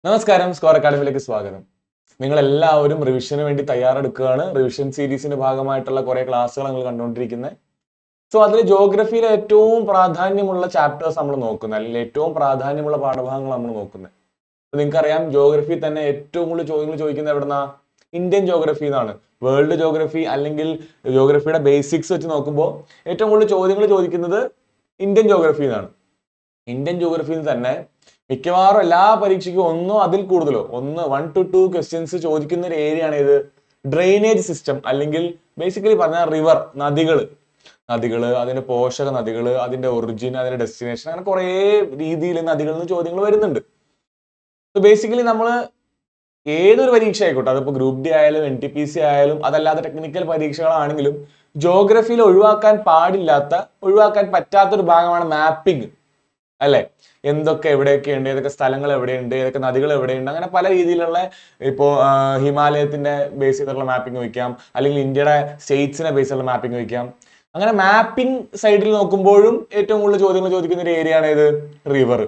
നമസ്കാരം, സ്കോർ അക്കാഡമിയിലേക്ക് സ്വാഗതം. നിങ്ങൾ എല്ലാവരും റിവിഷന് വേണ്ടി തയ്യാറെടുക്കുകയാണ്. റിവിഷൻ സീരീസിന്റെ ഭാഗമായിട്ടുള്ള കുറെ ക്ലാസ്സുകൾ നിങ്ങൾ കണ്ടുകൊണ്ടിരിക്കുന്നത്. സോ അതിൽ ജോഗ്രഫിയിലെ ഏറ്റവും പ്രാധാന്യമുള്ള ചാപ്റ്റേഴ്സ് നമ്മൾ നോക്കുന്നത്, അല്ലെങ്കിൽ ഏറ്റവും പ്രാധാന്യമുള്ള പാഠഭാഗങ്ങൾ നമ്മൾ നോക്കുന്നത്. നിങ്ങൾക്കറിയാം, ജോഗ്രഫി തന്നെ ഏറ്റവും കൂടുതൽ ചോദ്യങ്ങൾ ചോദിക്കുന്നത് എവിടുന്നാ? ഇന്ത്യൻ ജോഗ്രഫി എന്നാണ്. വേൾഡ് ജോഗ്രഫി അല്ലെങ്കിൽ ജോഗ്രഫിയുടെ ബേസിക്സ് വെച്ച് നോക്കുമ്പോൾ ഏറ്റവും കൂടുതൽ ചോദ്യങ്ങൾ ചോദിക്കുന്നത് ഇന്ത്യൻ ജോഗ്രഫി എന്നാണ്. ഇന്ത്യൻ ജോഗ്രഫിയിൽ തന്നെ മിക്കവാറും എല്ലാ പരീക്ഷയ്ക്കും ഒന്നോ അതിൽ കൂടുതലോ 1 to 2 ക്വസ്റ്റ്യൻസ് ചോദിക്കുന്ന ഒരു ഏരിയ ആണ് ഇത് ഡ്രെയിനേജ് സിസ്റ്റം, അല്ലെങ്കിൽ ബേസിക്കലി പറഞ്ഞാൽ റിവർ, നദികള്, അതിന്റെ പോഷക നദികള്, അതിന്റെ ഒറിജിൻ, അതിന്റെ ഡെസ്റ്റിനേഷൻ, അങ്ങനെ കുറെ രീതിയിൽ നദികളിൽ നിന്ന് ചോദ്യങ്ങൾ വരുന്നുണ്ട്. ബേസിക്കലി നമ്മൾ ഏതൊരു പരീക്ഷ ആയിക്കോട്ടെ, അതിപ്പോ ഗ്രൂപ്പ് ഡി ആയാലും NTPC ആയാലും അതല്ലാതെ ടെക്നിക്കൽ പരീക്ഷകളാണെങ്കിലും ജോഗ്രഫിയിൽ ഒഴിവാക്കാൻ പറ്റാത്തൊരു ഭാഗമാണ് മാപ്പിംഗ്, അല്ലെ? എന്തൊക്കെ എവിടെയൊക്കെ ഉണ്ട്, ഏതൊക്കെ സ്ഥലങ്ങൾ എവിടെയുണ്ട്, ഏതൊക്കെ നദികൾ എവിടെയുണ്ട്, അങ്ങനെ പല രീതിയിലുള്ള, ഇപ്പോ ഹിമാലയത്തിന്റെ ബേസ് ചെയ്തിട്ടുള്ള മാപ്പിംഗ് വയ്ക്കാം, അല്ലെങ്കിൽ ഇന്ത്യയുടെ സ്റ്റേറ്റ്സിനെ ബേസ് ചെയ്തുള്ള മാപ്പിംഗ് വയ്ക്കാം. അങ്ങനെ മാപ്പിംഗ് സൈഡിൽ നോക്കുമ്പോഴും ഏറ്റവും കൂടുതൽ ചോദ്യങ്ങൾ ചോദിക്കുന്ന ഒരു ഏരിയ ആണ് ഇത് റിവർ.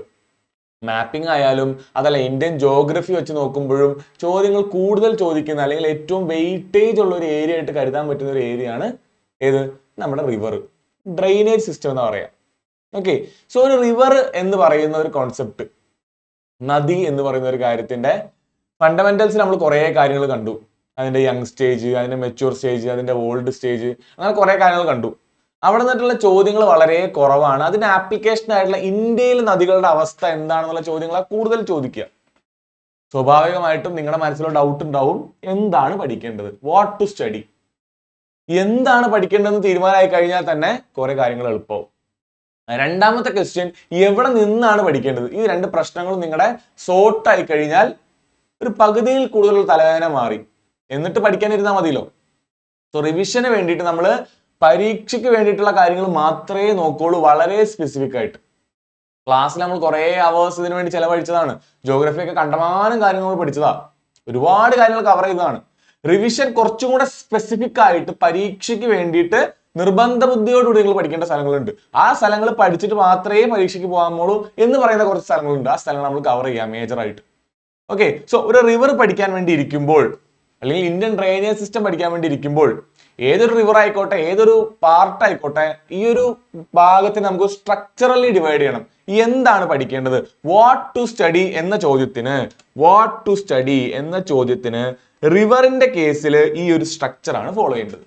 മാപ്പിംഗ് ആയാലും അതല്ല ഇന്ത്യൻ ജോഗ്രഫി വെച്ച് നോക്കുമ്പോഴും ചോദ്യങ്ങൾ കൂടുതൽ ചോദിക്കുന്ന, അല്ലെങ്കിൽ ഏറ്റവും വെയിറ്റേജ് ഉള്ള ഒരു ഏരിയ ആയിട്ട് കരുതാൻ പറ്റുന്ന ഒരു ഏരിയ ആണ് ഏത്? നമ്മുടെ റിവർ, ഡ്രെയിനേജ് സിസ്റ്റം എന്ന് പറയാം. ഓക്കെ, സോ ഒരു റിവർ എന്ന് പറയുന്ന ഒരു കോൺസെപ്റ്റ്, നദി എന്ന് പറയുന്ന ഒരു കാര്യത്തിന്റെ ഫണ്ടമെന്റൽസ് നമ്മൾ കുറെ കാര്യങ്ങൾ കണ്ടു. അതിന്റെ യങ് സ്റ്റേജ്, അതിന്റെ മെച്യൂർ സ്റ്റേജ്, അതിന്റെ ഓൾഡ് സ്റ്റേജ്, അങ്ങനെ കുറെ കാര്യങ്ങൾ കണ്ടു. അവിടെ നിന്നിട്ടുള്ള ചോദ്യങ്ങൾ വളരെ കുറവാണ്. അതിന്റെ ആപ്ലിക്കേഷൻ ആയിട്ടുള്ള ഇന്ത്യയിൽ നദികളുടെ അവസ്ഥ എന്താണെന്നുള്ള ചോദ്യങ്ങളാണ് കൂടുതൽ ചോദിക്കുക. സ്വാഭാവികമായിട്ടും നിങ്ങളുടെ മനസ്സിലുള്ള ഡൗട്ട് ഉണ്ടാവും, എന്താണ് പഠിക്കേണ്ടത്, വാട്ട് ടു സ്റ്റഡി, എന്താണ് പഠിക്കേണ്ടതെന്ന് തീരുമാനമായി കഴിഞ്ഞാൽ തന്നെ കുറെ കാര്യങ്ങൾ എളുപ്പമാവും. രണ്ടാമത്തെ ക്വസ്റ്റ്യൻ, എവിടെ നിന്നാണ് പഠിക്കേണ്ടത്? ഈ രണ്ട് പ്രശ്നങ്ങളും നിങ്ങളുടെ സോർട്ട് ആയി കഴിഞ്ഞാൽ ഒരു പകുതിയിൽ കൂടുതൽ തലവേദന മാറി. എന്നിട്ട് പഠിക്കാനിരുന്നാൽ മതിയല്ലോ. സോ റിവിഷന് വേണ്ടിയിട്ട് നമ്മൾ പരീക്ഷയ്ക്ക് വേണ്ടിയിട്ടുള്ള കാര്യങ്ങൾ മാത്രമേ നോക്കുള്ളൂ, വളരെ സ്പെസിഫിക് ആയിട്ട്. ക്ലാസ്സിൽ നമ്മൾ കുറെ അവേഴ്സ് ഇതിനു വേണ്ടി ചെലവഴിച്ചതാണ്. ജോഗ്രഫി ഒക്കെ കണ്ടമാനം കാര്യങ്ങൾ പഠിച്ചതാ, ഒരുപാട് കാര്യങ്ങൾ കവർ ചെയ്തതാണ്. റിവിഷൻ കുറച്ചും കൂടെ സ്പെസിഫിക് ആയിട്ട് പരീക്ഷയ്ക്ക് വേണ്ടിയിട്ട് നിർബന്ധ ബുദ്ധിയോടുകൂടി നിങ്ങൾ പഠിക്കേണ്ട സ്ഥലങ്ങളുണ്ട്. ആ സ്ഥലങ്ങൾ പഠിച്ചിട്ട് മാത്രമേ പരീക്ഷയ്ക്ക് പോകാമുള്ളൂ എന്ന് പറയുന്ന കുറച്ച് സ്ഥലങ്ങളുണ്ട്. ആ സ്ഥലങ്ങൾ നമ്മൾ കവർ ചെയ്യാം മേജർ ആയിട്ട്. ഓക്കെ, സോ ഒരു റിവർ പഠിക്കാൻ വേണ്ടി ഇരിക്കുമ്പോൾ, അല്ലെങ്കിൽ ഇന്ത്യൻ ഡ്രെയിനേജ് സിസ്റ്റം പഠിക്കാൻ വേണ്ടി ഇരിക്കുമ്പോൾ, ഏതൊരു റിവർ ആയിക്കോട്ടെ, ഏതൊരു പാർട്ട് ആയിക്കോട്ടെ, ഈ ഒരു ഭാഗത്തിന് നമുക്ക് സ്ട്രക്ചറലി ഡിവൈഡ് ചെയ്യണം. എന്താണ് പഠിക്കേണ്ടത്? വാട്ട് ടു സ്റ്റഡി എന്ന ചോദ്യത്തിന് റിവറിന്റെ കേസിൽ ഈ ഒരു സ്ട്രക്ചർ ആണ് ഫോളോ ചെയ്യേണ്ടത്.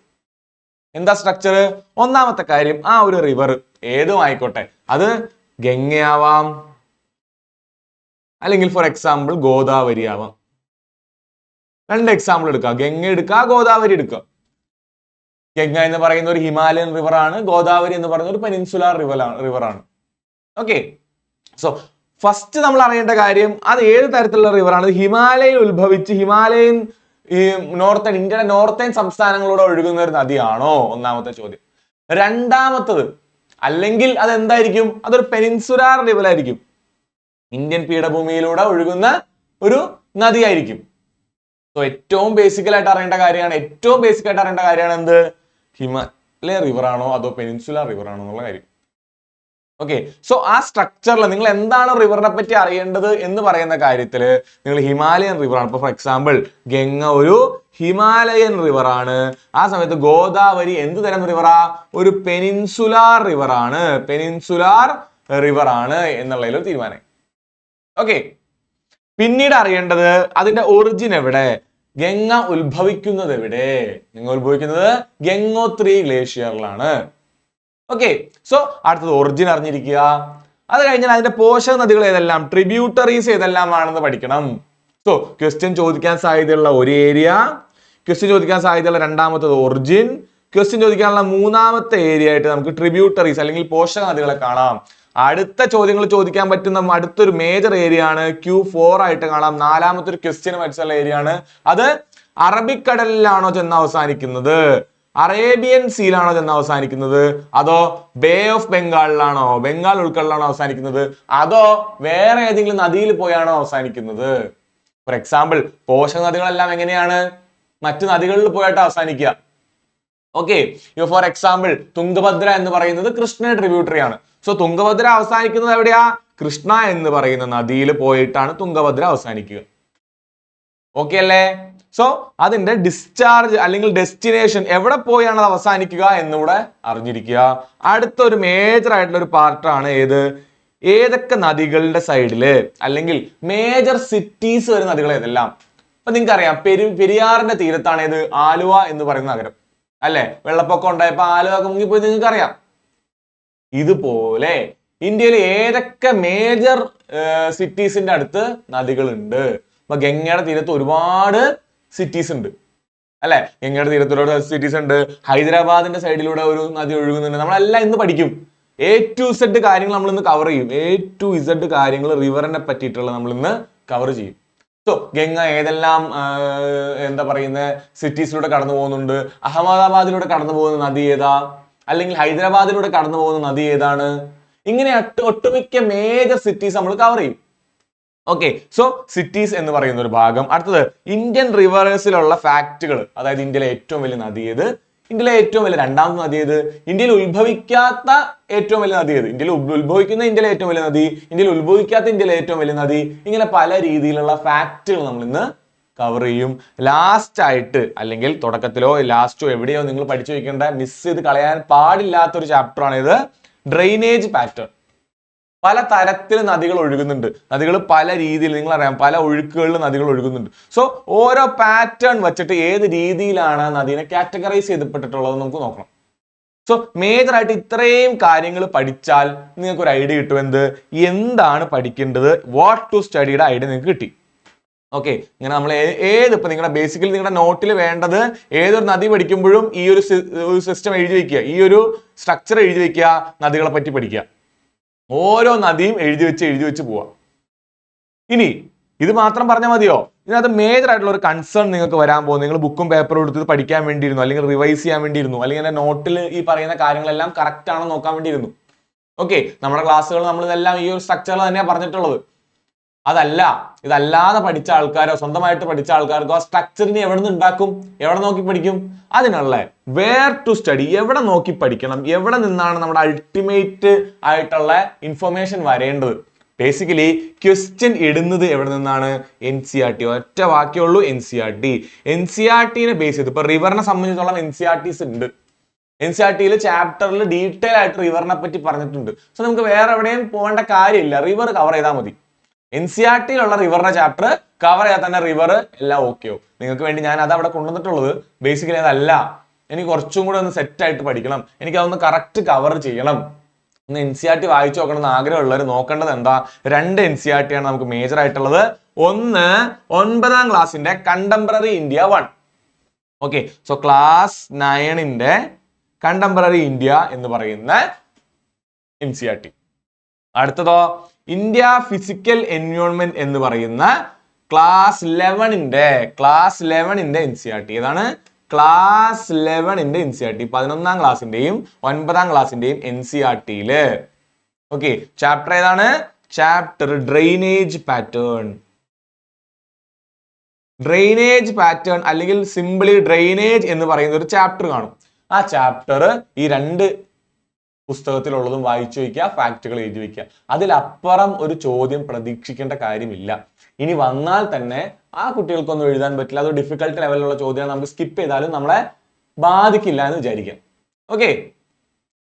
എന്താ സ്ട്രക്ചർ? ഒന്നാമത്തെ കാര്യം, ആ ഒരു റിവർ ഏതും ആയിക്കോട്ടെ, അത് ഗംഗയാവാം, അല്ലെങ്കിൽ ഫോർ എക്സാമ്പിൾ ഗോദാവരി ആവാം. രണ്ട് എക്സാമ്പിൾ എടുക്കുക, ഗംഗ എടുക്കുക, ഗോദാവരി എടുക്കുക. ഗംഗ എന്ന് പറയുന്ന ഒരു ഹിമാലയൻ റിവർ ആണ്, ഗോദാവരി എന്ന് പറയുന്ന ഒരു പെനിൻസുലാർ റിവർ ആണ്. ഓക്കെ, സോ ഫസ്റ്റ് നമ്മൾ അറിയേണ്ട കാര്യം, അത് ഏത് തരത്തിലുള്ള റിവർ ആണ്? ഹിമാലയയിൽ ഉത്ഭവിച്ച് ഹിമാലയൻ ഈ ഇന്ത്യയുടെ നോർത്തേൺ സംസ്ഥാനങ്ങളോട് ഒഴുകുന്ന ഒരു നദിയാണോ? ഒന്നാമത്തെ ചോദ്യം. രണ്ടാമത്തത്, അല്ലെങ്കിൽ അത് എന്തായിരിക്കും? അതൊരു പെനിൻസുലാർ റിവർ ആയിരിക്കും, ഇന്ത്യൻ പീഠഭൂമിയിലൂടെ ഒഴുകുന്ന ഒരു നദിയായിരിക്കും. സോ ഏറ്റവും ബേസിക്കലായിട്ട് അറിയേണ്ട കാര്യമാണ് എന്ത്? ഹിമാലയ റിവർ ആണോ അതോ പെനിൻസുലാർ റിവർ ആണോ എന്നുള്ള കാര്യം. ഓക്കെ, സോ ആ സ്ട്രക്ചറിൽ നിങ്ങൾ എന്താണ് റിവറിനെ പറ്റി അറിയേണ്ടത് എന്ന് പറയുന്ന കാര്യത്തിൽ നിങ്ങൾ ഹിമാലയൻ റിവർ ആണ്. ഇപ്പൊ ഫോർ എക്സാമ്പിൾ ഗംഗ ഒരു ഹിമാലയൻ റിവർ ആണ്. ആ സമയത്ത് ഗോദാവരി എന്ത് തരം റിവറാ? ഒരു പെനിൻസുലാർ റിവർ ആണ് എന്നുള്ളതിൽ ഒരു തീരുമാനം. ഓക്കെ, പിന്നീട് അറിയേണ്ടത് അതിന്റെ ഒറിജിൻ എവിടെ, ഗംഗ ഉത്ഭവിക്കുന്നത് എവിടെ? ഗംഗ ഉത്ഭവിക്കുന്നത് ഗംഗോത്രി ഗ്ലേഷ്യറിലാണ്. ഓക്കെ, സോ അടുത്തത് ഒറിജിൻ അറിഞ്ഞിരിക്കുക. അത് കഴിഞ്ഞാൽ അതിന്റെ പോഷക നദികൾ ഏതെല്ലാം, ട്രിബ്യൂട്ടറീസ് ഏതെല്ലാം ആണെന്ന് പഠിക്കണം. സോ ക്വസ്റ്റ്യൻ ചോദിക്കാൻ സാധ്യതയുള്ള ഒരു ഏരിയ, ക്വസ്റ്റ്യൻ ചോദിക്കാൻ സാധ്യതയുള്ള രണ്ടാമത്തത് ഒറിജിൻ, ക്വസ്റ്റ്യൻ ചോദിക്കാനുള്ള മൂന്നാമത്തെ ഏരിയ ആയിട്ട് നമുക്ക് ട്രിബ്യൂട്ടറീസ് അല്ലെങ്കിൽ പോഷക നദികളെ കാണാം. അടുത്ത ചോദ്യങ്ങൾ ചോദിക്കാൻ പറ്റുന്ന അടുത്തൊരു മേജർ ഏരിയ ആണ് Q4 ആയിട്ട് കാണാം. നാലാമത്തെ ഒരു ക്വസ്റ്റ്യൻ വെച്ചുള്ള ഏരിയ ആണ്. അത് അറബിക്കടലിലാണോ ചെന്ന് അവസാനിക്കുന്നത്, അറേബ്യൻ സീലാണോ ചെന്ന് അവസാനിക്കുന്നത്, അതോ ബേ ഓഫ് ബംഗാളിലാണോ, ബംഗാൾ ഉൾക്കടലാണോ അവസാനിക്കുന്നത്, അതോ വേറെ ഏതെങ്കിലും നദിയിൽ പോയാണോ അവസാനിക്കുന്നത്? ഫോർ എക്സാമ്പിൾ പോഷക നദികളെല്ലാം എങ്ങനെയാണ്? മറ്റു നദികളിൽ പോയിട്ട് അവസാനിക്കുക. ഓക്കെ, ഫോർ എക്സാമ്പിൾ തുംഗഭദ്ര എന്ന് പറയുന്നത് കൃഷ്ണ ട്രിബ്യൂട്ടറി ആണ്. സോ തുംഗഭദ്ര അവസാനിക്കുന്നത് എവിടെയാ? കൃഷ്ണ എന്ന് പറയുന്ന നദിയിൽ പോയിട്ടാണ് തുംഗഭദ്ര അവസാനിക്കുക. ഓക്കെ അല്ലേ? സോ അതിന്റെ ഡിസ്ചാർജ് അല്ലെങ്കിൽ ഡെസ്റ്റിനേഷൻ എവിടെ പോയാണ് അത് അവസാനിക്കുക എന്നിവിടെ അറിഞ്ഞിരിക്കുക. അടുത്തൊരു മേജർ ആയിട്ടുള്ള ഒരു പാർട്ടാണ് ഏതൊക്കെ നദികളുടെ സൈഡില് അല്ലെങ്കിൽ മേജർ സിറ്റീസ് വരുന്ന നദികൾ ഏതെല്ലാം. അപ്പൊ നിങ്ങൾക്ക് അറിയാം, പെരിയാറിന്റെ തീരത്താണ് ആലുവ എന്ന് പറയുന്ന നഗരം അല്ലെ. വെള്ളപ്പൊക്കം ഉണ്ടായപ്പോ ആലുവ മുങ്ങിപ്പോയി നിങ്ങൾക്ക് അറിയാം. ഇതുപോലെ ഇന്ത്യയിൽ ഏതൊക്കെ മേജർ സിറ്റീസിന്റെ അടുത്ത് നദികളുണ്ട്. അപ്പൊ ഗംഗയുടെ തീരത്ത് ഒരുപാട് സിറ്റീസ് ഉണ്ട് അല്ലെ. ഗംഗയുടെ തീരത്തിലൂടെ സിറ്റീസ് ഉണ്ട്. ഹൈദരാബാദിന്റെ സൈഡിലൂടെ ഒരു നദി ഒഴുകുന്നുണ്ട്. നമ്മളെല്ലാം ഇന്ന് പഠിക്കും. A to Z കാര്യങ്ങൾ നമ്മൾ ഇന്ന് കവർ ചെയ്യും. A to Z കാര്യങ്ങൾ റിവറിനെ പറ്റിയിട്ടുള്ള നമ്മൾ ഇന്ന് കവർ ചെയ്യും. സോ ഗംഗ ഏതെല്ലാം എന്താ പറയുന്ന സിറ്റീസിലൂടെ കടന്നു പോകുന്നുണ്ട്. അഹമ്മദാബാദിലൂടെ കടന്നു പോകുന്ന നദി ഏതാ, അല്ലെങ്കിൽ ഹൈദരാബാദിലൂടെ കടന്നു പോകുന്ന നദി ഏതാണ്, ഇങ്ങനെ ഒട്ടുമിക്ക മേജർ സിറ്റീസ് നമ്മൾ കവർ ചെയ്യും. ഓക്കെ, സോ സിറ്റീസ് എന്ന് പറയുന്ന ഒരു ഭാഗം. അടുത്തത് ഇന്ത്യൻ റിവേഴ്സിലുള്ള ഫാക്റ്റുകൾ. അതായത് ഇന്ത്യയിലെ ഏറ്റവും വലിയ നദി ഏത്, ഇന്ത്യയിലെ ഏറ്റവും വലിയ രണ്ടാമത്തെ നദി ഏത്, ഇന്ത്യയിൽ ഉത്ഭവിക്കാത്ത ഏറ്റവും വലിയ നദി ഏത്, ഇന്ത്യയിൽ ഉത്ഭവിക്കുന്ന ഇന്ത്യയിലെ ഏറ്റവും വലിയ നദി, ഇന്ത്യയിൽ ഉത്ഭവിക്കാത്ത ഇന്ത്യയിലെ ഏറ്റവും വലിയ നദി, ഇങ്ങനെ പല രീതിയിലുള്ള ഫാക്റ്റുകൾ നമ്മൾ ഇന്ന് കവർ ചെയ്യും. ലാസ്റ്റ് ആയിട്ട് അല്ലെങ്കിൽ തുടക്കത്തിലോ ലാസ്റ്റോ എവിടെയോ നിങ്ങൾ പഠിച്ചു വെക്കേണ്ട, മിസ് ചെയ്ത് കളയാൻ പാടില്ലാത്തൊരു ചാപ്റ്റർ ആണ് ഇത്, ഡ്രെയിനേജ് പാറ്റേൺ. പല തരത്തിൽ നദികൾ ഒഴുകുന്നുണ്ട്. നദികൾ പല രീതിയിൽ, നിങ്ങളറിയാം, പല ഒഴുക്കുകളിൽ നദികൾ ഒഴുകുന്നുണ്ട്. സോ ഓരോ പാറ്റേൺ വെച്ചിട്ട് ഏത് രീതിയിലാണ് നദീനെ കാറ്റഗറൈസ് ചെയ്യപ്പെട്ടിട്ടുള്ളത് നമുക്ക് നോക്കണം. സോ മേജർ ആയിട്ട് ഇത്രയും കാര്യങ്ങൾ പഠിച്ചാൽ നിങ്ങൾക്ക് ഒരു ഐഡിയ കിട്ടും. എന്താണ് പഠിക്കേണ്ടത്, വാട്ട് ടു സ്റ്റഡിയുടെ ഐഡിയ നിങ്ങൾക്ക് കിട്ടി. ഓക്കെ, ഇങ്ങനെ നമ്മൾ ഇപ്പൊ നിങ്ങളുടെ ബേസിക്കലി നിങ്ങളുടെ നോട്ടിൽ വേണ്ടത് ഏതൊരു നദി പഠിക്കുമ്പോഴും ഈ ഒരു സിസ്റ്റം എഴുതി വെക്കുക, ഈ ഒരു സ്ട്രക്ചർ എഴുതി വെക്കുക, നദികളെ പറ്റി പഠിക്കുക. ഓരോ നദിയും എഴുതി വെച്ച് പോവാം. ഇനി ഇത് മാത്രം പറഞ്ഞാൽ മതിയോ? ഇതിനകത്ത് മേജർ ആയിട്ടുള്ള ഒരു കൺസേൺ നിങ്ങൾക്ക് വരാൻ പോകും. നിങ്ങൾ ബുക്കും പേപ്പറും എടുത്ത് പഠിക്കാൻ വേണ്ടിയിരുന്നു, അല്ലെങ്കിൽ റിവൈസ് ചെയ്യാൻ വേണ്ടിയിരുന്നു, അല്ലെങ്കിൽ നോട്ടിൽ ഈ പറയുന്ന കാര്യങ്ങളെല്ലാം കറക്റ്റ് ആണോ നോക്കാൻ വേണ്ടിയിരുന്നു. ഓക്കെ, നമ്മുടെ ക്ലാസ്സുകൾ നമ്മൾ ഇതെല്ലാം ഈ ഒരു സ്ട്രക്ചറിൽ തന്നെയാണ് പറഞ്ഞിട്ടുള്ളത്. ഇതല്ലാതെ പഠിച്ച ആൾക്കാരോ സ്വന്തമായിട്ട് പഠിച്ച ആൾക്കാർക്കോ ആ സ്ട്രക്ചറിനെ എവിടെ നിന്ന് ഉണ്ടാക്കും, എവിടെ നോക്കി പഠിക്കും? അതിനുള്ള വേർ ടു സ്റ്റഡി, എവിടെ നോക്കി പഠിക്കണം, എവിടെ നിന്നാണ് നമ്മുടെ അൾട്ടിമേറ്റ് ആയിട്ടുള്ള ഇൻഫർമേഷൻ വരേണ്ടത്. ബേസിക്കലി ക്വസ്റ്റ്യൻ ഇടുന്നത് എവിടെ നിന്നാണ്? NCERT. ഒറ്റ വാക്യമുള്ളൂ, NCERT. NCERT ബേസ് ചെയ്ത് ഇപ്പൊ റിവറിനെ സംബന്ധിച്ചിടത്തോളം NCERTs ഉണ്ട്. NCERT ചാപ്റ്ററിൽ ഡീറ്റെയിൽ ആയിട്ട് റിവറിനെ പറ്റി പറഞ്ഞിട്ടുണ്ട്. സോ നമുക്ക് വേറെ എവിടെയും പോകേണ്ട കാര്യമില്ല, റിവർ കവർ ചെയ്താൽ മതി. NCERT റിവറിന്റെ ചാപ്റ്റർ കവർ ചെയ്യാൻ തന്നെ റിവർ എല്ലാം ഓക്കെയോ. നിങ്ങൾക്ക് വേണ്ടി ഞാൻ അത് അവിടെ കൊണ്ടുവന്നിട്ടുള്ളത് ബേസിക്കലി അതല്ല. എനിക്ക് കുറച്ചും കൂടെ ഒന്ന് സെറ്റ് ആയിട്ട് പഠിക്കണം, എനിക്ക് അതൊന്ന് കറക്റ്റ് കവർ ചെയ്യണം, ഒന്ന് NCERT വായിച്ചു നോക്കണം എന്ന് ആഗ്രഹമുള്ളവർ നോക്കേണ്ടത് എന്താ? 2 NCERT ആണ് നമുക്ക് മേജർ ആയിട്ടുള്ളത്. ഒന്ന് 9ാം ക്ലാസ്സിന്റെ contemporary India 1. Okay, so class 9ന്റെ കണ്ടംപററി ഇന്ത്യ എന്ന് പറയുന്ന NCERT. അടുത്തതോ ഇന്ത്യ ഫിസിക്കൽ എൻവയോൺമെന്റ് എന്ന് പറയുന്ന ക്ലാസ് 11ന്റെ NCERT. ഏതാണ്? ക്ലാസ് 11ന്റെ NCERT. 11ാം ക്ലാസ്സിന്റെയും 9ാം ക്ലാസ്സിന്റെയും NCERTയില്. ഓക്കെ, ചാപ്റ്റർ ഏതാണ്? Chapter drainage pattern. Drainage pattern അല്ലെങ്കിൽ സിംപിളി ഡ്രെയിനേജ് എന്ന് പറയുന്ന ഒരു ചാപ്റ്റർ കാണും. ആ ചാപ്റ്റർ ഈ 2 പുസ്തകത്തിലുള്ളതും വായിച്ചു വയ്ക്കുക, ഫാക്റ്റുകൾ എഴുതി വയ്ക്കുക. അതിലപ്പുറം ഒരു ചോദ്യം പ്രതീക്ഷിക്കേണ്ട കാര്യമില്ല. ഇനി വന്നാൽ തന്നെ ആ കുട്ടികൾക്കൊന്നും എഴുതാൻ പറ്റില്ല, അത് ഡിഫിക്കൽട്ട് ലെവലിലുള്ള ചോദ്യമാണ്, നമുക്ക് സ്കിപ്പ് ചെയ്താലും നമ്മളെ ബാധിക്കില്ല എന്ന് വിചാരിക്കാം. ഓക്കെ,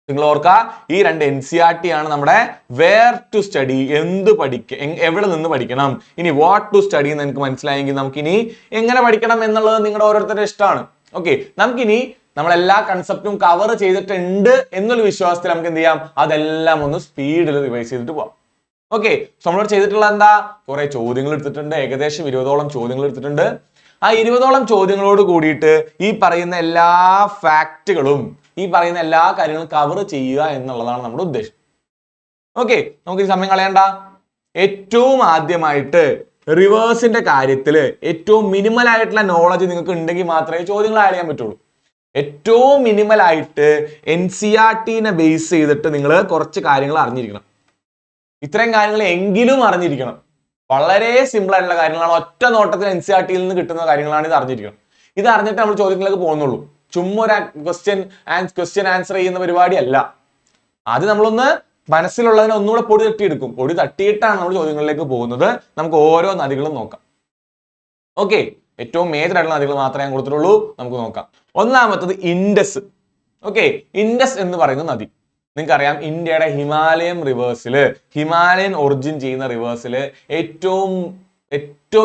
നിങ്ങൾ ഓർക്കുക, ഈ 2 NCERT ആണ് നമ്മുടെ വേർ ടു സ്റ്റഡി, എന്ത് പഠിക്കണം, എവിടെ നിന്ന് പഠിക്കണം. ഇനി വാട്ട് ടു സ്റ്റഡി എന്ന് എനിക്ക് മനസ്സിലായെങ്കിൽ നമുക്കിനി എങ്ങനെ പഠിക്കണം എന്നുള്ളത് നിങ്ങളുടെ ഓരോരുത്തരുടെ ഇഷ്ടമാണ്. ഓക്കെ, നമുക്കിനി നമ്മളെല്ലാ കൺസെപ്റ്റും കവർ ചെയ്തിട്ടുണ്ട് എന്നുള്ള വിശ്വാസത്തിൽ നമുക്ക് എന്ത് ചെയ്യാം, അതെല്ലാം ഒന്ന് സ്പീഡിൽ റിവൈസ് ചെയ്തിട്ട് പോവാം. ഓക്കെ, സോ നമ്മൾ ചെയ്തിട്ടുള്ള എന്താ, കുറെ ചോദ്യങ്ങൾ എടുത്തിട്ടുണ്ട്, ഏകദേശം 20ഓളം ചോദ്യങ്ങൾ എടുത്തിട്ടുണ്ട്. ആ 20ഓളം ചോദ്യങ്ങളോട് കൂടിയിട്ട് ഈ പറയുന്ന എല്ലാ ഫാക്റ്റുകളും, ഈ പറയുന്ന എല്ലാ കാര്യങ്ങളും കവർ ചെയ്യുക എന്നുള്ളതാണ് നമ്മുടെ ഉദ്ദേശം. ഓക്കെ, നമുക്ക് ഈ സമയം കളയണ്ട. ഏറ്റവും ആദ്യമായിട്ട് റിവേഴ്സിന്റെ കാര്യത്തിൽ ഏറ്റവും മിനിമൽ ആയിട്ടുള്ള നോളജ് നിങ്ങൾക്ക് ഉണ്ടെങ്കിൽ മാത്രമേ ചോദ്യങ്ങൾ ആഡ് ചെയ്യാൻ പറ്റുള്ളൂ. ഏറ്റവും മിനിമൽ ആയിട്ട് NCERT ബേസ് ചെയ്തിട്ട് നിങ്ങൾ കുറച്ച് കാര്യങ്ങൾ അറിഞ്ഞിരിക്കണം. ഇത്രയും കാര്യങ്ങൾ എങ്കിലും അറിഞ്ഞിരിക്കണം. വളരെ സിമ്പിൾ ആയിട്ടുള്ള കാര്യങ്ങളാണ്, ഒറ്റ നോട്ടത്തിൽ NCERT നിന്ന് കിട്ടുന്ന കാര്യങ്ങളാണ്. ഇത് അറിഞ്ഞിരിക്കണം. ഇത് അറിഞ്ഞിട്ട് നമ്മൾ ചോദ്യങ്ങളിലേക്ക് പോകുന്നുള്ളൂ. ചുമ്മാ ഒരു ക്വസ്റ്റ്യൻ ആൻസർ ചെയ്യുന്ന പരിപാടിയല്ല. അത് നമ്മളൊന്ന് മനസ്സിലുള്ളതിനെ ഒന്നുകൂടെ പൊടി തട്ടിയെടുക്കും. പൊടി തട്ടിയിട്ടാണ് നമ്മൾ ചോദ്യങ്ങളിലേക്ക് പോകുന്നത്. നമുക്ക് ഓരോ നദികളും നോക്കാം. ഓക്കെ, ഏറ്റവും മേജർ ആയിട്ടുള്ള നദികൾ മാത്രമേ ഞാൻ കൊടുത്തിട്ടുള്ളൂ. നമുക്ക് നോക്കാം. ഒന്നാമത്തത് ഇൻഡസ്. ഓക്കെ, ഇൻഡസ് എന്ന് പറയുന്ന നദി നിങ്ങൾക്കറിയാം, ഇന്ത്യയുടെ ഹിമാലയൻ ഒറിജിൻ ചെയ്യുന്ന റിവേഴ്സില് ഏറ്റവും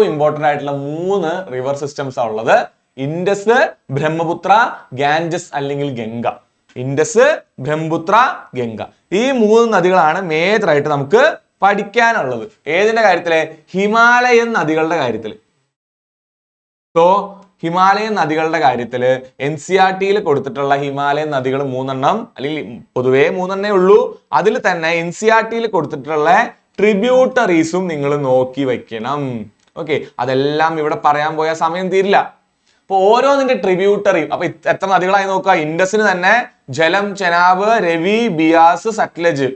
ഇമ്പോർട്ടന്റ് ആയിട്ടുള്ള 3 റിവർ സിസ്റ്റംസ് ആണ് ഉള്ളത്. ഇൻഡസ്, ബ്രഹ്മപുത്ര, ഗാഞ്ചസ് അല്ലെങ്കിൽ ഗംഗ. ഇൻഡസ്, ബ്രഹ്മപുത്ര, ഗംഗ, ഈ 3 നദികളാണ് മേജർ ആയിട്ട് നമുക്ക് പഠിക്കാനുള്ളത്. ഏതിന്റെ കാര്യത്തില്? ഹിമാലയൻ നദികളുടെ കാര്യത്തില്. സോ ഹിമാലയൻ നദികളുടെ കാര്യത്തില് NCERT കൊടുത്തിട്ടുള്ള ഹിമാലയൻ നദികൾ 3 അല്ലെങ്കിൽ പൊതുവേ 3 ഉള്ളൂ. അതിൽ തന്നെ NCERT കൊടുത്തിട്ടുള്ള ട്രിബ്യൂട്ടറീസും നിങ്ങൾ നോക്കി വെക്കണം. ഓക്കെ, അതെല്ലാം ഇവിടെ പറയാൻ പോയാൽ സമയം തീരില്ല. അപ്പൊ ഓരോന്നിന്റെ ട്രിബ്യൂട്ടറി, അപ്പൊ എത്ര നദികളായി നോക്കുക. ഇൻഡസിന് തന്നെ ജലം, ചെനാബ്, രവി, ബിയാസ്, സത്ലജ്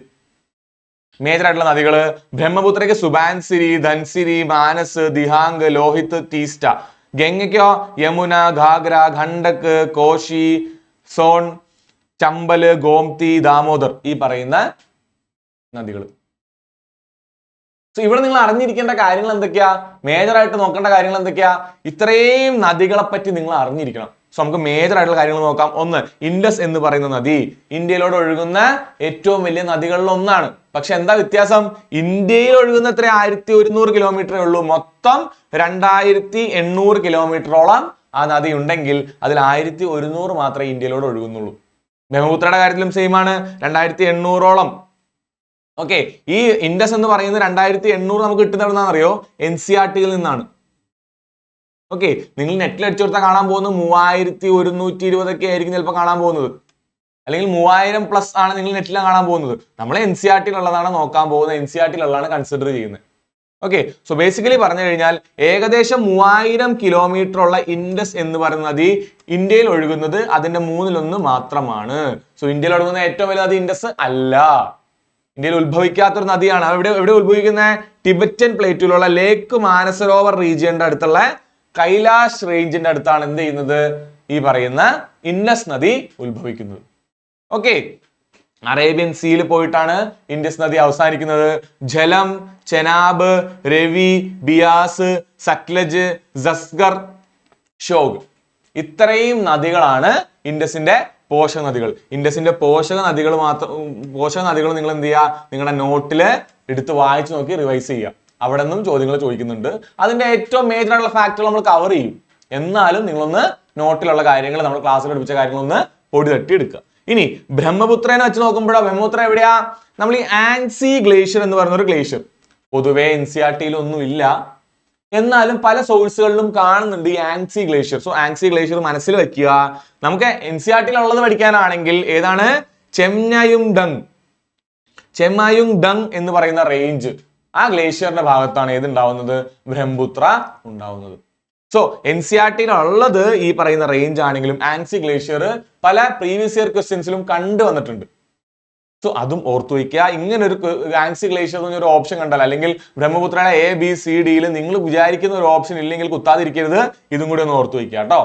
മേജർ ആയിട്ടുള്ള നദികള്. ബ്രഹ്മപുത്രയ്ക്ക് സുബാൻസിരി, ധൻസിരി, മാനസ്, ദിഹാങ്, ലോഹിത്, തീസ്റ്റ. ഗംഗയ്ക്കോ യമുന, ഘാഗ്ര, ഖണ്ഡക്, കോശി, സോൺ, ചമ്പല്, ഗോംതി, ദാമോദർ, ഈ പറയുന്ന നദികൾ. സോ ഇവിടെ നിങ്ങൾ അറിഞ്ഞിരിക്കേണ്ട കാര്യങ്ങൾ എന്തൊക്കെയാ? മേജർ ആയിട്ട് നോക്കേണ്ട കാര്യങ്ങൾ എന്തൊക്കെയാ? ഇത്രയും നദികളെ പറ്റി നിങ്ങൾ അറിഞ്ഞിരിക്കണം. സോ നമുക്ക് മേജർ ആയിട്ടുള്ള കാര്യങ്ങൾ നോക്കാം. ഒന്ന്, ഇൻഡസ് എന്ന് പറയുന്ന നദി ഇന്ത്യയിലൂടെ ഒഴുകുന്ന ഏറ്റവും വലിയ നദികളിൽ ഒന്നാണ്. പക്ഷെ എന്താ വ്യത്യാസം? ഇന്ത്യയിൽ ഒഴുകുന്ന എത്ര 1100 കിലോമീറ്ററേ ഉള്ളൂ. മൊത്തം 2800 കിലോമീറ്ററോളം ആ നദി ഉണ്ടെങ്കിൽ അതിൽ 1100 മാത്രമേ ഇന്ത്യയിലൂടെ ഒഴുകുന്നുള്ളൂ. ബ്രഹ്മപുത്രയുടെ കാര്യത്തിലും സെയിം ആണ്, 2800ഓളം. ഓക്കെ, ഈ ഇൻഡസ് എന്ന് പറയുന്നത് 2800 നമുക്ക് കിട്ടുന്ന എവിടുന്നാണെന്ന് അറിയോ? NCERT നിന്നാണ്. ഓക്കെ, നിങ്ങൾ നെറ്റിൽ അടിച്ചു കൊടുത്താൽ കാണാൻ പോകുന്നത് 3120 ഒക്കെ ആയിരിക്കും ചിലപ്പോൾ കാണാൻ പോകുന്നത്, അല്ലെങ്കിൽ 3000+ ആണ് നിങ്ങൾ നെറ്റിൽ കാണാൻ പോകുന്നത്. നമ്മൾ NCERT നോക്കാൻ പോകുന്നത്, NCERT കൺസിഡർ ചെയ്യുന്നത്. ഓക്കെ, സോ ബേസിക്കലി പറഞ്ഞു കഴിഞ്ഞാൽ ഏകദേശം 3000 കിലോമീറ്റർ ഉള്ള ഇൻഡസ് എന്ന് പറയുന്ന നദി ഇന്ത്യയിൽ ഒഴുകുന്നത് അതിന്റെ 1/3 മാത്രമാണ്. സോ ഇന്ത്യയിൽ ഒഴുകുന്ന ഏറ്റവും വലിയ നദി ഇൻഡസ് അല്ല, ഇന്ത്യയിൽ ഉത്ഭവിക്കാത്തൊരു നദിയാണ്. എവിടെ ഉത്ഭവിക്കുന്നത്? ടിബറ്റൻ പ്ലേറ്റിലുള്ള ലേക്ക് മാനസരോവർ റീജിയന്റെ അടുത്തുള്ള കൈലാഷ് റേഞ്ചിന്റെ അടുത്താണ് എന്ത് ചെയ്യുന്നത്? ഈ പറയുന്ന ഇൻഡസ് നദി ഉത്ഭവിക്കുന്നത്. ഓക്കെ, അറേബ്യൻ സീയിൽ പോയിട്ടാണ് ഇൻഡസ് നദി അവസാനിക്കുന്നത്. ജലം, ചെനാബ്, രവി, ബിയാസ്, സത്ലജ്, സസ്ഗർ, ഷോഗ്, ഇത്രയും നദികളാണ് ഇൻഡസിന്റെ പോഷക നദികൾ. ഇൻഡസിന്റെ പോഷക നദികൾ നിങ്ങൾ എന്ത് ചെയ്യുക? നിങ്ങളുടെ നോട്ടില് എടുത്ത് വായിച്ചു നോക്കി റിവൈസ് ചെയ്യുക. അവിടെ നിന്നും ചോദ്യങ്ങൾ ചോദിക്കുന്നുണ്ട്. അതിന്റെ ഏറ്റവും മേജർ ആയിട്ടുള്ള ഫാക്ടറുകൾ നമ്മൾ കവർ ചെയ്യും. എന്നാലും നിങ്ങളൊന്ന് നോട്ടിലുള്ള കാര്യങ്ങൾ, നമ്മൾ ക്ലാസ്സിൽ പഠിപ്പിച്ച കാര്യങ്ങളൊന്ന് പൊടി തട്ടി എടുക്കുക. ഇനി ബ്രഹ്മപുത്രനെ വെച്ച് നോക്കുമ്പോഴോ, ബ്രഹ്മപുത്ര എവിടെയാ? നമ്മൾ ഈ ആൻസി ഗ്ലേഷ്യർ എന്ന് പറയുന്ന ഒരു ഗ്ലേഷ്യർ പൊതുവെ NCERT ഒന്നും ഇല്ല, എന്നാലും പല സോഴ്സുകളിലും കാണുന്നുണ്ട് ഈ Ancy glacier. So Ancy glacier മനസ്സിൽ വെക്കുക. നമുക്ക് NCERT ഉള്ളത് പഠിക്കാനാണെങ്കിൽ ഏതാണ്? ചെമയുങ് ഡങ് എന്ന് പറയുന്ന റേഞ്ച്, ആ ഗ്ലേഷ്യറിന്റെ ഭാഗത്താണ് ഏതുണ്ടാവുന്നത്? ബ്രഹ്മപുത്ര ഉണ്ടാവുന്നത്. സോ NCERT ഉള്ളത് ഈ പറയുന്ന റേഞ്ച് ആണെങ്കിലും ആൻസി ഗ്ലേഷ്യർ പല പ്രീവിയസ് ഇയർ ക്വസ്റ്റ്യൻസിലും കണ്ടുവന്നിട്ടുണ്ട്. സോ അതും ഓർത്തു വയ്ക്കുക. ഇങ്ങനെ ഒരു ആൻസി ഗ്ലേഷ്യർ എന്നൊരു ഓപ്ഷൻ കണ്ടാൽ, അല്ലെങ്കിൽ ബ്രഹ്മപുത്രയുടെ ABCDയിൽ നിങ്ങൾ വിചാരിക്കുന്ന ഒരു ഓപ്ഷൻ ഇല്ലെങ്കിൽ കുത്താതിരിക്കരുത്. ഇതും കൂടി ഒന്ന് ഓർത്തു വയ്ക്കുക കേട്ടോ.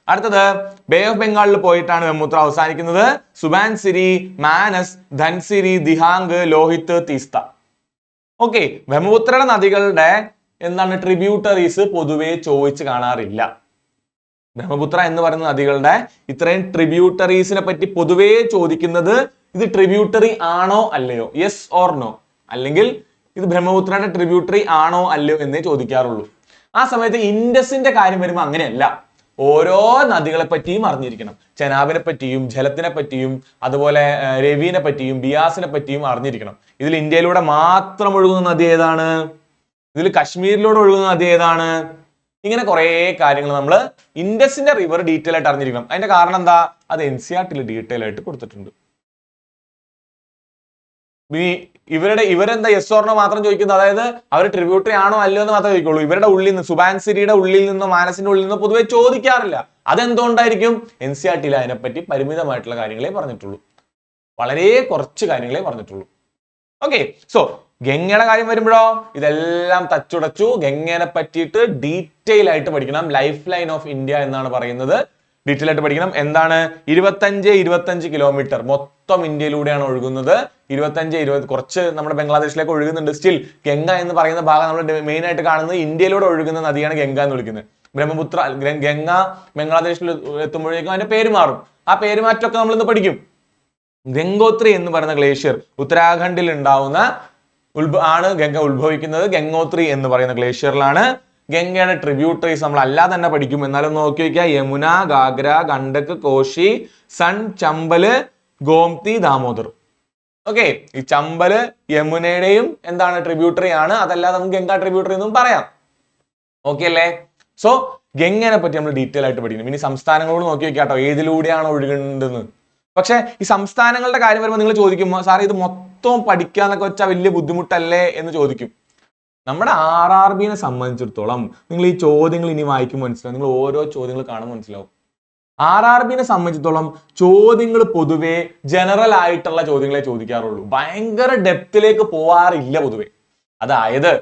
അടുത്തത് ബേ ഓഫ് ബംഗാളിൽ പോയിട്ടാണ് ബ്രഹ്മപുത്ര അവസാനിക്കുന്നത്. സുബാൻസിരി, മാനസ്, ധൻസിരി, ദിഹാങ്, ലോഹിത്, തീസ്ത. ഓക്കെ, ബ്രഹ്മപുത്രയുടെ നദികളുടെ എന്താണ് ട്രിബ്യൂട്ടറീസ് പൊതുവെ ചോദിച്ച് കാണാറില്ല. ബ്രഹ്മപുത്ര എന്ന് പറയുന്ന നദികളുടെ ഇത്രയും ട്രിബ്യൂട്ടറീസിനെ പറ്റി പൊതുവേ ചോദിക്കുന്നത് ഇത് ട്രിബ്യൂട്ടറി ആണോ അല്ലയോ, യെസ് ഓർ നോ, അല്ലെങ്കിൽ ഇത് ബ്രഹ്മപുത്രയുടെ ട്രിബ്യൂട്ടറി ആണോ അല്ലയോ എന്നേ ചോദിക്കാറുള്ളൂ. ആ സമയത്ത് ഇൻഡസിന്റെ കാര്യം വരുമ്പോൾ അങ്ങനെയല്ല. ഓരോ നദികളെ പറ്റിയും അറിഞ്ഞിരിക്കണം. ചെനാബിനെ പറ്റിയും ജലത്തിനെ പറ്റിയും അതുപോലെ രവിനെ പറ്റിയും ബിയാസിനെ പറ്റിയും അറിഞ്ഞിരിക്കണം. ഇതിൽ ഇന്ത്യയിലൂടെ മാത്രം ഒഴുകുന്ന നദി ഏതാണ്? ഇതിൽ കശ്മീരിലൂടെ ഒഴുകുന്ന നദി ഏതാണ്? ഇങ്ങനെ കുറെ കാര്യങ്ങൾ നമ്മൾ ഇൻഡസിന്റെ റിവർ ഡീറ്റെയിൽ ആയിട്ട് അറിഞ്ഞിരിക്കണം. അതിന്റെ കാരണം എന്താ? അത് NCERT ഡീറ്റെയിൽ ആയിട്ട് കൊടുത്തിട്ടുണ്ട്. ഇവരെന്താ യെസ് ഓർണോ മാത്രം ചോദിക്കുന്നത്? അതായത് അവർ ട്രിബ്യൂട്ടറി ആണോ അല്ലയോ എന്ന് മാത്രമേ ചോദിക്കുള്ളൂ. ഇവരുടെ ഉള്ളിൽ നിന്ന്, സുബാൻസിരിയുടെ ഉള്ളിൽ നിന്നോ മാനസിന്റെ ഉള്ളിൽ നിന്നോ പൊതുവെ ചോദിക്കാറില്ല. അതെന്തുകൊണ്ടായിരിക്കും? NCERT അതിനെപ്പറ്റി പരിമിതമായിട്ടുള്ള കാര്യങ്ങളെ പറഞ്ഞിട്ടുള്ളൂ, വളരെ കുറച്ച് കാര്യങ്ങളെ പറഞ്ഞിട്ടുള്ളൂ. ഓക്കെ, സോ ഗംഗയുടെ കാര്യം വരുമ്പോഴോ ഇതെല്ലാം തച്ചുടച്ചു. ഗംഗേനെ പറ്റിയിട്ട് ഡീറ്റെയിൽ ആയിട്ട് പഠിക്കണം. ലൈഫ് ലൈൻ ഓഫ് ഇന്ത്യ എന്നാണ് പറയുന്നത്. ഡീറ്റെയിൽ ആയിട്ട് പഠിക്കണം. എന്താണ് 25 കിലോമീറ്റർ മൊത്തം ഇന്ത്യയിലൂടെയാണ് ഒഴുകുന്നത്. 25 കുറച്ച് നമ്മുടെ ബംഗ്ലാദേശിലേക്ക് ഒഴുകുന്നുണ്ട്. സ്റ്റിൽ ഗംഗ എന്ന് പറയുന്ന ഭാഗം നമ്മൾ മെയിൻ ആയിട്ട് കാണുന്നത് ഇന്ത്യയിലൂടെ ഒഴുകുന്ന നദിയാണ് ഗംഗ എന്ന് വിളിക്കുന്നത്. ബ്രഹ്മപുത്ര ഗംഗ ബംഗ്ലാദേശിൽ എത്തുമ്പോഴേക്കും അതിന്റെ പേര് മാറും. ആ പേരുമാറ്റമൊക്കെ നമ്മൾ ഇന്ന് പഠിക്കും. ഗംഗോത്രി എന്ന് പറയുന്ന ഗ്ലേഷ്യർ ഉത്തരാഖണ്ഡിൽ ഉണ്ടാവുന്ന ആണ് ഗംഗ ഉത്ഭവിക്കുന്നത്. ഗംഗോത്രി എന്ന് പറയുന്ന ഗ്ലേഷ്യറിലാണ്. ഗംഗയുടെ ട്രിബ്യൂട്ടറീസ് നമ്മൾ അല്ലാതെ തന്നെ പഠിക്കും. എന്നാലും നോക്കി വയ്ക്കുക. യമുന, ഗാഗ്ര, ഗണ്ഡക്, കോശി, സൺ, ചമ്പല്, ഗോംതി, ദാമോദർ. ഓക്കെ, ഈ ചമ്പല് യമുനയുടെയും എന്താണ് ട്രിബ്യൂട്ടറി ആണ്. അതല്ലാതെ നമുക്ക് ഗംഗ ട്രിബ്യൂട്ടറി എന്നും പറയാം. ഓക്കെ അല്ലേ? സോ ഗംഗനെ പറ്റി നമ്മൾ ഡീറ്റെയിൽ ആയിട്ട് പഠിക്കണം. ഇനി സംസ്ഥാനങ്ങളോട് നോക്കി വെക്കാട്ടോ, ഏതിലൂടെയാണ് ഒഴുകേണ്ടതെന്ന്. പക്ഷെ ഈ സംസ്ഥാനങ്ങളുടെ കാര്യം വരുമ്പോൾ നിങ്ങൾ ചോദിക്കും, സാർ ഇത് മൊത്തം പഠിക്കാന്നൊക്കെ വെച്ചാൽ വലിയ ബുദ്ധിമുട്ടല്ലേ എന്ന് ചോദിക്കും. നമ്മുടെ RRBനെ സംബന്ധിച്ചിടത്തോളം നിങ്ങൾ ഈ ചോദ്യങ്ങൾ ഇനി വായിക്കുമ്പോൾ മനസ്സിലാവും. നിങ്ങൾ ഓരോ ചോദ്യങ്ങൾ കാണുമ്പോൾ മനസ്സിലാവും. RRBനെ സംബന്ധിച്ചിടത്തോളം ചോദ്യങ്ങൾ പൊതുവെ ജനറൽ ആയിട്ടുള്ള ചോദ്യങ്ങളെ ചോദിക്കാറുള്ളൂ. ഭയങ്കര ഡെപ്തിലേക്ക് പോവാറില്ല പൊതുവെ. അതായത്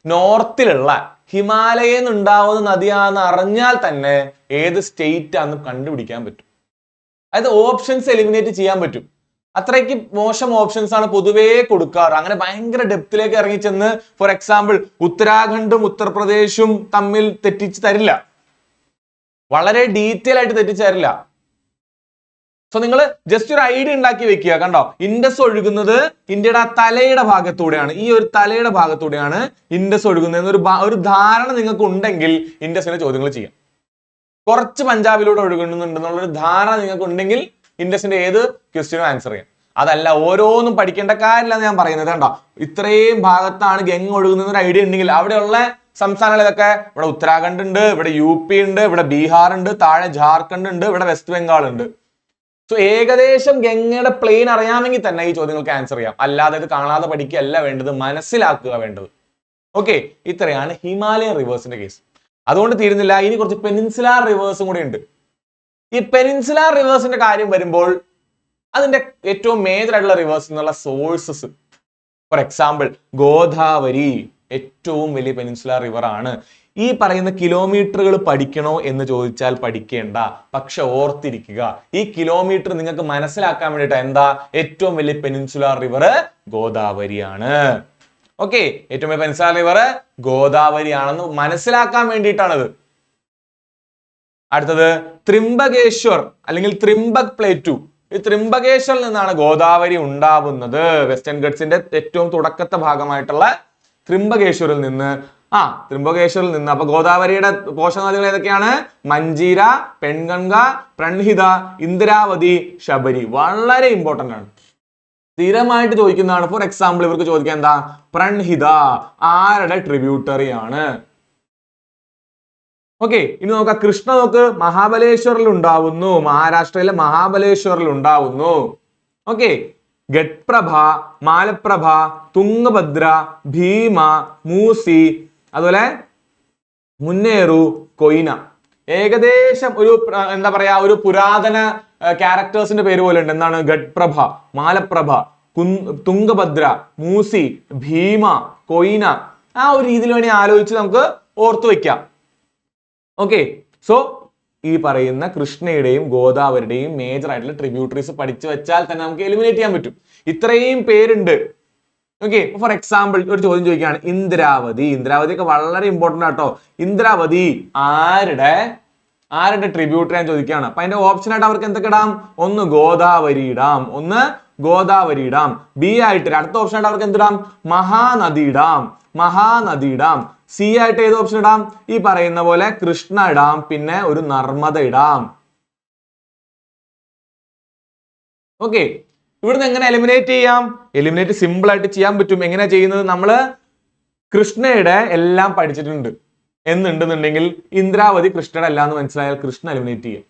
നോർത്തിലുള്ള ഹിമാലയിൽ ഉണ്ടാവുന്ന നദിയാണെന്ന് അറിഞ്ഞാൽ തന്നെ ഏത് സ്റ്റേറ്റ് ആണെന്ന് കണ്ടുപിടിക്കാൻ പറ്റും. അതായത് ഓപ്ഷൻസ് എലിമിനേറ്റ് ചെയ്യാൻ പറ്റും. അത്രയ്ക്ക് മോശം ഓപ്ഷൻസ് ആണ് പൊതുവേ കൊടുക്കാറ്. അങ്ങനെ ഭയങ്കര ഡെപ്തിലേക്ക് ഇറങ്ങിച്ചെന്ന് ഫോർ എക്സാമ്പിൾ ഉത്തരാഖണ്ഡും ഉത്തർപ്രദേശും തമ്മിൽ തെറ്റിച്ച് തരില്ല. വളരെ ഡീറ്റെയിൽ ആയിട്ട് തെറ്റിച്ച് തരില്ല. സോ നിങ്ങൾ ജസ്റ്റ് ഒരു ഐഡിയ ഉണ്ടാക്കി വെക്കുക. കണ്ടോ, ഇൻഡസ് ഒഴുകുന്നത് ഇന്ത്യയുടെ തലയുടെ ഭാഗത്തൂടെയാണ്. ഈ ഒരു തലയുടെ ഭാഗത്തൂടെയാണ് ഇൻഡസ് ഒഴുകുന്നത് ഒരു ധാരണ നിങ്ങൾക്ക് ഉണ്ടെങ്കിൽ ഇൻഡസിന്റെ ചോദ്യങ്ങൾ ചെയ്യാം. കുറച്ച് പഞ്ചാബിലൂടെ ഒഴുകുന്നുണ്ടെന്നുള്ളൊരു ധാരണ നിങ്ങൾക്ക് ഉണ്ടെങ്കിൽ ഇൻഡസിന്റെ ഏത് ക്വസ്റ്റ്യനും ആൻസർ ചെയ്യാം. അതല്ല ഓരോന്നും പഠിക്കേണ്ട കാര്യമില്ല ഞാൻ പറയുന്നത്. കണ്ടോ, ഇത്രയും ഭാഗത്താണ് ഗംഗ ഒഴുകുന്ന ഒരു ഐഡിയ ഉണ്ടെങ്കിൽ അവിടെയുള്ള സംസ്ഥാനങ്ങൾ ഇതൊക്കെ, ഇവിടെ ഉത്തരാഖണ്ഡ് ഉണ്ട്, ഇവിടെ UP ഉണ്ട്, ഇവിടെ ബീഹാർ ഉണ്ട്, താഴെ ജാർഖണ്ഡ് ഉണ്ട്, ഇവിടെ വെസ്റ്റ് ബംഗാൾ ഉണ്ട്. സോ ഏകദേശം ഗംഗയുടെ പ്ലെയിൻ അറിയാമെങ്കിൽ തന്നെ ഈ ചോദ്യങ്ങൾക്ക് ആൻസർ ചെയ്യാം. അല്ലാതെ ഇത് കാണാതെ പഠിക്കുകയല്ല വേണ്ടത്, മനസ്സിലാക്കുക വേണ്ടത്. ഓക്കെ, ഇത്രയാണ് ഹിമാലയൻ റിവേഴ്സിന്റെ കേസ്. അതുകൊണ്ട് തീരുന്നില്ല, ഇനി കുറച്ച് പെനിൻസുലാർ റിവേഴ്സും കൂടി ഉണ്ട്. ഈ പെനിൻസുലാർ റിവേഴ്സിന്റെ കാര്യം വരുമ്പോൾ അതിന്റെ ഏറ്റവും മേജർ ആയിട്ടുള്ള റിവേഴ്സ് എന്നുള്ള സോഴ്സസ്, ഫോർ എക്സാമ്പിൾ ഗോദാവരി ഏറ്റവും വലിയ പെനിൻസുലാർ റിവർ ആണ്. ഈ പറയുന്ന കിലോമീറ്ററുകൾ പഠിക്കണോ എന്ന് ചോദിച്ചാൽ പഠിക്കേണ്ട. പക്ഷെ ഓർത്തിരിക്കുക, ഈ കിലോമീറ്റർ നിങ്ങൾക്ക് മനസ്സിലാക്കാൻ വേണ്ടിയിട്ട് എന്താ ഏറ്റവും വലിയ പെനിൻസുലാർ റിവർ ഗോദാവരിയാണ്. ഓക്കെ, ഏറ്റവും വലിയ പെനിൻസുലാർ റിവർ ഗോദാവരി ആണെന്ന് മനസ്സിലാക്കാൻ വേണ്ടിയിട്ടാണത്. അടുത്തത് ത്രിംബകേശ്വർ അല്ലെങ്കിൽ ത്രിംബക് പ്ലേറ്റു. ഈ ത്രിംബകേശ്വറിൽ നിന്നാണ് ഗോദാവരി ഉണ്ടാവുന്നത്. വെസ്റ്റേൺ ഗട്ട്സിന്റെ ഏറ്റവും തുടക്കത്തെ ഭാഗമായിട്ടുള്ള ത്രിംബകേശ്വറിൽ നിന്ന് അപ്പൊ ഗോദാവരിയുടെ പോഷക നദികൾ ഏതൊക്കെയാണ്? മഞ്ജീര, പെൺഗംഗ, പ്രൺഹിത, ഇന്ദ്രാവതി, ശബരി. വളരെ ഇമ്പോർട്ടന്റ് ആണ്, സ്ഥിരമായിട്ട് ചോദിക്കുന്നതാണ്. ഫോർ എക്സാമ്പിൾ ഇവർക്ക് ചോദിക്കാൻ എന്താ? പ്രൺഹിത ആരുടെ ട്രിബ്യൂട്ടറി ആണ്? ഓക്കെ, ഇനി നോക്കാം. കൃഷ്ണ നോക്ക്, മഹാബലേശ്വറിൽ ഉണ്ടാവുന്നു, മഹാരാഷ്ട്രയിലെ മഹാബലേശ്വറിൽ ഉണ്ടാവുന്നു. ഓക്കെ, ഗഡ്പ്രഭ, മാലപ്രഭ, തുംഗഭദ്ര, ഭീമ, മൂസി, അതുപോലെ മുന്നേറു, കൊയ്ന. ഏകദേശം ഒരു എന്താ പറയാ, ഒരു പുരാതന ക്യാരക്ടേഴ്സിന്റെ പേര് പോലെ ഉണ്ട്. എന്താണ്? ഗഡ്പ്രഭ, മാലപ്രഭ, തുംഗഭദ്ര, മൂസി, ഭീമ, കൊയ്ന. ആ ഒരു രീതിയിൽ വേണേൽ ആലോചിച്ച് നമുക്ക് ഓർത്തു വെക്കാം. ഓക്കെ, സോ ഈ പറയുന്ന കൃഷ്ണയുടെയും ഗോദാവരിയുടെയും മേജർ ആയിട്ടുള്ള ട്രിബ്യൂട്ടറീസ് പഠിച്ചു വെച്ചാൽ തന്നെ നമുക്ക് എലിമിനേറ്റ് ചെയ്യാൻ പറ്റും. ഇത്രയും പേരുണ്ട്. ഓക്കെ, ഫോർ എക്സാമ്പിൾ ഒരു ചോദ്യം ചോദിക്കുകയാണ്, ഇന്ദ്രാവതി. ഇന്ദ്രാവതി ഒക്കെ വളരെ ഇമ്പോർട്ടന്റ് ആട്ടോ. ഇന്ദ്രാവതി ആരുടെ ട്രിബ്യൂട്ടറി ഞാൻ ചോദിക്കുകയാണ്. അപ്പൊ അതിന്റെ ഓപ്ഷൻ ആയിട്ട് അവർക്ക് എന്തൊക്കെ ഇടാം? ഒന്ന് ഗോദാവരി ഇടാം, ബി ആയിട്ട് അടുത്ത ഓപ്ഷൻ ആയിട്ട് അവർക്ക് എന്തിടാം? മഹാനദി ഇടാം. സി ആയിട്ട് ഏത് ഓപ്ഷൻ ഇടാം? ഈ പറയുന്ന പോലെ കൃഷ്ണ ഇടാം, പിന്നെ ഒരു നർമ്മദ ഇടാം. ഓക്കെ, ഇവിടുന്ന് എങ്ങനെ എലിമിനേറ്റ് ചെയ്യാം? എലിമിനേറ്റ് സിമ്പിൾ ആയിട്ട് ചെയ്യാൻ പറ്റും. എങ്ങനെയാ ചെയ്യുന്നത്? നമ്മള് കൃഷ്ണയുടെ എല്ലാം പഠിച്ചിട്ടുണ്ട് എന്നുണ്ടെന്നുണ്ടെങ്കിൽ ഇന്ദ്രാവതി കൃഷ്ണയുടെ അല്ല എന്ന് മനസ്സിലായാൽ കൃഷ്ണ എലിമിനേറ്റ് ചെയ്യും.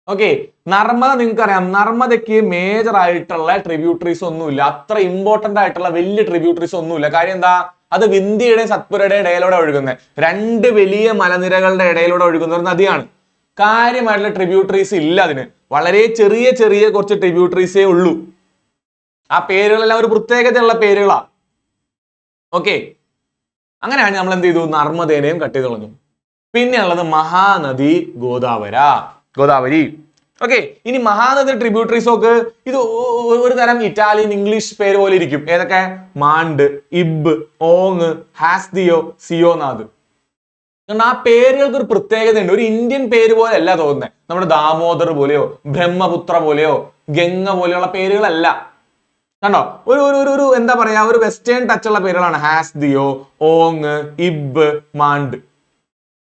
ഓക്കെ, നർമ്മദ നിങ്ങൾക്ക് അറിയാം. നർമ്മദയ്ക്ക് മേജർ ആയിട്ടുള്ള ട്രിബ്യൂട്ടറീസ് ഒന്നുമില്ല, അത്ര ഇമ്പോർട്ടന്റ് ആയിട്ടുള്ള വലിയ ട്രിബ്യൂട്ടറീസ് ഒന്നുമില്ല. കാര്യം എന്താ? അത് വിന്ധ്യയുടെ സത്പുരയുടെ ഇടയിലൂടെ ഒഴുകുന്നത്, രണ്ട് വലിയ മലനിരകളുടെ ഇടയിലൂടെ ഒഴുകുന്ന ഒരു നദിയാണ്. കാര്യമായിട്ടുള്ള ട്രിബ്യൂട്ടറീസ് ഇല്ല അതിന്. വളരെ ചെറിയ കുറച്ച് ട്രിബ്യൂട്ടറീസേ ഉള്ളൂ. ആ പേരുകളെല്ലാം ഒരു പ്രത്യേകതയുള്ള പേരുകളാ. ഓക്കെ, അങ്ങനെയാണ് നമ്മൾ എന്ത് ചെയ്തു? നർമ്മദേനെയും കട്ട് ചെയ്ത് കളഞ്ഞു. പിന്നെ ഉള്ളത് മഹാനദി ഗോദാവര. ഗോദാവരി. ഓക്കെ, ഇനി മഹാനദി ട്രിബ്യൂട്ടറീസ് ഒക്കെ ഇത് ഒരു തരം ഇറ്റാലിയൻ ഇംഗ്ലീഷ് പേര് പോലെ ഇരിക്കും. ഏതൊക്കെ? മാണ്ട്, ഇബ്, ഓങ്, ഹാസ്ദിയോ, സിയോനാദ്. കാരണം ആ പേരുകൾക്ക് ഒരു പ്രത്യേകത ഉണ്ട്. ഒരു ഇന്ത്യൻ പേര് പോലെ അല്ല തോന്നുന്നത്. നമ്മുടെ ദാമോദർ പോലെയോ ബ്രഹ്മപുത്ര പോലെയോ ഗംഗ പോലെയുള്ള പേരുകളല്ല. കണ്ടോ, ഒരു ഒരു ഒരു എന്താ പറയാ, ഒരു വെസ്റ്റേൺ ടച്ച് ഉള്ള പേരുകളാണ് ഹാസ്ദിയോ, ഓങ്, ഇബ്, മാണ്ട്.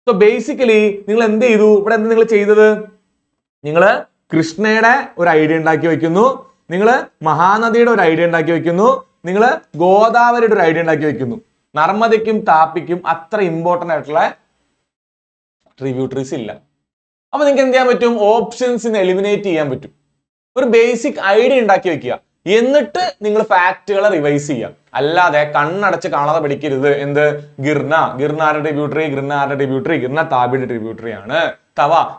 സോ ബേസിക്കലി നിങ്ങൾ എന്ത് ചെയ്തു ഇവിടെ? എന്താ നിങ്ങൾ ചെയ്തത്? നിങ്ങൾ കൃഷ്ണയുടെ ഒരു ഐഡിയ ഉണ്ടാക്കി വെക്കുന്നു, നിങ്ങൾ മഹാനദിയുടെ ഒരു ഐഡിയ ഉണ്ടാക്കി വെക്കുന്നു, നിങ്ങൾ ഗോദാവരിയുടെ ഒരു ഐഡിയ ഉണ്ടാക്കി വെക്കുന്നു. നർമ്മദയ്ക്കും താപ്പിക്കും അത്ര ഇമ്പോർട്ടന്റ് ആയിട്ടുള്ള ട്രിബ്യൂട്ടറീസ് ഇല്ല. അപ്പൊ നിങ്ങൾക്ക് എന്ത് ചെയ്യാൻ പറ്റും? ഓപ്ഷൻസിന് എലിമിനേറ്റ് ചെയ്യാൻ പറ്റും. ഒരു ബേസിക് ഐഡിയ ഉണ്ടാക്കി വെക്കുക, എന്നിട്ട് നിങ്ങൾ ഫാക്റ്റുകളെ റിവൈസ് ചെയ്യുക. അല്ലാതെ കണ്ണടച്ച് കാണാതെ പഠിക്കരുത്. എന്ത്? ഗിർന ആരുടെ ട്രിബ്യൂട്ടറി, ഗിർന താപിയുടെ ട്രിബ്യൂട്ടറി ആണ്.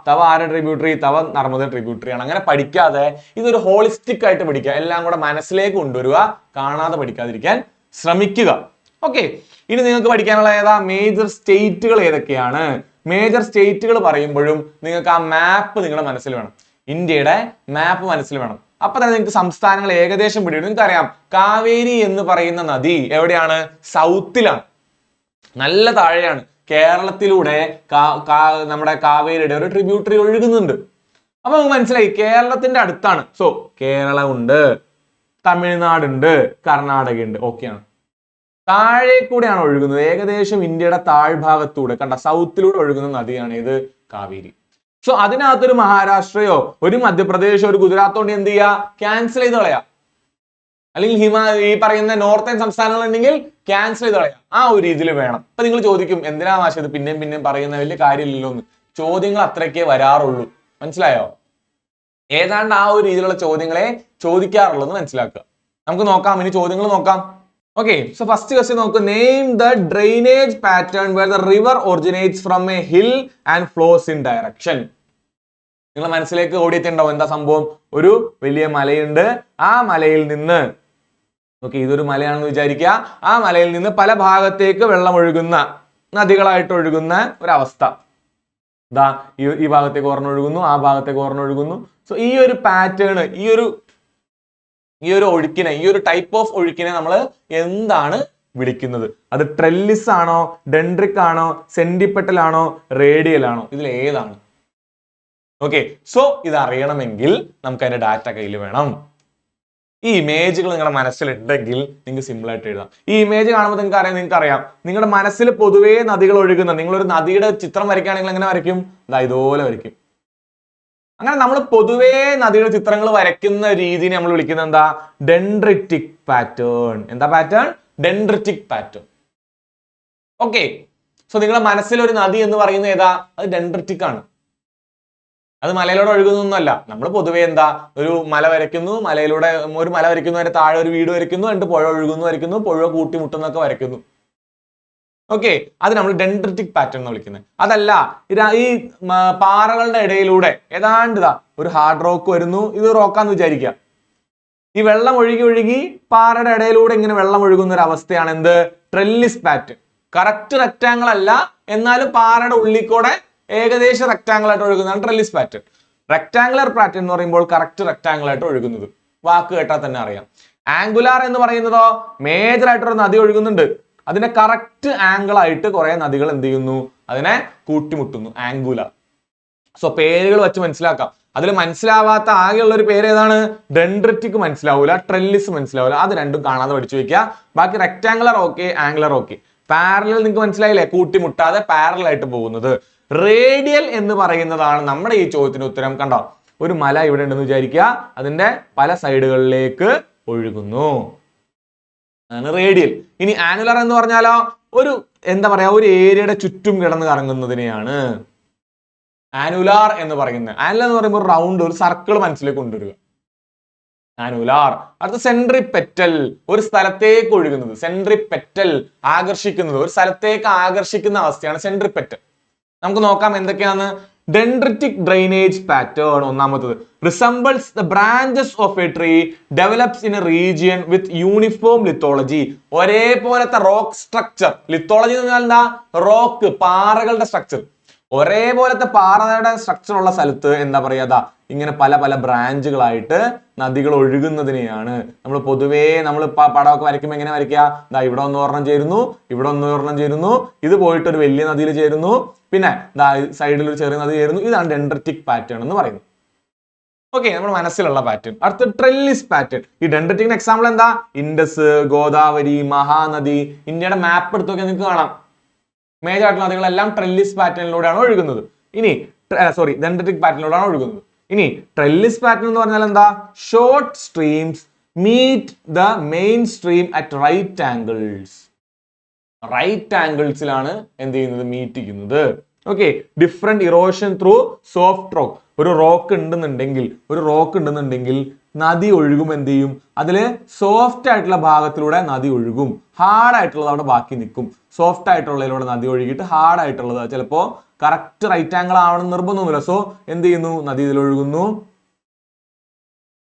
തവ ആരുടെ ട്രിബ്യൂട്ടറി, തവ നർമ്മദ ട്രിബ്യൂട്ടറി ആണ്. അങ്ങനെ പഠിക്കാതെ ഇതൊരു ഹോളിസ്റ്റിക് ആയിട്ട് പഠിക്കുക, എല്ലാം കൂടെ മനസ്സിലേക്ക് കൊണ്ടുവരിക, കാണാതെ പഠിക്കാതിരിക്കാൻ ശ്രമിക്കുക. ഓക്കെ, ഇനി നിങ്ങൾക്ക് പഠിക്കാനുള്ള ഏതാ? മേജർ സ്റ്റേറ്റുകൾ ഏതൊക്കെയാണ്? മേജർ സ്റ്റേറ്റുകൾ പറയുമ്പോഴും നിങ്ങൾക്ക് ആ മാപ്പ് നിങ്ങളുടെ മനസ്സിൽ വേണം. ഇന്ത്യയുടെ മാപ്പ് മനസ്സിൽ വേണം. അപ്പൊ തന്നെ നിങ്ങൾക്ക് സംസ്ഥാനങ്ങൾ ഏകദേശം പിടിക്കും. നിങ്ങൾക്ക് അറിയാം, കാവേരി എന്ന് പറയുന്ന നദി എവിടെയാണ്? സൗത്തിലാണ്, നല്ല താഴെയാണ്. കേരളത്തിലൂടെ നമ്മുടെ കാവേരിയുടെ ഒരു ട്രിബ്യൂട്ടറി ഒഴുകുന്നുണ്ട്. അപ്പൊ നമുക്ക് മനസ്സിലായി കേരളത്തിന്റെ അടുത്താണ്. സോ കേരളമുണ്ട്, തമിഴ്നാടുണ്ട്, കർണാടക ഉണ്ട്, ഓക്കെയാണ്. താഴെ കൂടെയാണ് ഒഴുകുന്നത്, ഏകദേശം ഇന്ത്യയുടെ താഴ്ഭാഗത്തൂടെ, കണ്ട സൗത്തിലൂടെ ഒഴുകുന്ന നദിയാണ് ഇത് കാവേരി. സോ അതിനകത്തൊരു മഹാരാഷ്ട്രയോ ഒരു മധ്യപ്രദേശോ ഒരു ഗുജറാത്തോ എന്ത് ചെയ്യുക? ക്യാൻസൽ ചെയ്ത് കളയാം. അല്ലെങ്കിൽ ഈ പറയുന്ന നോർത്തേൺ സംസ്ഥാനങ്ങൾ ഉണ്ടെങ്കിൽ ക്യാൻസൽ ചെയ്ത് കളയാം. ആ ഒരു രീതിയിൽ വേണം. അപ്പൊ നിങ്ങൾ ചോദിക്കും, എന്തിനാ മാഷ് ഇത് പിന്നെയും പറയുന്ന? വലിയ കാര്യമില്ലല്ലോ എന്ന്. ചോദ്യങ്ങൾ അത്രയ്ക്കേ വരാറുള്ളൂ. മനസ്സിലായോ? ഏതാണ്ട് ആ ഒരു രീതിയിലുള്ള ചോദ്യങ്ങളെ ചോദിക്കാറുള്ളൂ എന്ന് മനസ്സിലാക്കുക. നമുക്ക് നോക്കാം, ഇനി ചോദ്യങ്ങൾ നോക്കാം. Okay, so first question നോക്കൂ. Name the drainage pattern where the river originates from a hill and flows in direction. നിങ്ങളുടെ മനസ്സിലേക്ക് ഓടിയെത്തിണ്ടാവും എന്താ സംഭവം? ഒരു വലിയ മലയുണ്ട്, ആ മലയിൽ നിന്ന്, ഓക്കെ ഇതൊരു മലയാണെന്ന് വിചാരിക്കുക, ആ മലയിൽ നിന്ന് പല ഭാഗത്തേക്ക് വെള്ളം ഒഴുകുന്ന, നദികളായിട്ട് ഒഴുകുന്ന ഒരവസ്ഥ. ദാ ഈ ഭാഗത്തേക്ക് ഒരെണ്ണൊഴുകുന്നു, ആ ഭാഗത്തേക്ക് ഒരെണ്ണൊഴുകുന്നു. സോ ഈ ഒരു പാറ്റേൺ, ഈ ഒരു ഒഴുക്കിനെ, ഈ ഒരു ടൈപ്പ് ഓഫ് ഒഴുക്കിനെ നമ്മൾ എന്താണ് വിളിക്കുന്നത്? അത് ട്രെല്ലിസ് ആണോ, ഡെൻഡ്രിക് ആണോ, സെന്റിപ്പെറ്റൽ ആണോ, റേഡിയൽ ആണോ? ഇതിൽ ഏതാണ്? ഓക്കെ, സോ ഇത് അറിയണമെങ്കിൽ നമുക്ക് അതിന്റെ ഡാറ്റ കയ്യിൽ വേണം. ഈ ഇമേജുകൾ നിങ്ങളുടെ മനസ്സിലുണ്ടെങ്കിൽ നിങ്ങൾക്ക് സിമ്പിൾ ആയിട്ട് എഴുതാം. ഈ ഇമേജ് കാണുമ്പോൾ നിങ്ങൾക്ക് അറിയാം നിങ്ങളുടെ മനസ്സിൽ പൊതുവേ നദികൾ ഒഴുകുന്ന, നിങ്ങളൊരു നദിയുടെ ചിത്രം വരയ്ക്കുകയാണെങ്കിൽ എങ്ങനെ വരയ്ക്കും? ഇതുപോലെ വരയ്ക്കും. അങ്ങനെ നമ്മൾ പൊതുവേ നദിയുടെ ചിത്രങ്ങൾ വരയ്ക്കുന്ന രീതിനെ നമ്മൾ വിളിക്കുന്നത് എന്താ? Dendritic pattern. എന്താ pattern? Dendritic pattern. Okay, so നിങ്ങളുടെ മനസ്സിൽ ഒരു നദി എന്ന് പറയുന്നത് ഏതാ? അത് ഡെൻഡ്രിറ്റിക് ആണ്. അത് മലയിലൂടെ ഒഴുകുന്നൊന്നുമല്ല. നമ്മൾ പൊതുവേ എന്താ, ഒരു മല വരയ്ക്കുന്നു, മലയിലൂടെ ഒരു മല വരയ്ക്കുന്നു, അതിന്റെ താഴെ ഒരു വീട് വരയ്ക്കുന്നു, എന്നിട്ട് പുഴ ഒഴുകുന്നു വരയ്ക്കുന്നു, പുഴ കൂട്ടിമുട്ടുന്നൊക്കെ വരയ്ക്കുന്നു. ഓക്കെ, അത് നമ്മൾ ഡെൻഡ്രിറ്റിക് പാറ്റേൺ എന്ന് വിളിക്കുന്നത്. അതല്ല ഈ പാറകളുടെ ഇടയിലൂടെ ഏതാണ്ട് ഒരു ഹാർഡ് റോക്ക് വരുന്നു, ഇത് റോക്കാന്ന് വിചാരിക്കുക. ഈ വെള്ളം ഒഴുകി പാറയുടെ ഇടയിലൂടെ ഇങ്ങനെ വെള്ളം ഒഴുകുന്ന ഒരു അവസ്ഥയാണ് എന്ത്? Trellis pattern. കറക്റ്റ് റെക്ടാങ്കിൾ അല്ല, എന്നാലും പാറയുടെ ഉള്ളിൽ കൂടെ ഏകദേശം റെക്ടാങ്കിൾ ആയിട്ട് ഒഴുകുന്നതാണ് ട്രെല്ലിസ് പാറ്റേൺ. റെക്ടാങ്കുലർ പാറ്റേൺ എന്ന് പറയുമ്പോൾ കറക്റ്റ് റെക്ടാങ്കിൾ ആയിട്ട് ഒഴുകുന്നത്, വാക്ക് കേട്ടാൽ തന്നെ അറിയാം. ആംഗുലാർ എന്ന് പറയുന്നതോ മേജർ ആയിട്ടൊരു നദി ഒഴുകുന്നുണ്ട്, അതിന്റെ കറക്റ്റ് ആംഗിൾ ആയിട്ട് കുറെ നദികൾ എന്ത് ചെയ്യുന്നു? അതിനെ കൂട്ടിമുട്ടുന്നു, ആംഗുലാർ. സോ പേരുകൾ വെച്ച് മനസ്സിലാക്കാം. അതിൽ മനസ്സിലാവാത്ത ആകെയുള്ള ഒരു പേര് ഏതാണ്? ഡെൻഡ്രിറ്റിക് മനസ്സിലാവൂല, ട്രെല്ലിസ് മനസ്സിലാവൂല. അത് രണ്ടും കാണാതെ പഠിച്ചു വെക്കുക. ബാക്കി rectangular okay, angular okay. Parallel നിങ്ങൾക്ക് മനസ്സിലായില്ലേ? കൂട്ടിമുട്ടാതെ പാരലൽ ആയിട്ട് പോകുന്നത്. റേഡിയൽ എന്ന് പറയുന്നതാണ് നമ്മുടെ ഈ ചോദ്യത്തിന് ഉത്തരം. കണ്ടോ, ഒരു മല ഇവിടെ ഉണ്ടെന്ന് വിചാരിക്കുക, അതിന്റെ പല സൈഡുകളിലേക്ക് ഒഴുകുന്നു, അതാണ് റേഡിയൽ. ഇനി ആനുലർ എന്ന് പറഞ്ഞാലോ ഒരു എന്താ പറയാ, ഒരു ഏരിയയുടെ ചുറ്റും കിടന്ന് കറങ്ങുന്നതിനെയാണ് ആനുലാർ എന്ന് പറയുന്നത്. ആനുലാർ എന്ന് പറയുമ്പോൾ റൗണ്ട്, ഒരു സർക്കിൾ മനസ്സിലേക്ക് കൊണ്ടുവരിക, ആനുലാർ. അടുത്ത സെൻട്രിപെറ്റൽ, ഒരു സ്ഥലത്തേക്ക് ഒഴുകുന്നത്. സെൻട്രിപെറ്റൽ ആകർഷിക്കുന്നത്, ഒരു സ്ഥലത്തേക്ക് ആകർഷിക്കുന്ന അവസ്ഥയാണ് സെൻട്രിപെറ്റൽ. നമുക്ക് നോക്കാം എന്തൊക്കെയാണ്. Dendritic drainage pattern ഒന്നാമത്തത്. Resembles the branches of a tree, develops in a region with uniform lithology. ഒരേപോലത്തെ റോക്ക് സ്ട്രക്ചർ. ലിത്തോളജി എന്ന് പറഞ്ഞാൽ എന്താ? റോക്ക്, പാറകളുടെ സ്ട്രക്ചർ. ഒരേപോലത്തെ പാറയുടെ സ്ട്രക്ചർ ഉള്ള സ്ഥലത്ത് എന്താ പറയുക, ഇങ്ങനെ പല പല ബ്രാഞ്ചുകളായിട്ട് നദികൾ ഒഴുകുന്നതിനെയാണ് നമ്മൾ പൊതുവേ നമ്മൾ പടമൊക്കെ വരയ്ക്കുമ്പോൾ എങ്ങനെ വരയ്ക്കുക, ഇവിടെ ഒന്ന് ഒരെണ്ണം ചേരുന്നു, ഇവിടെ ഒന്ന് ഒരെണ്ണം ചേരുന്നു, ഇത് പോയിട്ട് ഒരു വലിയ നദിയിൽ ചേരുന്നു, പിന്നെ സൈഡിൽ ഒരു ചെറിയ നദി ചേരുന്നു. ഇതാണ് ഡെൻഡ്രറ്റിക് പാറ്റേൺ എന്ന് പറയുന്നത്. ഓക്കെ, നമ്മുടെ മനസ്സിലുള്ള പാറ്റേൺ. അടുത്ത ട്രെല്ലിസ് പാറ്റേൺ. ഈ ഡെൻഡ്രറ്റിക്കിന് എക്സാമ്പിൾ എന്താ, ഇൻഡസ്, ഗോദാവരി, മഹാനദി. ഇന്ത്യയുടെ മാപ്പ് എടുത്ത് നോക്കിയാൽ നിങ്ങൾക്ക് കാണാം മേജർ ആയിട്ടുള്ള നദികളെല്ലാം ട്രെല്ലിസ് പാറ്റേണിലൂടെയാണ് ഒഴുകുന്നത്. ഇനി ഡെൻഡ്രറ്റിക് പാറ്റേണിലൂടെയാണ് ഒഴുകുന്നത്. ഇനി ട്രെല്ലിസ് പാറ്റേൺ എന്ന് പറഞ്ഞാൽ എന്താ, short streams meet the main stream at right angles. Right ആംഗിൾസിലാണ് എന്ത് ചെയ്യുന്നത്, മീറ്റ് ചെയ്യുന്നത്. Okay, different erosion through soft rock. ഒരു റോക്ക് ഉണ്ടെന്നുണ്ടെങ്കിൽ നദി ഒഴുകും. എന്ത് ചെയ്യും, അതില് സോഫ്റ്റ് ആയിട്ടുള്ള ഭാഗത്തിലൂടെ നദി ഒഴുകും, ഹാർഡ് ആയിട്ടുള്ളത് അവിടെ ബാക്കി നിൽക്കും. സോഫ്റ്റ് ആയിട്ടുള്ളതിലൂടെ നദി ഒഴുകിയിട്ട് ഹാർഡ് ആയിട്ടുള്ളത് ചിലപ്പോ കറക്റ്റ് റൈറ്റ് ആംഗിൾ ആവണം നിർബന്ധമൊന്നുമില്ല. സോ എന്ത് ചെയ്യുന്നു, നദി ഇതിൽ ഒഴുകുന്നു.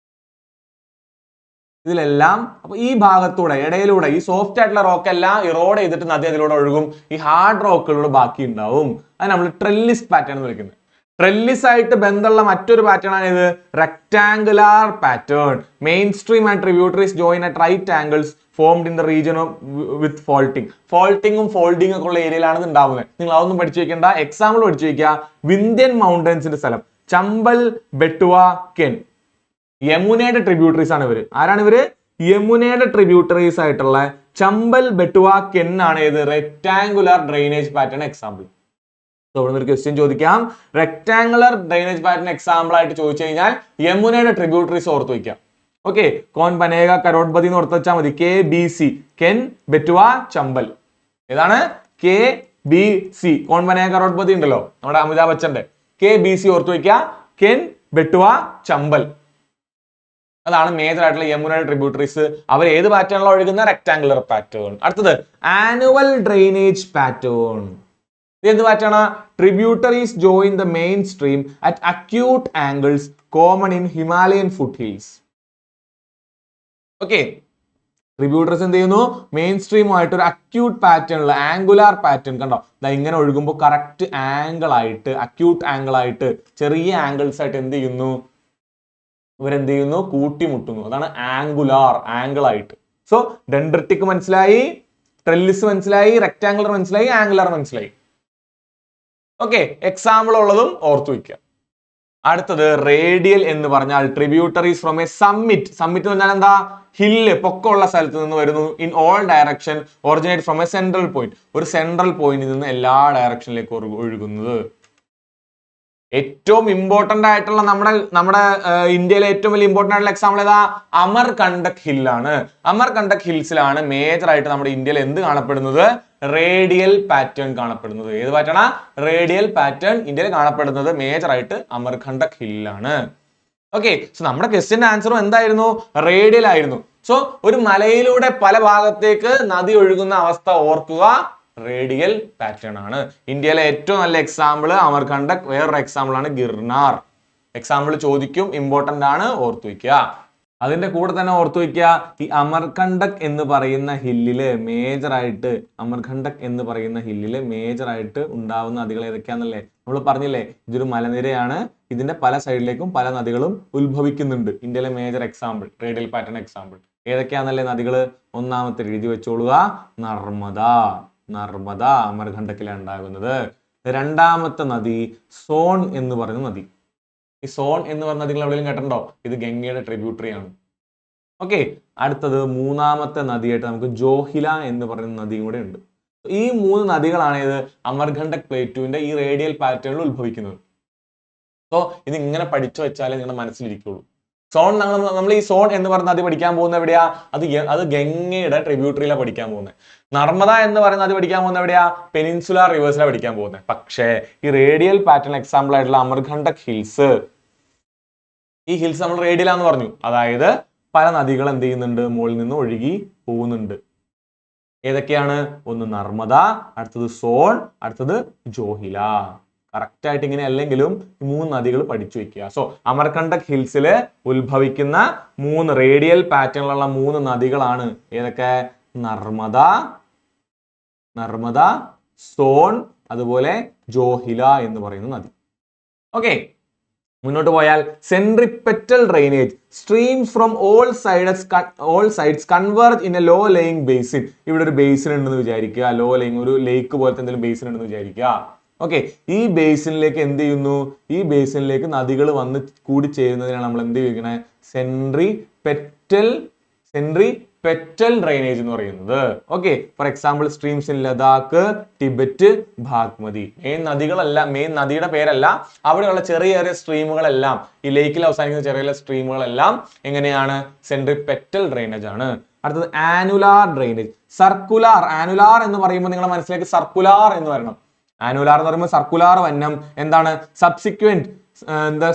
ഇതിലെല്ലാം അപ്പൊ ഈ ഭാഗത്തൂടെ ഇടയിലൂടെ ഈ സോഫ്റ്റ് ആയിട്ടുള്ള റോക്ക് എല്ലാം ഇറോഡ് ചെയ്തിട്ട് നദി അതിലൂടെ ഒഴുകും. ഈ ഹാർഡ് റോക്കുകളിലൂടെ ബാക്കി ഉണ്ടാവും. അത് നമ്മൾ ട്രെല്ലിസ് പാറ്റേൺ എന്ന് വിളിക്കുന്നത്. ട്രെല്ലിസ് ആയിട്ട് ബന്ധമുള്ള മറ്റൊരു പാറ്റേൺ ആണ് ഇത്, rectangular pattern. Main stream and tributaries join at right angles formed in the region of with faulting. ഫോൾട്ടിങ്ങും ഫോൾഡിംഗ് ഒക്കെ ഉള്ള ഏരിയയിലാണ് ഇത് ഉണ്ടാവുന്നത്. നിങ്ങൾ അതൊന്നും പഠിച്ചു വെക്കേണ്ട, എക്സാമ്പിൾ പഠിച്ചു വെക്കുക. വിന്ധ്യൻ മൗണ്ടൻസിന്റെ സ്ഥലം ചമ്പൽ, ബെട്ടുവ, കെൻ. യമുനയുടെ ട്രിബ്യൂട്ടറീസ് ആണ് ഇവര്. ആരാണ് ഇവര്, യമുനയുടെ ട്രിബ്യൂട്ടറീസ് ആയിട്ടുള്ള ചമ്പൽ, ബെട്ടുവ, കെൻ ആണ് ഇത് റെക്ടാങ്കുലർ ഡ്രെയിനേജ് പാറ്റേൺ എക്സാമ്പിൾ. ഇവിടെ ഒരു ക്വസ്റ്റ്യൻ ചോദിക്കാം, റെക്ടാങ്കുലർ ഡ്രെയിനേജ് പാറ്റേൺ എക്സാമ്പിൾ ആയിട്ട് ചോദിച്ചു കഴിഞ്ഞാൽ യമുനയുടെ ട്രിബ്യൂട്ടറീസ് ഓർത്ത് വയ്ക്കാം. ഓക്കെ, കോൺ ബനേഗ, കരോട്ട്പതി എന്ന് ഓർത്ത് വെച്ചാൽ മതി. KBC, കെൻ, ബെറ്റുവ, ചമ്പൽ. ഏതാണ് KBC? കോൺ ബനേഗ, കരോട്ട്പതി ഉണ്ടല്ലോ നമ്മുടെ അമിതാഭ് ബച്ചന്റെ. KBC ഓർത്ത് വയ്ക്കുക, കെൻ, ബെറ്റുവ, ചമ്പൽ. അതാണ് മേജർ ആയിട്ടുള്ള യമുനയുടെ ട്രിബ്യൂട്ടറീസ്. അവർ ഏത് പാറ്റേണിലാണ് ഒഴുകുന്ന, റെക്ടാങ്കുലർ പാറ്റേൺ. അടുത്തത് ആനുവൽ ഡ്രെയിനേജ് പാറ്റേൺ. എന്ത് pattern? Tributaries join the main stream at acute angles common in Himalayan foothills. Okay, tributaries എന്ത് ചെയ്യുന്നു, മെയിൻ സ്ട്രീമുമായിട്ട് ഒരു അക്യൂട്ട് പാറ്റേണിൽ ആംഗുലാർ പാറ്റേൺ കണ്ടോ, ഇങ്ങനെ ഒഴുകുമ്പോൾ കറക്റ്റ് ആംഗിൾ ആയിട്ട്, അക്യൂട്ട് ആംഗിൾ ആയിട്ട്, ചെറിയ ആംഗിൾസ് ആയിട്ട് എന്ത് ചെയ്യുന്നു, ഇവരെന്ത് ചെയ്യുന്നു, കൂട്ടിമുട്ടുന്നു. അതാണ് ആംഗുലാർ, ആംഗിൾ ആയിട്ട്. സോ ഡെൻഡ്രറ്റിക് മനസ്സിലായി, ട്രെല്ലിസ് മനസ്സിലായി, റെക്ടാങ്കുലർ മനസ്സിലായി, ആംഗുലാർ മനസ്സിലായി. ഓക്കെ, എക്സാമ്പിൾ ഉള്ളതും ഓർത്തു വയ്ക്കുക. അടുത്തത് റേഡിയൽ എന്ന് പറഞ്ഞാൽ tributaries from A summit. Summit എന്ന് പറഞ്ഞാൽ എന്താ, ഹില്ല്, പൊക്കമുള്ള സ്ഥലത്ത് നിന്ന് വരുന്നു. In all direction originate from A central point. ഒരു സെൻട്രൽ പോയിന്റിൽ നിന്ന് എല്ലാ ഡയറക്ഷനിലേക്ക് ഒഴുകുന്നത്. ഏറ്റവും ഇമ്പോർട്ടന്റ് ആയിട്ടുള്ള നമ്മുടെ ഇന്ത്യയിലെ ഏറ്റവും വലിയ ഇമ്പോർട്ടന്റ് ആയിട്ടുള്ള എക്സാമ്പിൾ ഏതാ, അമർകണ്ടക് ഹില്ലാണ്. അമർകണ്ടക് ഹിൽസിലാണ് മേജർ ആയിട്ട് നമ്മുടെ ഇന്ത്യയിൽ എന്ത് കാണപ്പെടുന്നത്, റേഡിയൽ പാറ്റേൺ കാണപ്പെടുന്നത്. ഏത് പാറ്റേൺ? റേഡിയൽ പാറ്റേൺ ഇന്ത്യയിൽ കാണപ്പെടുന്നത് മേജർ ആയിട്ട് അമർകണ്ടക് ഹില്ലാണ്. ഓക്കെ, സോ നമ്മുടെ ക്വസ്റ്റ്യന്റെ ആൻസറും എന്തായിരുന്നു, റേഡിയൽ ആയിരുന്നു. സോ ഒരു മലയിലൂടെ പല ഭാഗത്തേക്ക് നദി ഒഴുകുന്ന അവസ്ഥ ഓർക്കുക, റേഡിയൽ പാറ്റേൺ ആണ്. ഇന്ത്യയിലെ ഏറ്റവും നല്ല എക്സാമ്പിൾ അമർകണ്ടക്, വേറൊരു എക്സാമ്പിൾ ആണ് ഗിർനാർ. എക്സാമ്പിൾ ചോദിക്കും, ഇമ്പോർട്ടന്റ് ആണ്, ഓർത്തു വയ്ക്കുക. അതിന്റെ കൂടെ തന്നെ ഓർത്തു വയ്ക്കുക, ഈ അമർകണ്ടക് എന്ന് പറയുന്ന ഹില്ലില് മേജർ ആയിട്ട് ഉണ്ടാവുന്ന നദികൾ ഏതൊക്കെയാണെന്നല്ലേ നമ്മൾ പറഞ്ഞില്ലേ. ഇതൊരു മലനിരയാണ്, ഇതിന്റെ പല സൈഡിലേക്കും പല നദികളും ഉത്ഭവിക്കുന്നുണ്ട്. ഇന്ത്യയിലെ major example, radial pattern example ഏതൊക്കെയാണെന്നല്ലേ നദികൾ? ഒന്നാമത്തെ എഴുതി വെച്ചോളുക, നർമ്മദ അമർകണ്ടക്കിലാണ് ഉണ്ടാകുന്നത്. രണ്ടാമത്തെ നദി സോൺ എന്ന് പറയുന്ന നദി. ഈ സോൺ എന്ന് പറഞ്ഞ നദികൾ എവിടെയും കേട്ടിട്ടുണ്ടോ? ഇത് ഗംഗയുടെ ട്രിബ്യൂട്ടറി ആണ്. ഓക്കെ, അടുത്തത് മൂന്നാമത്തെ നദിയായിട്ട് നമുക്ക് ജോഹില എന്ന് പറയുന്ന നദിയും കൂടെ ഉണ്ട്. ഈ മൂന്ന് നദികളാണ് ഇത് അമർകണ്ടക് പ്ലേറ്റുവിന്റെ ഈ റേഡിയൽ പാറ്റേണിൽ ഉത്ഭവിക്കുന്നത്. സോ ഇത് ഇങ്ങനെ പഠിച്ചു വെച്ചാലേ നിങ്ങളുടെ മനസ്സിലിരിക്കുള്ളൂ. സോൺ നമ്മൾ ഈ സോൺ എന്ന് പറഞ്ഞ നദി പഠിക്കാൻ പോകുന്ന എവിടെയാ? അത് ഗംഗയുടെ ട്രിബ്യൂട്ടറിയിലാണ് പഠിക്കാൻ പോകുന്നത്. നർമ്മദ എന്ന് പറയുന്ന നദി പഠിക്കാൻ പോകുന്ന എവിടെയാ? പെനിൻസുലാർ റിവേഴ്സിലാണ് പഠിക്കാൻ പോകുന്നത്. പക്ഷേ ഈ റേഡിയൽ പാറ്റേൺ എക്സാമ്പിൾ ആയിട്ടുള്ള അമർകണ്ടക് ഹിൽസ്, ഈ ഹിൽസ് നമ്മൾ റേഡിയലാന്ന് പറഞ്ഞു. അതായത് പല നദികൾ എന്ത് ചെയ്യുന്നുണ്ട്, മുകളിൽ നിന്ന് ഒഴുകി പോകുന്നുണ്ട്. ഏതൊക്കെയാണ്? ഒന്ന് നർമ്മദ, അടുത്തത് സോൺ, അടുത്തത് ജോഹില. കറക്റ്റ് ആയിട്ട് ഇങ്ങനെ അല്ലെങ്കിലും ഈ മൂന്ന് നദികൾ പഠിച്ചു വെക്കുക. സോ അമർകണ്ടക് ഹിൽസില് ഉത്ഭവിക്കുന്ന മൂന്ന് റേഡിയൽ പാറ്റേണിലുള്ള മൂന്ന് നദികളാണ് ഏതൊക്കെ? നർമ്മദ, സോൺ, അതുപോലെ ജോഹില എന്ന് പറയുന്ന നദി. ഓക്കെ, മുന്നോട്ട് പോയാൽ centripetal drainage streams from all sides converge in a low laying basin. ഇവിടെ ഒരു ബേസിൻ ഉണ്ടെന്ന് വിചാരിക്കുക, ലോ ലേയിങ് ഒരു ലേക്ക് പോലത്തെ എന്തെങ്കിലും ബേസിൻ ഉണ്ടെന്ന് വിചാരിക്കുക. ഓക്കെ, ഈ ബേസിനിലേക്ക് എന്ത് ചെയ്യുന്നു? ഈ ബേസിനിലേക്ക് നദികൾ വന്ന് കൂടിച്ചേരുന്നതിനാണ് നമ്മൾ എന്ത് ചെയ്യുന്നത്? സെൻട്രിപെറ്റൽ ഡ്രെയിനേജ് എന്ന് പറയുന്നത്. Okay, for example streams in Ladakh, Tibet, Bagmati. Main നദിയുടെ പേരല്ല, അവിടെയുള്ള ചെറിയ ചെറിയ സ്ട്രീമുകളെല്ലാം, ഈ ലേക്കിൽ അവസാനിക്കുന്ന ചെറിയ ചെറിയ സ്ട്രീമുകളെല്ലാം എങ്ങനെയാണ്? സെൻട്രിപെറ്റൽ ഡ്രെയിനേജ് ആണ്. അടുത്തത് ആനുലാർ ഡ്രെയിനേജ്. ആനുലാർ എന്ന് പറയുമ്പോൾ നിങ്ങളുടെ മനസ്സിലേക്ക് സർക്കുലാർ എന്ന് വരണം. ആനുലാർ എന്ന് പറയുമ്പോൾ സർക്കുലാർ വന്നം എന്താണ്? സബ്സിക്വന്റ്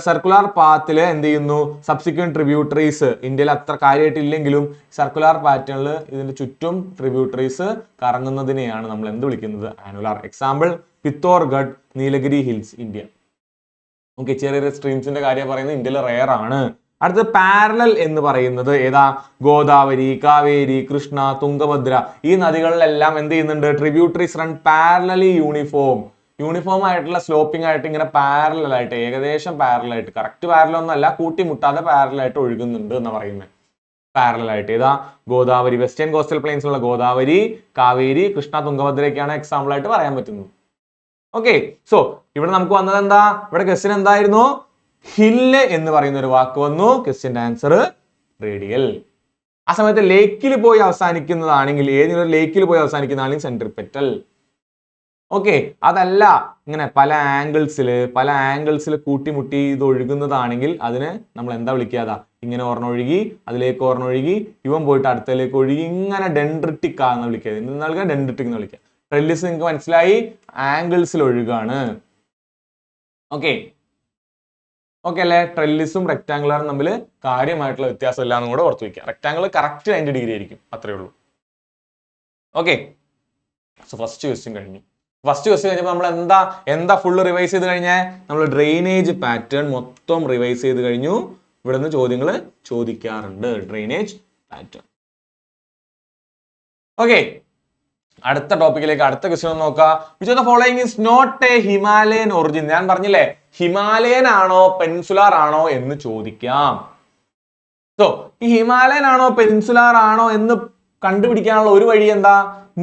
സർക്കുലാർ പാത്തിൽ എന്ത് ചെയ്യുന്നു? Subsequent tributaries. ഇന്ത്യയിൽ അത്ര കാര്യമായിട്ടില്ലെങ്കിലും സർക്കുലാർ പാറ്റേണിൽ ഇതിന്റെ ചുറ്റും ട്രിബ്യൂട്ടറീസ് കറങ്ങുന്നതിനെയാണ് നമ്മൾ എന്ത് വിളിക്കുന്നത്? Annular. Example Pithoragarh, Nilgiri hills, India. Okay, ചെറിയ സ്ട്രീംസിന്റെ കാര്യം പറയുന്നത് ഇന്ത്യയിൽ റെയർ ആണ്. അടുത്തത് പാരലൽ എന്ന് പറയുന്നത് ഏതാ? ഗോദാവരി, കാവേരി, കൃഷ്ണ, തുംഗഭദ്ര. ഈ നദികളിലെല്ലാം എന്ത് ചെയ്യുന്നുണ്ട്? ട്രിബ്യൂട്ടറീസ് റൺ പാരലലി യൂണിഫോം ആയിട്ടുള്ള സ്ലോപ്പിംഗ് ആയിട്ട് ഇങ്ങനെ പാരലൽ ആയിട്ട്, ഏകദേശം പാരലൽ ആയിട്ട്, കറക്റ്റ് പാരലൽ ഒന്നല്ല, കൂട്ടിമുട്ടാതെ പാരലൽ ആയിട്ട് ഒഴുകുന്നുണ്ട് എന്ന് പറയുന്നത്. പാരലൽ ആയിട്ട് ഏതാ? ഗോദാവരി, വെസ്റ്റേൺ കോസ്റ്റൽ പ്ലെയിൻസിലുള്ള ഗോദാവരി, കാവേരി, കൃഷ്ണ, തുംഗഭദ്രയൊക്കെയാണ് എക്സാമ്പിൾ ആയിട്ട് പറയാൻ പറ്റുന്നത്. ഓക്കെ, സോ ഇവിടെ നമുക്ക് വന്നത് എന്താ? ഇവിടെ ക്വസ്റ്റ്യൻ എന്തായിരുന്നു? ഹില്ല് എന്ന് പറയുന്ന ഒരു വാക്ക് വന്നു. ക്വസ്റ്റ്യന്റെ ആൻസർ റേഡിയൽ. ആ സമയത്ത് ലേക്കിൽ പോയി അവസാനിക്കുന്നതാണെങ്കിൽ, ഏതെങ്കിലും ഒരു ലേക്കിൽ പോയി അവസാനിക്കുന്നതാണെങ്കിൽ സെൻട്രിപെറ്റൽ. ഓക്കെ, അതല്ല ഇങ്ങനെ പല ആംഗിൾസിൽ കൂട്ടിമുട്ടി ഇത് ഒഴുകുന്നതാണെങ്കിൽ അതിനെ നമ്മൾ എന്താ വിളിക്കാതാ? ഇങ്ങനെ ഒരെണ്ണൊഴുകി അതിലേക്ക് ഒരെണ്ണൊഴുകി ഇവൻ പോയിട്ട് അടുത്തതിലേക്ക് ഒഴുകി ഇങ്ങനെ ഡെൻഡ്രിറ്റിക് ആണെന്ന് വിളിക്കുക. നൽകുക ഡെൻഡ്രിറ്റിക് എന്ന് വിളിക്കുക. ട്രെല്ലിസ് നിങ്ങൾക്ക് മനസ്സിലായി, ആംഗിൾസിൽ ഒഴുകാണ്. ഓക്കെ അല്ലെ? ട്രെല്ലിസും റെക്ടാംഗുലറും തമ്മിൽ കാര്യമായിട്ടുള്ള വ്യത്യാസം ഇല്ലാന്നും കൂടെ ഓർത്ത് വയ്ക്കുക. റെക്ടാംഗിൾ കറക്റ്റ് 90 ഡിഗ്രി ആയിരിക്കും, അത്രേ ഉള്ളൂ. ഓക്കെ, സോ ഫസ്റ്റ് ക്വസ്റ്റ്യൻ കഴിഞ്ഞു. ഫസ്റ്റ് ക്വസ്റ്റ്യൻ കഴിഞ്ഞപ്പോൾ നമ്മൾ എന്താ ഫുള്ള് റിവൈസ് ചെയ്ത് കഴിഞ്ഞാൽ നമ്മൾ ഡ്രെയിനേജ് പാറ്റേൺ മൊത്തം റിവൈസ് ചെയ്ത് കഴിഞ്ഞു. ഇവിടെ നിന്ന് ചോദ്യങ്ങൾ ചോദിക്കാറുണ്ട്, ഡ്രെയിനേജ് പാറ്റേൺ. ഓക്കെ, അടുത്ത ടോപ്പിക്കിലേക്ക്, അടുത്ത ക്വസ്റ്റ്യൻ നോക്കാം. Which of the following is not a Himalayan origin? ഞാൻ പറഞ്ഞില്ലേ, ഹിമാലയൻ ആണോ പെനിൻസുലാർ ആണോ എന്ന് ചോദിക്കാം. സോ ഈ ഹിമാലയൻ ആണോ പെനിൻസുലാർ ആണോ എന്ന് കണ്ടുപിടിക്കാനുള്ള ഒരു വഴി എന്താ?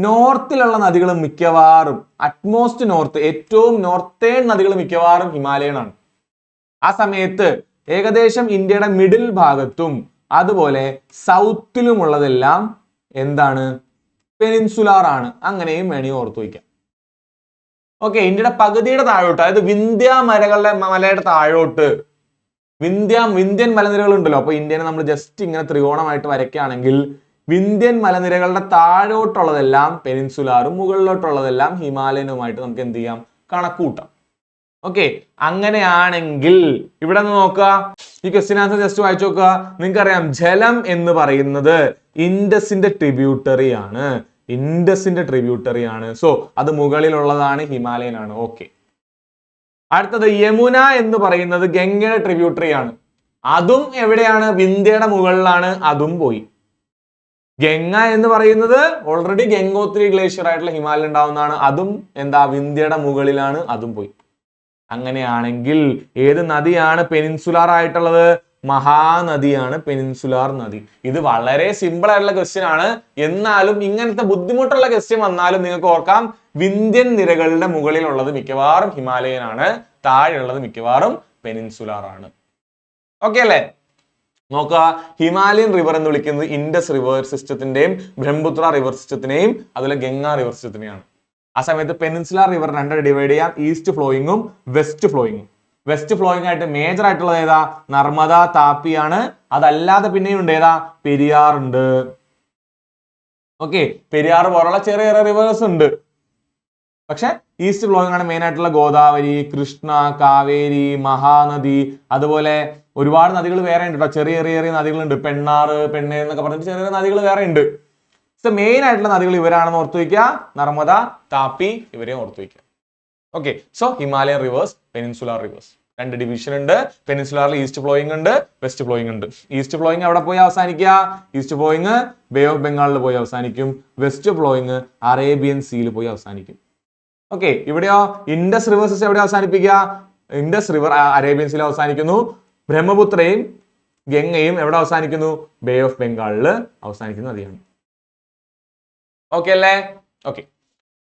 നോർത്തിലുള്ള നദികൾ മിക്കവാറും അറ്റ്മോസ്റ്റ് നോർത്ത്, ഏറ്റവും നോർത്തേൺ നദികൾ മിക്കവാറും ഹിമാലയൻ ആണ്. ആ സമയത്ത് ഏകദേശം ഇന്ത്യയുടെ മിഡിൽ ഭാഗത്തും അതുപോലെ സൗത്തിലുമുള്ളതെല്ലാം എന്താണ്? പെനിൻസുലാർ ആണ്. അങ്ങനെയും വേണമെങ്കിൽ ഓർത്തു വയ്ക്കാം. ഓക്കെ, ഇന്ത്യയുടെ പകുതിയുടെ താഴോട്ട്, അതായത് മലയുടെ താഴോട്ട്, വിന്ധ്യൻ മലനിരകൾ ഉണ്ടല്ലോ. അപ്പൊ ഇന്ത്യനെ നമ്മൾ ജസ്റ്റ് ഇങ്ങനെ ത്രികോണമായിട്ട് വരയ്ക്കുകയാണെങ്കിൽ വിന്ധ്യൻ മലനിരകളുടെ താഴോട്ടുള്ളതെല്ലാം പെനിൻസുലാറും മുകളിലോട്ടുള്ളതെല്ലാം ഹിമാലയനുമായിട്ട് നമുക്ക് എന്ത് ചെയ്യാം? കണക്കൂട്ടാം. ഓക്കെ, അങ്ങനെയാണെങ്കിൽ ഇവിടെ നിന്ന് നോക്കുക, ഈ ക്വസ്റ്റ്യൻ ആൻസർ ജസ്റ്റ് വായിച്ചു നോക്കുക. നിങ്ങൾക്കറിയാം ജലം എന്ന് പറയുന്നത് ഇൻഡസിന്റെ ട്രിബ്യൂട്ടറി ആണ്. സോ അത് മുകളിലുള്ളതാണ്, ഹിമാലയൻ ആണ്. ഓക്കെ, അടുത്തത് യമുന എന്ന് പറയുന്നത് ഗംഗയുടെ ട്രിബ്യൂട്ടറി ആണ്. അതും എവിടെയാണ്? വിന്ധ്യയുടെ മുകളിലാണ്, അതും പോയി. ഗംഗ എന്ന് പറയുന്നത് ഓൾറെഡി ഗംഗോത്രി ഗ്ലേഷ്യർ ആയിട്ടുള്ള ഹിമാലയം ഉണ്ടാവുന്നതാണ്. അതും എന്താ? വിന്ധ്യയുടെ മുകളിലാണ്, അതും പോയി. അങ്ങനെയാണെങ്കിൽ ഏത് നദിയാണ് പെനിൻസുലാർ ആയിട്ടുള്ളത്? മഹാനദിയാണ് പെനിൻസുലാർ നദി. ഇത് വളരെ സിമ്പിൾ ആയിട്ടുള്ള ക്വസ്റ്റ്യൻ ആണ്. എന്നാലും ഇങ്ങനത്തെ ബുദ്ധിമുട്ടുള്ള ക്വസ്റ്റ്യൻ വന്നാലും നിങ്ങൾക്ക് ഓർക്കാം, വിന്ധ്യൻ നിരകളുടെ മുകളിലുള്ളത് മിക്കവാറും ഹിമാലയൻ ആണ്, താഴെയുള്ളത് മിക്കവാറും പെനിൻസുലാർ ആണ്. ഓക്കെ അല്ലേ? നോക്കുക, ഹിമാലയൻ റിവർ എന്ന് വിളിക്കുന്നത് ഇൻഡസ് റിവർ സിസ്റ്റത്തിന്റെയും ബ്രഹ്മപുത്ര റിവർ സിസ്റ്റത്തിനെയും അതുപോലെ ഗംഗ റിവർ സിസ്റ്റത്തിനെയാണ്. ആ സമയത്ത് പെനിൻസുലാർ റിവർ രണ്ടായിട്ട് ഡിവൈഡ് ചെയ്യാം, ഈസ്റ്റ് ഫ്ലോയിങ്ങും വെസ്റ്റ് ഫ്ലോയിങ്ങും. വെസ്റ്റ് ഫ്ലോയിങ് ആയിട്ട് മേജർ ആയിട്ടുള്ളത് ഏതാ? നർമ്മദ, താപ്പിയാണ്. അതല്ലാതെ പിന്നെയും ഉണ്ട് ഏതാ? പെരിയാർ ഉണ്ട്. ഓക്കെ, പെരിയാർ പോലുള്ള ചെറിയ ചെറിയ റിവേഴ്സ് ഉണ്ട്. പക്ഷെ ഈസ്റ്റ് ഫ്ലോയിങ് ആണ് മെയിൻ ആയിട്ടുള്ള ഗോദാവരി, കൃഷ്ണ, കാവേരി, മഹാനദി, അതുപോലെ ഒരുപാട് നദികൾ വേറെ ഉണ്ട് കേട്ടോ. ചെറിയ ചെറിയ നദികളുണ്ട്, പെണ്ണാറ്, പെണ്ണേ എന്നൊക്കെ പറഞ്ഞിട്ട് ചെറിയ നദികൾ വേറെ ഉണ്ട്. സോ മെയിൻ ആയിട്ടുള്ള നദികൾ ഇവരാണെന്ന് ഓർത്തു വയ്ക്കുക. നർമ്മദ, താപ്പി ഇവരെയും ഓർത്തു വയ്ക്കുക. Okay, so Himalayan reverse, peninsular reverse, രണ്ട് ഡിവിഷൻ ഉണ്ട്. പെനിൻസുലാറിൽ ഈസ്റ്റ് ഫ്ലോയിങ് ഉണ്ട്, വെസ്റ്റ് ഫ്ലോയിങ് ഉണ്ട്. ഈസ്റ്റ് ഫ്ലോയിങ് എവിടെ പോയി അവസാനിക്കുക? ഈസ്റ്റ് ഫ്ലോയിങ് ബേ ഓഫ് ബംഗാളിൽ പോയി അവസാനിക്കും. വെസ്റ്റ് ഫ്ലോയിങ് അറേബ്യൻ സീയിൽ പോയി അവസാനിക്കും. ഓക്കെ, ഇവിടെയോ ഇൻഡസ് റിവേഴ്സസ് എവിടെ അവസാനിപ്പിക്കുക? ഇൻഡസ് റിവർ അറേബ്യൻ സീയിൽ അവസാനിക്കുന്നു. ബ്രഹ്മപുത്രയും ഗംഗയും എവിടെ അവസാനിക്കുന്നു? ബേ ഓഫ് ബംഗാളിൽ അവസാനിക്കുന്ന നദിയാണ്. ഓക്കെ അല്ലേ? ഓക്കെ,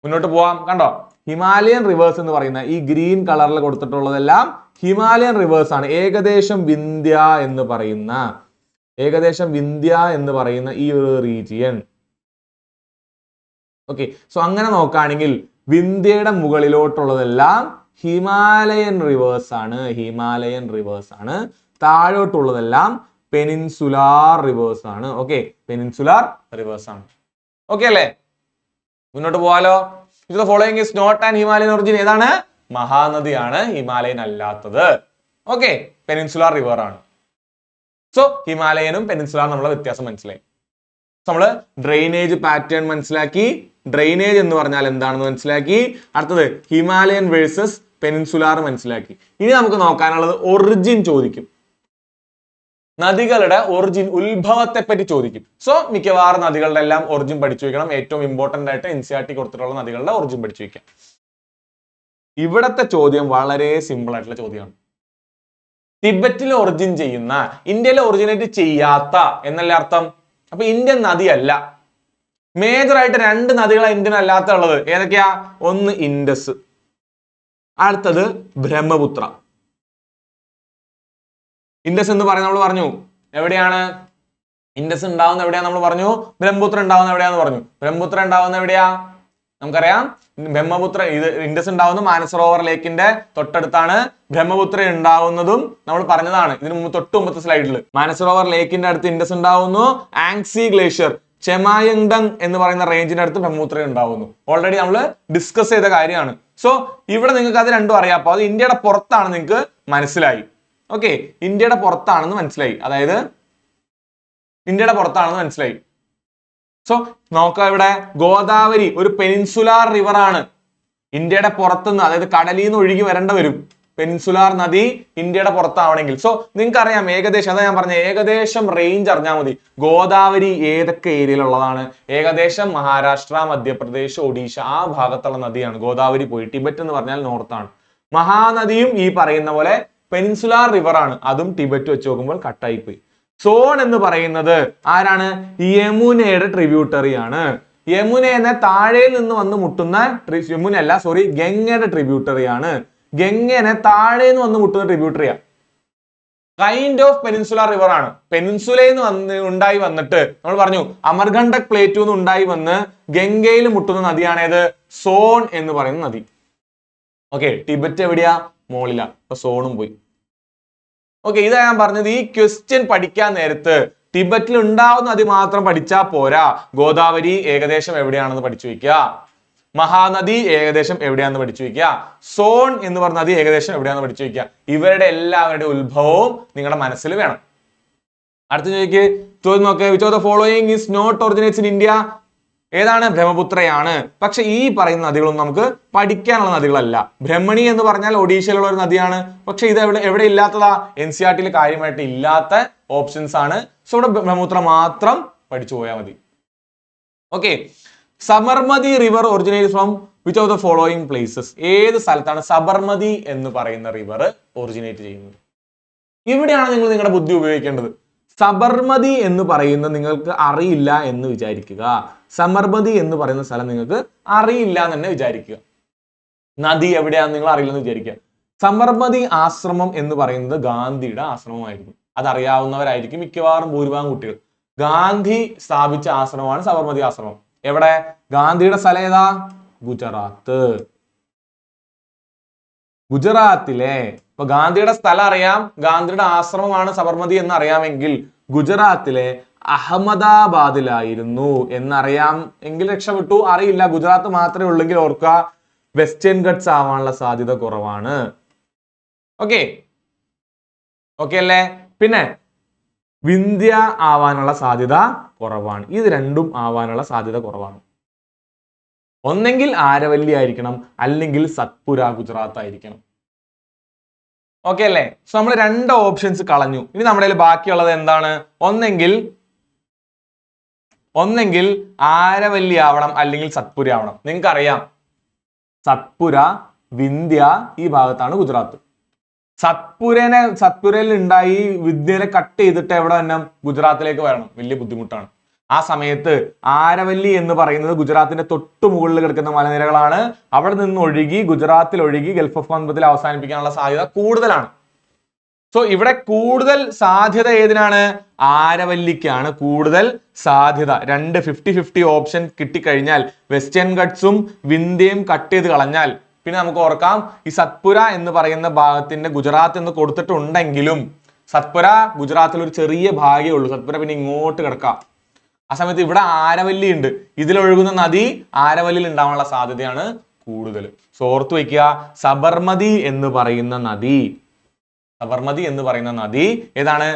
മുന്നോട്ട് പോവാം. കണ്ടോ, ഹിമാലയൻ റിവേഴ്സ് എന്ന് പറയുന്ന ഈ ഗ്രീൻ കളറിൽ കൊടുത്തിട്ടുള്ളതെല്ലാം ഹിമാലയൻ റിവേഴ്സ് ആണ്. ഏകദേശം വിന്ധ്യ എന്ന് പറയുന്ന ഈ ഒരു റീജിയൻ. ഓക്കെ, സോ അങ്ങനെ നോക്കുകയാണെങ്കിൽ വിന്ധ്യയുടെ മുകളിലോട്ടുള്ളതെല്ലാം ഹിമാലയൻ റിവേഴ്സ് ആണ്. താഴോട്ടുള്ളതെല്ലാം പെനിൻസുലാർ റിവേഴ്സ് ആണ്. ഓക്കെ, പെനിൻസുലാർ റിവേഴ്സ് ആണ്. ഓക്കെ അല്ലേ? മുന്നോട്ട് പോവാലോ. Following is not an Himalayan origin. ഏതാണ്? മഹാനദിയാണ് ഹിമാലയൻ അല്ലാത്തത്. ഓക്കെ, പെനിൻസുലാർ റിവർ ആണ്. സോ ഹിമാലയനും പെനിൻസുലാർ നമ്മളെ വ്യത്യാസം മനസ്സിലായി. നമ്മള് ഡ്രെയിനേജ് പാറ്റേൺ മനസ്സിലാക്കി. ഡ്രെയിനേജ് എന്ന് പറഞ്ഞാൽ എന്താണെന്ന് മനസ്സിലാക്കി. അടുത്തത് ഹിമാലയൻ വേഴ്സസ് പെനിൻസുലാർ മനസ്സിലാക്കി. ഇനി നമുക്ക് നോക്കാനുള്ളത് ഒറിജിൻ ചോദിക്കും. നദികളുടെ ഒറിജിൻ, ഉത്ഭവത്തെ പറ്റി ചോദിക്കും. സോ മിക്കവാറും നദികളുടെ എല്ലാം ഒറിജിൻ പഠിച്ചു വെക്കണം. ഏറ്റവും ഇമ്പോർട്ടന്റ് ആയിട്ട് NCERT കൊടുത്തിട്ടുള്ള നദികളുടെ ഒറിജിൻ പഠിച്ചു വെക്കാം. ഇവിടത്തെ ചോദ്യം വളരെ സിമ്പിൾ ആയിട്ടുള്ള ചോദ്യമാണ്. ടിബറ്റിൽ ഒറിജിൻ ചെയ്യുന്ന, ഇന്ത്യയിൽ ഒറിജിനേറ്റ് ചെയ്യാത്ത എന്നല്ലേ അർത്ഥം? അപ്പൊ ഇന്ത്യൻ നദിയല്ല. മേജർ ആയിട്ട് 2 നദികളാണ് ഇന്ത്യൻ അല്ലാത്ത ഉള്ളത്. ഏതൊക്കെയാ? ഒന്ന് ഇൻഡസ്, അടുത്തത് ബ്രഹ്മപുത്ര. ഇൻഡസ് എന്ന് പറയുന്നത് നമ്മൾ പറഞ്ഞു എവിടെയാണ്? ഇൻഡസ് ഉണ്ടാവുന്ന എവിടെയാ നമ്മൾ പറഞ്ഞു? ബ്രഹ്മപുത്ര ഉണ്ടാവുന്ന എവിടെയാന്ന് പറഞ്ഞു. ബ്രഹ്മപുത്ര ഉണ്ടാവുന്ന എവിടെയാ? നമുക്കറിയാം. ബ്രഹ്മപുത്ര ഇൻഡസ് ഉണ്ടാവുന്ന മാനസറോവർ ലേക്കിന്റെ തൊട്ടടുത്താണ്. ബ്രഹ്മപുത്ര ഉണ്ടാവുന്നതും നമ്മൾ പറഞ്ഞതാണ് ഇതിന് മുമ്പത്തെ സ്ലൈഡിൽ. മാനസറോവർ ലേക്കിന്റെ അടുത്ത് ഇൻഡസ് ഉണ്ടാവുന്നു. ആങ്സി ഗ്ലേഷ്യർ, ചെമായങ്ഡങ് എന്ന് പറയുന്ന റേഞ്ചിന്റെ അടുത്ത് ബ്രഹ്മപുത്ര ഉണ്ടാവുന്നു. ഓൾറെഡി നമ്മൾ ഡിസ്കസ് ചെയ്ത കാര്യമാണ്. സോ ഇവിടെ നിങ്ങൾക്ക് അത് രണ്ടും അറിയാം. അപ്പൊ അത് ഇന്ത്യയുടെ പുറത്താണ്, നിങ്ങൾക്ക് മനസ്സിലായി. ഓക്കെ, ഇന്ത്യയുടെ പുറത്താണെന്ന് മനസ്സിലായി. അതായത് ഇന്ത്യയുടെ പുറത്താണെന്ന് മനസ്സിലായി. സോ നോക്കാം, ഇവിടെ ഗോദാവരി ഒരു പെനിൻസുലാർ റിവർ ആണ്. ഇന്ത്യയുടെ പുറത്തുനിന്ന്, അതായത് കടലിൽ നിന്ന് ഒഴുകി വരേണ്ട വരും. പെനിൻസുലാർ നദി ഇന്ത്യയുടെ പുറത്താവണമെങ്കിൽ. സോ നിങ്ങൾക്ക് അറിയാം ഏകദേശം, അതാ ഞാൻ പറഞ്ഞ ഏകദേശം റേഞ്ച് അറിഞ്ഞാൽ മതി. ഗോദാവരി ഏതൊക്കെ ഏരിയയിലുള്ളതാണ്? ഏകദേശം മഹാരാഷ്ട്ര, മധ്യപ്രദേശ്, ഒഡീഷ ആ ഭാഗത്തുള്ള നദിയാണ് ഗോദാവരി. പോയി ടിബറ്റ് എന്ന് പറഞ്ഞാൽ നോർത്താണ്. മഹാനദിയും ഈ പറയുന്ന പോലെ പെനിൻസുലാർ റിവർ ആണ്. അതും ടിബറ്റ് വെച്ച് നോക്കുമ്പോൾ കട്ടായി പോയി. സോൺ എന്ന് പറയുന്നത് ആരാണ്? യമുനയുടെ ട്രിബ്യൂട്ടറി ആണ്. യമുനയെ താഴെ നിന്ന് വന്ന് മുട്ടുന്ന, ഗംഗയുടെ ട്രിബ്യൂട്ടറി ആണ്. ഗംഗനെ താഴെ നിന്ന് വന്ന് മുട്ടുന്ന ട്രിബ്യൂട്ടറിയാണ്. കൈൻഡ് ഓഫ് പെനിൻസുലാർ റിവർ ആണ്. പെനിൻസുലയിൽ നിന്ന് ഉണ്ടായി വന്നിട്ട് നമ്മൾ പറഞ്ഞു അമർകണ്ടക് പ്ലേറ്റു നിന്ന് ഉണ്ടായി വന്ന് ഗംഗയിൽ മുട്ടുന്ന നദിയാണേത്? സോൺ എന്ന് പറയുന്ന നദി. ഓക്കെ, ടിബറ്റ് എവിടെയാ? മോളില. അപ്പൊ സോണും പോയി. ഓക്കെ, ഇതാ ഞാൻ പറഞ്ഞത്. ഈ ക്വസ്റ്റ്യൻ പഠിക്കാൻ നേരത്ത് ടിബറ്റിൽ ഉണ്ടാവുന്ന നദി മാത്രം പഠിച്ചാൽ പോരാ. ഗോദാവരി ഏകദേശം എവിടെയാണെന്ന് പഠിച്ചു വെക്കുക. മഹാനദി ഏകദേശം എവിടെയാണെന്ന് പഠിച്ചു വെക്കുക. സോൺ എന്ന് പറഞ്ഞ നദി ഏകദേശം എവിടെയാണെന്ന് പഠിച്ചു വെക്കുക. ഇവരുടെ എല്ലാവരുടെ ഉത്ഭവവും നിങ്ങളുടെ മനസ്സിൽ വേണം. അടുത്ത ചോദ്യം നോക്ക്. Which of the following is not originates in India? ഏതാണ്? ബ്രഹ്മപുത്രയാണ്. പക്ഷെ ഈ പറയുന്ന നദികളൊന്നും നമുക്ക് പഠിക്കാനുള്ള നദികളല്ല. ബ്രഹ്മണി എന്ന് പറഞ്ഞാൽ ഒഡീഷയിലുള്ള ഒരു നദിയാണ്. പക്ഷെ ഇത് എവിടെ ഇല്ലാത്തതാ? NCERT കാര്യമായിട്ട് ഇല്ലാത്ത ഓപ്ഷൻസ് ആണ്. സോ ഇവിടെ ബ്രഹ്മപുത്ര മാത്രം പഠിച്ചു പോയാൽ മതി. Okay, Sabarmati river originate from which of the following places? ഏത് സ്ഥലത്താണ് സബർമതി എന്ന് പറയുന്ന റിവർ ഒറിജിനേറ്റ് ചെയ്യുന്നത്? ഇവിടെയാണ് നിങ്ങൾ നിങ്ങളുടെ ബുദ്ധി ഉപയോഗിക്കേണ്ടത്. സബർമതി എന്ന് പറയുന്നത് നിങ്ങൾക്ക് അറിയില്ല എന്ന് വിചാരിക്കുക. സബർമതി എന്ന് പറയുന്ന സ്ഥലം നിങ്ങൾക്ക് അറിയില്ല എന്ന് തന്നെ വിചാരിക്കുക. നദി എവിടെയാണെന്ന് നിങ്ങൾ അറിയില്ലെന്ന് വിചാരിക്കുക. സബർമതി ആശ്രമം എന്ന് പറയുന്നത് ഗാന്ധിയുടെ ആശ്രമമായിരിക്കും. അതറിയാവുന്നവരായിരിക്കും മിക്കവാറും ഭൂരിഭാഗം കുട്ടികൾ. ഗാന്ധി സ്ഥാപിച്ച ആശ്രമമാണ് സബർമതി ആശ്രമം. എവിടെ? ഗാന്ധിയുടെ സ്ഥലം ഏതാ? ഗുജറാത്ത്. ഗുജറാത്തിലെ. ഇപ്പൊ ഗാന്ധിയുടെ സ്ഥലം അറിയാം, ഗാന്ധിയുടെ ആശ്രമമാണ് സബർമതി എന്ന് അറിയാമെങ്കിൽ ഗുജറാത്തിലെ അഹമ്മദാബാദിലായിരുന്നു എന്നറിയാം എങ്കിൽ രക്ഷപ്പെട്ടു. അറിയില്ല, ഗുജറാത്ത് മാത്രമേ ഉള്ളെങ്കിൽ ഓർക്കുക വെസ്റ്റേൺ ഗട്ട്സ് ആവാനുള്ള സാധ്യത കുറവാണ്. ഓക്കെ അല്ലേ? പിന്നെ വിന്ധ്യ ആവാനുള്ള സാധ്യത കുറവാണ്. ഇത് രണ്ടും ആവാനുള്ള സാധ്യത കുറവാണ്. ഒന്നെങ്കിൽ ആരവല്ലി ആയിരിക്കണം, അല്ലെങ്കിൽ സത്പുര ഗുജറാത്ത് ആയിരിക്കണം. ഓക്കെ അല്ലേ? സോ നമ്മൾ 2 ഓപ്ഷൻസ് കളഞ്ഞു. ഇനി നമ്മുടെ കയ്യിൽ ബാക്കിയുള്ളത് എന്താണ്? ഒന്നെങ്കിൽ ആരവല്ലി ആവണം, അല്ലെങ്കിൽ സത്പുര ആവണം. നിങ്ങൾക്ക് അറിയാം സത്പുര, വിന്ധ്യ ഈ ഭാഗത്താണ് ഗുജറാത്ത്. സത്പുരയിൽ ഉണ്ടായി വിന്ധ്യനെ കട്ട് ചെയ്തിട്ട് എവിടെ തന്നെ ഗുജറാത്തിലേക്ക് വരണം, വലിയ ബുദ്ധിമുട്ടാണ്. ആ സമയത്ത് ആരവല്ലി എന്ന് പറയുന്നത് ഗുജറാത്തിന്റെ തൊട്ടു മുകളിൽ കിടക്കുന്ന മലനിരകളാണ്. അവിടെ നിന്ന് ഒഴുകി ഗുജറാത്തിൽ ഒഴുകി ഗൾഫ് ഓഫ് മൺബത്തിൽ അവസാനിപ്പിക്കാനുള്ള സാധ്യത കൂടുതലാണ്. സോ ഇവിടെ കൂടുതൽ സാധ്യത ഏതിനാണ്? ആരവല്ലിക്കാണ് കൂടുതൽ സാധ്യത. 50-50 ഓപ്ഷൻ കിട്ടിക്കഴിഞ്ഞാൽ വെസ്റ്റേൺ ഗട്ട്സും വിന്ധ്യയും കട്ട് ചെയ്ത് കളഞ്ഞാൽ പിന്നെ നമുക്ക് ഓർക്കാം ഈ സത്പുര എന്ന് പറയുന്ന ഭാഗത്തിന്റെ ഗുജറാത്ത് എന്ന് കൊടുത്തിട്ടുണ്ടെങ്കിലും സത്പുര ഗുജറാത്തിൽ ഒരു ചെറിയ ഭാഗമേ ഉള്ളൂ. സത്പുര പിന്നെ ഇങ്ങോട്ട് കിടക്കാം. ആ സമയത്ത് ഇവിടെ ആരവല്ലി ഉണ്ട്. ഇതിലൊഴുകുന്ന നദി ആരവല്ലിയിൽ ഉണ്ടാവാനുള്ള സാധ്യതയാണ് കൂടുതൽ. സോ ഓർത്തു വയ്ക്കുക, സബർമതി എന്ന് പറയുന്ന നദി ഏതാണ്?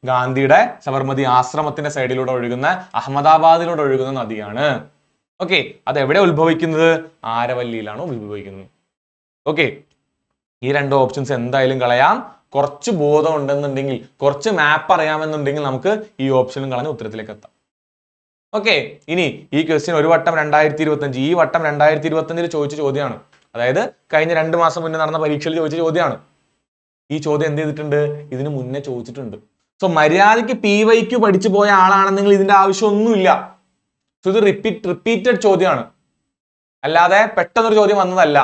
ഗാന്ധിയുടെ സബർമതി ആശ്രമത്തിന്റെ സൈഡിലൂടെ ഒഴുകുന്ന, അഹമ്മദാബാദിലൂടെ ഒഴുകുന്ന നദിയാണ്. ഓക്കെ, അത് എവിടെ ഉത്ഭവിക്കുന്നത്? ആരവല്ലിയിലാണ് ഉത്ഭവിക്കുന്നത്. ഓക്കെ, ഈ 2 ഓപ്ഷൻസ് എന്തായാലും കളയാം. കുറച്ച് ബോധം ഉണ്ടെന്നുണ്ടെങ്കിൽ, കുറച്ച് മാപ്പ് അറിയാമെന്നുണ്ടെങ്കിൽ നമുക്ക് ഈ ഓപ്ഷനും കളഞ്ഞ് ഉത്തരത്തിലേക്ക് എത്താം. ഓക്കെ, ഇനി ഈ ക്വസ്റ്റ്യൻ ഒരു വട്ടം 2025, ഈ വട്ടം 2025 ചോദിച്ച ചോദ്യമാണ്. അതായത് കഴിഞ്ഞ 2 മാസം മുന്നേ നടന്ന പരീക്ഷയിൽ ചോദിച്ച ചോദ്യമാണ്. ഈ ചോദ്യം എന്ത് ചെയ്തിട്ടുണ്ട്? ഇതിന് മുന്നേ ചോദിച്ചിട്ടുണ്ട്. സോ മര്യാദയ്ക്ക് PYQ പഠിച്ചു പോയ ആളാണെന്നെങ്കിൽ ഇതിന്റെ ആവശ്യമൊന്നുമില്ല. സോ ഇത് റിപ്പീറ്റഡ് ചോദ്യമാണ്, അല്ലാതെ പെട്ടെന്നൊരു ചോദ്യം വന്നതല്ല.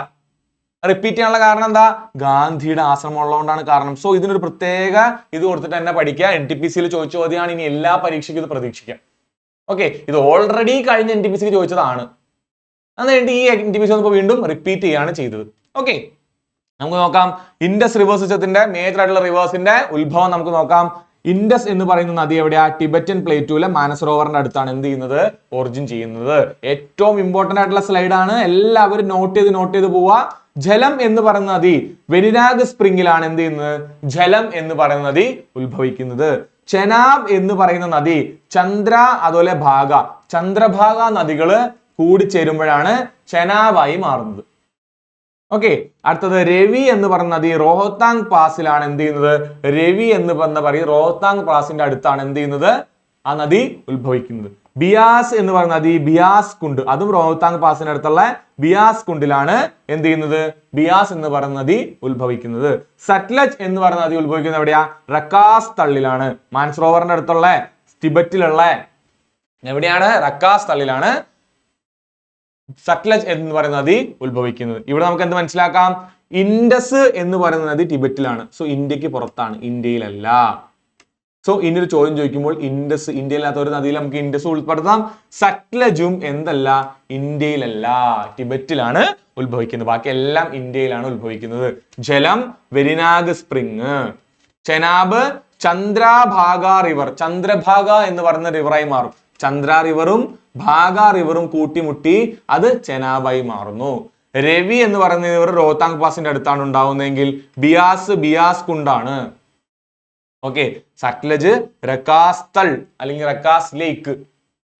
റിപ്പീറ്റ് ചെയ്യാനുള്ള കാരണം എന്താ? ഗാന്ധിയുടെ ആശ്രമം ഉള്ളതുകൊണ്ടാണ് കാരണം. സോ ഇതിനൊരു പ്രത്യേക ഇത് കൊടുത്തിട്ട് തന്നെ പഠിക്കുക. NTPCയിൽ ചോദിച്ച ചോദ്യമാണ്, ഇനി എല്ലാ പരീക്ഷയ്ക്കും ഇത് പ്രതീക്ഷിക്കാം. ഓക്കെ, ഇത് ഓൾറെഡി കഴിഞ്ഞ NTPCക്ക് ചോദിച്ചതാണ്. അതുകൊണ്ട് ഈ NTPC വന്നപ്പോൾ വീണ്ടും റിപ്പീറ്റ് ചെയ്യാണ് ചെയ്തത്. ഓക്കെ, നമുക്ക് നോക്കാം ഇൻഡസ് റിവർ സിസ്റ്റത്തിന്റെ മേജർ ആയിട്ടുള്ള റിവേഴ്സിന്റെ ഉത്ഭവം നമുക്ക് നോക്കാം. ഇൻഡസ് എന്ന് പറയുന്ന നദി എവിടെയാ? ടിബറ്റൻ പ്ലേറ്റൂലെ മാനസരോവറിന്റെ അടുത്താണ് എന്ത് ചെയ്യുന്നത്? ഒറിജിൻ ചെയ്യുന്നത്. ഏറ്റവും ഇമ്പോർട്ടന്റ് ആയിട്ടുള്ള സ്ലൈഡാണ്, എല്ലാവരും നോട്ട് ചെയ്ത് പോവുക. ജലം എന്ന് പറയുന്ന നദി വെനിനാഗ് സ്പ്രിംഗിലാണ് എന്ത് ചെയ്യുന്നത്? ജലം എന്ന് പറയുന്ന നദി ഉത്ഭവിക്കുന്നത്. ചെനാബ് എന്ന് പറയുന്ന നദി ചന്ദ്ര അതുപോലെ ചന്ദ്രഭാഗ നദികള് കൂടിച്ചേരുമ്പോഴാണ് ചെനാബായി മാറുന്നത്. ഓക്കെ, അടുത്തത് രവി എന്ന് പറയുന്ന നദി റോഹ്താങ് പാസിലാണ് എന്ത് ചെയ്യുന്നത്? രവി എന്ന് പറയുന്ന റോഹ്താങ് പാസിന്റെ അടുത്താണ് എന്ത് ചെയ്യുന്നത്? ആ നദി ഉത്ഭവിക്കുന്നത്. ബിയാസ് എന്ന് പറയുന്ന നദി ബിയാസ് കുണ്ട്, അതും റോഹ്താങ് പാസിന്റെ അടുത്തുള്ള ബിയാസ് കുണ്ടിലാണ് എന്ത് ചെയ്യുന്നത്? ബിയാസ് എന്ന് പറയുന്ന നദി ഉത്ഭവിക്കുന്നത്. സത്ലജ് എന്ന് പറയുന്ന നദി ഉത്ഭവിക്കുന്നത് എവിടെയാ? റക്കാസ് തള്ളിലാണ്. മാനസരോവറിന്റെ അടുത്തുള്ള ടിബറ്റിലുള്ള എവിടെയാണ്? റക്കാസ് തള്ളിലാണ് സത്ലജ് എന്ന് പറയുന്ന നദി ഉത്ഭവിക്കുന്നത്. ഇവിടെ നമുക്ക് എന്ത് മനസ്സിലാക്കാം? ഇൻഡസ് എന്ന് പറയുന്ന നദി ടിബറ്റിലാണ്. സോ ഇന്ത്യക്ക് പുറത്താണ്, ഇന്ത്യയിലല്ല. സോ ഇനി ഒരു ചോദ്യം ചോദിക്കുമ്പോൾ ഇൻഡസ്, ഇന്ത്യയിലാത്ത ഒരു നദിയിൽ നമുക്ക് ഇൻഡസ് ഉൾപ്പെടുത്താം. സത്ലജും എന്തല്ല? ഇന്ത്യയിലല്ല, ടിബറ്റിലാണ് ഉത്ഭവിക്കുന്നത്. ബാക്കി എല്ലാം ഇന്ത്യയിലാണ് ഉത്ഭവിക്കുന്നത്. ജലം വെനിനാഗ് സ്പ്രിങ്, ചെനാബ് ചന്ദ്രഭാഗ റിവർ, ചന്ദ്രഭാഗ എന്ന് പറയുന്ന റിവറായി മാറും. ചന്ദ്ര റിവറും ഭാഗ റിവറും കൂട്ടിമുട്ടി അത് ചെനാബായി മാറുന്നു. രവി എന്ന് പറയുന്ന റിവർ റോഹ്താങ് പാസിന്റെ അടുത്താണ് ഉണ്ടാവുന്നതെങ്കിൽ ബിയാസ് കുണ്ടാണ്. ഓക്കെ, സത്ലജ് റക്കാസ്തൾ അല്ലെങ്കിൽ റക്കാസ് ലേക്ക്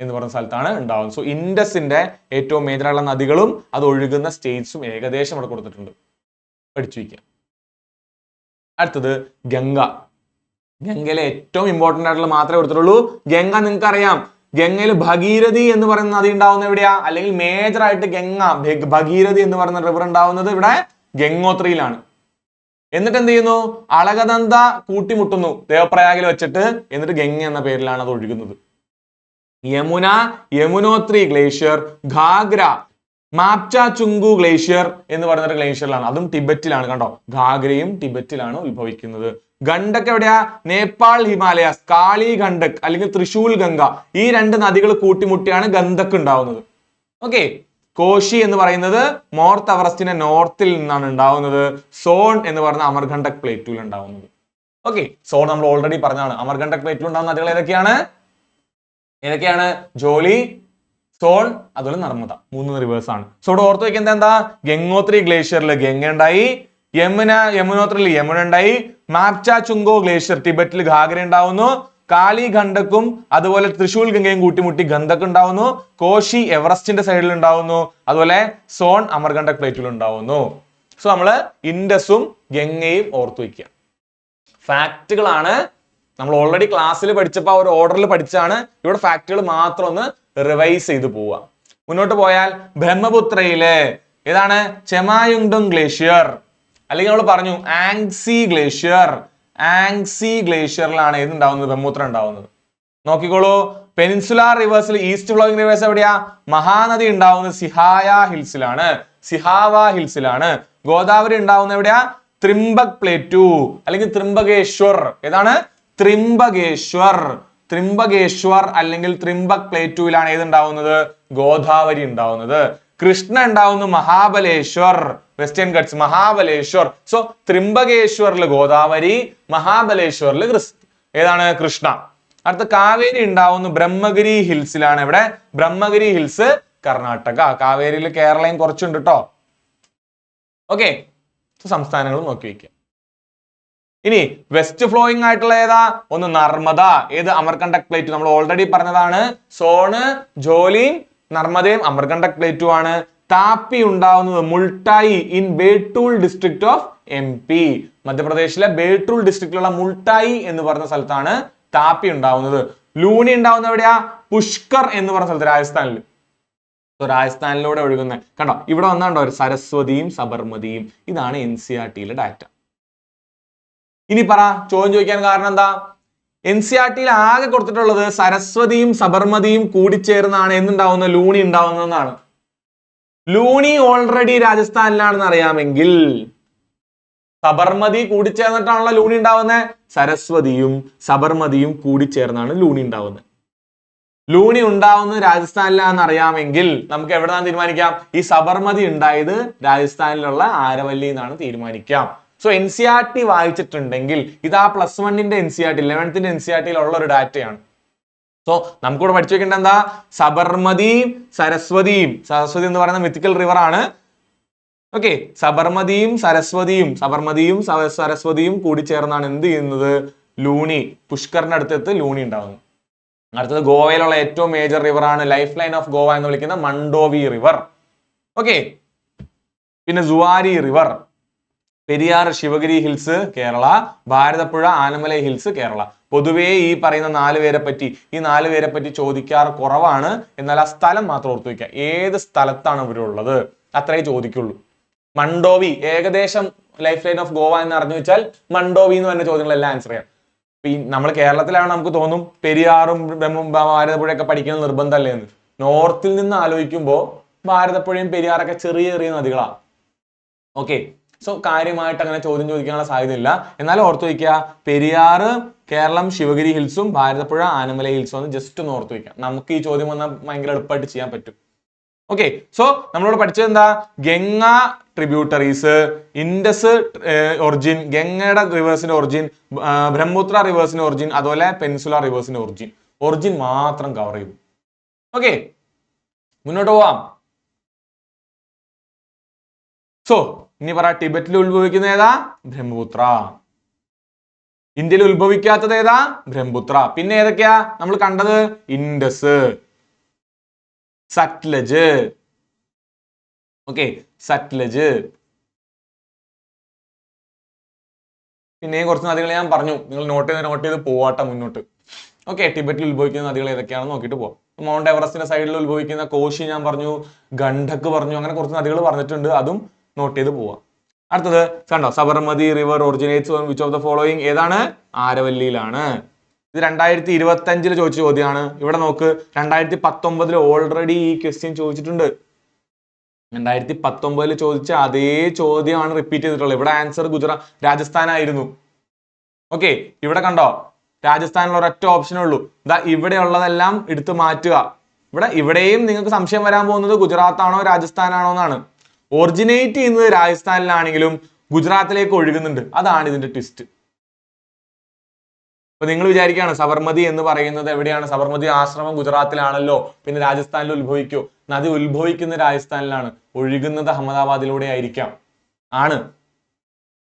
എന്ന് പറയുന്ന സ്ഥലത്താണ് ഉണ്ടാവുന്നത്. സോ ഇൻഡസിന്റെ ഏറ്റവും മേജർ ആയിട്ടുള്ള നദികളും അത് ഒഴുകുന്ന സ്റ്റേറ്റ്സും ഏകദേശം ഇവിടെ കൊടുത്തിട്ടുണ്ട്, പഠിച്ചു വയ്ക്കാം. അടുത്തത് ഗംഗ. ഗംഗയിലെ ഏറ്റവും ഇമ്പോർട്ടന്റ് ആയിട്ടുള്ള മാത്രമേ കൊടുത്തിട്ടുള്ളൂ. ഗംഗ നിങ്ങൾക്ക് അറിയാം, ഗംഗയിൽ ഭഗീരഥി എന്ന് പറയുന്ന നദി ഉണ്ടാവുന്നത് എവിടെയാ? അല്ലെങ്കിൽ മേജർ ആയിട്ട് ഭഗീരഥി എന്ന് പറയുന്ന റിവർ ഉണ്ടാവുന്നത് ഇവിടെ ഗംഗോത്രിയിലാണ്. എന്നിട്ട് എന്ത് ചെയ്യുന്നു? അളകനന്ദ കൂട്ടിമുട്ടുന്നു ദേവപ്രയാഗിൽ വെച്ചിട്ട്. എന്നിട്ട് ഗംഗ എന്ന പേരിലാണ് അത് ഒഴുകുന്നത്. യമുനോത്രി ഗ്ലേഷ്യർ, ഘാഗ്ര, മാപ്ച ചുങ്കു ഗ്ലേഷ്യർ എന്ന് പറയുന്ന ഗ്ലേഷ്യറിലാണ്, അതും ടിബറ്റിലാണ്. കണ്ടോ, ഘാഗ്രയും ടിബറ്റിലാണ് ഉത്ഭവിക്കുന്നത്. ഗണ്ഡക് എവിടെയാ? നേപ്പാൾ ഹിമാലയാസ്, കാളി ഗണ്ഡക് അല്ലെങ്കിൽ തൃശൂൽ ഗംഗ, ഈ 2 നദികൾ കൂട്ടിമുട്ടിയാണ് ഗന്ധക് ഉണ്ടാവുന്നത്. ഓക്കെ, കോശി എന്ന് പറയുന്നത് മോർത്ത് എവറസ്റ്റിന്റെ നോർത്തിൽ നിന്നാണ് ഉണ്ടാവുന്നത്. സോൺ എന്ന് പറയുന്ന അമർകണ്ടക് പ്ലേറ്റൂൽ ഉണ്ടാവുന്നത്. ഓക്കെ, സോൺ നമ്മൾ ഓൾറെഡി പറഞ്ഞതാണ്. അമർകണ്ടക് പ്ലേറ്റൂൽ ഉണ്ടാവുന്ന നദികൾ ഏതൊക്കെയാണ്? ജോലി, സോൺ, അതുപോലെ നർമ്മദ, 3 റിവേഴ്സ് ആണ്. സോ ഇവിടെ ഓർത്ത് വെക്കുന്നത് എന്താ? ഗംഗോത്രി ഗ്ലേഷ്യറിൽ ഗംഗ ഉണ്ടായി, യമുനോത്രിയിൽ യമുന ഉണ്ടായി, മാപ്ച ചുങ്കോ ഗ്ലേഷ്യർ ടിബറ്റിൽ ഘാഗ്ര ഉണ്ടാവുന്നു, കാളി ഗണ്ഡക്കും അതുപോലെ തൃശൂൽ ഗംഗയും കൂട്ടിമുട്ടി ഗന്ധക് ഉണ്ടാവുന്നു, കോശി എവറസ്റ്റിന്റെ സൈഡിൽ ഉണ്ടാവുന്നു, അതുപോലെ സോൺ അമർകണ്ടക് പ്ലേറ്റിൽ ഉണ്ടാവുന്നു. സോ നമ്മള് ഇൻഡസും ഗംഗയും ഓർത്തു വയ്ക്കുക. ഫാക്റ്റുകളാണ്, നമ്മൾ ഓൾറെഡി ക്ലാസ്സിൽ പഠിച്ചപ്പോൾ ഒരു ഓർഡറിൽ പഠിച്ചാണ്. ഇവിടെ ഫാക്റ്റുകൾ മാത്രം ഒന്ന് റിവൈസ് ചെയ്ത് പോവുക. മുന്നോട്ട് പോയാൽ ബ്രഹ്മപുത്രയിലെ ഏതാണ്? ചെമായുങ്ഡും ഗ്ലേഷ്യർ, അല്ലെങ്കിൽ നമ്മൾ പറഞ്ഞു ആങ്സി ഗ്ലേഷ്യർ. ആങ്സി ഗ്ലേഷ്യറിലാണ് ഏതുണ്ടാവുന്നത്? ബ്രഹ്മപുത്ര ഉണ്ടാവുന്നത്. നോക്കിക്കോളൂ, പെനിൻസുലാർ റിവേഴ്സിൽ ഈസ്റ്റ് ഫ്ലോയിങ് റിവേഴ്സ് എവിടെയാ? മഹാനദി ഉണ്ടാവുന്നത് സിഹായ ഹിൽസിലാണ്, സിഹാവ ഹിൽസിലാണ്. ഗോദാവരി ഉണ്ടാവുന്നത് എവിടെയാ? ത്രിംബക് പ്ലേറ്റു അല്ലെങ്കിൽ ത്രിംബകേശ്വർ. ഏതാണ്? ത്രിംബകേശ്വർ. ത്രിംബകേശ്വർ അല്ലെങ്കിൽ ത്രിംബക് പ്ലേറ്റുവിലാണ് ഏതുണ്ടാവുന്നത്? ഗോദാവരി ഉണ്ടാവുന്നത്. കൃഷ്ണ ഉണ്ടാവുന്നത് മഹാബലേശ്വർ, വെസ്റ്റേൺ ഗട്ട്സ്, മഹാബലേശ്വർ. സോ ത്രിംബകേശ്വറിൽ ഗോദാവരി, മഹാബലേശ്വറിൽ ഏതാണ്? കൃഷ്ണ. അടുത്ത കാവേരി ഉണ്ടാവുന്ന ബ്രഹ്മഗിരി ഹിൽസിലാണ്. എവിടെ? ബ്രഹ്മഗിരി ഹിൽസ്, കർണാടക. കാവേരിയിൽ കേരളയും കുറച്ചുണ്ട് കേട്ടോ. ഓക്കെ, സംസ്ഥാനങ്ങൾ നോക്കി വയ്ക്കുക. ഇനി വെസ്റ്റ് ഫ്ലോയിങ് ആയിട്ടുള്ള ഏതാ? ഒന്ന് നർമ്മദ. ഏത്? അമർകണ്ടക് പ്ലേറ്റ്. നമ്മൾ ഓൾറെഡി പറഞ്ഞതാണ്. സോണ്, ജോലിയും നർമ്മദയും അമർകണ്ടക് പ്ലേറ്റും ആണ്. താപ്പി ഉണ്ടാവുന്നത് മുൾട്ടായി ഇൻ ബേട്ടൂൾ ഡിസ്ട്രിക്ട് ഓഫ് MP. മധ്യപ്രദേശിലെ ബേട്ടൂൾ ഡിസ്ട്രിക്റ്റിലുള്ള മുൾട്ടായി എന്ന് പറഞ്ഞ സ്ഥലത്താണ് താപ്പി ഉണ്ടാവുന്നത്. ലൂണി ഉണ്ടാവുന്നത് എവിടെയാ? പുഷ്കർ എന്ന് പറഞ്ഞ സ്ഥലത്ത്, രാജസ്ഥാനിൽ. രാജസ്ഥാനിലൂടെ ഒഴുകുന്ന കണ്ടോ, ഇവിടെ വന്നാണ്ടോ സരസ്വതിയും സബർമതിയും. ഇതാണ് NCERTയിലെ ഡാറ്റ. ഇനി പറ, ചോദ്യം ചോദിക്കാൻ കാരണം എന്താ? NCERTയിൽ ആകെ കൊടുത്തിട്ടുള്ളത് സരസ്വതിയും സബർമതിയും കൂടിച്ചേർന്നാണ് എന്തുണ്ടാവുന്നത്? ലൂണി ഉണ്ടാവുന്നതെന്നാണ്. ലൂണി ഓൾറെഡി രാജസ്ഥാനിലാണെന്ന് അറിയാമെങ്കിൽ സബർമതി കൂടിച്ചേർന്നിട്ടാണല്ലോ ലൂണി ഉണ്ടാവുന്നത്. സരസ്വതിയും സബർമതിയും കൂടിച്ചേർന്നാണ് ലൂണി ഉണ്ടാവുന്നത്. ലൂണി ഉണ്ടാവുന്നത് രാജസ്ഥാനിലാണെന്ന് അറിയാമെങ്കിൽ നമുക്ക് എവിടെന്നാണ് തീരുമാനിക്കാം? ഈ സബർമതി ഉണ്ടായത് രാജസ്ഥാനിലുള്ള ആരവല്ലി എന്നാണ് തീരുമാനിക്കാം. സോ NCERT വായിച്ചിട്ടുണ്ടെങ്കിൽ ഇതാ +1ന്റെ NCERT, 11th NCERTയിൽ ഉള്ള ഒരു ഡാറ്റയാണ്. സോ നമുക്കിവിടെ പഠിച്ചു വെക്കേണ്ട എന്താ? സബർമതിയും സരസ്വതിയും, സരസ്വതി എന്ന് പറയുന്ന മിത്തിക്കൽ റിവർ ആണ്. ഓക്കെ, സബർമതിയും സരസ്വതിയും കൂടി ചേർന്നാണ് എന്ത് ചെയ്യുന്നത്? ലൂണി, പുഷ്കറിന്റെ അടുത്തെത്ത് ലൂണി ഉണ്ടാവുന്നത്. അടുത്തത് ഗോവയിലുള്ള ഏറ്റവും മേജർ റിവർ ആണ്, ലൈഫ് ലൈൻ ഓഫ് ഗോവ എന്ന് വിളിക്കുന്ന മണ്ടോവി റിവർ. ഓക്കെ, പിന്നെ Zuari river, Periyar Shivagiri hills Kerala, Bharathappuzha Anamalai hills Kerala. പൊതുവേ ഈ പറയുന്ന 4 പേരെ പറ്റി ചോദിക്കാറ് കുറവാണ്. എന്നാൽ ആ സ്ഥലം മാത്രം ഓർത്തു വയ്ക്കുക. ഏത് സ്ഥലത്താണ് ഇവരുള്ളത് അത്രേ ചോദിക്കുള്ളൂ. മണ്ടോവി ഏകദേശം ലൈഫ് ലൈൻ ഓഫ് ഗോവ എന്ന് അറിഞ്ഞു വെച്ചാൽ മണ്ടോവി എന്ന് പറഞ്ഞ ചോദ്യങ്ങളെല്ലാം ആൻസർ ചെയ്യാം. നമ്മൾ കേരളത്തിലാണ്, നമുക്ക് തോന്നും പെരിയാറും ഭാരതപ്പുഴയൊക്കെ പഠിക്കുന്നത് നിർബന്ധമല്ലേ എന്ന്. നോർത്തിൽ നിന്ന് ആലോചിക്കുമ്പോൾ ഭാരതപ്പുഴയും പെരിയാറൊക്കെ ചെറിയ ചെറിയ നദികളാണ്. ഓക്കെ, സോ കാര്യമായിട്ട് അങ്ങനെ ചോദ്യം ചോദിക്കാനുള്ള സാധ്യതയില്ല. എന്നാലും ഓർത്തു വയ്ക്കുക, പെരിയാറ് കേരളം ശിവഗിരി ഹിൽസും ഭാരതപ്പുഴ ആനമലൈ ഹിൽസും ഒന്ന് ജസ്റ്റ് ഒന്ന് ഓർത്തു വയ്ക്കാം. നമുക്ക് ഈ ചോദ്യം വന്നാൽ ഭയങ്കര എളുപ്പമായിട്ട് ചെയ്യാൻ പറ്റും. ഓക്കെ, സോ നമ്മളോട് പഠിച്ചത് എന്താ? ഗംഗ ട്രിബ്യൂട്ടറീസ്, ഇൻഡസ് ഒറിജിൻ, ഗംഗയുടെ റിവേഴ്സിന്റെ ഒറിജിൻ, ബ്രഹ്മപുത്ര റിവേഴ്സിന്റെ ഒറിജിൻ, അതുപോലെ പെനിൻസുലാർ റിവേഴ്സിന്റെ ഒറിജിൻ മാത്രം കവർ ചെയ്തു. ഓക്കെ, മുന്നോട്ട് പോവാം. സോ ഇനി പറ, ടിബറ്റിൽ ഉത്ഭവിക്കുന്ന ഏതാ? ബ്രഹ്മപുത്ര. ഇന്ത്യയിൽ ഉത്ഭവിക്കാത്തത് ഏതാ? ബ്രഹ്മപുത്ര. പിന്നെ ഏതൊക്കെയാ നമ്മൾ കണ്ടത്? ഇൻഡസ്, സത്ലജ്. ഓക്കെ, സത്ലജ്. പിന്നെയും കുറച്ച് നദികൾ ഞാൻ പറഞ്ഞു, നിങ്ങൾ നോട്ട് ചെയ്ത് പോവാട്ടെ മുന്നോട്ട്. ഓക്കെ, ടിബറ്റിൽ ഉത്ഭവിക്കുന്ന നദികൾ ഏതൊക്കെയാണെന്ന് നോക്കിയിട്ട് പോവാം. മൗണ്ട് എവറസ്റ്റിന്റെ സൈഡിൽ ഉത്ഭവിക്കുന്ന കോശി ഞാൻ പറഞ്ഞു, ഗണ്ഡക് പറഞ്ഞു, അങ്ങനെ കുറച്ച് നദികൾ പറഞ്ഞിട്ടുണ്ട്. അതും നോട്ട് ചെയ്ത് പോവാം. അടുത്തത് കണ്ടോ, Sabarmati river originates on which of the following? ഏതാണ്? ആരവല്ലിയിലാണ്. ഇത് 2025 ചോദിച്ച ചോദ്യമാണ്. ഇവിടെ നോക്ക്, 2019 ഓൾറെഡി ഈ ക്വസ്റ്റ്യൻ ചോദിച്ചിട്ടുണ്ട്. 2019 ചോദിച്ച അതേ ചോദ്യമാണ് റിപ്പീറ്റ് ചെയ്തിട്ടുള്ളത്. ഇവിടെ ആൻസർ രാജസ്ഥാൻ ആയിരുന്നു. ഓക്കെ, ഇവിടെ കണ്ടോ, രാജസ്ഥാനിലുള്ള ഒരൊറ്റ ഓപ്ഷനേ ഉള്ളൂ. ഇതാ ഇവിടെ ഉള്ളതെല്ലാം എടുത്തു മാറ്റുക. ഇവിടെയും നിങ്ങൾക്ക് സംശയം വരാൻ പോകുന്നത് ഗുജറാത്ത് ആണോ രാജസ്ഥാൻ ആണോ എന്നാണ്. ഒറിജിനേറ്റ് ചെയ്യുന്നത് രാജസ്ഥാനിലാണെങ്കിലും ഗുജറാത്തിലേക്ക് ഒഴുകുന്നുണ്ട്. അതാണ് ഇതിന്റെ ട്വിസ്റ്റ്. അപ്പൊ നിങ്ങൾ വിചാരിക്കുകയാണ് സബർമതി എന്ന് പറയുന്നത് എവിടെയാണ്? സബർമതി ആശ്രമം ഗുജറാത്തിലാണല്ലോ, പിന്നെ രാജസ്ഥാനിൽ ഉത്ഭവിക്കോ? നദി ഉത്ഭവിക്കുന്ന രാജസ്ഥാനിലാണ്, ഒഴുകുന്നത് അഹമ്മദാബാദിലൂടെ ആയിരിക്കാം. ആണ്.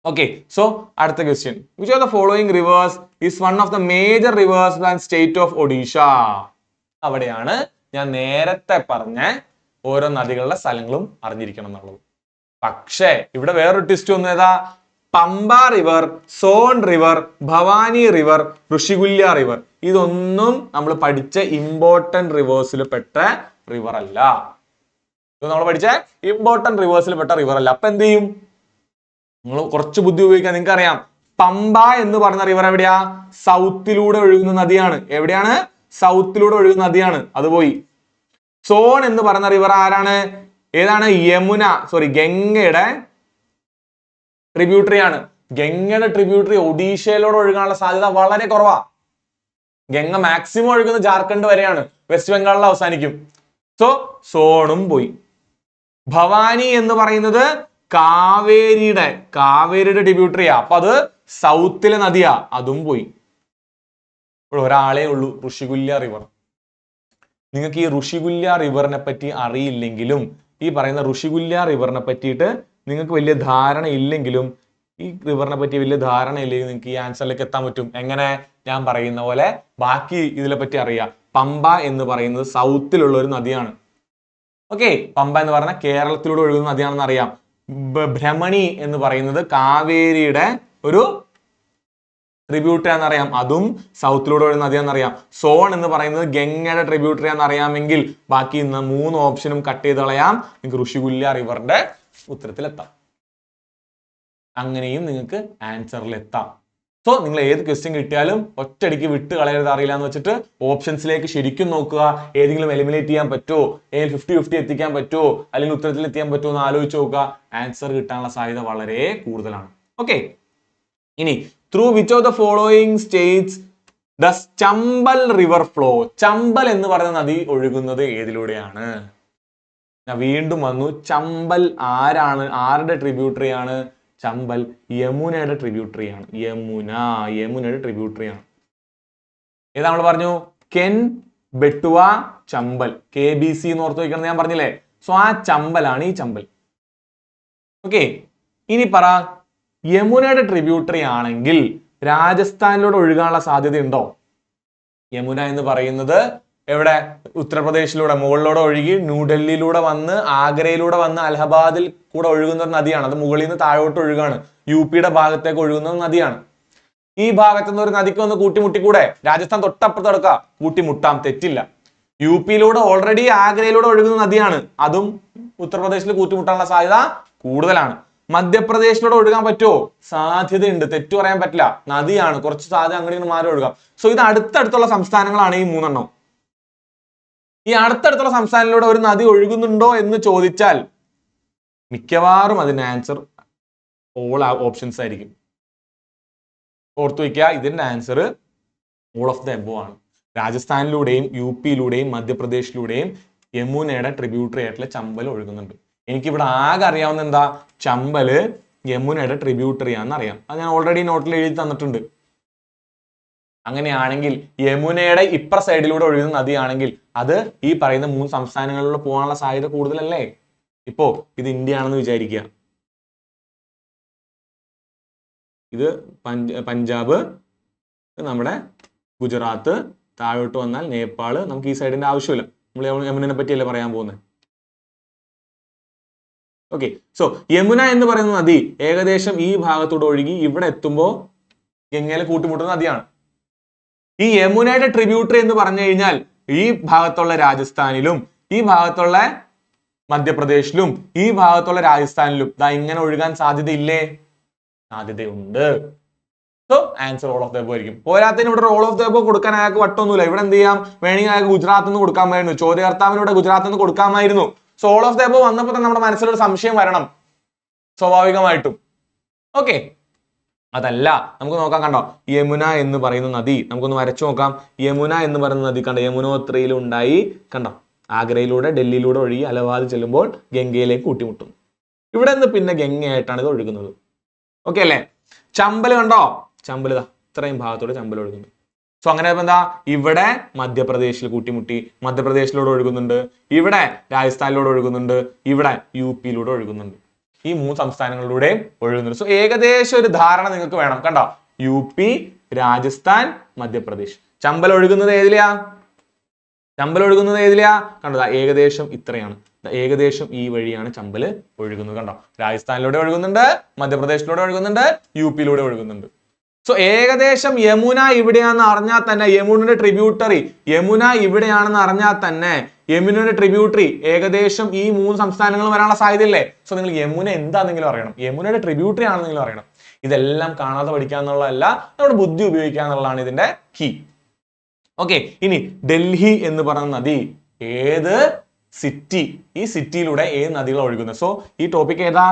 ഓക്കെ, സോ അടുത്ത question. Which of the following reverse is one of the major reverse and state of Odisha? അവിടെയാണ് ഞാൻ നേരത്തെ പറഞ്ഞ ഓരോ നദികളുടെ സ്ഥലങ്ങളും അറിഞ്ഞിരിക്കണം എന്നുള്ളത്. പക്ഷേ ഇവിടെ വേറൊരു ട്വിസ്റ്റ് ഒന്നും. ഏതാ? Pampa river, Son river, Bhavani river, Rushikulya river. ഇതൊന്നും നമ്മൾ പഠിച്ച ഇമ്പോർട്ടന്റ് റിവേഴ്സിൽ പെട്ട റിവർ അല്ല. ഇത് നമ്മൾ പഠിച്ച ഇമ്പോർട്ടന്റ് റിവേഴ്സിൽ പെട്ട റിവർ അല്ല. അപ്പൊ എന്ത് ചെയ്യും? നിങ്ങൾ കുറച്ച് ബുദ്ധി ഉപയോഗിക്കാൻ. നിങ്ങൾക്ക് അറിയാം പമ്പ എന്ന് പറയുന്ന റിവർ എവിടെയാ? സൗത്തിലൂടെ ഒഴുകുന്ന നദിയാണ്. എവിടെയാണ്? സൗത്തിലൂടെ ഒഴുകുന്ന നദിയാണ്. അത് പോയി. സോൺ എന്ന് പറയുന്ന റിവർ ആരാണ്? ഏതാണ്? യമുന, സോറി ഗംഗയുടെ ട്രിബ്യൂട്ടറി ആണ്. ഗംഗയുടെ ട്രിബ്യൂട്ടറി ഒഡീഷയിലൂടെ ഒഴുകാനുള്ള സാധ്യത വളരെ കുറവാ. ഗംഗ മാക്സിമം ഒഴുകുന്നത് ജാർഖണ്ഡ് വരെയാണ്, വെസ്റ്റ് ബംഗാളിൽ അവസാനിക്കും. സോ സോണും പോയി. ഭവാനി എന്ന് പറയുന്നത് കാവേരിയുടെ ട്രിബ്യൂട്ടറിയാ. അപ്പൊ അത് സൗത്തിലെ നദിയാ, അതും പോയി. ഇപ്പോൾ ഒരാളേ ഉള്ളൂ, ഋഷികുല്യ റിവർ. നിങ്ങൾക്ക് ഈ ഋഷികുല്യ റിവറിനെ പറ്റി അറിയില്ലെങ്കിലും, ഈ പറയുന്ന ഋഷികുല്യ റിവറിനെ പറ്റിയിട്ട് നിങ്ങൾക്ക് വലിയ ധാരണ ഇല്ലെങ്കിലും, ഈ റിവറിനെ പറ്റി വലിയ ധാരണ ഇല്ലെങ്കിൽ നിങ്ങൾക്ക് ഈ ആൻസറിലേക്ക് എത്താൻ പറ്റും. എങ്ങനെ? ഞാൻ പറയുന്ന പോലെ ബാക്കി ഇതിനെ പറ്റി അറിയാം. പമ്പ എന്ന് പറയുന്നത് സൗത്തിലുള്ള ഒരു നദിയാണ്. ഓക്കെ, പമ്പ എന്ന് പറഞ്ഞാൽ കേരളത്തിലൂടെ ഒഴുകുന്ന നദിയാണെന്ന് അറിയാം. ഭ്രമണി എന്ന് പറയുന്നത് കാവേരിയുടെ ഒരു ട്രിബ്യൂട്ടറി ആണെന്നറിയാം, അതും സൗത്തിലൂടെ ഒഴുകുന്ന നദിയാണെന്നറിയാം. സോൺ എന്ന് പറയുന്നത് ഗംഗയുടെ ട്രിബ്യൂട്ടറി ആണെന്ന് അറിയാമെങ്കിൽ ബാക്കി 3 ഓപ്ഷനും കട്ട് ചെയ്ത് കളയാം. നിങ്ങൾക്ക് ഋഷികുല്യ റിവറിന്റെ ഉത്തരത്തിലെത്താം. അങ്ങനെയും നിങ്ങൾക്ക് ആൻസറിൽ എത്താം. സോ നിങ്ങൾ ഏത് ക്വസ്റ്റ്യൻ കിട്ടിയാലും ഒറ്റയടിക്ക് വിട്ട് കളയരുത്. അറിയില്ല എന്ന് വെച്ചിട്ട് ഓപ്ഷൻസിലേക്ക് ശരിക്കും നോക്കുക. ഏതെങ്കിലും എലിമിനേറ്റ് ചെയ്യാൻ പറ്റുമോ, 50-50 എത്തിക്കാൻ പറ്റുമോ, അല്ലെങ്കിൽ ഉത്തരത്തിൽ എത്തിക്കാൻ പറ്റുമോ എന്ന് ആലോചിച്ച് നോക്കുക. ആൻസർ കിട്ടാനുള്ള സാധ്യത വളരെ കൂടുതലാണ്. ഓക്കെ, ഇനി through which of the following States the Chambal river flow? Chambal എന്ന് പറയുന്ന നദി ഒഴുകുന്നത് ഏതിലൂടെയാണ്? ഞാൻ വീണ്ടും വന്നു. ചമ്പൽ ആരുടെ ട്രിബ്യൂട്ടറി ആണ്? ചമ്പൽ യമുനയുടെ ട്രിബ്യൂട്ടറി ആണ്. യമുനയുടെ ട്രിബ്യൂട്ടറി ആണ്. ഏതാ നമ്മൾ പറഞ്ഞു? കെൻ, ബെട്ടുവ, ചമ്പൽ. KBC എന്ന് ഓർത്ത് വയ്ക്കണം ഞാൻ പറഞ്ഞില്ലേ. സോ ആ ചമ്പലാണ് ഈ ചമ്പൽ. ഓക്കെ, ഇനി പറ, യമുനയുടെ ട്രിബ്യൂട്ടറി ആണെങ്കിൽ രാജസ്ഥാനിലൂടെ ഒഴുകാനുള്ള സാധ്യത ഉണ്ടോ? യമുന എന്ന് പറയുന്നത് എവിടെ? ഉത്തർപ്രദേശിലൂടെ മുകളിലൂടെ ഒഴുകി ന്യൂഡൽഹിയിലൂടെ വന്ന് ആഗ്രയിലൂടെ വന്ന് അലഹബാദിൽ കൂടെ ഒഴുകുന്ന ഒരു നദിയാണ്. അത് മുകളിൽ നിന്ന് താഴോട്ട് ഒഴുകാണ്. UP-യുടെ ഭാഗത്തേക്ക് ഒഴുകുന്ന നദിയാണ്. ഈ ഭാഗത്തു നിന്ന് ഒരു നദിക്ക് വന്ന് കൂട്ടിമുട്ടിക്കൂടെ? രാജസ്ഥാൻ തൊട്ടപ്പുറത്ത് കിടക്കുക, കൂട്ടിമുട്ടാം, തെറ്റില്ല. UP-യിലൂടെ ഓൾറെഡി ആഗ്രയിലൂടെ ഒഴുകുന്ന നദിയാണ്, അതും ഉത്തർപ്രദേശിൽ കൂട്ടിമുട്ടാനുള്ള സാധ്യത കൂടുതലാണ്. മധ്യപ്രദേശിലൂടെ ഒഴുകാൻ പറ്റുമോ? സാധ്യതയുണ്ട്, തെറ്റു പറയാൻ പറ്റില്ല. നദിയാണ്, കുറച്ച് സാധ്യത അങ്ങോട്ട് മാറി ഒഴുകാം. സോ ഇത് അടുത്തടുത്തുള്ള സംസ്ഥാനങ്ങളാണ് ഈ 3 എണ്ണം. ഈ അടുത്തടുത്തുള്ള സംസ്ഥാനങ്ങളിലൂടെ ഒരു നദി ഒഴുകുന്നുണ്ടോ എന്ന് ചോദിച്ചാൽ മിക്കവാറും അതിന്റെ ആൻസർ ഓൾ ഓപ്ഷൻസ് ആയിരിക്കും. ഓർത്തു വയ്ക്കുക, ഇതിന്റെ answer all of the above ആണ്. രാജസ്ഥാനിലൂടെയും UP-യിലൂടെയും മധ്യപ്രദേശിലൂടെയും യമുനയുടെ ട്രിബ്യൂട്ടറി ആയിട്ടുള്ള ചമ്പൽ ഒഴുകുന്നുണ്ട്. എനിക്കിവിടെ ആകെ അറിയാവുന്ന എന്താ? ചമ്പല് യമുനയുടെ ട്രിബ്യൂട്ടറി ആണെന്ന് അറിയാം. അത് ഞാൻ ഓൾറെഡി നോട്ടിൽ എഴുതി തന്നിട്ടുണ്ട്. അങ്ങനെയാണെങ്കിൽ യമുനയുടെ ഇപ്പുറ സൈഡിലൂടെ ഒഴുകുന്ന നദിയാണെങ്കിൽ അത് ഈ പറയുന്ന 3 സംസ്ഥാനങ്ങളിലൂടെ പോകാനുള്ള സാധ്യത കൂടുതലല്ലേ? ഇപ്പോ ഇത് ഇന്ത്യ ആണെന്ന് വിചാരിക്കുക. ഇത് പഞ്ചാബ്, നമ്മുടെ ഗുജറാത്ത്, താഴോട്ട് വന്നാൽ നേപ്പാള്. നമുക്ക് ഈ സൈഡിന്റെ ആവശ്യമില്ല, നമ്മൾ യമുനെ പറ്റിയല്ലേ പറയാൻ പോകുന്നത്. ഓക്കെ, സോ യമുന എന്ന് പറയുന്ന നദി ഏകദേശം ഈ ഭാഗത്തൂടെ ഒഴുകി ഇവിടെ എത്തുമ്പോൾ ഗംഗയിലെ കൂട്ടിമുട്ടുന്ന നദിയാണ്. ഈ യമുനയുടെ ട്രിബ്യൂട്ടറി എന്ന് പറഞ്ഞു കഴിഞ്ഞാൽ ഈ ഭാഗത്തുള്ള രാജസ്ഥാനിലും ഈ ഭാഗത്തുള്ള മധ്യപ്രദേശിലും ഈ ഭാഗത്തുള്ള രാജസ്ഥാനിലും ദാ ഇങ്ങനെ ഒഴുകാൻ സാധ്യതയില്ലേ? സാധ്യതയുണ്ട്. So answer all of the above ആയിരിക്കും. പോരാത്തതിന് ഇവിടെ ഓൾ ഓഫ് ദ എബോവ് കൊടുക്കാൻ അയാൾക്ക് വട്ടൊന്നുമില്ല. ഇവിടെ എന്ത് ചെയ്യാം? വേണമെങ്കിൽ അയാൾക്ക് ഗുജറാത്തിൽ നിന്ന് കൊടുക്കാമായിരുന്നു, ചോദ്യകർത്താവിനൂടെ ഗുജറാത്തിൽ നിന്ന് കൊടുക്കാമായിരുന്നു. So all of the above വന്നപ്പോൾ തന്നെ നമ്മുടെ മനസ്സിലൊരു സംശയം വരണം സ്വാഭാവികമായിട്ടും. ഓക്കെ, അതല്ല, നമുക്ക് നോക്കാം. കണ്ടോ, യമുന എന്ന് പറയുന്ന നദി നമുക്കൊന്ന് വരച്ചു നോക്കാം. യമുന എന്ന് പറയുന്ന നദി കണ്ടോ, യമുനോത്രിയിൽ ഉണ്ടായി, കണ്ടോ, ആഗ്രയിലൂടെ ഡൽഹിയിലൂടെ ഒഴുകി അലഹാബാദ് ചെല്ലുമ്പോൾ ഗംഗയിലേക്ക് കൂട്ടിമുട്ടും. ഇവിടെ നിന്ന് പിന്നെ ഗംഗയായിട്ടാണ് ഇത് ഒഴുകുന്നത്. ഓക്കെ അല്ലേ? ചമ്പൽ കണ്ടോ, ചമ്പൽ ഇത്രയും ഭാഗത്തോടെ ചമ്പൽ ഒഴുകുന്നു. സോ അങ്ങനെ എന്താ, ഇവിടെ മധ്യപ്രദേശിൽ കൂട്ടിമുട്ടി, മധ്യപ്രദേശിലൂടെ ഒഴുകുന്നുണ്ട്, ഇവിടെ രാജസ്ഥാനിലൂടെ ഒഴുകുന്നുണ്ട്, ഇവിടെ UP-യിലൂടെ ഒഴുകുന്നുണ്ട്. ഈ 3 സംസ്ഥാനങ്ങളിലൂടെയും ഒഴുകുന്നുണ്ട്. സോ ഏകദേശം ഒരു ധാരണ നിങ്ങൾക്ക് വേണം. കണ്ടോ, UP, രാജസ്ഥാൻ, മധ്യപ്രദേശ്. ചമ്പൽ ഒഴുകുന്നത് ഏതിലെയാ? കണ്ടോ, ഏകദേശം ഇത്രയാണ്. ഏകദേശം ഈ വഴിയാണ് ചമ്പല് ഒഴുകുന്നത്. കണ്ടോ, രാജസ്ഥാനിലൂടെ ഒഴുകുന്നുണ്ട്, മധ്യപ്രദേശിലൂടെ ഒഴുകുന്നുണ്ട്, UP-യിലൂടെ ഒഴുകുന്നുണ്ട്. സോ ഏകദേശം യമുന ഇവിടെയാണെന്ന് അറിഞ്ഞാൽ തന്നെ യമുനയുടെ ട്രിബ്യൂട്ടറി യമുന ഇവിടെയാണെന്ന് അറിഞ്ഞാൽ തന്നെ യമുനയുടെ ട്രിബ്യൂട്ടറി ഏകദേശം ഈ 3 സംസ്ഥാനങ്ങളും വരാനുള്ള സാധ്യതയില്ലേ? സോ നിങ്ങൾ യമുന എന്താണെന്നെങ്കിലും അറിയണം, യമുനയുടെ ട്രിബ്യൂട്ടറി ആണെന്നെങ്കിലും അറിയണം. ഇതെല്ലാം കാണാതെ പഠിക്കുക എന്നുള്ളതല്ല, നമ്മുടെ ബുദ്ധി ഉപയോഗിക്കുക എന്നുള്ളതാണ് ഇതിന്റെ കീ. ഓക്കെ, ഇനി ഡൽഹി എന്ന് പറയുന്ന നദി ഏത് സിറ്റി, ഈ സിറ്റിയിലൂടെ ഏത് നദികൾ ഒഴുകുന്നത്? സോ ഈ ടോപ്പിക് ഏതാ?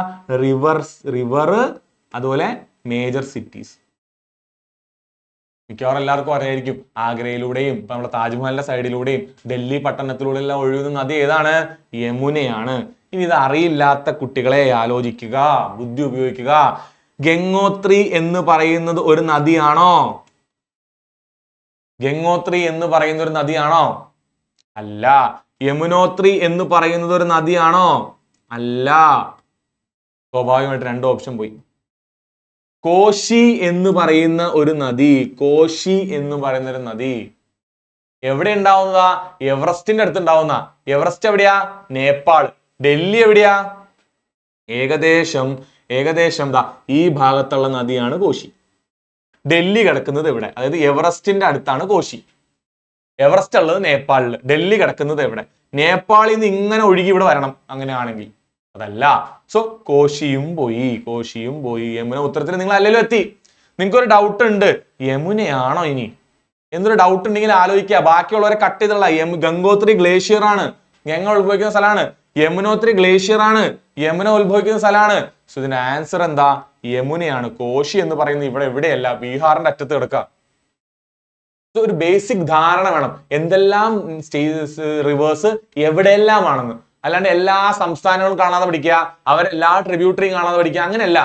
റിവർ അതുപോലെ മേജർ സിറ്റീസ്. മിക്കവാറും എല്ലാവർക്കും അറിയായിരിക്കും. ആഗ്രയിലൂടെയും ഇപ്പൊ നമ്മുടെ താജ്മഹലിന്റെ സൈഡിലൂടെയും ഡൽഹി പട്ടണത്തിലൂടെ എല്ലാം ഒഴുകുന്ന നദി ഏതാണ്? യമുനയാണ്. ഇനി ഇത് അറിയില്ലാത്ത കുട്ടികളെ ആലോചിക്കുക, ബുദ്ധി ഉപയോഗിക്കുക. ഗംഗോത്രി എന്ന് പറയുന്നത് ഒരു നദിയാണോ? ഗംഗോത്രി എന്ന് പറയുന്ന ഒരു നദിയാണോ? അല്ല. യമുനോത്രി എന്ന് പറയുന്നത് ഒരു നദിയാണോ? അല്ല. സ്വാഭാവികമായിട്ട് 2 ഓപ്ഷൻ പോയി. കോശി എന്ന് പറയുന്ന ഒരു നദി, കോശി എന്ന് പറയുന്ന ഒരു നദി എവിടെ ഉണ്ടാവുന്നതാ? എവറസ്റ്റിന്റെ അടുത്ത് ഉണ്ടാവുന്ന. എവറസ്റ്റ് എവിടെയാ? നേപ്പാൾ. ഡൽഹി എവിടെയാ? ഏകദേശം ദാ ഈ ഭാഗത്തുള്ള നദിയാണ് കോശി. ഡൽഹി കിടക്കുന്നത് എവിടെ? അതായത് എവറസ്റ്റിന്റെ അടുത്താണ് കോശി. എവറസ്റ്റ് ഉള്ളത് നേപ്പാളില്, ഡൽഹി കിടക്കുന്നത് എവിടെ? നേപ്പാളിൽ നിന്ന് ഇങ്ങനെ ഒഴുകി ഇവിടെ വരണം അങ്ങനെയാണെങ്കിൽ. അതല്ല. സോ കോശിയും പോയി. യമുന ഉത്തരത്തിൽ നിങ്ങൾ അല്ലെങ്കിലും എത്തി. നിങ്ങൾക്ക് ഒരു ഡൗട്ട് ഉണ്ട്, യമുനയാണോ ഇനി എന്നൊരു ഡൗട്ട് ഉണ്ടെങ്കിൽ ആലോചിക്കുക. ബാക്കിയുള്ളവരെ കട്ട് ചെയ്തുള്ള ഗംഗോത്രി ഗ്ലേഷ്യർ ആണ്, ഗംഗ ഉത്ഭവിക്കുന്ന സ്ഥലമാണ്. യമുനോത്രി ഗ്ലേഷ്യർ ആണ്, യമുന ഉത്ഭവിക്കുന്ന സ്ഥലമാണ്. സോ ഇതിന്റെ ആൻസർ എന്താ? യമുനയാണ്. കോശി എന്ന് പറയുന്നത് ഇവിടെ എവിടെയല്ല, ബീഹാറിന്റെ അറ്റത്ത് കിടക്കുക. ഒരു ബേസിക് ധാരണ വേണം എന്തെല്ലാം റിവേഴ്സ് എവിടെയെല്ലാം ആണെന്ന്. അല്ലാണ്ട് എല്ലാ സംസ്ഥാനങ്ങളും കാണാതെ പഠിക്കുക, അവരെല്ലാ ട്രിബ്യൂട്ടറിയും കാണാതെ പഠിക്കുക, അങ്ങനെയല്ല.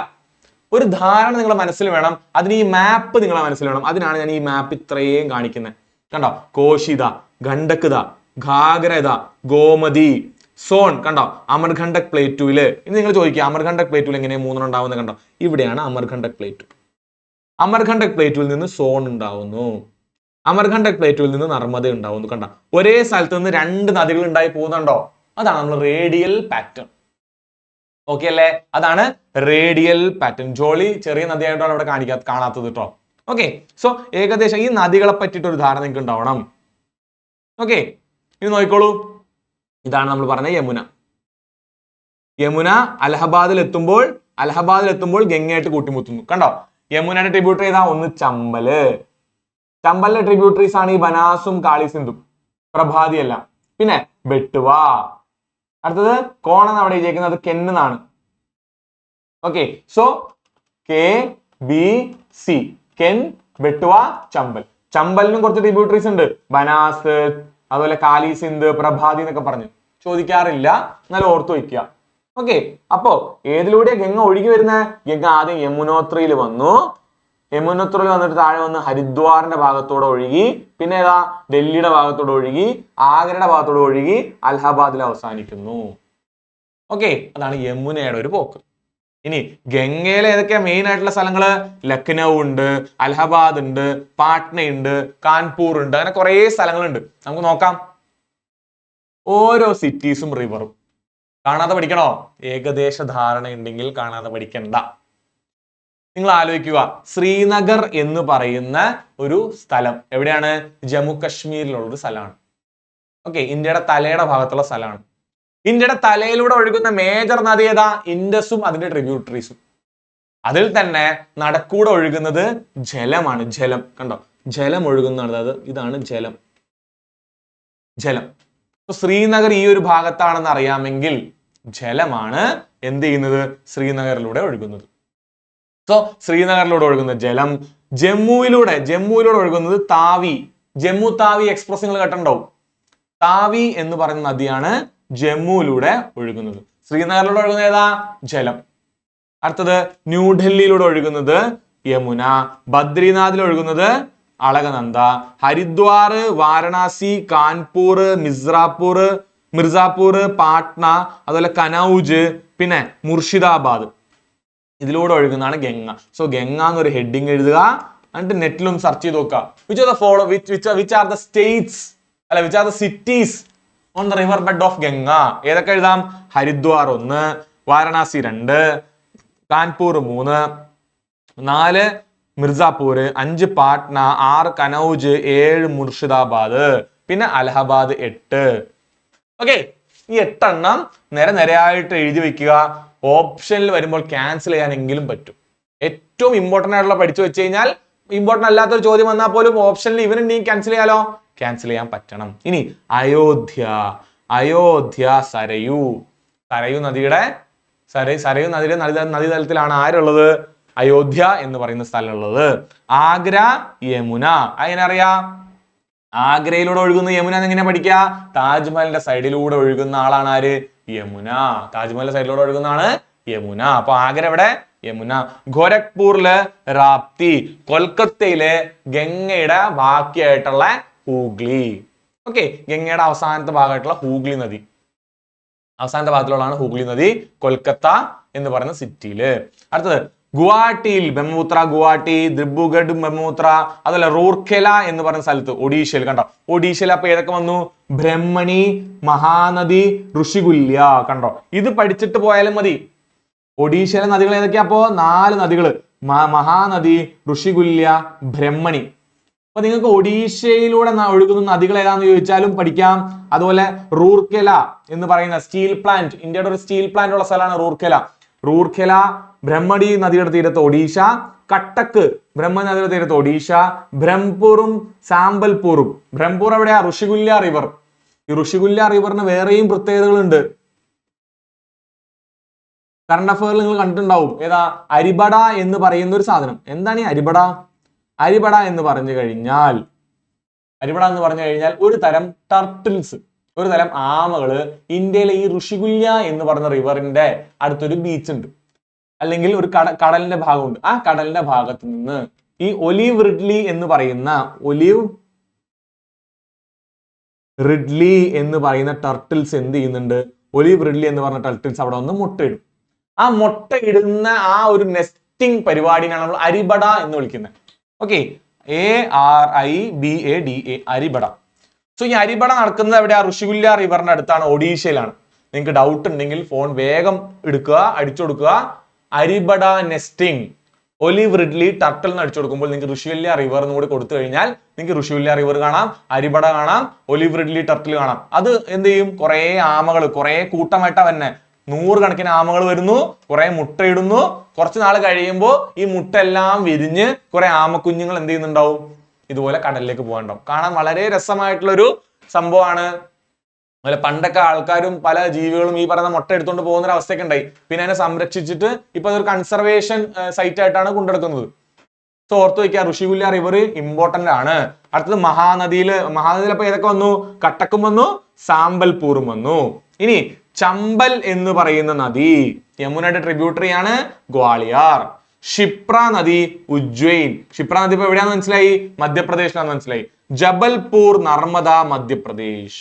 ഒരു ധാരണ നിങ്ങളുടെ മനസ്സിൽ വേണം. അതിന് ഈ മാപ്പ് നിങ്ങളുടെ മനസ്സിൽ വേണം. അതിനാണ് ഞാൻ ഈ മാപ്പ് ഇത്രയും കാണിക്കുന്നത്. കണ്ടോ? കോശിത, ഗണ്ഡക്, ഘാഗ്ര, ഗോമതി, സോൺ. കണ്ടോ? അമർകണ്ടക് പ്ലേറ്റുവില്. ഇനി നിങ്ങൾ ചോദിക്കുക അമർകണ്ടക് പ്ലേറ്റുവിൽ എങ്ങനെയാണ് 3 ഉണ്ടാവുന്നത്? കണ്ടോ? ഇവിടെയാണ് അമർകണ്ടക് പ്ലേറ്റു. അമർകണ്ടക് പ്ലേറ്റുവിൽ നിന്ന് സോൺ ഉണ്ടാവുന്നു, അമർകണ്ടക് പ്ലേറ്റുവിൽ നിന്ന് നർമ്മദ ഉണ്ടാവുന്നു. കണ്ടോ? ഒരേ സ്ഥലത്ത് നിന്ന് 2 നദികൾ ഉണ്ടായി പോകുന്നുണ്ടോ? അതാണ് നമ്മൾ റേഡിയൽ പാറ്റേൺ. ഓക്കെ അല്ലേ? അതാണ് റേഡിയൽ പാറ്റേൺ. ജോളി ചെറിയ നദിയായിട്ടാണ് അവിടെ കാണാത്തത് കേട്ടോ. ഓക്കെ, സോ ഏകദേശം ഈ നദികളെ പറ്റിയിട്ട് ഒരു ധാരണ നിങ്ങൾക്ക് ഉണ്ടാവണം. ഓക്കെ, ഇനി നോക്കിക്കോളൂ. ഇതാണ് നമ്മൾ പറഞ്ഞ യമുന. യമുന അലഹബാദിൽ എത്തുമ്പോൾ ഗംഗയായിട്ട് കൂട്ടിമുട്ടുന്നു. കണ്ടോ? യമുനയുടെ ട്രിബ്യൂട്ടറി ഏതാ? ഒന്ന് ചമ്പല്. ചമ്പലിന്റെ ട്രിബ്യൂട്ടറീസ് ആണ് ഈ ബനാസും കാളിസിന്ധും, പ്രഭാതി എല്ലാം. പിന്നെ ബെട്ടുവ. അടുത്തത് കോണെന്ന് അവിടെ എഴുതിയിരിക്കുന്നത് കെന്നാണ്. Okay, so KBC, Ken, Betwa, Chambal. ചമ്പലിനും കുറച്ച് ട്രിബ്യൂട്ടറീസ് ഉണ്ട്, ബനാസ്, അതുപോലെ കാളിസിന്ധ്, പ്രഭാതി എന്നൊക്കെ പറഞ്ഞ് ചോദിക്കാറില്ല, എന്നാലും ഓർത്തു വയ്ക്കുക. ഓക്കെ, അപ്പോ ഏതിലൂടെ ഗംഗ ഒഴുകി വരുന്നത്? ഗംഗ ആദ്യം യമുനോത്രിയിൽ വന്നു, യമുനോത്രിയിൽ വന്നിട്ട് താഴെ വന്ന് ഹരിദ്വാറിന്റെ ഭാഗത്തൂടെ ഒഴുകി, പിന്നെ ഏതാ ഡൽഹിയുടെ ഭാഗത്തൂടെ ഒഴുകി, ആഗ്രയുടെ ഭാഗത്തൂടെ ഒഴുകി അലഹബാദിൽ അവസാനിക്കുന്നു. ഓക്കെ, അതാണ് യമുനയുടെ ഒരു പോക്ക്. ഇനി ഗംഗയിലെ ഏതൊക്കെയാ മെയിൻ ആയിട്ടുള്ള സ്ഥലങ്ങള്? ലക്നൗ ഉണ്ട്, അലഹബാദ് ഉണ്ട്, പാട്ന ഉണ്ട്, കാൺപൂർ ഉണ്ട്, അങ്ങനെ കുറെ സ്ഥലങ്ങളുണ്ട്. നമുക്ക് നോക്കാം. ഓരോ സിറ്റീസും റിവറും കാണാതെ പഠിക്കണോ? ഏകദേശ ധാരണ ഉണ്ടെങ്കിൽ കാണാതെ പഠിക്കണ്ട. നിങ്ങൾ ആലോചിക്കുക, ശ്രീനഗർ എന്ന് പറയുന്ന ഒരു സ്ഥലം എവിടെയാണ്? ജമ്മു കശ്മീരിലുള്ള ഒരു സ്ഥലമാണ്. ഓക്കെ, ഇന്ത്യയുടെ തലയുടെ ഭാഗത്തുള്ള സ്ഥലമാണ്. ഇന്ത്യയുടെ തലയിലൂടെ ഒഴുകുന്ന മേജർ നദി ഏതാ? ഇൻഡസും അതിന്റെ ട്രിബ്യൂട്ടറീസും. അതിൽ തന്നെ നടക്കൂടെ ഒഴുകുന്നത് ജലമാണ്. ജലം കണ്ടോ? ജലം ഒഴുകുന്നതാണ്. അതായത് ഇതാണ് ജലം. ശ്രീനഗർ ഈ ഒരു ഭാഗത്താണെന്ന് അറിയാമെങ്കിൽ ജലമാണ് എന്ത് ചെയ്യുന്നത്? ശ്രീനഗറിലൂടെ ഒഴുകുന്നത്. സോ ശ്രീനഗറിലൂടെ ഒഴുകുന്ന ജലം. ജമ്മുവിലൂടെ ഒഴുകുന്നത് താവി. ജമ്മു താവി എക്സ്പ്രസ് നിങ്ങൾ കേട്ടിട്ടുണ്ടാവും. താവി എന്ന് പറയുന്ന നദിയാണ് ജമ്മുവിലൂടെ ഒഴുകുന്നത്. ശ്രീനഗറിലൂടെ ഒഴുകുന്നത് ഏതാ? ജലം. അടുത്തത് ന്യൂഡൽഹിയിലൂടെ ഒഴുകുന്നത് യമുന. ബദ്രിനാഥിൽ ഒഴുകുന്നത് അളകനന്ദ. ഹരിദ്വാർ, വാരണാസി, കാൺപൂർ, മിർസാപൂർ, പാട്ന, അതുപോലെ കനൌജ്, പിന്നെ മുർഷിദാബാദ്, ഇതിലൂടെ ഒഴുകുന്നതാണ് ഗംഗ. സോ ഗംഗ എന്നൊരു ഹെഡിങ് എഴുതുക, എന്നിട്ട് നെറ്റിലും സെർച്ച് ചെയ്ത് നോക്കുക. വിച്ച് ആർ ദ സ്റ്റേറ്റ്സ് അല്ല which are the cities on the river bed of Ganga? ഏതൊക്കെ എഴുതാം? ഹരിദ്വാർ 1, വാരണാസി 2, കാൺപൂർ 3, 4, മിർസാപൂർ, 5 പാട്ന, 6 കനൌജ്, 7 മുർഷിദാബാദ്, പിന്നെ അലഹബാദ് 8. ഓക്കെ, ഈ 8 എണ്ണം നിരയായിട്ട് എഴുതി വെക്കുക. ഓപ്ഷനിൽ വരുമ്പോൾ ക്യാൻസൽ ചെയ്യാനെങ്കിലും പറ്റും. ഏറ്റവും ഇമ്പോർട്ടന്റ് ആയിട്ടുള്ള പഠിച്ചു വെച്ച് കഴിഞ്ഞാൽ ഇമ്പോർട്ടന്റ് അല്ലാത്തൊരു ചോദ്യം വന്നാൽ പോലും ഓപ്ഷനിൽ ഇവനുണ്ടെങ്കിൽ ക്യാൻസൽ ചെയ്യാലോ, ക്യാൻസൽ ചെയ്യാൻ പറ്റണം. ഇനി അയോധ്യ, സരയു, സരയു നദിയുടെ നദീതലത്തിലാണ് ആരുള്ളത്? അയോധ്യ എന്ന് പറയുന്ന സ്ഥലം ഉള്ളത്. ആഗ്ര, യമുന. എങ്ങനെ അറിയാം? ആഗ്രയിലൂടെ ഒഴുകുന്ന യമുന എങ്ങനെ പഠിക്കുക? താജ്മഹലിന്റെ സൈഡിലൂടെ ഒഴുകുന്ന ആളാണ് ആര്? യമുന. താജ്മഹലിന്റെ സൈഡിലൂടെ ഒഴുകുന്ന യമുന. അപ്പൊ ആഗ്ര എവിടെ? യമുന. ഗോരഖ്പൂരില് റാപ്തി, കൊൽക്കത്തയിലെ ഗംഗയുടെ ബാക്കിയായിട്ടുള്ള ഹൂഗ്ലി. ഓക്കെ, ഗംഗയുടെ അവസാനത്തെ ഭാഗമായിട്ടുള്ള ഹൂഗ്ലി നദി, അവസാനത്തെ ഭാഗത്തിലുള്ളതാണ് ഹൂഗ്ലി നദി, കൊൽക്കത്ത എന്ന് പറയുന്ന സിറ്റിയില്. അടുത്തത് ഗുവാഹട്ടിയിൽ ബ്രഹ്മപുത്ര, ഗുവാഹട്ടി, ദിബ്രുഗഡ് ബ്രഹ്മപുത്ര, അതല്ല റൂർക്കെല എന്ന് പറയുന്ന സ്ഥലത്ത് ഒഡീഷയിൽ. കണ്ടോ, ഒഡീഷയിൽ അപ്പൊ ഏതൊക്കെ വന്നു? ബ്രഹ്മണി, മഹാനദി, ഋഷികുല്യ. കണ്ടോ, ഇത് പഠിച്ചിട്ട് പോയാലും മതി. ഒഡീഷയിലെ നദികൾ ഏതൊക്കെയാ? അപ്പോ 4 നദികള്, മഹാനദി, ഋഷികുല്യ, ബ്രഹ്മണി. അപ്പൊ നിങ്ങൾക്ക് ഒഡീഷയിലൂടെ ഒഴുകുന്ന നദികൾ ഏതാന്ന് ചോദിച്ചാലും പഠിക്കാം. അതുപോലെ റൂർക്കെല എന്ന് പറയുന്ന സ്റ്റീൽ പ്ലാന്റ്, ഇന്ത്യയുടെ ഒരു സ്റ്റീൽ പ്ലാന്റ് ഉള്ള സ്ഥലമാണ് റൂർക്കെല. ബ്രഹ്മണി നദിയുടെ തീരത്ത് ഒഡീഷ. കട്ടക്ക് ബ്രഹ്മണി നദിയുടെ തീരത്ത് ഒഡീഷ. ബ്രഹ്മപൂറും സാമ്പൽപൂറും. ബ്രഹ്മപൂർ എവിടെയാ? ഋഷികുല്യ റിവർ. ഈ ഋഷികുല്യ റിവറിന് വേറെയും പ്രത്യേകതകളുണ്ട്. കറണ്ട് അഫയറിൽ നിങ്ങൾ കണ്ടിട്ടുണ്ടാവും. ഏതാ? അരിബട എന്ന് പറയുന്ന ഒരു സാധനം. എന്താണ് ഈ അരിബട? അരിബട എന്ന് പറഞ്ഞു കഴിഞ്ഞാൽ ഒരു തരം ടർട്ടിൽസ്, ഒരു തരം ആമകള് ഇന്ത്യയിലെ ഈ ഋഷികുല്യ എന്ന് പറയുന്ന റിവറിന്റെ അടുത്തൊരു ബീച്ച് ഉണ്ട്, അല്ലെങ്കിൽ ഒരു കടലിന്റെ ഭാഗമുണ്ട്. ആ കടലിന്റെ ഭാഗത്ത് നിന്ന് ഈ ഒലീവ് റിഡ്ലി എന്ന് പറയുന്ന ടർട്ടിൽസ് എന്ത് ചെയ്യുന്നുണ്ട്? ഒലീവ് റിഡ്ലി എന്ന് പറഞ്ഞ ടർട്ടിൽസ് അവിടെ വന്ന് മുട്ടയിടും. ആ മുട്ടയിടുന്ന ആ ഒരു നെസ്റ്റിംഗ് പരിപാടിനാണ് നമ്മൾ അരിബട എന്ന് വിളിക്കുന്നത്. Okay, ARIBADA, അരിബട. സോ ഈ അരിബട നടക്കുന്നത് എവിടെയാ? ഋഷികുല്യ റിവറിന്റെ അടുത്താണ്, ഒഡീഷയിലാണ്. നിങ്ങൾക്ക് ഡൗട്ട് ഉണ്ടെങ്കിൽ ഫോൺ വേഗം എടുക്കുക, അടിച്ചു കൊടുക്കുക, അരിബട നെസ്റ്റിംഗ് ഒലിവ് റിഡ്ലി ടർട്ടിൽ എന്ന് അടിച്ചു കൊടുക്കുമ്പോൾ നിങ്ങൾക്ക് ഋഷികുല്യ റിവർ എന്ന് കൂടി കൊടുത്തു കഴിഞ്ഞാൽ നിങ്ങൾക്ക് ഋഷികുല്യ റിവർ കാണാം, അരിബട കാണാം, ഒലിവ് റിഡ്ലി ടർട്ടിൽ കാണാം. അത് എന്ത് ചെയ്യും? കുറെ ആമകൾ, കുറെ കൂട്ടമായിട്ടാ തന്നെ 100 കണക്കിന് ആമകൾ വരുന്നു, കുറെ മുട്ടയിടുന്നു. കുറച്ച് നാൾ കഴിയുമ്പോൾ ഈ മുട്ട എല്ലാം വിരിഞ്ഞ് കുറെ ആമക്കുഞ്ഞുങ്ങൾ എന്ത് ചെയ്യുന്നുണ്ടാവും? ഇതുപോലെ കടലിലേക്ക് പോകാനുണ്ടാവും. കാണാൻ വളരെ രസമായിട്ടുള്ളൊരു സംഭവമാണ്. അതുപോലെ പണ്ടൊക്കെ ആൾക്കാരും പല ജീവികളും ഈ പറയുന്ന മുട്ട എടുത്തുകൊണ്ട് പോകുന്ന ഒരു അവസ്ഥയൊക്കെ ഉണ്ടായി. പിന്നെ അതിനെ സംരക്ഷിച്ചിട്ട് ഇപ്പൊ അതൊരു കൺസർവേഷൻ സൈറ്റ് ആയിട്ടാണ് കൊണ്ടെടുക്കുന്നത്. സോ ഓർത്ത് വയ്ക്കുക, ഋഷികുല്യ റിവർ ഇമ്പോർട്ടന്റ് ആണ്. അടുത്തത് മഹാനദിയിൽ അപ്പൊ ഏതൊക്കെ വന്നു? കട്ടക്കും വന്നു, സാമ്പൽപൂറും വന്നു. ഇനി ചമ്പൽ എന്ന് പറയുന്ന നദി യമുനയുടെ ട്രിബ്യൂട്ടറി ആണ്, ഗ്വാളിയാർ. ക്ഷിപ്ര നദി ഉജ്ജയിൻ. ക്ഷിപ്ര നദി ഇപ്പൊ എവിടെയാന്ന് മനസ്സിലായി? മധ്യപ്രദേശിലാന്ന് മനസ്സിലായി. ജബൽപൂർ, നർമ്മദ, മധ്യപ്രദേശ്.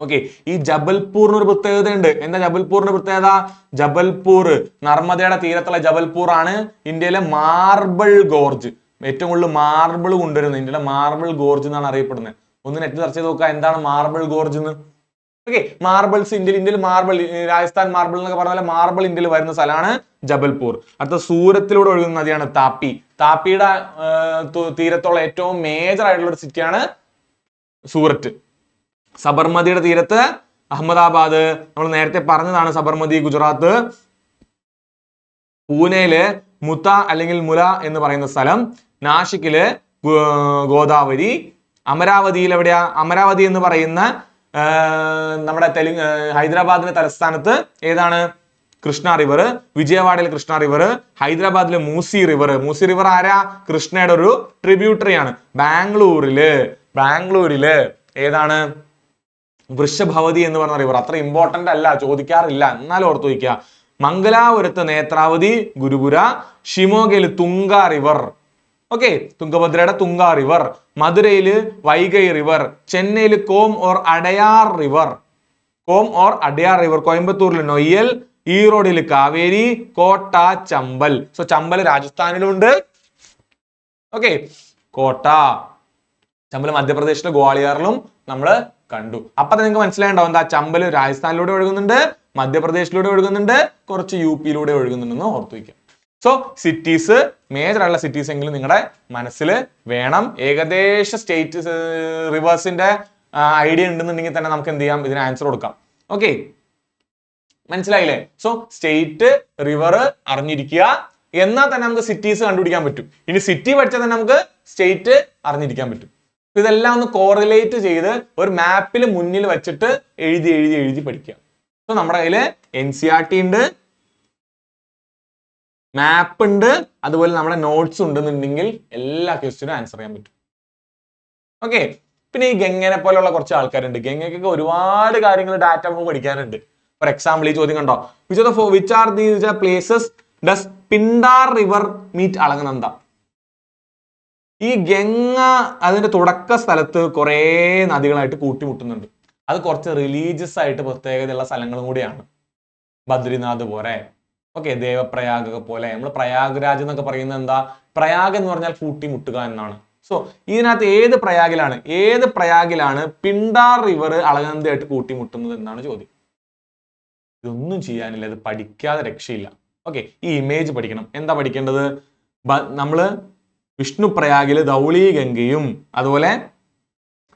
ഓക്കെ, ഈ ജബൽപൂറിന് ഒരു പ്രത്യേകത ഉണ്ട്. എന്താ ജബൽപൂറിന്റെ പ്രത്യേകത? ജബൽപൂർ നർമ്മദയുടെ തീരത്തുള്ള ജബൽപൂർ ആണ് ഇന്ത്യയിലെ മാർബിൾ ഗോർജ്. ഏറ്റവും കൂടുതൽ മാർബിൾ കൊണ്ടുവരുന്നത് ഇന്ത്യയിലെ മാർബിൾ ഗോർജ് എന്നാണ് അറിയപ്പെടുന്നത്. ഒന്ന് നെറ്റ് സെർച്ച് ചെയ്ത് നോക്കുക എന്താണ് മാർബിൾ ഗോർജ് എന്ന്. ഓക്കെ, മാർബിൾസ് ഇന്ത്യയിൽ മാർബിൾ, രാജസ്ഥാൻ മാർബിൾ എന്നൊക്കെ പറഞ്ഞാൽ മാർബിൾ ഇന്ത്യയിൽ വരുന്ന സ്ഥലമാണ് ജബൽപൂർ. അടുത്ത സൂരത്തിലൂടെ ഒഴുകുന്ന നദിയാണ് താപ്പി. താപ്പിയുടെ തീരത്തുള്ള ഏറ്റവും മേജർ ആയിട്ടുള്ള ഒരു സിറ്റിയാണ് സൂററ്റ്. സബർമതിയുടെ തീരത്ത് അഹമ്മദാബാദ്, നമ്മൾ നേരത്തെ പറഞ്ഞതാണ് സബർമതി ഗുജറാത്ത്. പൂനെയില് മുത്ത അല്ലെങ്കിൽ മുല എന്ന് പറയുന്ന സ്ഥലം. നാഷിക്കില് ഗോദാവരി. അമരാവതിയിൽ എവിടെയാ? അമരാവതി എന്ന് പറയുന്ന നമ്മുടെ ഹൈദരാബാദിന്റെ തലസ്ഥാനത്ത് ഏതാണ്? കൃഷ്ണ റിവർ. വിജയവാഡയിൽ കൃഷ്ണ റിവർ. ഹൈദരാബാദിലെ മൂസി റിവർ. മൂസി റിവർ ആരാ? കൃഷ്ണയുടെ ഒരു ട്രിബ്യൂട്ടറി ആണ്. ബാംഗ്ലൂരില് ഏതാണ്? വൃഷഭവതി എന്ന് പറഞ്ഞ റിവർ. അത്ര ഇമ്പോർട്ടന്റ് അല്ല, ചോദിക്കാറില്ല, എന്നാലും ഓർത്തു വയ്ക്കുക. മംഗലാപുരത്ത് നേത്രാവതി, ഗുരുപുര. ഷിമോഗയില് തുങ്ക റിവർ. ഓക്കെ, തുംഗഭദ്രയുടെ തുങ്ക റിവർ. മധുരയില് വൈഗൈ റിവർ. ചെന്നൈയില് കോം ഓർ അടയാർ റിവർ. കോയമ്പത്തൂരിൽ നൊയ്യൽ. ഈറോഡിൽ കാവേരി. കോട്ട, ചമ്പൽ. സോ ചമ്പൽ രാജസ്ഥാനിലും ഉണ്ട്. ഓക്കെ, കോട്ട, ചമ്പൽ മധ്യപ്രദേശിലെ ഗ്വാളിയറിലും നമ്മൾ കണ്ടു. അപ്പൊ നിങ്ങൾക്ക് മനസ്സിലായിട്ടുണ്ടാവും എന്താ? ചമ്പൽ രാജസ്ഥാനിലൂടെ ഒഴുകുന്നുണ്ട്, മധ്യപ്രദേശിലൂടെ ഒഴുകുന്നുണ്ട്, കുറച്ച് UP-യിലൂടെ ഒഴുകുന്നുണ്ടെന്ന് ഓർത്തു വയ്ക്കാം. സോ സിറ്റീസ്, മേജർ ആയിട്ടുള്ള സിറ്റീസ് എങ്കിലും നിങ്ങളുടെ മനസ്സിൽ വേണം. ഏകദേശ സ്റ്റേറ്റ് റിവേഴ്സിന്റെ ഐഡിയ ഉണ്ടെന്നുണ്ടെങ്കിൽ തന്നെ നമുക്ക് എന്ത് ചെയ്യാം, ഇതിന് ആൻസർ കൊടുക്കാം. ഓക്കെ, മനസ്സിലായില്ലേ? സോ സ്റ്റേറ്റ്, റിവർ അറിഞ്ഞിരിക്കുക, എന്നാൽ തന്നെ നമുക്ക് സിറ്റീസ് കണ്ടുപിടിക്കാൻ പറ്റും. ഇനി സിറ്റി പഠിച്ചാൽ തന്നെ നമുക്ക് സ്റ്റേറ്റ് അറിഞ്ഞിരിക്കാൻ പറ്റും. ഇതെല്ലാം ഒന്ന് കോറിലേറ്റ് ചെയ്ത് ഒരു മാപ്പിൽ മുന്നിൽ വെച്ചിട്ട് എഴുതി എഴുതി എഴുതി പഠിക്കുക. സോ നമ്മുടെ കയ്യിൽ NCERT ഉണ്ട്, മാപ്പ് ഉണ്ട്, അതുപോലെ നമ്മുടെ നോട്ട്സ് ഉണ്ടെന്നുണ്ടെങ്കിൽ എല്ലാ ക്വസ്റ്റ്യനും ആൻസർ ചെയ്യാൻ പറ്റും. ഓക്കെ, പിന്നെ ഈ ഗംഗനെ പോലെയുള്ള കുറച്ച് ആൾക്കാരുണ്ട്. ഗംഗയ്ക്കൊക്കെ ഒരുപാട് കാര്യങ്ങൾ ഡാറ്റ നമുക്ക് പഠിക്കാനുണ്ട്. ഫോർ എക്സാമ്പിൾ ഈ ചോദ്യം കണ്ടോ, which are these places does Pindar river meet Alaknanda. ഈ ഗംഗ അതിന്റെ തുടക്ക സ്ഥലത്ത് കുറെ നദികളായിട്ട് കൂട്ടിമുട്ടുന്നുണ്ട്. അത് കുറച്ച് റിലീജിയസ് ആയിട്ട് പ്രത്യേകതയുള്ള സ്ഥലങ്ങളും കൂടിയാണ്. ബദ്രിനാഥ് പോലെ, ഓക്കെ, ദേവപ്രയാഗ പോലെ. നമ്മൾ പ്രയാഗ്രാജ് എന്നൊക്കെ പറയുന്നത് എന്താ, പ്രയാഗ് എന്ന് പറഞ്ഞാൽ കൂട്ടിമുട്ടുക എന്നാണ്. സോ ഇതിനകത്ത് ഏത് പ്രയാഗിലാണ് പിണ്ടാർ റിവർ അളകനന്ദയായിട്ട് കൂട്ടിമുട്ടുന്നത് എന്നാണ് ചോദ്യം. ഇതൊന്നും ചെയ്യാനില്ല, ഇത് പഠിക്കാതെ രക്ഷയില്ല. ഓക്കെ, ഈ ഇമേജ് പഠിക്കണം. എന്താ പഠിക്കേണ്ടത്, നമ്മള് വിഷ്ണു പ്രയാഗില് ധൗളി ഗംഗയും അതുപോലെ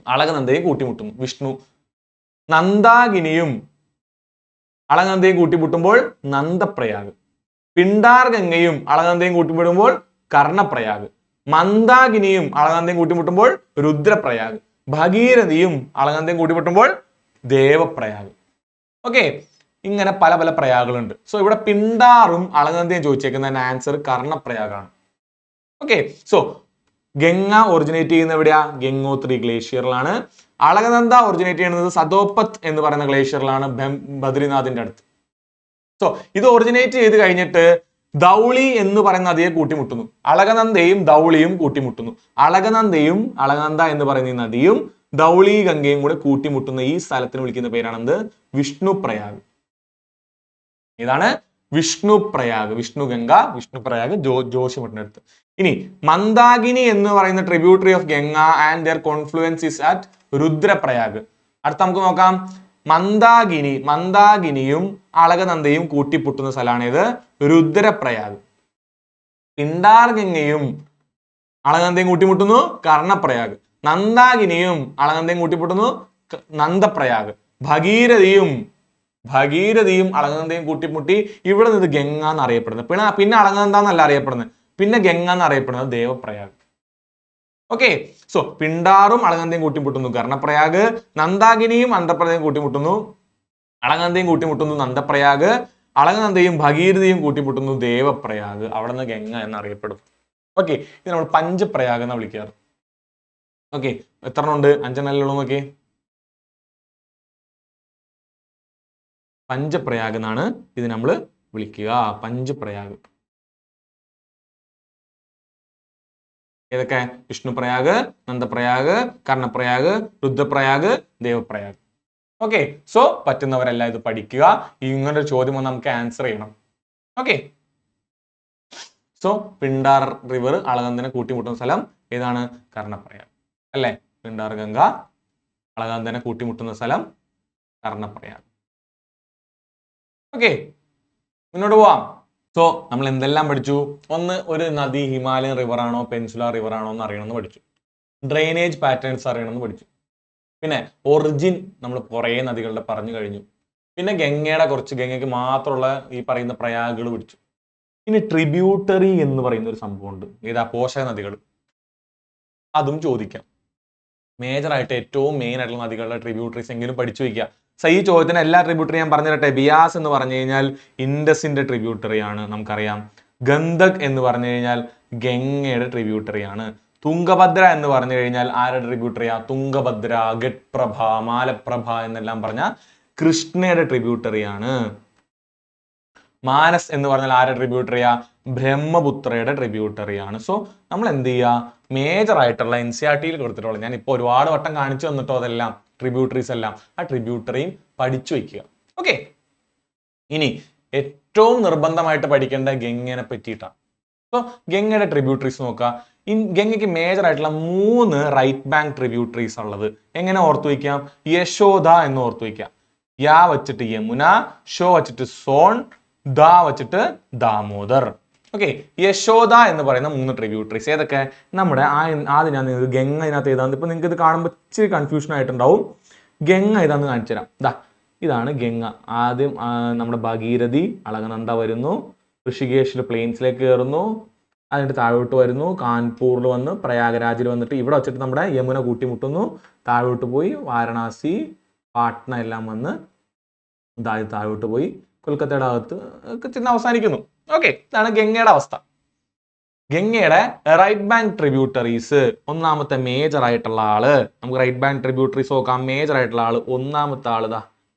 അളകനന്ദയും കൂട്ടിമുട്ടുന്നു. വിഷ്ണു നന്ദാകിനിയും അളകനന്ദയും കൂട്ടിമുട്ടുമ്പോൾ നന്ദപ്രയാഗ്. പിണ്ടാർ ഗംഗയും അളകനന്ദയും കൂട്ടിമുട്ടുമ്പോൾ കർണപ്രയാഗ്. മന്ദാകിനിയും അളകനന്ദയും കൂട്ടിമുട്ടുമ്പോൾ രുദ്രപ്രയാഗ്. ഭഗീരഥിയും അളകനന്ദയും കൂട്ടിമുട്ടുമ്പോൾ ദേവപ്രയാഗ്. ഓക്കെ, ഇങ്ങനെ പല പല പ്രയാഗുകളുണ്ട്. സോ ഇവിടെ പിണ്ടാറും അളകനന്ദയും ചോദിച്ചേക്കുന്ന ആൻസർ കർണപ്രയാഗാണ്. ഓക്കെ, സോ ഗംഗ ഒറിജിനേറ്റ് ചെയ്യുന്ന എവിടെയാ, ഗംഗോത്രി ഗ്ലേഷ്യറിലാണ്. അളകനന്ദ ഒറിജിനേറ്റ് ചെയ്യുന്നത് സദോപത്ത് എന്ന് പറയുന്ന ഗ്ലേഷ്യറിലാണ്, ബദ്രിനാഥിന്റെ അടുത്ത്. സോ ഇത് ഒറിജിനേറ്റ് ചെയ്ത് കഴിഞ്ഞിട്ട് ധൗളി എന്ന് പറയുന്ന നദിയെ കൂട്ടിമുട്ടുന്നു. അളകനന്ദയും ധൗളിയും കൂട്ടിമുട്ടുന്നു. അളകനന്ദ എന്ന് പറയുന്ന ഈ നദിയും ധൗളി ഗംഗയും കൂടെ കൂട്ടിമുട്ടുന്ന ഈ സ്ഥലത്തിന് വിളിക്കുന്ന പേരാണെന്ത്, വിഷ്ണു പ്രയാഗ്. ഇതാണ് വിഷ്ണു പ്രയാഗ്. വിഷ്ണു ഗംഗ, വിഷ്ണു പ്രയാഗ് ജോഷിമഠിന്റെ അടുത്ത്. ഇനി മന്ദാകിനി എന്ന് പറയുന്ന tributary of Ganga and their confluence is at Rudraprayag. അടുത്ത നമുക്ക് നോക്കാം, മന്ദാകിനിയും അളകനന്ദയും കൂട്ടിമുട്ടുന്ന സ്ഥലമാണ് ഇത്, രുദ്രപ്രയാഗ്. പിണ്ടാർ ഗംഗയും അളകനന്ദയും കൂട്ടിമുട്ടുന്നു, കർണപ്രയാഗ്. നന്ദാകിനിയും അളകനന്ദയും കൂട്ടിമുട്ടുന്നു, നന്ദപ്രയാഗ്. ഭഗീരഥിയും അളകനന്ദയും കൂട്ടിമുട്ടി ഇവിടെ നിന്ന് ഗംഗ എന്നറിയപ്പെടുന്നത്. പിന്നെ അളകനന്ദ എന്നല്ല അറിയപ്പെടുന്നത്, പിന്നെ ഗംഗ എന്നറിയപ്പെടുന്നത് ദേവപ്രയാഗ്. ഓക്കെ, സോ പിണ്ടാറും അളകനന്ദയും കൂട്ടിമുട്ടുന്നു കർണപ്രയാഗ്, നന്ദാകിനിയും അന്തപ്രദേശം കൂട്ടിമുട്ടുന്നു, അളകനന്ദയും കൂട്ടിമുട്ടുന്നു നന്ദപ്രയാഗ്, അളകനന്ദയും ഭഗീരഥിയും കൂട്ടിമുട്ടുന്നു ദേവപ്രയാഗ്. അവിടെ നിന്ന് ഗംഗ എന്നറിയപ്പെടും. ഓക്കെ, ഇത് നമ്മൾ പഞ്ചപ്രയാഗ് എന്നാണ് വിളിക്കാറ്. ഓക്കെ, എത്ര ഉണ്ട്, 5 നോക്കി. പഞ്ചപ്രയാഗ് എന്നാണ് ഇത് നമ്മൾ വിളിക്കുക, പഞ്ചപ്രയാഗ്. ഏതൊക്കെ, വിഷ്ണുപ്രയാഗ്, നന്ദപ്രയാഗ്, കർണപ്രയാഗ്, രുദ്രപ്രയാഗ്, ദേവപ്രയാഗ്. ഓക്കെ, സോ പറ്റുന്നവരെല്ലാം ഇത് പഠിക്കുക. ഇങ്ങനൊരു ചോദ്യം വന്ന് നമുക്ക് ആൻസർ ചെയ്യണം. ഓക്കെ, സോ പിണ്ടാർ റിവർ അളകനന്ദനെ കൂട്ടിമുട്ടുന്ന സ്ഥലം ഏതാണ്, കർണപ്രയാഗ് അല്ലേ. പിണ്ടാർ ഗംഗ അളകനന്ദനെ കൂട്ടിമുട്ടുന്ന സ്ഥലം കർണപ്രയാഗ്. ഓക്കെ, മുന്നോട്ട് പോവാം. സോ നമ്മൾ എന്തെല്ലാം പഠിച്ചു, ഒന്ന് ഒരു നദി ഹിമാലയൻ റിവർ ആണോ പെൻസുലാർ റിവർ ആണോ എന്ന് അറിയണമെന്ന് പഠിച്ചു. ഡ്രെയിനേജ് പാറ്റേൺസ് അറിയണമെന്ന് പഠിച്ചു. പിന്നെ ഒറിജിൻ നമ്മൾ കുറേ നദികളുടെ പറഞ്ഞു കഴിഞ്ഞു. പിന്നെ ഗംഗയ്ക്ക് മാത്രമുള്ള ഈ പറയുന്ന പ്രയാഗുകൾ പഠിച്ചു. ഇനി ട്രിബ്യൂട്ടറി എന്ന് പറയുന്ന ഒരു സംഭവമുണ്ട്, ഏതാ, പോഷക നദികൾ. അതും ചോദിക്കാം. മേജറായിട്ട് ഏറ്റവും മെയിൻ ആയിട്ടുള്ള നദികളുടെ ട്രിബ്യൂട്ടറീസ് എങ്കിലും പഠിച്ചു വയ്ക്കുക. സോ ഈ ചോദ്യത്തിന് എല്ലാ ട്രിബ്യൂട്ടറി ഞാൻ പറഞ്ഞു തരട്ടെ. ബിയാസ് എന്ന് പറഞ്ഞു കഴിഞ്ഞാൽ ഇൻഡസിന്റെ ട്രിബ്യൂട്ടറി ആണ്, നമുക്കറിയാം. ഗന്ധക് എന്ന് പറഞ്ഞു കഴിഞ്ഞാൽ ഗംഗയുടെ ട്രിബ്യൂട്ടറി ആണ്. തുംഗഭദ്ര എന്ന് പറഞ്ഞു കഴിഞ്ഞാൽ ആരുടെ ട്രിബ്യൂട്ടറിയാ, തുംഗഭദ്ര, ഗഡ്പ്രഭ, മാലപ്രഭ എന്നെല്ലാം പറഞ്ഞ കൃഷ്ണയുടെ ട്രിബ്യൂട്ടറി ആണ്. മാനസ് എന്ന് പറഞ്ഞാൽ ആരുടെ ട്രിബ്യൂട്ടറിയാ, ബ്രഹ്മപുത്രയുടെ ട്രിബ്യൂട്ടറി ആണ്. സോ നമ്മൾ എന്ത് ചെയ്യുക, മേജർ ആയിട്ടുള്ള NCERT-യിൽ കൊടുത്തിട്ടുള്ള, ഞാൻ ഇപ്പോൾ ഒരുപാട് വട്ടം കാണിച്ചു തന്നിട്ടോ അതെല്ലാം ട്രിബ്യൂട്ടറീസ് എല്ലാം, ആ ട്രിബ്യൂട്ടറിയും പഠിച്ചു വയ്ക്കുക. ഓക്കെ, ഇനി ഏറ്റവും നിർബന്ധമായിട്ട് പഠിക്കേണ്ട ഗംഗനെ പറ്റിയിട്ടാണ്. സോ ഗംഗയുടെ ട്രിബ്യൂട്ടറീസ് നോക്കുക. ഗംഗയ്ക്ക് മേജർ ആയിട്ടുള്ള 3 റൈറ്റ് ബാങ്ക് ട്രിബ്യൂട്ടറീസ് ഉള്ളത്. എങ്ങനെ ഓർത്തു വയ്ക്കാം, യശോദ എന്ന് ഓർത്തു വയ്ക്കാം. യാ വച്ചിട്ട് യമുന, ഷോ വച്ചിട്ട് സോൺ, ദാ വച്ചിട്ട് ദാമോദർ. ഓക്കെ, യശോദ എന്ന് പറയുന്ന 3 ട്രിബ്യൂട്ടറീസ് ഏതൊക്കെ? നമ്മുടെ ആദ്യം ഞാൻ നിങ്ങൾക്ക് ഗംഗ ഇതിനകത്ത് എഴുതാൻ, ഇപ്പൊ നിങ്ങൾക്ക് ഇത് കാണുമ്പോൾ ഇച്ചിരി കൺഫ്യൂഷൻ ആയിട്ടുണ്ടാവും. ഗംഗ ഇതാന്ന് കാണിച്ചു തരാം. ഇതാണ് ഗംഗ. ആദ്യം നമ്മുടെ ഭഗീരഥി അളകനന്ദ വരുന്നു, ഋഷികേശിൽ പ്ലെയിൻസിലേക്ക് കയറുന്നു, അതിൻ്റെ താഴോട്ട് വരുന്നു, കാൺപൂറിൽ വന്ന് പ്രയാഗരാജിൽ വന്നിട്ട് ഇവിടെ വെച്ചിട്ട് നമ്മുടെ യമുന കൂട്ടിമുട്ടുന്നു, താഴോട്ട് പോയി വാരണാസി പാട്ന എല്ലാം വന്ന് താഴോട്ട് പോയി കൊൽക്കത്തയുടെ അകത്ത് ചെന്ന് അവസാനിക്കുന്നു. ഓക്കെ, ഇതാണ് ഗംഗയുടെ അവസ്ഥ. ഗംഗയുടെ റൈറ്റ് ബാങ്ക് ട്രിബ്യൂട്ടറീസ്, ഒന്നാമത്തെ മേജർ ആയിട്ടുള്ള ആള്, നമുക്ക് റൈറ്റ് ബാങ്ക് ട്രിബ്യൂട്ടറീസ് നോക്കാം. മേജർ ആയിട്ടുള്ള ആള്, ഒന്നാമത്തെ ആള്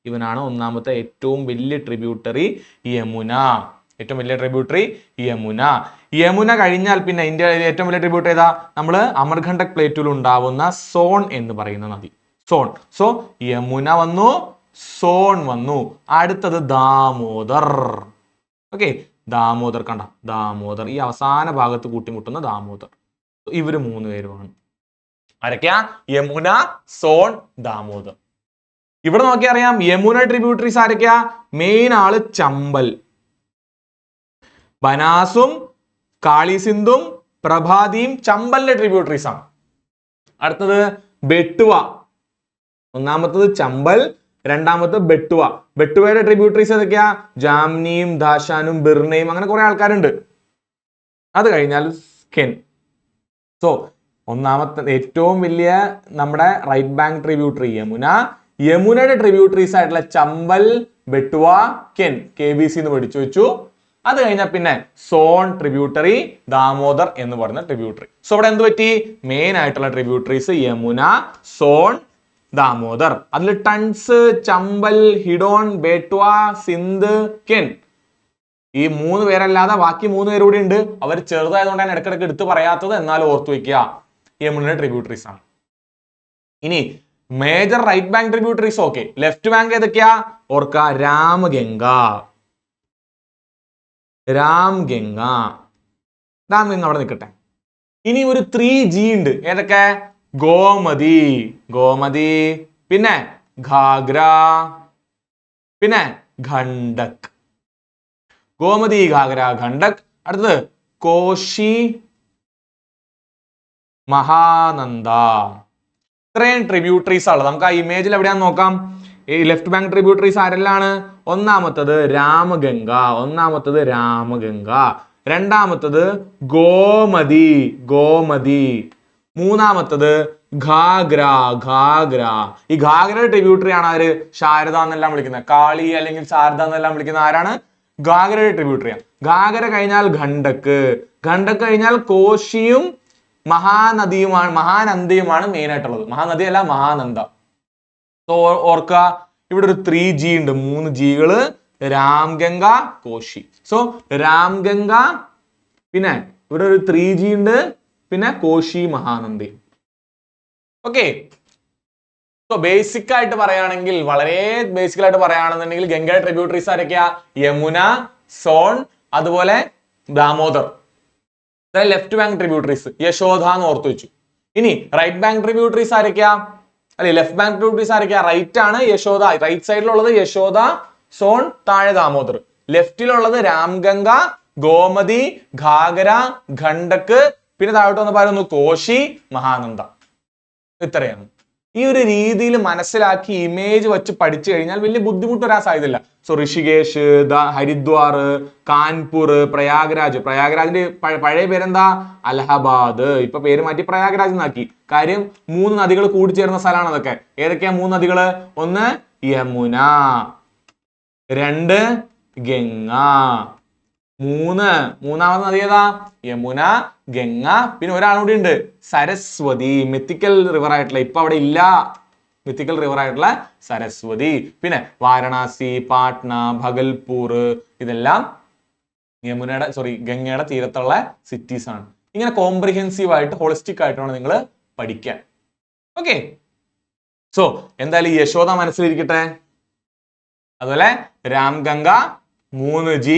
ഇവനാണ്. ഒന്നാമത്തെ ഏറ്റവും വലിയ ട്രിബ്യൂട്ടറി യമുന. ഏറ്റവും വലിയ ട്രിബ്യൂട്ടറി യമുന. യമുന കഴിഞ്ഞാൽ പിന്നെ ഇന്ത്യയിലെ ഏറ്റവും വലിയ ട്രിബ്യൂട്ടറി ഏതാ? നമ്മൾ അമർഖണ്ഡക് പ്ലേറ്റിൽ ഉണ്ടാവുന്ന സോൺ എന്ന് പറയുന്ന നദി, സോൺ. സോ യമുന വന്നു, സോൺ വന്നു. അടുത്തത് ദാമോദർ. ഓക്കെ, ദാമോദർ കണ്ട, ദാമോദർ ഈ അവസാന ഭാഗത്ത് കൂട്ടിമുട്ടുന്ന ദാമോദർ. ഇവര് 3 പേരുമാണ്. ആരൊക്കെയാ? യമുന, സോൺ, ദാമോദർ. ഇവിടെ നോക്കി അറിയാം യമുന ട്രിബ്യൂട്ടറീസ് ആരൊക്കെയാ? മെയിൻ ആള് ചമ്പൽ. ബനാസും കാളിസിന്ധും പ്രഭാതിയും ചമ്പലിന്റെ ട്രിബ്യൂട്ടറീസ് ആണ്. അടുത്തത് ബെട്ടുവ. ഒന്നാമത്തത് ചമ്പൽ, രണ്ടാമത്തെ ബെട്ടുവ. ബെട്ടുവയുടെ ട്രിബ്യൂട്ടറീസ് ഏതൊക്കെയാ? ജാംനിയും ദാശാനും ബിർണയും, അങ്ങനെ കുറെ ആൾക്കാരുണ്ട്. അത് കഴിഞ്ഞാൽ കെൻ. സോ ഒന്നാമത്തെ ഏറ്റവും വലിയ നമ്മുടെ റൈറ്റ് ബാങ്ക് ട്രിബ്യൂട്ടറി യമുന. യമുനയുടെ ട്രിബ്യൂട്ടറീസ് ആയിട്ടുള്ള ചമ്പൽ, ബെട്ടുവ, കെൻ, KBC എന്ന് പഠിച്ചു വെച്ചു. അത് കഴിഞ്ഞാൽ പിന്നെ സോൺ ട്രിബ്യൂട്ടറി, ദാമോദർ എന്ന് പറയുന്ന ട്രിബ്യൂട്ടറി. സോ ഇവിടെ എന്ത് പറ്റി? മെയിൻ ആയിട്ടുള്ള ട്രിബ്യൂട്ടറീസ് യമുന, സോൺ, ദാമോദർ. അതിൽ ടൺസ്, ചമ്പൽ, ഹിഡോൺ, ബേട്വ, സിന്ധ്, കെൻ, ഈ 3 പേരല്ലാതെ ബാക്കി 3 പേര് കൂടി ഉണ്ട്. അവർ ചെറുതായതുകൊണ്ടാണ് ഇടയ്ക്കിടയ്ക്ക് എടുത്ത് പറയാത്തത്, എന്നാലും ഓർത്തു വെക്കുക യമുനയുടെ ട്രിബ്യൂട്ടറീസ് ആണ്. ഇനി major right bank tributaries. Okay, left bank ഏതൊക്കെയാ? ഓർക്ക, രാമഗംഗ. രാംഗംഗ അവിടെ നിൽക്കട്ടെ. ഇനി ഒരു 3G ഉണ്ട്. ഏതൊക്കെ? ഗോമതി, ഗോമതി, പിന്നെ ഘാഗ്ര, പിന്നെ ഖണ്ഡക്. ഗോമതി, ഘാഗ്ര, ഖണ്ഡക്. അടുത്തത് കോശി, മഹാനന്ദ. ഇത്രയും ട്രിബ്യൂട്ടറീസ് ആണ്. നമുക്ക് ആ ഇമേജിൽ എവിടെയാന്ന് നോക്കാം. ഈ ലെഫ്റ്റ് ബാങ്ക് ട്രിബ്യൂട്ടറീസ് ആരെല്ലാണ്? ഒന്നാമത്തത് രാമഗംഗ, ഒന്നാമത്തത് രാമഗംഗ. രണ്ടാമത്തത് ഗോമതി, ഗോമതി. മൂന്നാമത്തത് ഘാഗ്ര, ഘാഗ്ര. ഈ ഘാഗ്രയുടെ ട്രിബ്യൂട്ടറി ആണ് ആര്? ശാരദ എന്നെല്ലാം വിളിക്കുന്നത്. കാളി അല്ലെങ്കിൽ ശാരദ എന്നെല്ലാം വിളിക്കുന്ന ആരാണ്? ഘാഗ്രയുടെ ട്രിബ്യൂട്ടറിയാണ്. ഘാഗ്ര കഴിഞ്ഞാൽ ഖണ്ഡക്, ഖണ്ഡക് കഴിഞ്ഞാൽ കോശിയും മഹാനദിയുമാണ്, മഹാനന്ദയുമാണ് മെയിൻ ആയിട്ടുള്ളത്. മഹാനദി അല്ല, മഹാനന്ദ. സോ ഓർക്കുക, ഇവിടെ ഒരു 3G ഉണ്ട്, 3 ജികള്. രാംഗംഗ, കോശി. സോ രാംഗംഗ, പിന്നെ ഇവിടെ ഒരു 3G ഉണ്ട്, പിന്നെ Koshy, Mahanandi. Okay, so basic ആയിട്ട് പറയുകയാണെങ്കിൽ, വളരെ ബേസിക് ആയിട്ട് പറയുകയാണെന്നുണ്ടെങ്കിൽ ഗംഗയുടെ ട്രിബ്യൂട്ടറീസ് ആരൊക്കെയാ? യമുന, സോൺ, അതുപോലെ Damodar. Left bank tributaries Yashoda എന്ന് ഓർത്തു വെച്ചു. ഇനി റൈറ്റ് ബാങ്ക് ട്രിബ്യൂട്ടറീസ് ആരൊക്കെയാ? അല്ലെ, ലെഫ്റ്റ് ബാങ്ക് ട്രിബ്യൂട്ടറീസ് ആരൊക്കെയാ? റൈറ്റ് ആണ് യശോദ. റൈറ്റ് സൈഡിലുള്ളത് യശോദ, സോൺ, താഴെ ദാമോദർ. ലെഫ്റ്റിലുള്ളത് രാംഗംഗ, ഗോമതി, ഘാഗ്ര, ഖണ്ഡക്, പിന്നെ താഴോട്ട് വന്ന് പറയുന്നു കോശി, മഹാനന്ദ. ഇത്രയാണ്. ഈ ഒരു രീതിയിൽ മനസ്സിലാക്കി ഇമേജ് വെച്ച് പഠിച്ചു കഴിഞ്ഞാൽ വലിയ ബുദ്ധിമുട്ട് വരാൻ സാധ്യതയില്ല. സോ ഋഷികേശ്, ഹരിദ്വാർ, കാൺപൂർ, പ്രയാഗ്രാജ്. പ്രയാഗ്രാജിന്റെ പഴയ പേരെന്താ? അലഹബാദ്. ഇപ്പൊ പേര് മാറ്റി പ്രയാഗ്രാജ് എന്നാക്കി. കാര്യം 3 നദികൾ കൂടിച്ചേർന്ന സ്ഥലമാണ് അതൊക്കെ. ഏതൊക്കെയാ 3 നദികള്? ഒന്ന് യമുന, 2 ഗംഗ, മൂന്നാമത്തെ നദി ഏതാ? യമുന, ഗംഗ, പിന്നെ ഒരാൾ കൂടി ഉണ്ട്, സരസ്വതി. മിത്തിക്കൽ റിവർ ആയിട്ടുള്ള, ഇപ്പൊ അവിടെ ഇല്ല, മിത്തിക്കൽ റിവർ ആയിട്ടുള്ള സരസ്വതി. പിന്നെ വാരണാസി, പാട്ന, ഭഗൽപൂർ, ഇതെല്ലാം ഗംഗയുടെ തീരത്തുള്ള സിറ്റീസ് ആണ്. ഇങ്ങനെ കോംപ്രിഹെൻസീവ് ആയിട്ട്, ഹോളിസ്റ്റിക് ആയിട്ടാണ് നിങ്ങൾ പഠിക്കാൻ. ഓക്കെ, സോ എന്തായാലും യശോദ മനസ്സിലിരിക്കട്ടെ. അതുപോലെ രാംഗംഗ, 3G,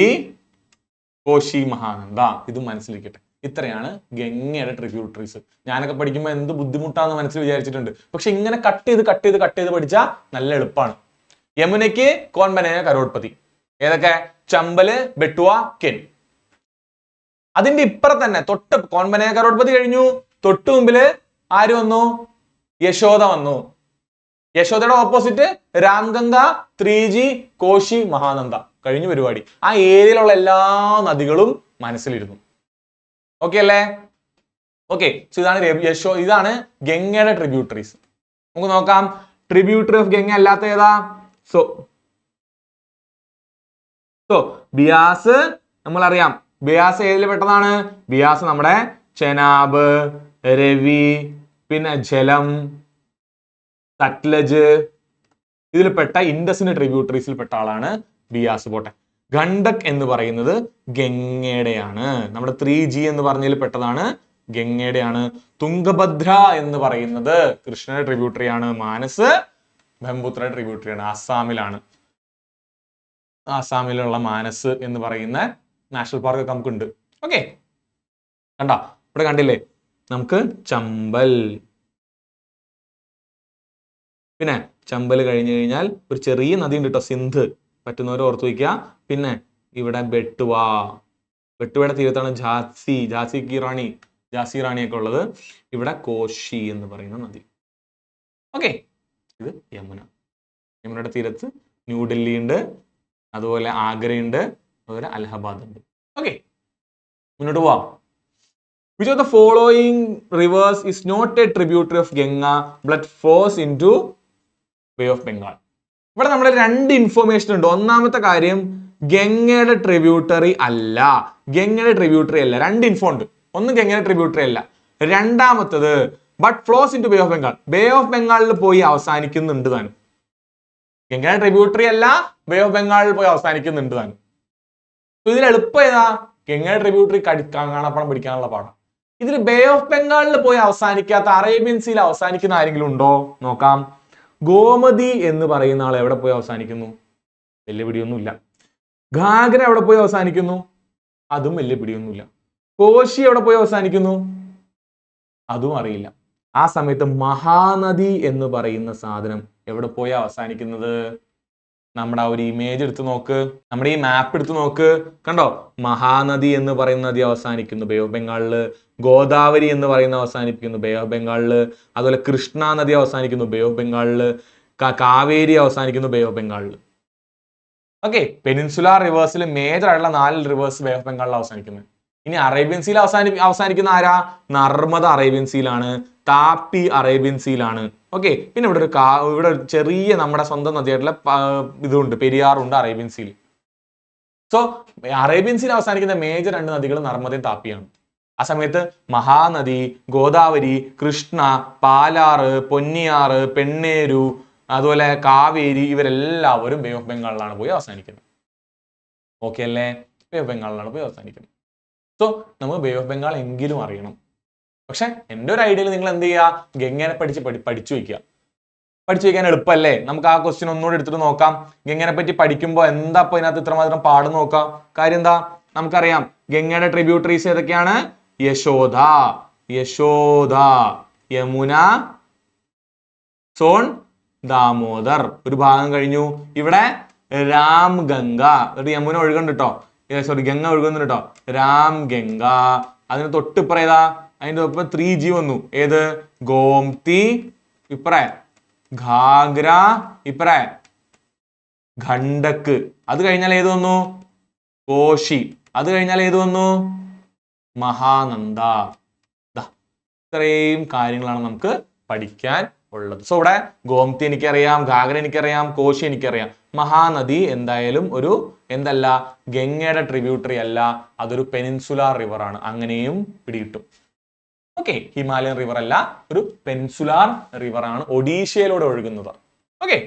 കോശി, മഹാനന്ദ, ഇത് മനസ്സിലിരിക്കട്ടെ. ഇത്രയാണ് ഗംഗയുടെ ട്രിബ്യൂട്ടറീസ്. ഞാനൊക്കെ പഠിക്കുമ്പോൾ എന്ത് ബുദ്ധിമുട്ടാന്ന് മനസ്സിൽ വിചാരിച്ചിട്ടുണ്ട്. പക്ഷെ ഇങ്ങനെ കട്ട് ചെയ്ത് പഠിച്ചാൽ നല്ല എളുപ്പമാണ്. യമുനയ്ക്ക് കോൺ ബനേഗ കരോഡ്പതി. ഏതൊക്കെ? ചമ്പല്, ബെട്ടുവ, കെൻ. അതിന്റെ ഇപ്പുറം തന്നെ തൊട്ട് കൗൻ ബനേഗാ കരോഡ്പതി കഴിഞ്ഞു, തൊട്ട് മുമ്പില് ആര് വന്നു? യശോദ വന്നു. യശോദയുടെ ഓപ്പോസിറ്റ് രാംഗംഗ, 3G, കോശി, മഹാനന്ദ. കഴിഞ്ഞു പരിപാടി. ആ ഏരിയയിലുള്ള എല്ലാ നദികളും മനസ്സിലിരുന്നു. ഓക്കെ അല്ലേ? ഓക്കെ. സോ ഇതാണ് ഗംഗയുടെ ട്രിബ്യൂട്ടറീസ്. നമുക്ക് നോക്കാം ട്രിബ്യൂട്ടറി ഓഫ് ഗംഗ അല്ലാത്ത ഏതാ? സോ ബിയാസ് നമ്മൾ അറിയാം. ബിയാസ് ഏതിൽ പെട്ടതാണ്? ബിയാസ് നമ്മുടെ ചെനാബ്, രവി, പിന്നെ ജലം, സത്ലജ് ഇതിൽപ്പെട്ട ഇൻഡസിന്റെ ട്രിബ്യൂട്ടറീസിൽ പെട്ട ആളാണ് ബിയാസ്. പോട്ടെ. ഗണ്ഡക് എന്ന് പറയുന്നത് ഗംഗയുടെയാണ്. നമ്മുടെ 3G എന്ന് പറഞ്ഞതിൽ പെട്ടതാണ്, ഗംഗയുടെയാണ്. തുംഗഭദ്ര എന്ന് പറയുന്നത് കൃഷ്ണയുടെ ട്രിബ്യൂട്ടറി ആണ്. മാനസ് ബ്രഹ്മപുത്രയുടെ ട്രിബ്യൂട്ടറി ആണ്. ആസാമിലാണ്. ആസാമിലുള്ള മാനസ് എന്ന് പറയുന്ന നാഷണൽ പാർക്ക് ഒക്കെ നമുക്കുണ്ട്. ഓക്കെ, കണ്ടോ? ഇവിടെ കണ്ടില്ലേ നമുക്ക് ചമ്പൽ. പിന്നെ ചമ്പൽ കഴിഞ്ഞു കഴിഞ്ഞാൽ ഒരു ചെറിയ നദി ഉണ്ട് കേട്ടോ, സിന്ധ്. പറ്റുന്നവർ ഓർത്ത് വയ്ക്കുക. പിന്നെ ഇവിടെ ബെട്ടുവ, ബെട്ടുവയുടെ തീരത്താണ് ഝാൻസി റാണിയൊക്കെ ഉള്ളത്. ഇവിടെ കോശി എന്ന് പറയുന്ന നദി. ഓക്കെ, ഇത് യമുന. യമുനയുടെ തീരത്ത് ന്യൂഡൽഹി ഉണ്ട്, അതുപോലെ ആഗ്രയുണ്ട്, അതുപോലെ അലഹബാദ് ഉണ്ട്. ഓക്കെ, മുന്നോട്ട് പോവാം. Which of the following rivers is not a tributary of Ganga but flows into Bay of Bengal? ഇവിടെ നമ്മൾ രണ്ട് ഇൻഫോർമേഷൻ ഉണ്ട്. ഒന്നാമത്തെ കാര്യം ഗംഗയുടെ ട്രിബ്യൂട്ടറി അല്ല, ഗംഗയുടെ ട്രിബ്യൂട്ടറി അല്ല. രണ്ട് ഇൻഫോ ഉണ്ട്. ഒന്ന് ഗംഗയുടെ ട്രിബ്യൂട്ടറി അല്ല. രണ്ടാമത്തത് but flows into bay of Bengal. Bay of ബംഗാളിൽ പോയി അവസാനിക്കുന്നുണ്ട് താനും. ഗംഗയുടെ ട്രിബ്യൂട്ടറി അല്ല, ബേ ഓഫ് ബംഗാളിൽ പോയി അവസാനിക്കുന്നുണ്ട് താനും. ഇതിൽ എളുപ്പം ഏതാ? ഗംഗയുടെ ട്രിബ്യൂട്ടറി കാണാപ്പണം പിടിക്കാനുള്ള പാടാണ്. ഇതിൽ ബേ ഓഫ് ബംഗാളിൽ പോയി അവസാനിക്കാത്ത, അറേബ്യൻ സീയിൽ അവസാനിക്കുന്ന ആരെങ്കിലും ഉണ്ടോ നോക്കാം. ഗോമതി എന്ന് പറയുന്ന ആൾ എവിടെ പോയി അവസാനിക്കുന്നു? വലിയ പിടിയൊന്നുമില്ല. ഘാഗ്ര എവിടെ പോയി അവസാനിക്കുന്നു? അതും വലിയ പിടിയൊന്നുമില്ല. കോശി എവിടെ പോയി അവസാനിക്കുന്നു? അതും അറിയില്ല. ആ സമയത്ത് മഹാനദി എന്ന് പറയുന്ന സാധനം എവിടെ പോയി അവസാനിക്കുന്നത്? നമ്മുടെ ആ ഒരു ഇമേജ് എടുത്ത് നോക്ക്, നമ്മുടെ ഈ മാപ്പ് എടുത്ത് നോക്ക്. കണ്ടോ? മഹാനദി എന്ന് പറയുന്ന നദി അവസാനിക്കുന്നു ബേ ഓഫ് ബംഗാളില്. ഗോദാവരി എന്ന് പറയുന്ന അവസാനിപ്പിക്കുന്നു ബേ ഓഫ് ബംഗാളില്. അതുപോലെ കൃഷ്ണ നദി അവസാനിക്കുന്നു ബേ ഓഫ് ബംഗാളില്. കാവേരി അവസാനിക്കുന്നു ബേ ഓഫ് ബംഗാളില്. ഓക്കെ, പെനിൻസുലാർ റിവേഴ്സിൽ മേജർ ആയിട്ടുള്ള 4 റിവേഴ്സ് ബേ ഓഫ് ബംഗാളിൽ അവസാനിക്കുന്നത്. ഇനി അറേബ്യൻ സീൽ അവസാനിക്കുന്ന ആരാ? നർമ്മദ അറേബ്യൻ സീലാണ്, താപ്പി അറേബ്യൻ സീലാണ്. ഓക്കെ, പിന്നെ ഇവിടെ ഇവിടെ ചെറിയ നമ്മുടെ സ്വന്തം നദിയായിട്ടുള്ള ഇതുണ്ട്, പെരിയാറുണ്ട് അറേബ്യൻ സീൽ. സോ അറേബ്യൻ സീൽ അവസാനിക്കുന്ന മേജർ 2 നദികൾ നർമ്മദയും താപ്പിയാണ്. ആ സമയത്ത് മഹാനദി, ഗോദാവരി, കൃഷ്ണ, പാലാറ്, പൊന്നിയാറ്, പെണ്ണേരു, അതുപോലെ കാവേരി ഇവരെല്ലാവരും ബേ ഓഫ് ബംഗാളിലാണ് പോയി അവസാനിക്കുന്നത്. ഓക്കെ അല്ലേ? ബേ ഓഫ് ബംഗാളിലാണ് പോയി അവസാനിക്കുന്നത്. സോ നമുക്ക് ബേ ഓഫ് ബംഗാൾ എങ്കിലും അറിയണം. പക്ഷെ എൻ്റെ ഒരു ഐഡിയയിൽ നിങ്ങൾ എന്ത് ചെയ്യുക? ഗംഗനെ പഠിച്ചു വയ്ക്കുക. പഠിച്ചു വയ്ക്കാൻ എളുപ്പമല്ലേ? നമുക്ക് ആ ക്വസ്റ്റ്യൻ ഒന്നുകൂടി എടുത്തിട്ട് നോക്കാം. ഗംഗനെ പറ്റി പഠിക്കുമ്പോൾ എന്താ ഇപ്പൊ ഇതിനകത്ത് ഇത്രമാത്രം പാട് നോക്കാം. കാര്യം എന്താ? നമുക്കറിയാം ഗംഗയുടെ ട്രിബ്യൂട്ടറീസ് ഏതൊക്കെയാണ്? യശോദ, യമുന, സോൺ, ദാമോദർ. ഒരു ഭാഗം കഴിഞ്ഞു. ഇവിടെ രാംഗംഗ, ഒരു യമുന ഒഴുകുന്നുണ്ട് കേട്ടോ, സോറി ഗംഗ ഒഴുകുന്നുണ്ട് കേട്ടോ, രാംഗംഗ. അതിന് തൊട്ടിപ്പറ ഏതാ? അതിന്റെ ഒപ്പം 3G വന്നു. ഏത്? ഗോംതി, ഇപ്പറേ ഘാഗ്ര, ഇപ്പറേ ഖണ്ഡക്. അത് കഴിഞ്ഞാൽ ഏത് വന്നു? കോശി. അത് കഴിഞ്ഞാൽ ഏത് വന്നു? മഹാനന്ദ. ഇത്രയും കാര്യങ്ങളാണ് നമുക്ക് പഠിക്കാൻ ഉള്ളത്. സോ ഇവിടെ ഗോംതി എനിക്കറിയാം, ഘാഗ്ര എനിക്കറിയാം, കോശി എനിക്കറിയാം. മഹാനദി എന്തായാലും ഒരു എന്തല്ല, ഗംഗയുടെ ട്രിബ്യൂട്ടറി അല്ല, അതൊരു പെനിൻസുലാർ റിവർ ആണ്. അങ്ങനെയും പിടികിട്ടും. ഓക്കെ, ഹിമാലയൻ റിവർ അല്ല, ഒരു പെനിൻസുലാർ റിവർ ആണ്, ഒഡീഷയിലൂടെ ഒഴുകുന്നത്. ഓക്കെ,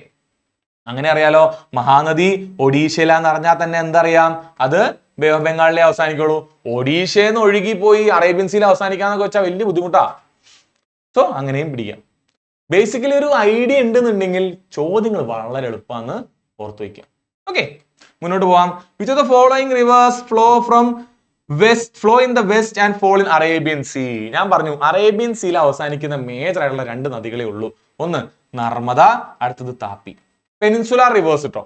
അങ്ങനെ അറിയാലോ. മഹാനദി ഒഡീഷയിലാന്ന് അറിഞ്ഞാൽ തന്നെ എന്തറിയാം? അത് ബേ ഓഫ് ബംഗാളിലെ അവസാനിക്കുള്ളൂ. ഒഡീഷയിൽ നിന്ന് ഒഴുകി പോയി അറേബ്യൻ സീയിൽ അവസാനിക്കാന്നൊക്കെ വെച്ചാൽ വലിയ ബുദ്ധിമുട്ടാ. സോ അങ്ങനെയും പിടിക്കാം. ബേസിക്കലി ഒരു ഐഡിയ ഉണ്ടെന്നുണ്ടെങ്കിൽ ചോദ്യങ്ങൾ വളരെ എളുപ്പമാണ് ഓർത്തു വയ്ക്കുക. ഓക്കെ, മുന്നോട്ട് പോവാം. Which of the following rivers flow in the west and fall in Arabian Sea? ഞാൻ പറഞ്ഞു അറേബ്യൻ സീയിൽ അവസാനിക്കുന്ന മേജർ ആയിട്ടുള്ള 2 നദികളേ ഉള്ളൂ. ഒന്ന് നർമ്മദ, അടുത്തത് താപ്പി. പെനിൻസുലാർ റിവേഴ്സ് കേട്ടോ.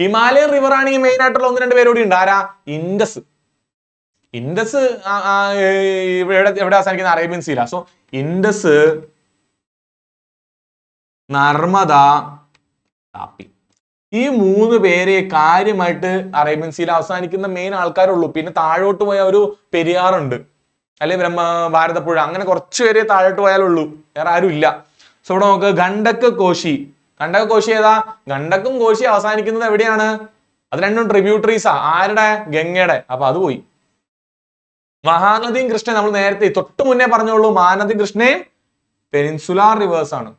ഹിമാലയൻ റിവർ ആണെങ്കിൽ മെയിൻ ആയിട്ടുള്ള 1-2 പേരോടി ഉണ്ട്. ആരാ? ഇൻഡസ്. ഇൻഡസ് എവിടെ അവസാനിക്കുന്ന അറേബ്യൻ സീല. സോ ഇൻഡസ്, നർമ്മദ, താപ്പി, ഈ 3 പേരെ കാര്യമായിട്ട് അറേബ്യൻ സീല അവസാനിക്കുന്ന മെയിൻ ആൾക്കാരുള്ളൂ. പിന്നെ താഴോട്ട് പോയ ഒരു പെരിയാറുണ്ട്, അല്ലെ ഭാരതപ്പുഴ, അങ്ങനെ കുറച്ച് പേര് താഴോട്ട് പോയാലുള്ളൂ, വേറെ ആരും ഇല്ല. സോ ഇവിടെ നോക്ക്, ഗണ്ഡക്, കോശി. ഗണ്ഡക്, കോശി ഏതാ? ഗണ്ഡക്കും കോശി അവസാനിക്കുന്നത് എവിടെയാണ്? അത് രണ്ടും ട്രിബ്യൂട്ടറീസാ. ആരുടെ? ഗംഗയുടെ. അപ്പൊ അത് പോയി. മഹാനദിയും കൃഷ്ണയും നമ്മൾ നേരത്തെ തൊട്ട് മുന്നേ പറഞ്ഞോളൂ. മഹാനദിയും കൃഷ്ണയും പെനിൻസുലാർ റിവേഴ്സ് ആണ്.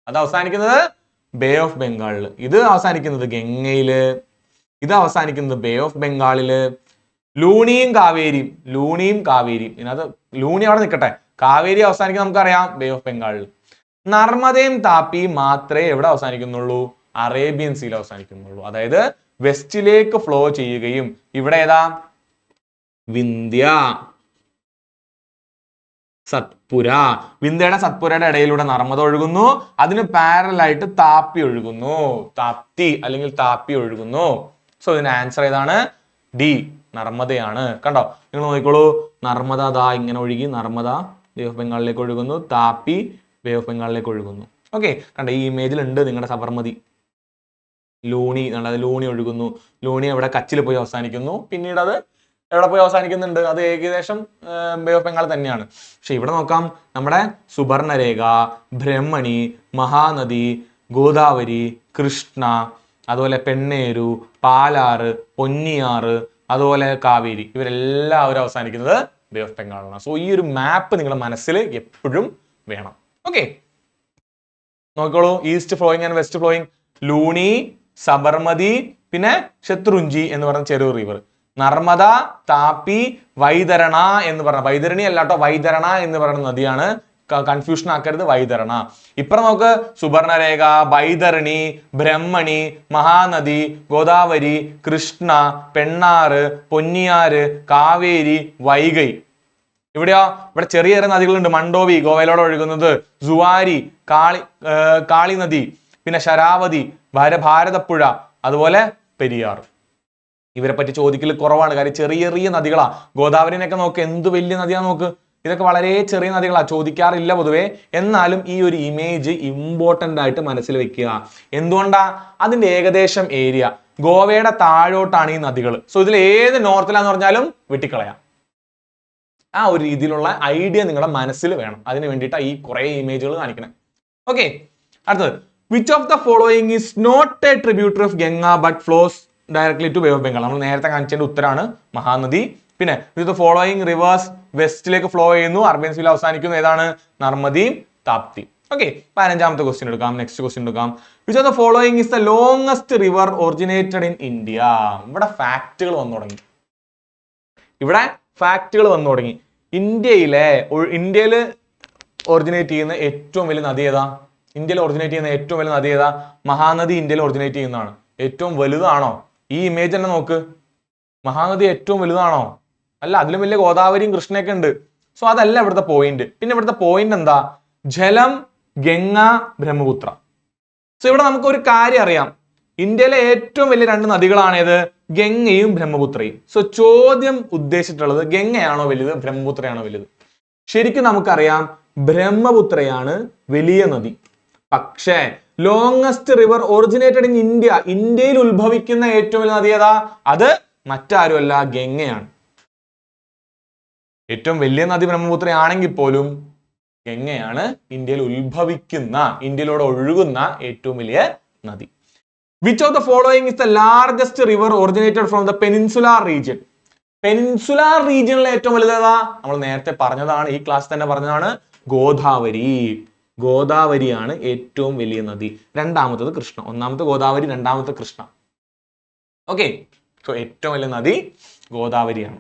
അത് അവസാനിക്കുന്നത് ബേ ഓഫ് ബംഗാളില്. ഇത് അവസാനിക്കുന്നത് ഗംഗയില്, ഇത് അവസാനിക്കുന്നത് ബേ ഓഫ് ബംഗാളില്. ലൂണിയും കാവേരിയും, ലൂണിയും കാവേരിയും, ഇതിനകത്ത് ലൂണി അവിടെ നിൽക്കട്ടെ, കാവേരി അവസാനിക്കുന്നത് നമുക്കറിയാം ബേ ഓഫ് ബംഗാളിൽ. നർമ്മദയും താപ്പിയും മാത്രമേ എവിടെ അവസാനിക്കുന്നുള്ളൂ? Arabian seal അവസാനിക്കുന്നുള്ളൂ. അതായത് വെസ്റ്റിലേക്ക് ഫ്ലോ ചെയ്യുകയും, ഇവിടെ ഏതാ? വിന്ധ്യ, സത്പുര. വിന്ധ്യയുടെ സത്പുരയുടെ ഇടയിലൂടെ നർമ്മദ ഒഴുകുന്നു, അതിന് പാരലായിട്ട് താപ്പി ഒഴുകുന്നു, താപ്തി അല്ലെങ്കിൽ താപ്പി ഒഴുകുന്നു. സോ ഇതിന്റെ ആൻസർ ഏതാണ്? ഡി, നർമ്മദയാണ്. കണ്ടോ, നിങ്ങൾ നോക്കിക്കോളൂ, നർമ്മദ ദാ ഇങ്ങനെ ഒഴുകി, നർമ്മദ ബേ ഓഫ് ബംഗാളിലേക്ക് ഒഴുകുന്നു, താപ്പി ബേ ഓഫ് ബംഗാളിലേക്ക് ഒഴുകുന്നു. ഓക്കെ, കണ്ടോ, ഈ ഇമേജിൽ ഉണ്ട് നിങ്ങളുടെ സബർമതി. ലൂണി, ലൂണി ഒഴുകുന്നു, ലൂണി അവിടെ കച്ചിൽ പോയി അവസാനിക്കുന്നു, പിന്നീട് അത് എവിടെ പോയി അവസാനിക്കുന്നുണ്ട്? അത് ഏകദേശം ബേ ഓഫ് ബംഗാൾ തന്നെയാണ്. പക്ഷെ ഇവിടെ നോക്കാം, നമ്മുടെ സുബർണരേഖ, ബ്രഹ്മണി, മഹാനദി, ഗോദാവരി, കൃഷ്ണ, അതുപോലെ പെണ്ണേരു, പാലാറ്, പൊന്നിയാറ്, അതുപോലെ കാവേരി, ഇവരെല്ലാവരും അവസാനിക്കുന്നത് ബേ ഓഫ് ബംഗാളാണ്. സോ ഈ ഒരു മാപ്പ് നിങ്ങളുടെ മനസ്സിൽ എപ്പോഴും വേണം. ഓക്കെ, നോക്കിക്കോളൂ, east flowing and west flowing. Luni, Sabarmati, പിന്നെ ശത്രുഞ്ജി എന്ന് പറഞ്ഞ ചെറിയ റിവർ. നർമ്മദ, താപ്പി, വൈതരണ എന്ന് പറഞ്ഞ, വൈതരണി അല്ല കേട്ടോ, വൈതരണ എന്ന് പറയുന്ന നദിയാണ്, കൺഫ്യൂഷൻ ആക്കരുത്, വൈതരണ. ഇപ്പുറം നോക്ക്, സുബർണരേഖ, വൈതരണി, ബ്രഹ്മണി, മഹാനദി, ഗോദാവരി, കൃഷ്ണ, പെണ്ണാറ്, പൊന്നിയാറ്, കാവേരി, വൈഗൈ. ഇവിടെയോ, ഇവിടെ ചെറിയ ചെറിയ നദികളുണ്ട്. മണ്ഡോവി ഗോവയിലൂടെ ഒഴുകുന്നത്, സുവാരി, കാളി നദി, പിന്നെ ശരാവതി, ഭാരതപ്പുഴ, അതുപോലെ പെരിയാർ. ഇവരെ പറ്റി ചോദിക്കൽ കുറവാണ്, കാര്യം ചെറിയ ചെറിയ നദികളാ. ഗോദാവരിനൊക്കെ നോക്ക്, എന്ത് വലിയ നദിയാ നോക്ക്. ഇതൊക്കെ വളരെ ചെറിയ നദികളാ, ചോദിക്കാറില്ല പൊതുവെ. എന്നാലും ഈ ഒരു ഇമേജ് ഇമ്പോർട്ടന്റ് ആയിട്ട് മനസ്സിൽ വെക്കുക. എന്തുകൊണ്ടാ? അതിന്റെ ഏകദേശം ഏരിയ ഗോവയുടെ താഴോട്ടാണ് ഈ നദികൾ. സോ ഇതിൽ ഏത് നോർത്തിലാന്ന് പറഞ്ഞാലും വെട്ടിക്കളയാം. ആ ഒരു രീതിയിലുള്ള ഐഡിയ നിങ്ങളുടെ മനസ്സിൽ വേണം. അതിന് വേണ്ടിയിട്ട് ഈ കുറെ ഇമേജുകൾ കാണിക്കണം. ഓക്കെ, അടുത്തത്, which of the following is not a tributary of Ganga but flows directly to bay of Bengal. നമ്മൾ നേരത്തെ കാണിച്ചതിന്റെ ഉത്തരാണ് മഹാനദി. പിന്നെ വിച്ച് ദ ഫോളോയിങ് റിവേഴ്സ് വെസ്റ്റിലേക്ക് ഫ്ലോ ചെയ്യുന്നു, അറേബ്യൻ സീയിൽ അവസാനിക്കുന്നു, ഏതാണ്? നർമ്മദിയും താപ്തി. ഓക്കെ, 15ാമത്തെ ക്വസ്റ്റ്യൻ എടുക്കാം. നെക്സ്റ്റ് ക്വസ്റ്റ്യൻ എടുക്കാം. Which of the following is the longest river originated in India. ഇവിടെ ഫാക്റ്റുകൾ വന്നു തുടങ്ങി. ഇന്ത്യയിൽ ഒറിജിനേറ്റ് ചെയ്യുന്ന ഏറ്റവും വലിയ നദി ഏതാ? മഹാനദി ഇന്ത്യയിൽ ഒറിജിനേറ്റ് ചെയ്യുന്നതാണ്. ഏറ്റവും വലുതാണോ? ഈ ഇമേജ് തന്നെ നോക്ക്, മഹാനദി ഏറ്റവും വലുതാണോ? അല്ല, അതിലും വലിയ ഗോദാവരിയും കൃഷ്ണയൊക്കെ ഉണ്ട്. സോ അതല്ല ഇവിടുത്തെ പോയിന്റ്. പിന്നെ ഇവിടുത്തെ പോയിന്റ് എന്താ? ജലം, ഗംഗ, ബ്രഹ്മപുത്ര. സോ ഇവിടെ നമുക്ക് ഒരു കാര്യം അറിയാം, ഇന്ത്യയിലെ ഏറ്റവും വലിയ 2 നദികളാണേത്? ഗംഗയും ബ്രഹ്മപുത്രയും. സോ ചോദ്യം ഉദ്ദേശിച്ചിട്ടുള്ളത് ഗംഗയാണോ വലുത്, ബ്രഹ്മപുത്രയാണോ വലുത്? ശരിക്കും നമുക്കറിയാം ബ്രഹ്മപുത്രയാണ് വലിയ നദി. പക്ഷേ longest river originated in India, ഇന്ത്യയിൽ ഉത്ഭവിക്കുന്ന ഏറ്റവും വലിയ നദി ഏതാ? അത് മറ്റാരുമല്ല, ഗംഗയാണ്. ഏറ്റവും വലിയ നദി ബ്രഹ്മപുത്രയാണെങ്കിൽ പോലും ഗംഗയാണ് ഇന്ത്യയിൽ ഉത്ഭവിക്കുന്ന, ഇന്ത്യയിലൂടെ ഒഴുകുന്ന ഏറ്റവും വലിയ നദി. Which of the following is the largest river originated from the peninsular region. Peninsular റീജിയനിലെ ഏറ്റവും വലുതേതാ? നമ്മൾ നേരത്തെ പറഞ്ഞതാണ്, ഈ ക്ലാസ് തന്നെ പറഞ്ഞതാണ്, ഗോദാവരിയാണ് ഏറ്റവും വലിയ നദി. രണ്ടാമത്തത് കൃഷ്ണ. ഒന്നാമത്തെ ഗോദാവരി, രണ്ടാമത്തെ കൃഷ്ണ. ഓക്കെ, സോ ഏറ്റവും വലിയ നദി ഗോദാവരിയാണ്.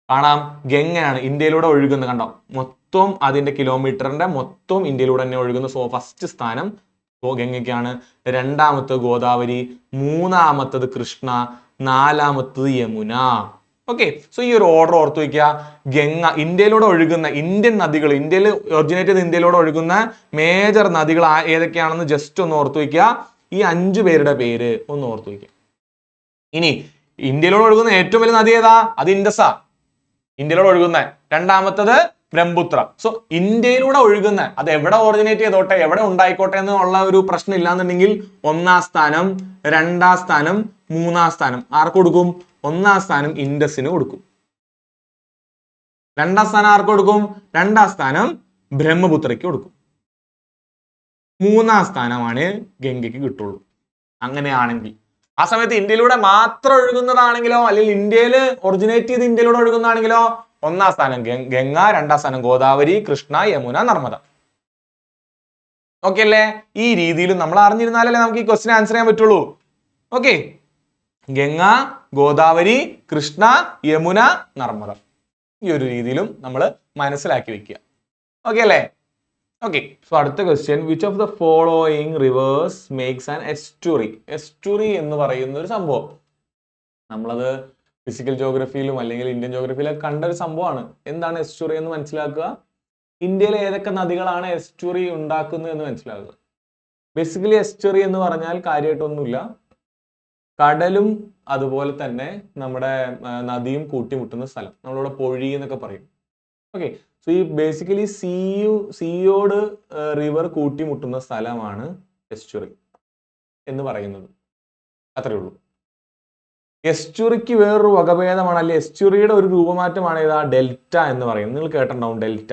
കാണാം, ഗംഗയാണ് ഇന്ത്യയിലൂടെ ഒഴുകുന്നത്. കണ്ടോ, മൊത്തം അതിന്റെ കിലോമീറ്ററിന്റെ മൊത്തം ഇന്ത്യയിലൂടെ തന്നെ ഒഴുകുന്ന. സോ ഫസ്റ്റ് സ്ഥാനം ഗംഗയ്ക്കാണ്, രണ്ടാമത്തത് ഗോദാവരി, മൂന്നാമത്തത് കൃഷ്ണ, നാലാമത്തത് യമുന. ഓക്കെ, സോ ഈ ഒരു ഓർഡർ ഓർത്ത് വയ്ക്കുക. ഗംഗ ഇന്ത്യയിലൂടെ ഒഴുകുന്ന ഇന്ത്യൻ നദികൾ, ഇന്ത്യയിൽ ഒറിജിനേറ്റ് ചെയ്ത് ഇന്ത്യയിലൂടെ ഒഴുകുന്ന മേജർ നദികൾ ഏതൊക്കെയാണെന്ന് ജസ്റ്റ് ഒന്ന് ഓർത്ത് വയ്ക്കുക. ഈ 5 പേരുടെ പേര് ഒന്ന് ഓർത്ത് വയ്ക്കുക. ഇനി ഇന്ത്യയിലൂടെ ഒഴുകുന്ന ഏറ്റവും വലിയ നദി ഏതാ? അത് ഇൻഡസാ, ഇന്ത്യയിലൂടെ ഒഴുകുന്ന. രണ്ടാമത്തത് ബ്രഹ്മപുത്ര. സോ ഇന്ത്യയിലൂടെ ഒഴുകുന്ന, അത് എവിടെ ഓറിജിനേറ്റ് ചെയ്തോട്ടെ, എവിടെ ഉണ്ടായിക്കോട്ടെ എന്നുള്ള ഒരു പ്രശ്നം ഇല്ലാന്നുണ്ടെങ്കിൽ 1ാം സ്ഥാനം, 2ാം സ്ഥാനം, 3ാം സ്ഥാനം ആർക്ക് കൊടുക്കും? 1ാം സ്ഥാനം ഇൻഡസിന് കൊടുക്കും. 2ാം സ്ഥാനം ആർക്ക് കൊടുക്കും? 2ാം സ്ഥാനം ബ്രഹ്മപുത്രയ്ക്ക് കൊടുക്കും. 3ാം സ്ഥാനമാണ് ഗംഗയ്ക്ക് കിട്ടുള്ളൂ. അങ്ങനെയാണെങ്കിൽ ആ സമയത്ത് ഇന്ത്യയിലൂടെ മാത്രം ഒഴുകുന്നതാണെങ്കിലോ, അല്ലെങ്കിൽ ഇന്ത്യയിൽ ഒറിജിനേറ്റ് ചെയ്ത് ഇന്ത്യയിലൂടെ ഒഴുകുന്നതാണെങ്കിലോ 1ാം സ്ഥാനം ഗംഗ, 2ാം സ്ഥാനം ഗോദാവരി, കൃഷ്ണ, യമുന, നർമ്മദ. ഓക്കെ അല്ലേ? ഈ രീതിയിൽ നമ്മൾ അറിഞ്ഞിരുന്നാലല്ലേ നമുക്ക് ഈ ക്വസ്റ്റ്യൻ ആൻസർ ചെയ്യാൻ പറ്റുള്ളൂ. ഓക്കെ, ഗംഗ, ഗോദാവരി, കൃഷ്ണ, യമുന, നർമ്മദ. ഈ ഒരു രീതിയിലും നമ്മൾ മനസ്സിലാക്കി വെക്കുക. ഓക്കെ അല്ലേ? ഓക്കെ, സോ അടുത്ത question, which of the following reverse makes an estuary? Estuary എന്ന് പറയുന്ന ഒരു സംഭവം നമ്മളത് ഫിസിക്കൽ ജോഗ്രഫിയിലും അല്ലെങ്കിൽ ഇന്ത്യൻ ജോഗ്രഫിയിലൊക്കെ കണ്ട ഒരു സംഭവമാണ്. എന്താണ് എസ്റ്റുറി എന്ന് മനസ്സിലാക്കുക. ഇന്ത്യയിലെ ഏതൊക്കെ നദികളാണ് എസ്റ്റുറി ഉണ്ടാക്കുന്നത് എന്ന് മനസ്സിലാക്കുക. ബേസിക്കലി എസ്റ്റുറി എന്ന് പറഞ്ഞാൽ കാര്യമായിട്ടൊന്നുമില്ല, കടലും അതുപോലെ തന്നെ നമ്മുടെ നദിയും കൂട്ടിമുട്ടുന്ന സ്ഥലം, നമ്മളിവിടെ പൊഴി എന്നൊക്കെ പറയും. ഓക്കെ, സോ ഈ ബേസിക്കലി സീയോട് റിവർ കൂട്ടിമുട്ടുന്ന സ്ഥലമാണ് എസ്റ്റുറി എന്ന് പറയുന്നത്. അത്രേ ഉള്ളൂ. എസ്റ്റുറിക്ക് വേറൊരു വകഭേദമാണ്, അല്ലെ എസ്റ്റുറിയുടെ ഒരു രൂപമാറ്റമാണ് ഏതാ? ഡെൽറ്റ എന്ന് പറയുന്നത്. നിങ്ങൾ കേട്ടിട്ടുണ്ടാവും delta.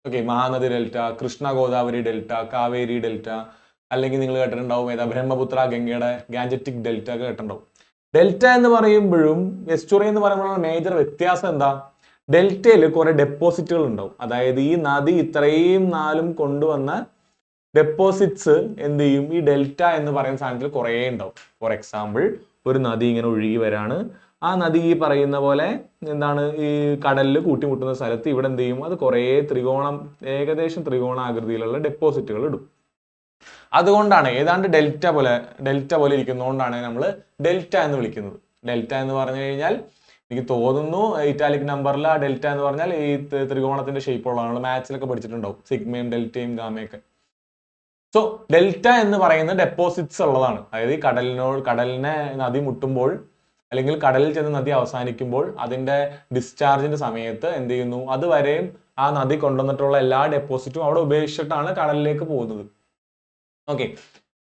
Okay, Mahanadi delta, Krishna Godavari delta, Kaveri delta, അല്ലെങ്കിൽ നിങ്ങൾ കേട്ടിട്ടുണ്ടാവും ഏതാ? ബ്രഹ്മപുത്ര ഗംഗയുടെ ഗാഞ്ചറ്റിക് ഡെൽറ്റ ഒക്കെ കേട്ടിട്ടുണ്ടാവും. ഡെൽറ്റ എന്ന് പറയുമ്പോഴും എസ്റ്റുറി എന്ന് പറയുമ്പോഴുള്ള മേജർ വ്യത്യാസം എന്താ? ഡെൽറ്റയിൽ കുറെ ഡെപ്പോസിറ്റുകൾ ഉണ്ടാവും. അതായത് ഈ നദി ഇത്രയും നാളും കൊണ്ടുവന്ന ഡെപ്പോസിറ്റ്സ് എന്ത് ചെയ്യും? ഈ ഡെൽറ്റ എന്ന് പറയുന്ന സാധനത്തിൽ കുറേ ഉണ്ടാവും. ഫോർ എക്സാമ്പിൾ, ഒരു നദി ഇങ്ങനെ ഒഴുകി വരാണ്, ആ നദി ഈ പറയുന്ന പോലെ എന്താണ് ഈ കടലിൽ കൂട്ടിമുട്ടുന്ന സ്ഥലത്ത് ഇവിടെ എന്ത് ചെയ്യും? അത് കുറേ ഏകദേശം ത്രികോണാകൃതിയിലുള്ള ഡെപ്പോസിറ്റുകൾ ഇടും. അതുകൊണ്ടാണ് ഏതാണ്ട് ഡെൽറ്റ പോലെ ഇരിക്കുന്നതുകൊണ്ടാണ് നമ്മൾ ഡെൽറ്റ എന്ന് വിളിക്കുന്നത്. ഡെൽറ്റ എന്ന് പറഞ്ഞു കഴിഞ്ഞാൽ എനിക്ക് തോന്നുന്നു ഇറ്റാലിക് നമ്പറിൽ ആ ഡെൽറ്റ എന്ന് പറഞ്ഞാൽ ഈ ത്രികോണത്തിന്റെ ഷേപ്പ് ഉള്ളതാണ്. നമ്മൾ മാത്സിലൊക്കെ പഠിച്ചിട്ടുണ്ടാവും, സിഗ്മയും ഡെൽറ്റയും ഗാമയൊക്കെ. സോ ഡെൽറ്റ എന്ന് പറയുന്ന ഡെപ്പോസിറ്റ്സ് ഉള്ളതാണ്. അതായത് ഈ കടലിനെ നദി മുട്ടുമ്പോൾ അല്ലെങ്കിൽ കടലിൽ ചെന്ന് നദി അവസാനിക്കുമ്പോൾ അതിന്റെ ഡിസ്ചാർജിന്റെ സമയത്ത് എന്ത് ചെയ്യുന്നു? അതുവരെയും ആ നദി കൊണ്ടുവന്നിട്ടുള്ള എല്ലാ ഡെപ്പോസിറ്റും അവിടെ ഉപേക്ഷിച്ചിട്ടാണ് കടലിലേക്ക് പോകുന്നത്. ഓക്കെ,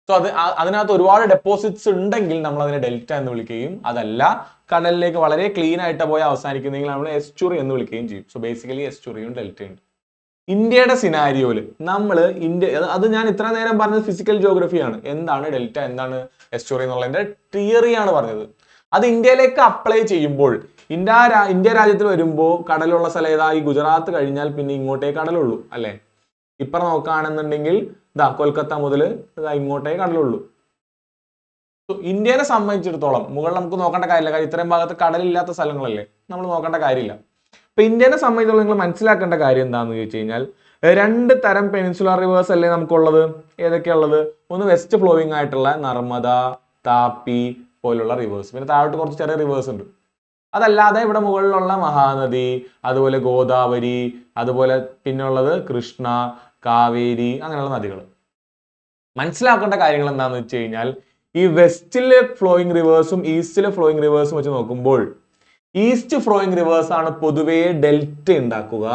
സോ അതിനകത്ത് ഒരുപാട് ഡെപ്പോസിറ്റ്സ് ഉണ്ടെങ്കിൽ നമ്മൾ അതിനെ ഡെൽറ്റ എന്ന് വിളിക്കുകയും, അതല്ല കടലിലേക്ക് വളരെ ക്ലീൻ ആയിട്ട് പോയി അവസാനിക്കുന്നെങ്കിൽ നമ്മൾ എസ്റ്റുറി എന്ന് വിളിക്കുകയും ചെയ്യും. സോ ബേസിക്കലി എസ്റ്റുറിയും ഡെൽറ്റയും ഉണ്ട്. ഇന്ത്യയുടെ സിനാരിയോയിൽ അത് ഞാൻ ഇത്ര നേരം പറഞ്ഞത് ഫിസിക്കൽ ജോഗ്രഫിയാണ്. എന്താണ് ഡെൽറ്റ, എന്താണ് എസ്റ്റുറി എന്നുള്ളതിന്റെ തിയറിയാണ് പറഞ്ഞത്. അത് ഇന്ത്യയിലേക്ക് അപ്ലൈ ചെയ്യുമ്പോൾ ഇന്ത്യ രാജ്യത്തിൽ വരുമ്പോൾ കടലുള്ള സ്ഥലം ഏതാ? ഈ ഗുജറാത്ത് കഴിഞ്ഞാൽ പിന്നെ ഇങ്ങോട്ടേ കടലുള്ളൂ അല്ലെ? ഇപ്പം നോക്കുകയാണെന്നുണ്ടെങ്കിൽ കൊൽക്കത്ത മുതൽ ഇങ്ങോട്ടേ കടലുള്ളൂ. ഇന്ത്യനെ സംബന്ധിച്ചിടത്തോളം മുകളിൽ നമുക്ക് നോക്കേണ്ട കാര്യമില്ല, കാര്യം ഇത്രയും ഭാഗത്ത് കടലില്ലാത്ത സ്ഥലങ്ങളല്ലേ, നമ്മൾ നോക്കേണ്ട കാര്യമില്ല. അപ്പൊ ഇന്ത്യനെ സംബന്ധിച്ചിടത്തോളം നിങ്ങൾ മനസ്സിലാക്കേണ്ട കാര്യം എന്താണെന്ന് ചോദിച്ചു കഴിഞ്ഞാൽ, 2 തരം പെനിൻസുലാർ റിവേഴ്സ് അല്ലേ നമുക്കുള്ളത്. ഏതൊക്കെയുള്ളത്? ഒന്ന് വെസ്റ്റ് ഫ്ലോയിങ് ആയിട്ടുള്ള നർമ്മദ, താപ്പി പോലുള്ള റിവേഴ്സ്, പിന്നെ താഴോട്ട് കുറച്ച് ചെറിയ റിവേഴ്സ് ഉണ്ട്. അതല്ലാതെ ഇവിടെ മുകളിലുള്ള മഹാനദി, അതുപോലെ ഗോദാവരി, അതുപോലെ പിന്നുള്ളത് കൃഷ്ണ, കാവേരി, അങ്ങനെയുള്ള നദികൾ. മനസ്സിലാക്കേണ്ട കാര്യങ്ങൾ എന്താണെന്ന് വെച്ച് കഴിഞ്ഞാൽ, ഈ വെസ്റ്റിലെ ഫ്ലോയിങ് റിവേഴ്സും ഈസ്റ്റിലെ ഫ്ലോയിങ് റിവേഴ്സും വെച്ച് നോക്കുമ്പോൾ ഈസ്റ്റ് ഫ്ലോയിങ് റിവേഴ്സ് ആണ് പൊതുവേ ഡെൽറ്റ ഉണ്ടാക്കുക.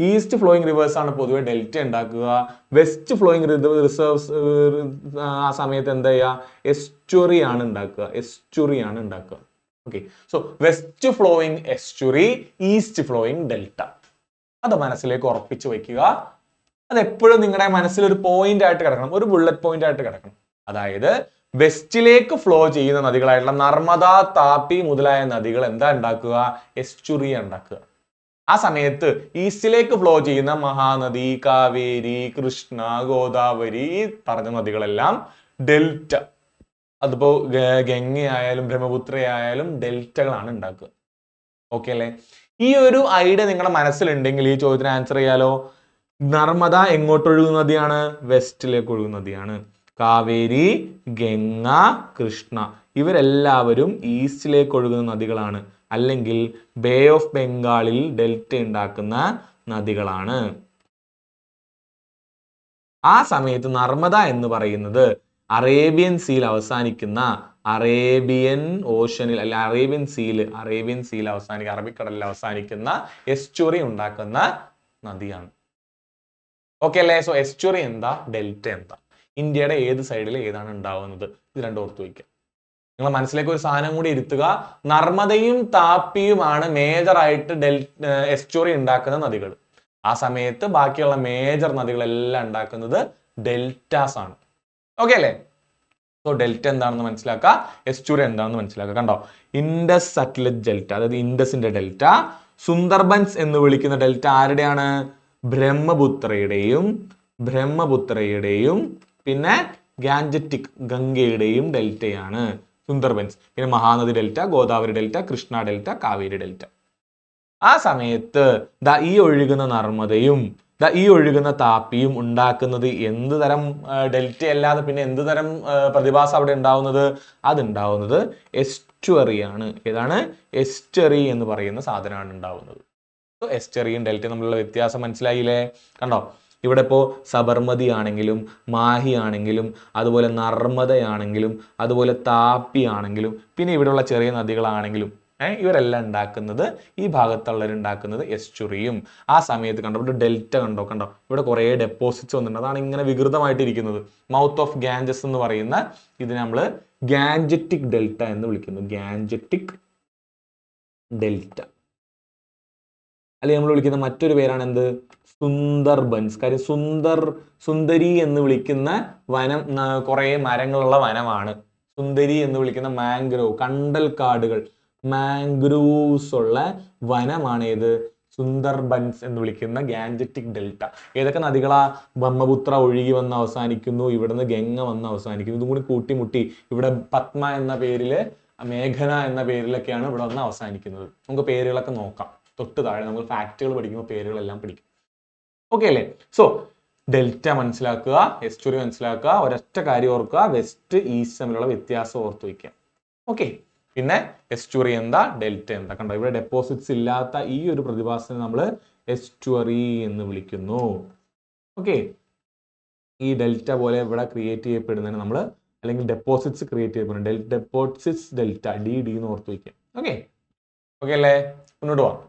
ഈസ്റ്റ് ഫ്ലോയിങ് റിവേഴ്സ് ആണ് പൊതുവെ ഡെൽറ്റ ഉണ്ടാക്കുക. വെസ്റ്റ് ഫ്ലോയിങ് റിസർവ്സ് ആ സമയത്ത് എന്താ ചെയ്യുക? എസ്റ്റുറി ആണ് ഉണ്ടാക്കുക. Okay, so west flowing estuary, east flowing delta. അത് മനസ്സിലേക്ക് ഉറപ്പിച്ചു വയ്ക്കുക. അത് എപ്പോഴും നിങ്ങളുടെ മനസ്സിൽ ഒരു പോയിന്റ് ആയിട്ട് കിടക്കണം, ഒരു ബുള്ളറ്റ് പോയിന്റ് ആയിട്ട് കിടക്കണം. അതായത് വെസ്റ്റിലേക്ക് ഫ്ലോ ചെയ്യുന്ന നദികളായിട്ടുള്ള നർമ്മദ, താപ്പി മുതലായ നദികൾ എന്താ ഉണ്ടാക്കുക? എസ്റ്റുറി ഉണ്ടാക്കുക. ആ സമയത്ത് ഈസ്റ്റിലേക്ക് ഫ്ലോ ചെയ്യുന്ന മഹാനദി, കാവേരി, കൃഷ്ണ, ഗോദാവരി പറഞ്ഞ നദികളെല്ലാം ഡെൽറ്റ. അതിപ്പോ ഗംഗയായാലും ബ്രഹ്മപുത്രയായാലും ഡെൽറ്റകളാണ് ഉണ്ടാക്കുക. ഓക്കെ അല്ലേ? ഈ ഒരു ഐഡിയ നിങ്ങളുടെ മനസ്സിലുണ്ടെങ്കിൽ ഈ ചോദ്യത്തിന് ആൻസർ ചെയ്യാലോ. നർമ്മദ എങ്ങോട്ട് ഒഴുകുന്ന നദിയാണ്? വെസ്റ്റിലേക്ക് ഒഴുകുന്ന നദിയാണ്. കാവേരി, ഗംഗ, കൃഷ്ണ ഇവരെല്ലാവരും ഈസ്റ്റിലേക്ക് ഒഴുകുന്ന നദികളാണ്, അല്ലെങ്കിൽ ബേ ഓഫ് ബംഗാളിൽ ഡെൽറ്റ ഉണ്ടാക്കുന്ന നദികളാണ്. ആ സമയത്ത് നർമ്മദ എന്ന് പറയുന്നത് അറേബ്യൻ സീയിൽ അവസാനിക്കുന്ന അറേബ്യൻ ഓഷനിൽ അല്ലെ അറേബ്യൻ സീൽ അവസാനിക്കുന്ന അറബിക്കടലിൽ അവസാനിക്കുന്ന എസ്റ്റുറി ഉണ്ടാക്കുന്ന നദിയാണ്. ഓക്കെ അല്ലേ? സോ എസ്റ്റുറി എന്താ, ഡെൽറ്റ എന്താ, ഇന്ത്യയുടെ ഏത് സൈഡിൽ ഏതാണ് ഉണ്ടാവുന്നത്, ഇത് രണ്ടും ഓർത്ത് വയ്ക്കുക. നിങ്ങൾ മനസ്സിലേക്ക് ഒരു സാധനം കൂടി ഇരുത്തുക. നർമ്മദയും താപ്പിയുമാണ് മേജർ ആയിട്ട് എസ്റ്റുറി ഉണ്ടാക്കുന്ന നദികൾ. ആ സമയത്ത് ബാക്കിയുള്ള മേജർ നദികളെല്ലാം ഉണ്ടാക്കുന്നത് ഡെൽറ്റാസ് ആണ്. ഓക്കെ അല്ലേ? സോ ഡെൽറ്റ എന്താണെന്ന് മനസ്സിലാക്കുക, എസ്റ്റുറി എന്താണെന്ന് മനസ്സിലാക്കുക. കണ്ടോ, ഇൻഡസ് സറ്റ്ലജ് ഡെൽറ്റ, അതായത് ഇൻഡസിന്റെ ഡെൽറ്റ. സുന്ദർബൻസ് എന്ന് വിളിക്കുന്ന ഡെൽറ്റ ആരുടെയാണ്? ബ്രഹ്മപുത്രയുടെയും പിന്നെ ഗാൻജറ്റിക് ഗംഗയുടെയും ഡെൽറ്റയാണ് സുന്ദർബൻസ്. പിന്നെ Mahanadi delta, Godavari delta, Krishna delta, Kaveri delta. ആ സമയത്ത് ഈ ഒഴുകുന്ന നർമ്മദയും ഈ ഒഴുകുന്ന താപ്പിയും ഉണ്ടാക്കുന്നത് എന്ത് തരം ഡെൽറ്റ അല്ലാതെ പിന്നെ എന്ത് തരം പ്രതിഭാസം അവിടെ ഉണ്ടാവുന്നത്? അതുണ്ടാവുന്നത് എസ്റ്റുറിയാണ്. ഏതാണ്? എസ്റ്ററി എന്ന് പറയുന്ന സാധനമാണ് ഉണ്ടാവുന്നത്. എസ്റ്ററിയും ഡെൽറ്റയും തമ്മിലുള്ള വ്യത്യാസം മനസ്സിലായില്ലേ? കണ്ടോ, ഇവിടെ ഇപ്പോൾ സബർമതി ആണെങ്കിലും മാഹി ആണെങ്കിലും അതുപോലെ നർമ്മദയാണെങ്കിലും അതുപോലെ താപ്പി ആണെങ്കിലും പിന്നെ ഇവിടെയുള്ള ചെറിയ നദികളാണെങ്കിലും ഇവരെല്ലാം ഉണ്ടാക്കുന്നത്, ഈ ഭാഗത്തുള്ളവർ ഉണ്ടാക്കുന്നത് എസ്റ്റുറിയും. ആ സമയത്ത് കണ്ടോ ഇവിടെ ഡെൽറ്റ കണ്ടോ ഇവിടെ കുറേ ഡെപ്പോസിറ്റ്സ് വന്നിട്ടുണ്ട്. അതാണ് ഇങ്ങനെ വികൃതമായിട്ടിരിക്കുന്നത്. മൗത്ത് ഓഫ് ഗാഞ്ചസ് എന്ന് പറയുന്ന ഇതിനെ നമ്മൾ ഗാൻജറ്റിക് ഡെൽറ്റ എന്ന് വിളിക്കുന്നു. ഗാൻജറ്റിക് ഡെൽറ്റ അല്ലെങ്കിൽ നമ്മൾ വിളിക്കുന്ന മറ്റൊരു പേരാണ് എന്ത്? സുന്ദർബൻസ്. കാര്യം സുന്ദരി എന്ന് വിളിക്കുന്ന വനം കുറേ മരങ്ങളുള്ള വനമാണ്. സുന്ദരി എന്ന് വിളിക്കുന്ന മാംഗ്രോവ്, കണ്ടൽ കാടുകൾ, മാംഗ്രൂവ്സ് ഉള്ള വനമാണ് ഏത്? സുന്ദർബൻസ് എന്ന് വിളിക്കുന്ന ഗാൻജറ്റിക് ഡെൽറ്റ. ഏതൊക്കെ നദികളാ? ബ്രഹ്മപുത്ര ഒഴുകി വന്ന് അവസാനിക്കുന്നു, ഇവിടുന്ന് ഗംഗ വന്ന് അവസാനിക്കുന്നു. ഇതും കൂടി കൂട്ടിമുട്ടി ഇവിടെ പത്മ എന്ന പേരില്, മേഘന എന്ന പേരിലൊക്കെയാണ് ഇവിടെ വന്ന് അവസാനിക്കുന്നത്. നമുക്ക് പേരുകളൊക്കെ നോക്കാം. തൊട്ട് താഴെ നമ്മൾ ഫാക്റ്റുകൾ പഠിക്കുമ്പോൾ പേരുകളെല്ലാം പഠിക്കും. ഓക്കെ അല്ലേ? സോ ഡെൽറ്റ മനസ്സിലാക്കുക, എസ്റ്റുറി മനസ്സിലാക്കുക. ഒരൊറ്റ കാര്യം ഓർക്കുക, വെസ്റ്റ് ഈസ്റ്റ് തമ്മിലുള്ള വ്യത്യാസം ഓർത്ത് വയ്ക്കുക. ഓക്കെ, പിന്നെ എസ്റ്റുറി എന്താ, ഡെൽറ്റ എന്താ. കണ്ടോ, ഇവിടെ ഡെപ്പോസിറ്റ്സ് ഇല്ലാത്ത ഈ ഒരു പ്രതിഭാസത്തെ നമ്മൾ എസ്റ്റുറി എന്ന് വിളിക്കുന്നു. ഓക്കെ, ഈ ഡെൽറ്റ പോലെ ഇവിടെ ക്രിയേറ്റ് ചെയ്യപ്പെടുന്നതിന് നമ്മൾ, അല്ലെങ്കിൽ ഡെപ്പോസിറ്റ്സ് ക്രിയേറ്റ് ചെയ്യപ്പെടുന്നത് ഡെപ്പോസിറ്റ്സ് ഡെൽറ്റ, ഡി എന്ന് ഓർത്ത് വയ്ക്കുക. ഓക്കെ അല്ലേ? മുന്നോട്ട് പോവാം.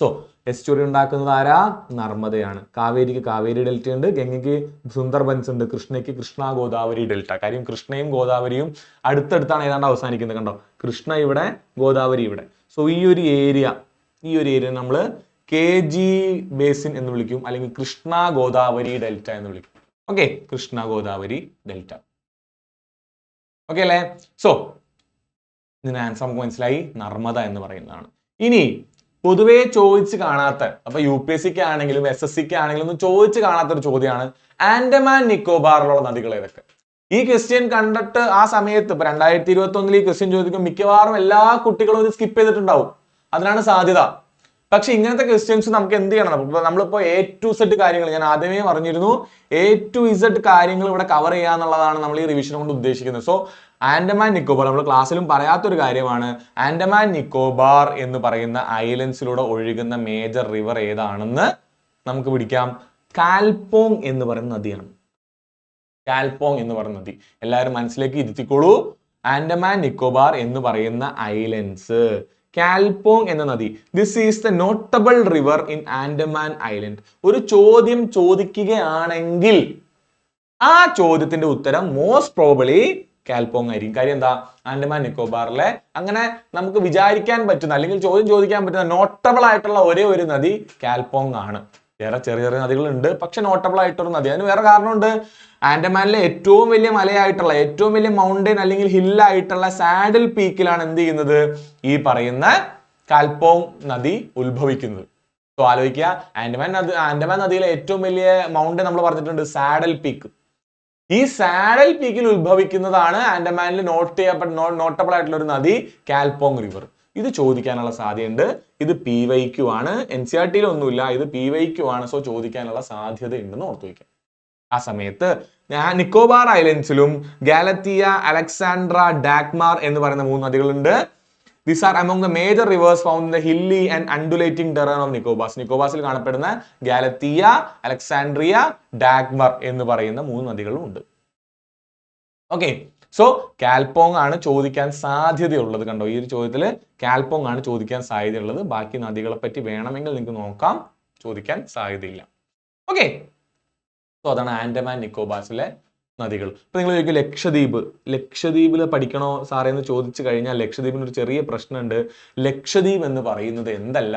സോ എസ്റ്റുറി ഉണ്ടാക്കുന്നത് ആരാ? നർമ്മദയാണ്. കാവേരിക്ക് കാവേരി ഡെൽറ്റ ഉണ്ട്, ഗംഗയ്ക്ക് സുന്ദർബൻസ് ഉണ്ട്, കൃഷ്ണയ്ക്ക് കൃഷ്ണ ഗോദാവരി ഡെൽറ്റ. കാര്യം കൃഷ്ണയും ഗോദാവരിയും അടുത്തടുത്താണ് ഏതാണ്ട് അവസാനിക്കുന്നത്. കണ്ടോ, കൃഷ്ണ ഇവിടെ, ഗോദാവരി ഇവിടെ. സോ ഈ ഒരു ഏരിയ നമ്മൾ KG ബേസിൻ എന്ന് വിളിക്കും, അല്ലെങ്കിൽ കൃഷ്ണ ഗോദാവരി ഡെൽറ്റ എന്ന് വിളിക്കും. Okay, Krishna Godavari delta. Okay അല്ലേ? സോ ഇതിന് ആൻസർ നമുക്ക് മനസ്സിലായി, നർമ്മദ എന്ന് പറയുന്നതാണ്. ഇനി പൊതുവെ ചോദിച്ച് കാണാത്ത, അപ്പൊ UPSC ആണെങ്കിലും SSC ആണെങ്കിലും ഒന്നും ചോദിച്ച് കാണാത്തൊരു ചോദ്യമാണ് ആൻഡമാൻ നിക്കോബാറിലുള്ള നദികൾ ഏതൊക്കെ. ഈ ക്വസ്റ്റ്യൻ കണ്ടിട്ട് ആ സമയത്ത് ഇപ്പൊ 2021 ഈ ക്വസ്റ്റ്യൻ ചോദിക്കും മിക്കവാറും എല്ലാ കുട്ടികളും ഇത് സ്കിപ്പ് ചെയ്തിട്ടുണ്ടാവും. അതിനാണ് സാധ്യത. പക്ഷെ ഇങ്ങനത്തെ ക്വസ്റ്റ്യൻസ് നമുക്ക് എന്ത് ചെയ്യണം? നമ്മളിപ്പോ A to Z കാര്യങ്ങൾ ഞാൻ ആദ്യമേ പറഞ്ഞിരുന്നു, A to Z കാര്യങ്ങൾ ഇവിടെ കവർ ചെയ്യാന്നുള്ളതാണ് നമ്മൾ ഈ റിവിഷൻ കൊണ്ട് ഉദ്ദേശിക്കുന്നത്. സോ ആൻഡമാൻ നിക്കോബാർ നമ്മൾ ക്ലാസ്സിലും പറയാത്തൊരു കാര്യമാണ്. ആൻഡമാൻ നിക്കോബാർ എന്ന് പറയുന്ന ഐലൻഡ്സിലൂടെ ഒഴുകുന്ന മേജർ റിവർ ഏതാണെന്ന് നമുക്ക് പിടിക്കാം. കാൽപോങ് എന്ന് പറയുന്ന നദിയാണ്. കാൽപോങ് എന്ന് പറയുന്ന നദി എല്ലാവരും മനസ്സിലേക്ക് ഇരുത്തിക്കോളൂ. ആൻഡമാൻ നിക്കോബാർ എന്ന് പറയുന്ന ഐലൻഡ്സ്, കാൽപോങ് എന്ന നദി. This is the notable river in Andaman island. ഒരു ചോദ്യം ചോദിക്കുകയാണെങ്കിൽ ആ ചോദ്യത്തിന്റെ ഉത്തരം മോസ്റ്റ് പ്രോബബ്ലി കാൽപോങ് ആയിരിക്കും. കാര്യം എന്താ? ആൻഡമാൻ നിക്കോബാറിലെ അങ്ങനെ നമുക്ക് വിചാരിക്കാൻ പറ്റുന്ന അല്ലെങ്കിൽ ചോദ്യം ചോദിക്കാൻ പറ്റുന്ന നോട്ടബിൾ ആയിട്ടുള്ള ഒരേ ഒരു നദി കാൽപോങ് ആണ്. വേറെ ചെറിയ ചെറിയ നദികളുണ്ട്, പക്ഷെ നോട്ടബിൾ ആയിട്ടൊരു നദി. അതിന് വേറെ കാരണമുണ്ട്. ആൻഡമാനിലെ ഏറ്റവും വലിയ മലയായിട്ടുള്ള, ഏറ്റവും വലിയ മൗണ്ടൻ അല്ലെങ്കിൽ ഹില്ലായിട്ടുള്ള സാഡിൽ പീക്കിലാണ് എന്ത് ചെയ്യുന്നത്? ഈ പറയുന്ന കാൽപോങ് നദി ഉത്ഭവിക്കുന്നത്. സോ ആലോചിക്കുക, ആൻഡമാൻ നദിയിലെ ഏറ്റവും വലിയ മൗണ്ടൻ നമ്മൾ പറഞ്ഞിട്ടുണ്ട് സാഡൽ പീക്ക്. ഈ സാഡൽ പീക്കിൽ ഉത്ഭവിക്കുന്നതാണ് ആൻഡമാനിൽ നോട്ടബിൾ ആയിട്ടുള്ള ഒരു നദി കാൽപോങ് റിവർ. ഇത് ചോദിക്കാനുള്ള സാധ്യതയുണ്ട്. ഇത് PYQ ആണ്, NCERT ഒന്നുമില്ല, ഇത് PYQ ആണ്. സോ ചോദിക്കാനുള്ള സാധ്യത ഉണ്ടെന്ന് ഓർത്തു വയ്ക്കാം. ആ സമയത്ത് നിക്കോബാർ ഐലൻഡ്സിലും ഗാലത്തിയ, അലക്സാൻഡ്ര, ഡാഗ്മാർ എന്ന് പറയുന്ന 3 നദികളുണ്ട്. These are among the major rivers found in the hilly and undulating terrain of Nicobar. നിക്കോബാസിൽ കാണപ്പെടുന്ന ഗാലത്തിയ, അലക്സാൻഡ്രിയ, ഡാഗ്മർ എന്ന് പറയുന്ന 3 നദികളും ഉണ്ട്. ഓക്കെ, സോ കാൽപോങ് ആണ് ചോദിക്കാൻ സാധ്യതയുള്ളത്. കണ്ടോ, ഈ ഒരു ചോദ്യത്തിൽ കാൽപോങ് ആണ് ചോദിക്കാൻ സാധ്യതയുള്ളത്. ബാക്കി നദികളെ പറ്റി വേണമെങ്കിൽ നിങ്ങൾക്ക് നോക്കാം, ചോദിക്കാൻ സാധ്യതയില്ല. ഓക്കെ, സോ അതാണ് ആൻഡമാൻ നിക്കോബാർസിലെ നദികൾ. ഇപ്പൊ നിങ്ങൾ ചോദിക്കും ലക്ഷദ്വീപിൽ പഠിക്കണോ സാറേ എന്ന് ചോദിച്ചു കഴിഞ്ഞാൽ ലക്ഷദ്വീപിന് ഒരു ചെറിയ പ്രശ്നമുണ്ട്. ലക്ഷദ്വീപ് എന്ന് പറയുന്നത് എന്തല്ല,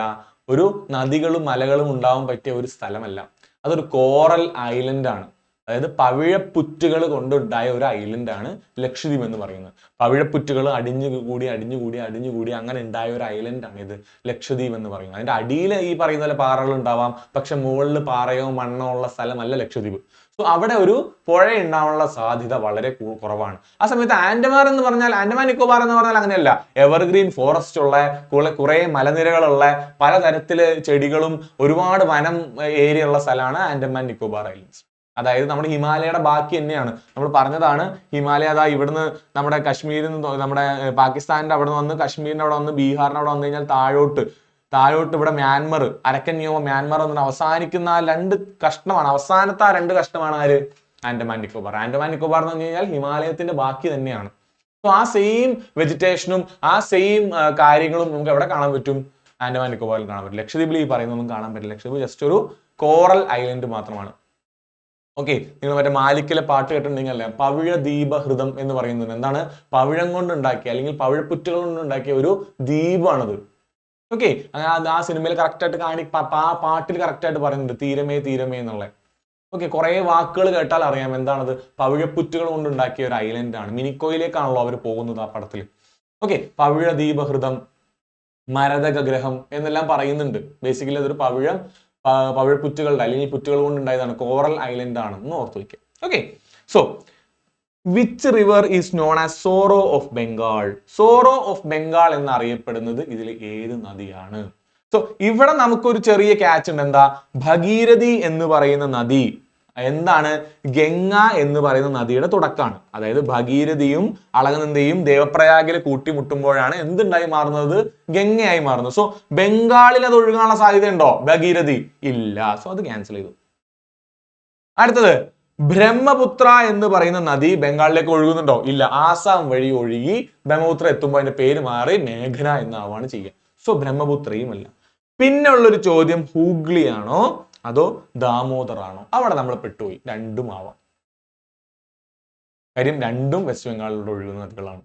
ഒരു നദികളും മലകളും ഉണ്ടാവാൻ പറ്റിയ ഒരു സ്ഥലമല്ല. അതൊരു കോറൽ ഐലൻഡ് ആണ്. അതായത് പവിഴപ്പുറ്റുകൾ കൊണ്ടുണ്ടായ ഒരു ഐലൻഡ് ആണ് ലക്ഷദ്വീപ് എന്ന് പറയുന്നത്. പവിഴപ്പുറ്റുകൾ അടിഞ്ഞുകൂടി അങ്ങനെ ഉണ്ടായ ഒരു ഐലൻഡ് ആണ് ഇത് ലക്ഷദ്വീപ് എന്ന് പറയുന്നത്. അതിന്റെ അടിയിൽ ഈ പറയുന്ന പോലെ പാറകൾ ഉണ്ടാവാം, പക്ഷെ മുകളിൽ പാറയോ മണ്ണോ ഉള്ള സ്ഥലമല്ല ലക്ഷദ്വീപ്. സോ അവിടെ ഒരു പുഴ ഉണ്ടാവാനുള്ള സാധ്യത വളരെ കുറവാണ്. ആ സമയത്ത് ആൻഡമാൻ നിക്കോബാർ എന്ന് പറഞ്ഞാൽ അങ്ങനെയല്ല. എവർഗ്രീൻ ഫോറസ്റ്റ് ഉള്ള കുറെ മലനിരകളുള്ള പലതരത്തില് ചെടികളും ഒരുപാട് വനം ഏരിയ ഉള്ള സ്ഥലമാണ് ആൻഡമാൻ നിക്കോബാർ ഐലൻഡ്സ്. അതായത് നമ്മുടെ ഹിമാലയയുടെ ബാക്കി തന്നെയാണ്. നമ്മൾ പറഞ്ഞതാണ് ഹിമാലയ അതാ ഇവിടുന്ന് നമ്മുടെ കശ്മീരിൽ നിന്ന് നമ്മുടെ പാകിസ്ഥാനിന്റെ അവിടെ നിന്ന് വന്ന് കശ്മീരിന്റെ അവിടെ വന്ന് ബീഹാറിന്റെ അവിടെ വന്നു കഴിഞ്ഞാൽ താഴോട്ട് ഇവിടെ മ്യാൻമർ, അരക്കൻ നിയമം മ്യാൻമർ എന്ന് അവസാനിക്കുന്ന ആ രണ്ട് കഷ്ണമാണ്. അവസാനത്തെ ആ രണ്ട് കഷ്ണമാണ് ആര്? ആൻഡമാൻ നിക്കോബാർ. ആൻഡമാൻ നിക്കോബാർ എന്ന് പറഞ്ഞു കഴിഞ്ഞാൽ ഹിമാലയത്തിന്റെ ബാക്കി തന്നെയാണ്. സോ ആ സെയിം വെജിറ്റേഷനും ആ സെയിം കാര്യങ്ങളും നമുക്ക് എവിടെ കാണാൻ പറ്റും? ആൻഡമാൻ നിക്കോബാറിൽ കാണാൻ പറ്റും. ലക്ഷദ്വീപിൽ ഈ പറയുന്നൊന്നും കാണാൻ പറ്റില്ല. ലക്ഷദ്വീപ് ജസ്റ്റ് ഒരു കോറൽ ഐലൻഡ് മാത്രമാണ്. ഓക്കെ, നിങ്ങൾ മറ്റേ മാലിക്കിലെ പാട്ട് കേട്ടിട്ടുണ്ടെങ്കിൽ അല്ലേ, പവിഴ ദീപഹൃതം എന്ന് പറയുന്നത് എന്താണ്? പവിഴം കൊണ്ടുണ്ടാക്കിയ അല്ലെങ്കിൽ പവിഴപ്പുറ്റുകൾ കൊണ്ടുണ്ടാക്കിയ ഒരു ദ്വീപാണത്. ഓക്കെ, ആ സിനിമയിൽ കറക്റ്റ് ആയിട്ട് ആ പാട്ടിൽ കറക്റ്റ് ആയിട്ട് പറയുന്നുണ്ട് തീരമേ തീരമേ എന്നുള്ളത്. ഓക്കെ, കുറെ വാക്കുകൾ കേട്ടാൽ അറിയാം എന്താണത്. പവിഴപ്പുറ്റുകൾ കൊണ്ടുണ്ടാക്കിയ ഒരു ഐലൻഡ് ആണ്. മിനിക്കോയിലേക്കാണല്ലോ അവർ പോകുന്നത് ആ പടത്തിൽ. ഓക്കെ, പവിഴ ദീപഹൃതം, മരതക ഗ്രഹം എന്നെല്ലാം പറയുന്നുണ്ട്. ബേസിക്കലി അതൊരു പവിഴപ്പുറ്റുകളുടെ അല്ലെങ്കിൽ പുറ്റുകൾ കൊണ്ടുണ്ടായതാണ്. കോറൽ ഐലൻഡ് ആണെന്ന് ഓർത്തു വയ്ക്കുക. Okay, so which river is known as sorrow of Bengal? Sorrow of Bengal എന്നറിയപ്പെടുന്നത് ഇതിൽ ഏത് നദിയാണ്? സോ ഇവിടെ നമുക്കൊരു ചെറിയ ക്യാച്ച് ഉണ്ട്. എന്താ? ഭഗീരഥി എന്ന് പറയുന്ന നദി എന്താണ്? ഗംഗ എന്ന് പറയുന്ന നദിയുടെ തുടക്കമാണ്. അതായത് ഭഗീരഥിയും അളകനന്ദയും ദേവപ്രയാഗിൽ കൂട്ടിമുട്ടുമ്പോഴാണ് എന്തുണ്ടായി മാറുന്നത്? ഗംഗയായി മാറുന്നത്. സോ ബംഗാളിൽ അത് ഒഴുകാനുള്ള സാധ്യത ഉണ്ടോ ഭഗീരഥി? ഇല്ല. സോ അത് ക്യാൻസൽ ചെയ്തു. അടുത്തത് ബ്രഹ്മപുത്ര എന്ന് പറയുന്ന നദി ബംഗാളിലേക്ക് ഒഴുകുന്നുണ്ടോ? ഇല്ല. ആസാം വഴി ഒഴുകി ബ്രഹ്മപുത്ര എത്തുമ്പോൾ അതിന്റെ പേര് മാറി മേഘന എന്നാവാണ് ചെയ്യുക. സോ ബ്രഹ്മപുത്രയും അല്ല. പിന്നെ ഉള്ളൊരു ചോദ്യം, ഹൂഗ്ലി ആണോ അതോ ദാമോദർ ആണോ? അവിടെ നമ്മൾ പെട്ടുപോയി. രണ്ടും ആവാം. കാര്യം രണ്ടും വെസ്റ്റ് ബംഗാളിലൂടെ ഒഴുകുന്ന നദികളാണ്.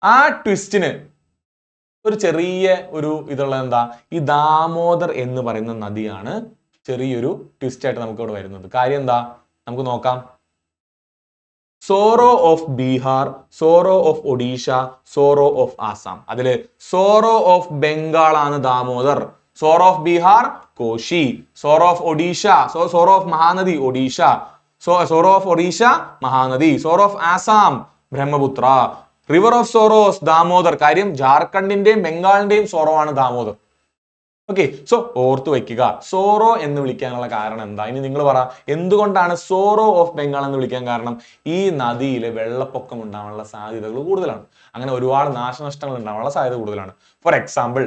ആ ട്വിസ്റ്റിന് ഒരു ചെറിയ ഒരു ഇതുള്ളത് എന്താ? ഈ ദാമോദർ എന്ന് പറയുന്ന നദിയാണ് ചെറിയൊരു ട്വിസ്റ്റ് ആയിട്ട് നമുക്ക് ഇവിടെ വരുന്നത്. കാര്യം എന്താ? നമുക്ക് നോക്കാം. Sorrow of Bihar, sorrow of Odisha, sorrow of Assam. അതില് സോറോ ഓഫ് ബംഗാൾ ആണ് Damodar. Sorrow of Bihar Kosi, sorrow of Odisha sorrow of Mahanadi Odisha, sorrow of Odisha Mahanadi, sorrow of Assam Brahmaputra. River of sorrows Damodar. കാര്യം ജാർഖണ്ഡിന്റെയും ബംഗാളിന്റെയും സോറോ ആണ് ദാമോദർ. ഓക്കെ, സോ ഓർത്തു വെക്കുക. സോറോ എന്ന് വിളിക്കാനുള്ള കാരണം എന്താ? ഇനി നിങ്ങൾ പറ, എന്തുകൊണ്ടാണ് സോറോ ഓഫ് ബംഗാൾ എന്ന് വിളിക്കാൻ കാരണം? ഈ നദിയിൽ വെള്ളപ്പൊക്കം ഉണ്ടാവാനുള്ള സാധ്യതകൾ കൂടുതലാണ്. അങ്ങനെ ഒരുപാട് നാശനഷ്ടങ്ങൾ ഉണ്ടാവാനുള്ള സാധ്യത കൂടുതലാണ്. ഫോർ എക്സാമ്പിൾ,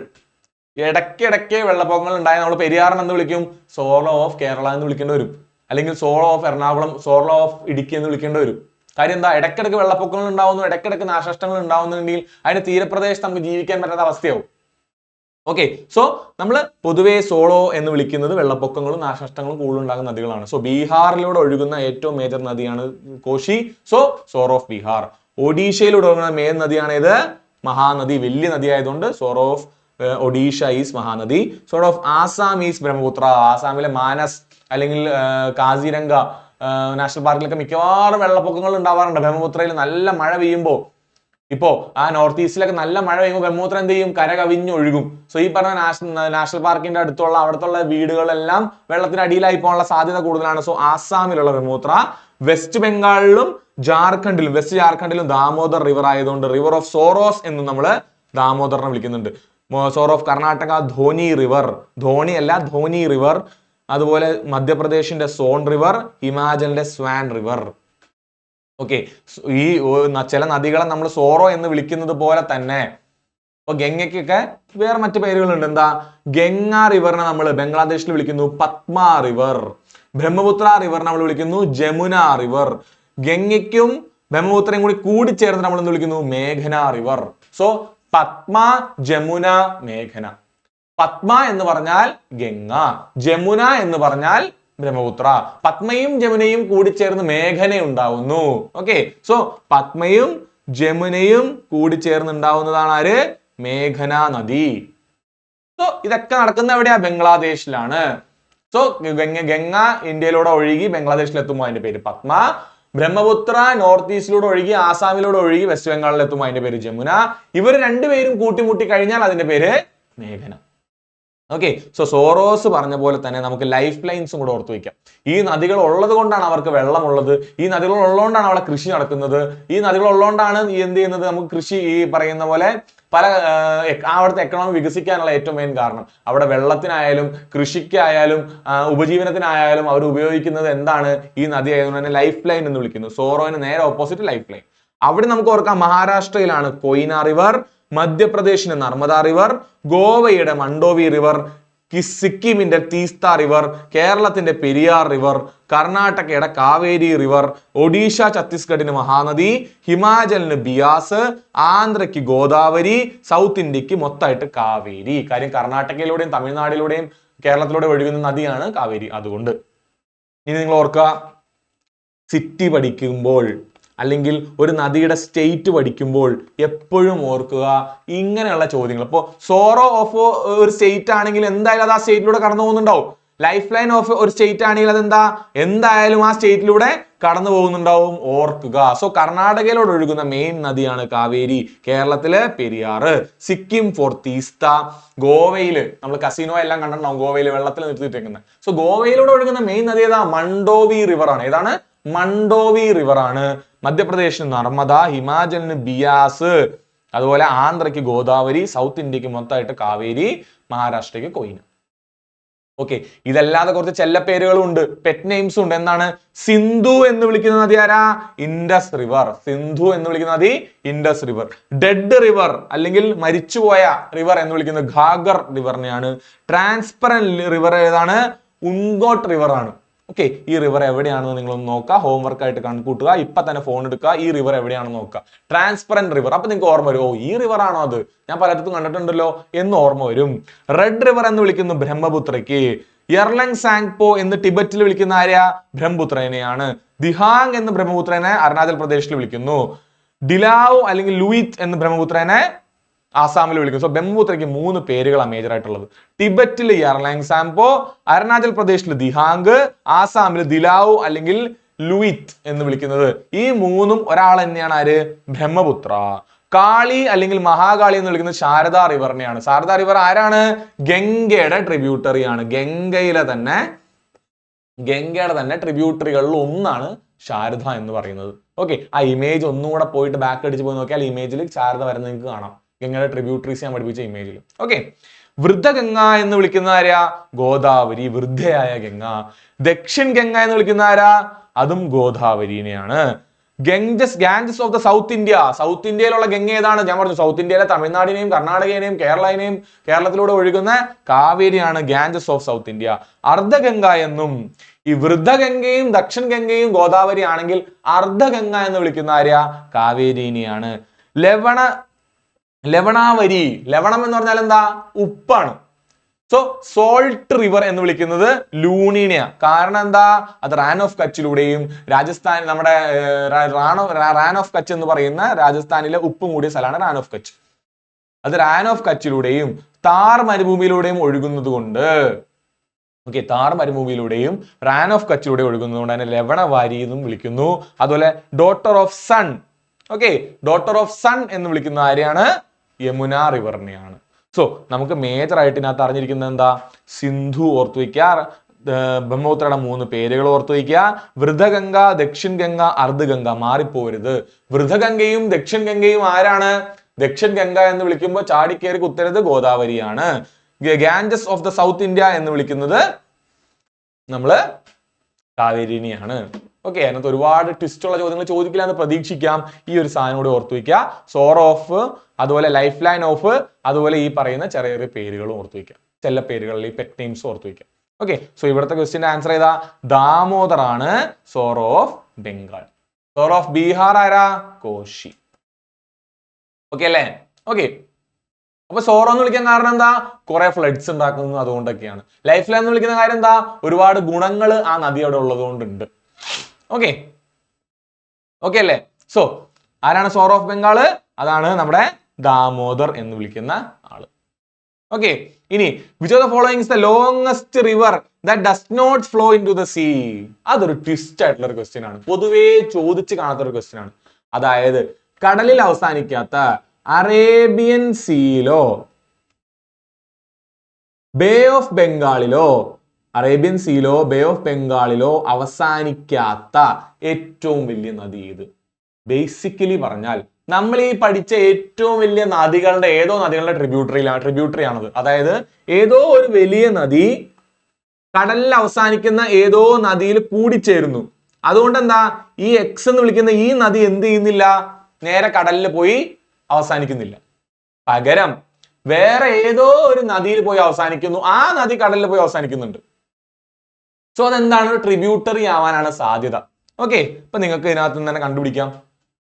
ഇടയ്ക്കിടയ്ക്ക് വെള്ളപ്പൊക്കങ്ങൾ ഉണ്ടായാൽ നമ്മൾ പെരിയാറിന് എന്ന് വിളിക്കും? സോറോ ഓഫ് കേരള എന്ന് വിളിക്കേണ്ടി വരും. അല്ലെങ്കിൽ sorrow of Ernakulam, sorrow of Idukki എന്ന് വിളിക്കേണ്ടി വരും. കാര്യം എന്താ? ഇടയ്ക്കിടയ്ക്ക് വെള്ളപ്പൊക്കങ്ങൾ ഉണ്ടാവുന്നു, ഇടയ്ക്കിടയ്ക്ക് നാശനഷ്ടങ്ങൾ ഉണ്ടാവുന്നുണ്ടെങ്കിൽ അതിന്റെ തീരപ്രദേശത്ത് നമുക്ക് ജീവിക്കാൻ പറ്റാത്ത അവസ്ഥയാവും. ഓക്കെ, സോ നമ്മൾ പൊതുവെ സോളോ എന്ന് വിളിക്കുന്നത് വെള്ളപ്പൊക്കങ്ങളും നാശനഷ്ടങ്ങളും കൂടുതലുണ്ടാകുന്ന നദികളാണ്. സോ ബീഹാറിലൂടെ ഒഴുകുന്ന ഏറ്റവും മേജർ നദിയാണ് Kosi. So sorrow of Bihar. ഒഡീഷയിലൂടെ ഒഴുകുന്ന മെയിൻ നദിയാണ് ഇത് മഹാനദി. വലിയ നദി ആയതുകൊണ്ട് sorrow of Odisha is Mahanadi. Sorrow of Assam is Brahmaputra. ആസാമിലെ മാനസ് അല്ലെങ്കിൽ കാസിരംഗ നാഷണൽ പാർക്കിലൊക്കെ മിക്കവാറും വെള്ളപ്പൊക്കങ്ങൾ ഉണ്ടാവാറുണ്ട്. ബ്രഹ്മപുത്രയിൽ നല്ല മഴ പെയ്യുമ്പോൾ, ഇപ്പോ ആ നോർത്ത് ഈസ്റ്റിലൊക്കെ നല്ല മഴ പെയ്യുമ്പോൾ ബ്രഹ്മപുത്ര എന്ത് ചെയ്യും? കര കവിഞ്ഞൊഴുകും. സോ ഈ പറഞ്ഞ നാഷണൽ പാർക്കിന്റെ അവിടുത്തെ വീടുകളെല്ലാം വെള്ളത്തിന് അടിയിലായി പോകാനുള്ള സാധ്യത കൂടുതലാണ്. സോ ആസാമിലുള്ള ബ്രഹ്മപുത്ര. വെസ്റ്റ് ബംഗാളിലും ജാർഖണ്ഡിലും, വെസ്റ്റ് ജാർഖണ്ഡിലും ദാമോദർ റിവർ ആയതുകൊണ്ട് റിവർ ഓഫ് സോറോസ് എന്ന് നമ്മൾ ദാമോദറിനെ വിളിക്കുന്നുണ്ട്. Sorrow of Karnataka Dhoni river, Dhoni അല്ല ധോനി റിവർ. അതുപോലെ മധ്യപ്രദേശിന്റെ സോൺ റിവർ, ഹിമാചലിന്റെ സ്വാൻ റിവർ. ഓക്കെ, ഈ ചില നദികളെ നമ്മൾ സോറോ എന്ന് വിളിക്കുന്നത് പോലെ തന്നെ ഇപ്പൊ ഗംഗയ്ക്കൊക്കെ വേറെ മറ്റു പേരുകളുണ്ട്. എന്താ? ഗംഗ റിവറിനെ നമ്മൾ ബംഗ്ലാദേശിൽ വിളിക്കുന്നു പത്മ റിവർ. ബ്രഹ്മപുത്ര റിവർ നമ്മൾ വിളിക്കുന്നു ജമുന റിവർ. ഗംഗയ്ക്കും ബ്രഹ്മപുത്രയും കൂടി കൂടിച്ചേർന്ന് നമ്മൾ എന്ത് വിളിക്കുന്നു? മേഘന റിവർ. സോ പത്മ, ജമുന, മേഘന. പത്മ എന്ന് പറഞ്ഞാൽ ഗംഗ, ജമുന എന്ന് പറഞ്ഞാൽ ബ്രഹ്മപുത്ര. പത്മയും ജമുനയും കൂടിച്ചേർന്ന് മേഘന ഉണ്ടാവുന്നു. ഓക്കെ, സോ പത്മയും ജമുനയും കൂടിച്ചേർന്നുണ്ടാവുന്നതാണ് ആര്? മേഘന നദി. സോ ഇതൊക്കെ നടക്കുന്ന എവിടെയാ? ബംഗ്ലാദേശിലാണ്. സോ ഗംഗ ഇന്ത്യയിലൂടെ ഒഴുകി ബംഗ്ലാദേശിൽ എത്തുമ്പോൾ അതിന്റെ പേര് പത്മ. ബ്രഹ്മപുത്ര നോർത്ത് ഈസ്റ്റിലൂടെ ഒഴുകി ആസാമിലൂടെ ഒഴുകി വെസ്റ്റ് ബംഗാളിൽ എത്തുമ്പോൾ അതിന്റെ പേര് ജമുന. ഇവർ രണ്ടുപേരും കൂട്ടിമുട്ടി കഴിഞ്ഞാൽ അതിന്റെ പേര് മേഘന. ഓക്കെ, സോ സോറോസ് പറഞ്ഞ പോലെ തന്നെ നമുക്ക് ലൈഫ് ലൈൻസും കൂടെ ഓർത്തു വയ്ക്കാം. ഈ നദികൾ ഉള്ളത് കൊണ്ടാണ് അവർക്ക് വെള്ളമുള്ളത്. ഈ നദികൾ ഉള്ളതുകൊണ്ടാണ് അവിടെ കൃഷി നടക്കുന്നത്. ഈ നദികൾ ഉള്ളതുകൊണ്ടാണ് എന്ത് ചെയ്യുന്നത്? നമുക്ക് കൃഷി ഈ പറയുന്ന പോലെ പല അവിടുത്തെ എക്കണോമി വികസിക്കാനുള്ള ഏറ്റവും മെയിൻ കാരണം. അവിടെ വെള്ളത്തിനായാലും കൃഷിക്കായാലും ഉപജീവനത്തിനായാലും അവർ ഉപയോഗിക്കുന്നത് എന്താണ്? ഈ നദി ആയതുകൊണ്ട് തന്നെ ലൈഫ് ലൈൻ എന്ന് വിളിക്കുന്നു. സോറോന് നേരെ ഓപ്പോസിറ്റ് ലൈഫ് ലൈൻ. അവിടെ നമുക്ക് ഓർക്കാം, മഹാരാഷ്ട്രയിലാണ് കൊയ്ന റിവർ, മധ്യപ്രദേശിന് നർമ്മദ റിവർ, ഗോവയുടെ മണ്ഡോവി റിവർ, സിക്കിമിന്റെ തീസ്ത റിവർ, കേരളത്തിന്റെ പെരിയാർ റിവർ, കർണാടകയുടെ കാവേരി റിവർ, ഒഡീഷ ഛത്തീസ്ഗഡിന് മഹാനദി, ഹിമാചലിന് ബിയാസ്, ആന്ധ്രയ്ക്ക് ഗോദാവരി, സൗത്ത് ഇന്ത്യക്ക് മൊത്തമായിട്ട് കാവേരി. കാര്യം കർണാടകയിലൂടെയും തമിഴ്നാടിലൂടെയും കേരളത്തിലൂടെ ഒഴുകുന്ന നദിയാണ് കാവേരി. അതുകൊണ്ട് ഇനി നിങ്ങൾ ഓർക്കുക, സിറ്റി പഠിക്കുമ്പോൾ അല്ലെങ്കിൽ ഒരു നദിയുടെ സ്റ്റേറ്റ് പഠിക്കുമ്പോൾ എപ്പോഴും ഓർക്കുക ഇങ്ങനെയുള്ള ചോദ്യങ്ങൾ. ഇപ്പോൾ സോറോ ഓഫ് ഒരു സ്റ്റേറ്റ് ആണെങ്കിൽ എന്തായാലും അത് ആ സ്റ്റേറ്റിലൂടെ കടന്നു പോകുന്നുണ്ടാവും. ലൈഫ് ലൈൻ ഓഫ് ഒരു സ്റ്റേറ്റ് ആണെങ്കിൽ അതെന്താ? എന്തായാലും ആ സ്റ്റേറ്റിലൂടെ കടന്നു പോകുന്നുണ്ടാവും. ഓർക്കുക. സോ കർണാടകയിലൂടെ ഒഴുകുന്ന മെയിൻ നദിയാണ് കാവേരി, കേരളത്തിലെ പെരിയാർ, സിക്കിം ഫോർ തീസ്ത, ഗോവയില് നമ്മൾ കസിനോ എല്ലാം കണ്ടിട്ടുണ്ടാവും, ഗോവയിൽ വെള്ളത്തിൽ നിർത്തിയിട്ടേക്കുന്നത്. സോ ഗോവയിലൂടെ ഒഴുകുന്ന മെയിൻ നദി ഏതാ? മണ്ഡോവി റിവർ ആണ്. ഏതാണ്? മണ്ഡോവി റിവർ ആണ്. മധ്യപ്രദേശിന് നർമ്മദ, ഹിമാചലിന് ബിയാസ്, അതുപോലെ ആന്ധ്രയ്ക്ക് ഗോദാവരി, സൗത്ത് ഇന്ത്യക്ക് മൊത്തമായിട്ട് കാവേരി, മഹാരാഷ്ട്രയ്ക്ക് കൊയ്ന. ഓക്കെ, ഇതല്ലാതെ കുറച്ച് ചെല്ലപ്പേരുകളും ഉണ്ട്, പെറ്റ് നെയിംസും ഉണ്ട്. എന്താണ്? സിന്ധു എന്ന് വിളിക്കുന്ന നദി ആരാ? Indus river. സിന്ധു എന്ന് വിളിക്കുന്ന നദി ഇൻഡസ് റിവർ. ഡെഡ് റിവർ അല്ലെങ്കിൽ മരിച്ചുപോയ റിവർ എന്ന് വിളിക്കുന്നത് ഘാഗർ റിവറിനെയാണ്. ട്രാൻസ്പെറന്റ് റിവർ ഏതാണ്? ഉൻഗോട്ട് റിവർ ആണ്. ഓക്കെ, ഈ റിവർ എവിടെയാണെന്ന് നിങ്ങളൊന്ന് നോക്കുക, ഹോംവർക്ക് ആയിട്ട് കണക്കൂട്ടുക, ഇപ്പൊ തന്നെ ഫോൺ എടുക്കുക, ഈ റിവർ എവിടെയാണെന്ന് നോക്കുക. Transparent river. അപ്പൊ നിങ്ങൾക്ക് ഓർമ്മ വരും, ഓ ഈ റിവർ ആണോ അത്, ഞാൻ പലയിടത്തും കണ്ടിട്ടുണ്ടല്ലോ എന്ന് ഓർമ്മ വരും. റെഡ് റിവർ എന്ന് വിളിക്കുന്നു ബ്രഹ്മപുത്രയ്ക്ക്. യർലങ് സാങ്പോ എന്ന് ടിബറ്റിൽ വിളിക്കുന്ന ആര്യ? ബ്രഹ്മപുത്രനെയാണ്. ദിഹാങ് എന്ന് ബ്രഹ്മപുത്രനെ അരുണാചൽ പ്രദേശിൽ വിളിക്കുന്നു. ഡിലാവ് അല്ലെങ്കിൽ ലൂയിത്ത് എന്ന് ബ്രഹ്മപുത്രനെ ആസാമിൽ വിളിക്കുന്നു. സോ ബ്രഹ്മപുത്രയ്ക്ക് 3 പേരുകളാണ് മേജർ ആയിട്ടുള്ളത്. ടിബറ്റിൽ യർലങ് സാംപോ, അരുണാചൽ പ്രദേശിൽ ദിഹാങ്, ആസാമിൽ ദിലാവ് അല്ലെങ്കിൽ ലൂയിത്ത് എന്ന് വിളിക്കുന്നത്. ഈ 3ഉം ഒരാൾ തന്നെയാണ്. ആര്? ബ്രഹ്മപുത്ര. കാളി അല്ലെങ്കിൽ മഹാകാളി എന്ന് വിളിക്കുന്നത് ശാരദാ റിവറിനെയാണ്. ശാരദാ റിവർ ആരാണ്? ഗംഗയുടെ ട്രിബ്യൂട്ടറി ആണ്. ഗംഗയുടെ തന്നെ ട്രിബ്യൂട്ടറികളിൽ ഒന്നാണ് ശാരദ എന്ന് പറയുന്നത്. ഓക്കെ, ആ ഇമേജ് ഒന്നുകൂടെ പോയിട്ട് ബാക്ക് അടിച്ച് പോയി നോക്കിയാൽ ഇമേജിൽ ശാരദ വരുന്നത് നിങ്ങൾക്ക് കാണാം, ഗംഗയുടെ ട്രിബ്യൂട്ടറീസ് ഞാൻ പഠിപ്പിച്ച ഇമേജിൽ. ഓക്കെ, വൃദ്ധഗംഗ എന്ന് വിളിക്കുന്ന ആരാ? ഗോദാവരി, വൃദ്ധയായ ഗംഗ. ദക്ഷിൺ ഗംഗ എന്ന് വിളിക്കുന്ന ആരാ? അതും ഗോദാവരിനെയാണ്. Ganges of the south India. South ഇന്ത്യയിലുള്ള ഗംഗ ഏതാണ്? ഞാൻ പറഞ്ഞു, സൗത്ത് ഇന്ത്യയിലെ തമിഴ്നാടിനെയും കർണാടകയെയും കേരളത്തിലൂടെ ഒഴുകുന്ന കാവേരിയാണ് ഗാഞ്ചസ് ഓഫ് സൗത്ത് ഇന്ത്യ. അർദ്ധഗംഗ എന്നും ഈ വൃദ്ധഗംഗയും ദക്ഷിൺ ഗംഗയും ഗോദാവരി ആണെങ്കിൽ അർദ്ധഗംഗ എന്ന് വിളിക്കുന്ന ആര്യ? കാവേരിനെയാണ്. ലവണാവരി. ലവണം എന്ന് പറഞ്ഞാൽ എന്താ? ഉപ്പാണ്. സോ സോൾട്ട് റിവർ എന്ന് വിളിക്കുന്നത് ലൂണിനെയാ. കാരണം എന്താ? അത് റാൻ ഓഫ് കച്ചിലൂടെയും രാജസ്ഥാൻ, നമ്മുടെ റാൻ ഓഫ് കച്ച് എന്ന് പറയുന്ന രാജസ്ഥാനിലെ ഉപ്പും കൂടിയ സ്ഥലമാണ് റാൻ ഓഫ് കച്ച്. അത് റാൻ ഓഫ് കച്ചിലൂടെയും താർ മരുഭൂമിയിലൂടെയും ഒഴുകുന്നത് കൊണ്ട്, ഓക്കെ, താർ മരുഭൂമിയിലൂടെയും റാൻ ഓഫ് കച്ചിലൂടെ ഒഴുകുന്നത് കൊണ്ട് തന്നെ ലവണവാരി എന്നും വിളിക്കുന്നു. അതുപോലെ daughter of sun. Okay, daughter of sun എന്ന് വിളിക്കുന്ന ആരെയാണ്? യമുന റിവറിനെയാണ്. സോ നമുക്ക് മേജർ ആയിട്ട് ഇതിനകത്ത് അറിഞ്ഞിരിക്കുന്നത് എന്താ? സിന്ധു ഓർത്തു വയ്ക്കുക, ബ്രഹ്മപുത്രയുടെ 3 പേരുകൾ ഓർത്തു വയ്ക്കുക, വൃദ്ധഗംഗ, ദക്ഷിൺ ഗംഗ, അർദ്ധഗംഗ. മാറിപ്പോരുത്. വൃദ്ധഗംഗയും ദക്ഷിൺ ഗംഗയും ആരാണ്? ദക്ഷിൺ ഗംഗ എന്ന് വിളിക്കുമ്പോൾ ചാടിക്കേറി കുത്തരുത്, ഗോദാവരിയാണ്. Ganges of the south India എന്ന് വിളിക്കുന്നത് നമ്മള് കാവേരിനെയാണ്. ഓക്കെ, അതിനകത്ത് ഒരുപാട് ട്വിസ്റ്റുള്ള ചോദ്യങ്ങൾ ചോദിക്കില്ല എന്ന് പ്രതീക്ഷിക്കാം. ഈ ഒരു സാധനം കൂടി ഓർത്തു വയ്ക്കുക. സോർ ഓഫ്, അതുപോലെ ലൈഫ് ലൈൻ ഓഫ്, അതുപോലെ ഈ പറയുന്ന ചെറിയ ചെറിയ പേരുകളും ഓർത്തു വയ്ക്കുക. ചെല്ല പേരുകളിൽ ഈ പെറ്റ് നെയിംസ് ഓർത്തു വയ്ക്കുക. ഓക്കെ, സോ ഇവിടുത്തെ ക്വസ്റ്റ്യന്റെ ആൻസർ ഏതാ? ദാമോദർ ആണ് sorrow of Bengal. Sorrow of Bihar ആരാ? കോശി. ഓക്കെ അല്ലേ? ഓക്കെ. അപ്പൊ സോറോ എന്ന് വിളിക്കാൻ കാരണം എന്താ? കുറെ ഫ്ലഡ്സ് ഉണ്ടാക്കുന്നത് അതുകൊണ്ടൊക്കെയാണ്. ലൈഫ് ലൈൻ എന്ന് വിളിക്കുന്ന കാര്യം എന്താ? ഒരുപാട് ഗുണങ്ങൾ ആ നദിയോടെ ഉള്ളത് കൊണ്ടുണ്ട്. ഓക്കെ ഓക്കെ അല്ലേ? സോ ആരാണ് സോർ ഓഫ് ബംഗാള്? അതാണ് നമ്മുടെ ദാമോദർ എന്ന് വിളിക്കുന്ന ആള്. ഓക്കെ. ഇനി which of the following is the longest river that does not flow into the sea? അതൊരു ട്വിസ്റ്റ് ആയിട്ടുള്ള ഒരു ക്വസ്റ്റ്യൻ ആണ്. പൊതുവേ ചോദിച്ച് കാണാത്ത ഒരു ക്വസ്റ്റ്യൻ ആണ്. അതായത് കടലിൽ അവസാനിക്കാത്ത അറേബ്യൻ സീയിലോ ബേ ഓഫ് ബംഗാളിലോ ബേ ഓഫ് ബംഗാളിലോ അവസാനിക്കാത്ത ഏറ്റവും വലിയ നദി ഇത്. ബേസിക്കലി പറഞ്ഞാൽ നമ്മൾ ഈ പഠിച്ച ഏറ്റവും വലിയ നദികളുടെ നദികളുടെ ട്രിബ്യൂട്ടറി ആണത്. അതായത് ഏതോ ഒരു വലിയ നദി കടലിൽ അവസാനിക്കുന്ന ഏതോ നദിയിൽ കൂടിച്ചേരുന്നു. അതുകൊണ്ട് എന്താ ഈ എക്സ് എന്ന് വിളിക്കുന്ന ഈ നദി എന്ത് ചെയ്യുന്നില്ല? നേരെ കടലിൽ പോയി അവസാനിക്കുന്നില്ല. പകരം വേറെ ഏതോ ഒരു നദിയിൽ പോയി അവസാനിക്കുന്നു. ആ നദി കടലിൽ പോയി അവസാനിക്കുന്നുണ്ട്. സോ അതെന്താണ്? ട്രിബ്യൂട്ടറി ആവാനാണ് സാധ്യത. ഓക്കെ. ഇപ്പൊ നിങ്ങൾക്ക് ഇതിനകത്ത് തന്നെ കണ്ടുപിടിക്കാം.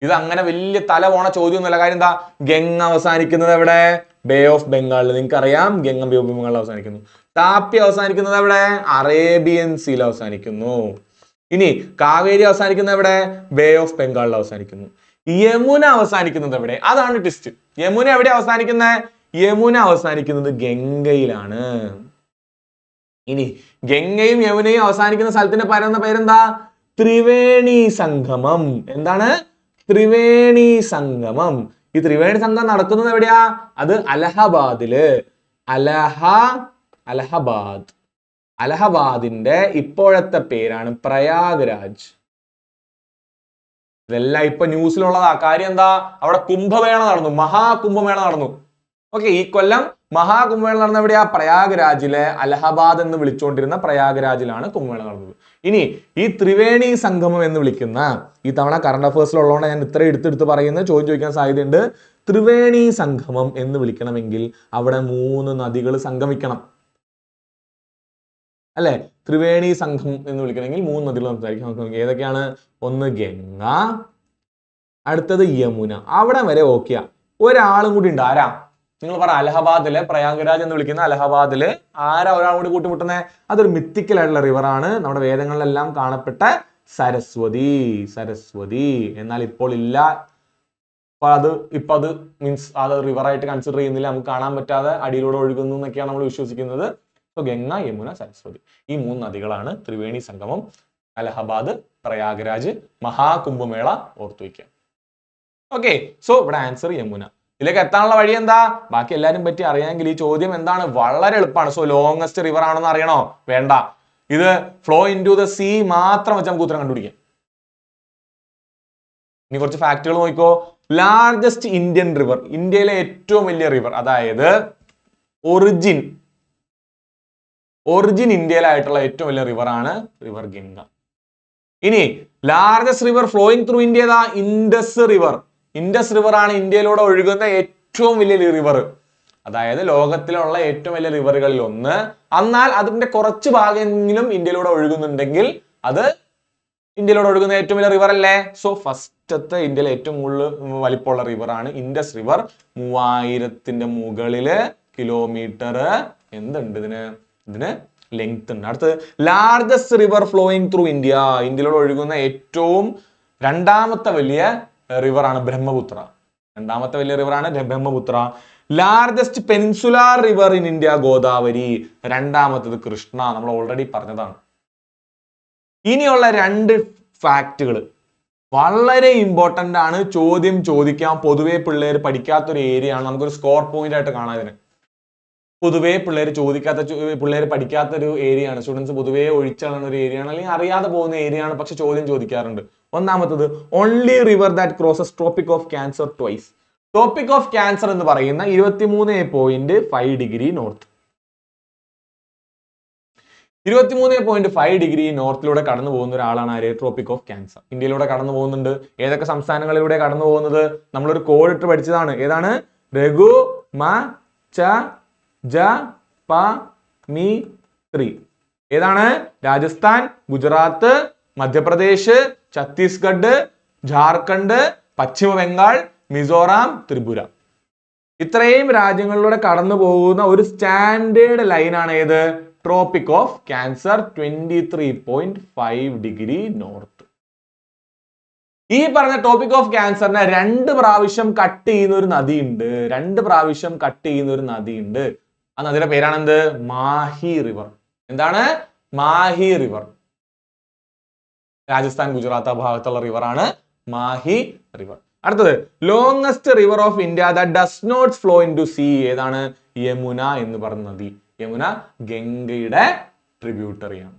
ഇത് അങ്ങനെ വലിയ തല പോണ ചോദ്യമൊന്നുമല്ല. കാര്യം എന്താ? ഗംഗ അവസാനിക്കുന്നത് എവിടെ? ബേ ഓഫ് ബംഗാളിൽ. നിങ്ങൾക്ക് അറിയാം ഗംഗ ബേ ഓഫ് ബംഗാളിൽ അവസാനിക്കുന്നു. താപ്പി അവസാനിക്കുന്നത് എവിടെ? അറേബ്യൻ സീയിൽ അവസാനിക്കുന്നു. ഇനി കാവേരി അവസാനിക്കുന്നത് എവിടെ? ബേ ഓഫ് ബംഗാളിൽ അവസാനിക്കുന്നു. യമുന അവസാനിക്കുന്നത് എവിടെ? അതാണ് ട്വിസ്റ്റ്. യമുന എവിടെ അവസാനിക്കുന്നത്? യമുന അവസാനിക്കുന്നത് ഗംഗയിലാണ്. ഇനി ഗംഗയും യമുനയും അവസാനിക്കുന്ന സ്ഥലത്തിന്റെ പേരെന്താ? ത്രിവേണി സംഗമം. എന്താണ്? ത്രിവേണി സംഗമം. ഈ ത്രിവേണി സംഗമം നടക്കുന്നത് എവിടെയാ? അത് അലഹബാദില്. അലഹബാദിന്റെ ഇപ്പോഴത്തെ പേരാണ് പ്രയാഗ്രാജ്. ഇതെല്ലാം ഇപ്പൊ ന്യൂസിലുള്ളതാ. കാര്യം എന്താ? അവിടെ കുംഭമേള നടന്നു, മഹാകുംഭമേള നടന്നു. ഓക്കെ. ഈ കൊല്ലം മഹാകുംഭമേള നടന്ന എവിടെയാ? പ്രയാഗ്രാജിലെ അലഹബാദ് എന്ന് വിളിച്ചുകൊണ്ടിരുന്ന പ്രയാഗ്രാജിലാണ് കുംഭമേള നടന്നത്. ഇനി ഈ ത്രിവേണി സംഗമം എന്ന് വിളിക്കുന്ന, ഈ തവണ കറണ്ട് അഫയേഴ്സിലുള്ളതുകൊണ്ട് ഞാൻ ഇത്ര എടുത്തെടുത്ത് പറയുന്നത് ചോദിക്കാൻ സാധ്യതയുണ്ട്. ത്രിവേണി സംഗമം എന്ന് വിളിക്കണമെങ്കിൽ അവിടെ 3 നദികൾ സംഗമിക്കണം അല്ലെ? ത്രിവേണി സംഗമം എന്ന് വിളിക്കണമെങ്കിൽ 3 നദികൾ സംസാരിക്കണം. ഏതൊക്കെയാണ്? ഒന്ന് ഗംഗ, അടുത്തത് യമുന. അവിടെ വരെ ഓക്കെയാ. ഒരാളും കൂടി ഉണ്ട്. ആരാ? നിങ്ങൾ പറ. അലഹബാദിലെ പ്രയാഗ്രാജ് എന്ന് വിളിക്കുന്ന അലഹബാദില് ആരാ ഒരാൾ കൂടി കൂട്ടിമുട്ടുന്നത്? അതൊരു മിത്തിക്കൽ ആയിട്ടുള്ള റിവർ ആണ്. നമ്മുടെ വേദങ്ങളിലെല്ലാം കാണപ്പെട്ട സരസ്വതി. എന്നാൽ ഇപ്പോൾ ഇല്ല. ഇപ്പൊ അത് മീൻസ് അത് റിവറായിട്ട് കൺസിഡർ ചെയ്യുന്നില്ല. നമുക്ക് കാണാൻ പറ്റാതെ അടിയിലൂടെ ഒഴുകുന്നു എന്നൊക്കെയാണ് നമ്മൾ വിശ്വസിക്കുന്നത്. സോ ഗംഗ, യമുന, സരസ്വതി ഈ 3 നദികളാണ് ത്രിവേണി സംഗമം. അലഹബാദ്, പ്രയാഗ്രാജ്, മഹാകുംഭമേള ഓർത്തു വയ്ക്കുക. ഓക്കെ. സോ ഇവിടെ ആൻസർ യമുന. ഇതിലേക്ക് എത്താനുള്ള വഴി എന്താ? ബാക്കി എല്ലാരും പറ്റി അറിയാമെങ്കിൽ ഈ ചോദ്യം എന്താണ്? വളരെ എളുപ്പമാണ്. സോ ലോങ്സ്റ്റ് റിവർ ആണെന്ന് അറിയണോ? വേണ്ട. ഇത് flow into the sea മാത്രം വെച്ച് നമുക്ക് ഉത്തരം കണ്ടുപിടിക്കാം. ഇനി കുറച്ച് ഫാക്ടുകൾ നോക്കിക്കോ. ലാർജസ്റ്റ് ഇന്ത്യൻ റിവർ, ഇന്ത്യയിലെ ഏറ്റവും വലിയ റിവർ, അതായത് ഒറിജിൻ ഇന്ത്യയിലായിട്ടുള്ള ഏറ്റവും വലിയ റിവർ ആണ് റിവർ ഗംഗ. ഇനി largest river flowing through India ഏതാ? ഇൻഡസ് റിവർ ആണ് ഇന്ത്യയിലൂടെ ഒഴുകുന്ന ഏറ്റവും വലിയ റിവർ. അതായത് ലോകത്തിലുള്ള ഏറ്റവും വലിയ റിവറുകളിൽ ഒന്ന്. എന്നാൽ അതിന്റെ കുറച്ച് ഭാഗമെങ്കിലും ഇന്ത്യയിലൂടെ ഒഴുകുന്നുണ്ടെങ്കിൽ അത് ഇന്ത്യയിലൂടെ ഒഴുകുന്ന ഏറ്റവും വലിയ റിവർ അല്ലേ? സോ ഫസ്റ്റത്തെ ഇന്ത്യയിലെ ഏറ്റവും വലിപ്പമുള്ള റിവർ ആണ് ഇൻഡസ് റിവർ. 3000 മുകളില് കിലോമീറ്റർ എന്തുണ്ട് ഇതിന് ലെങ്ത് ഉണ്ട്. അടുത്ത് ലാർജസ്റ്റ് റിവർ ഫ്ലോയിങ് ത്രൂ ഇന്ത്യയിലൂടെ ഒഴുകുന്ന ഏറ്റവും രണ്ടാമത്തെ വലിയ റിവർ ആണ് Brahmaputra. Largest peninsular river in India Godavari. രണ്ടാമത്തത് കൃഷ്ണ. നമ്മൾ ഓൾറെഡി പറഞ്ഞതാണ്. ഇനിയുള്ള 2 ഫാക്റ്റുകൾ വളരെ ഇമ്പോർട്ടന്റ് ആണ്. ചോദ്യം ചോദിക്കാം. പൊതുവെ പിള്ളേർ പഠിക്കാത്തൊരു ഏരിയ ആണ്. നമുക്കൊരു സ്കോർ പോയിന്റ് ആയിട്ട് കാണാം ഇതിന്. പൊതുവെ പിള്ളേർ പഠിക്കാത്തൊരു ഏരിയ ആണ്. സ്റ്റുഡൻസ് പൊതുവെ ഒഴിച്ചളയുന്ന ഒരു ഏരിയ ആണ്, അല്ലെങ്കിൽ അറിയാതെ പോകുന്ന ഏരിയ ആണ്. പക്ഷെ ചോദ്യം ചോദിക്കാറുണ്ട്. ഒന്നാമത്തത് only river that crosses tropic of cancer twice. Tropic of cancer എന്ന് പറയുന്ന 23.5 ഡിഗ്രി നോർത്ത്, 23.5 ഡിഗ്രി നോർത്തിലൂടെ കടന്നു പോകുന്ന ഒരാളാണ് ആര്? Tropic of cancer. ഇന്ത്യയിലൂടെ കടന്നു പോകുന്നുണ്ട്. ഏതൊക്കെ സംസ്ഥാനങ്ങളിലൂടെ കടന്നു പോകുന്നത്? നമ്മളൊരു കോഡ് ഇട്ട് പഠിച്ചതാണ്. ഏതാണ്? രഘു മ ച ജ പ മി 3. ഏതാണ്? രാജസ്ഥാൻ, ഗുജറാത്ത്, മധ്യപ്രദേശ്, ഛത്തീസ്ഗഡ്, ജാർഖണ്ഡ്, പശ്ചിമ ബംഗാൾ, മിസോറാം, ത്രിപുര. ഇത്രയും രാജ്യങ്ങളിലൂടെ കടന്നു പോകുന്ന ഒരു സ്റ്റാൻഡേർഡ് ലൈനാണ് ഏത്? Tropic of cancer 23.5 degree north. ഈ പറഞ്ഞ ടോപ്പിക് ഓഫ് ക്യാൻസറിനെ 2 പ്രാവശ്യം കട്ട് ചെയ്യുന്ന ഒരു നദിയുണ്ട്. 2 പ്രാവശ്യം കട്ട് ചെയ്യുന്ന ഒരു നദിയുണ്ട്. ആ നദിയുടെ പേരാണ് എന്ത്? മാഹി റിവർ. എന്താണ്? മാഹി റിവർ. രാജസ്ഥാൻ, ഗുജറാത്ത് ആ ഭാഗത്തുള്ള റിവർ ആണ് മാഹി റിവർ. അടുത്തത് longest river of India that does not flow into sea. ഏതാണ്? യമുന എന്ന് പറഞ്ഞ നദി. യമുന ഗംഗയുടെ ട്രിബ്യൂട്ടറിയാണ്.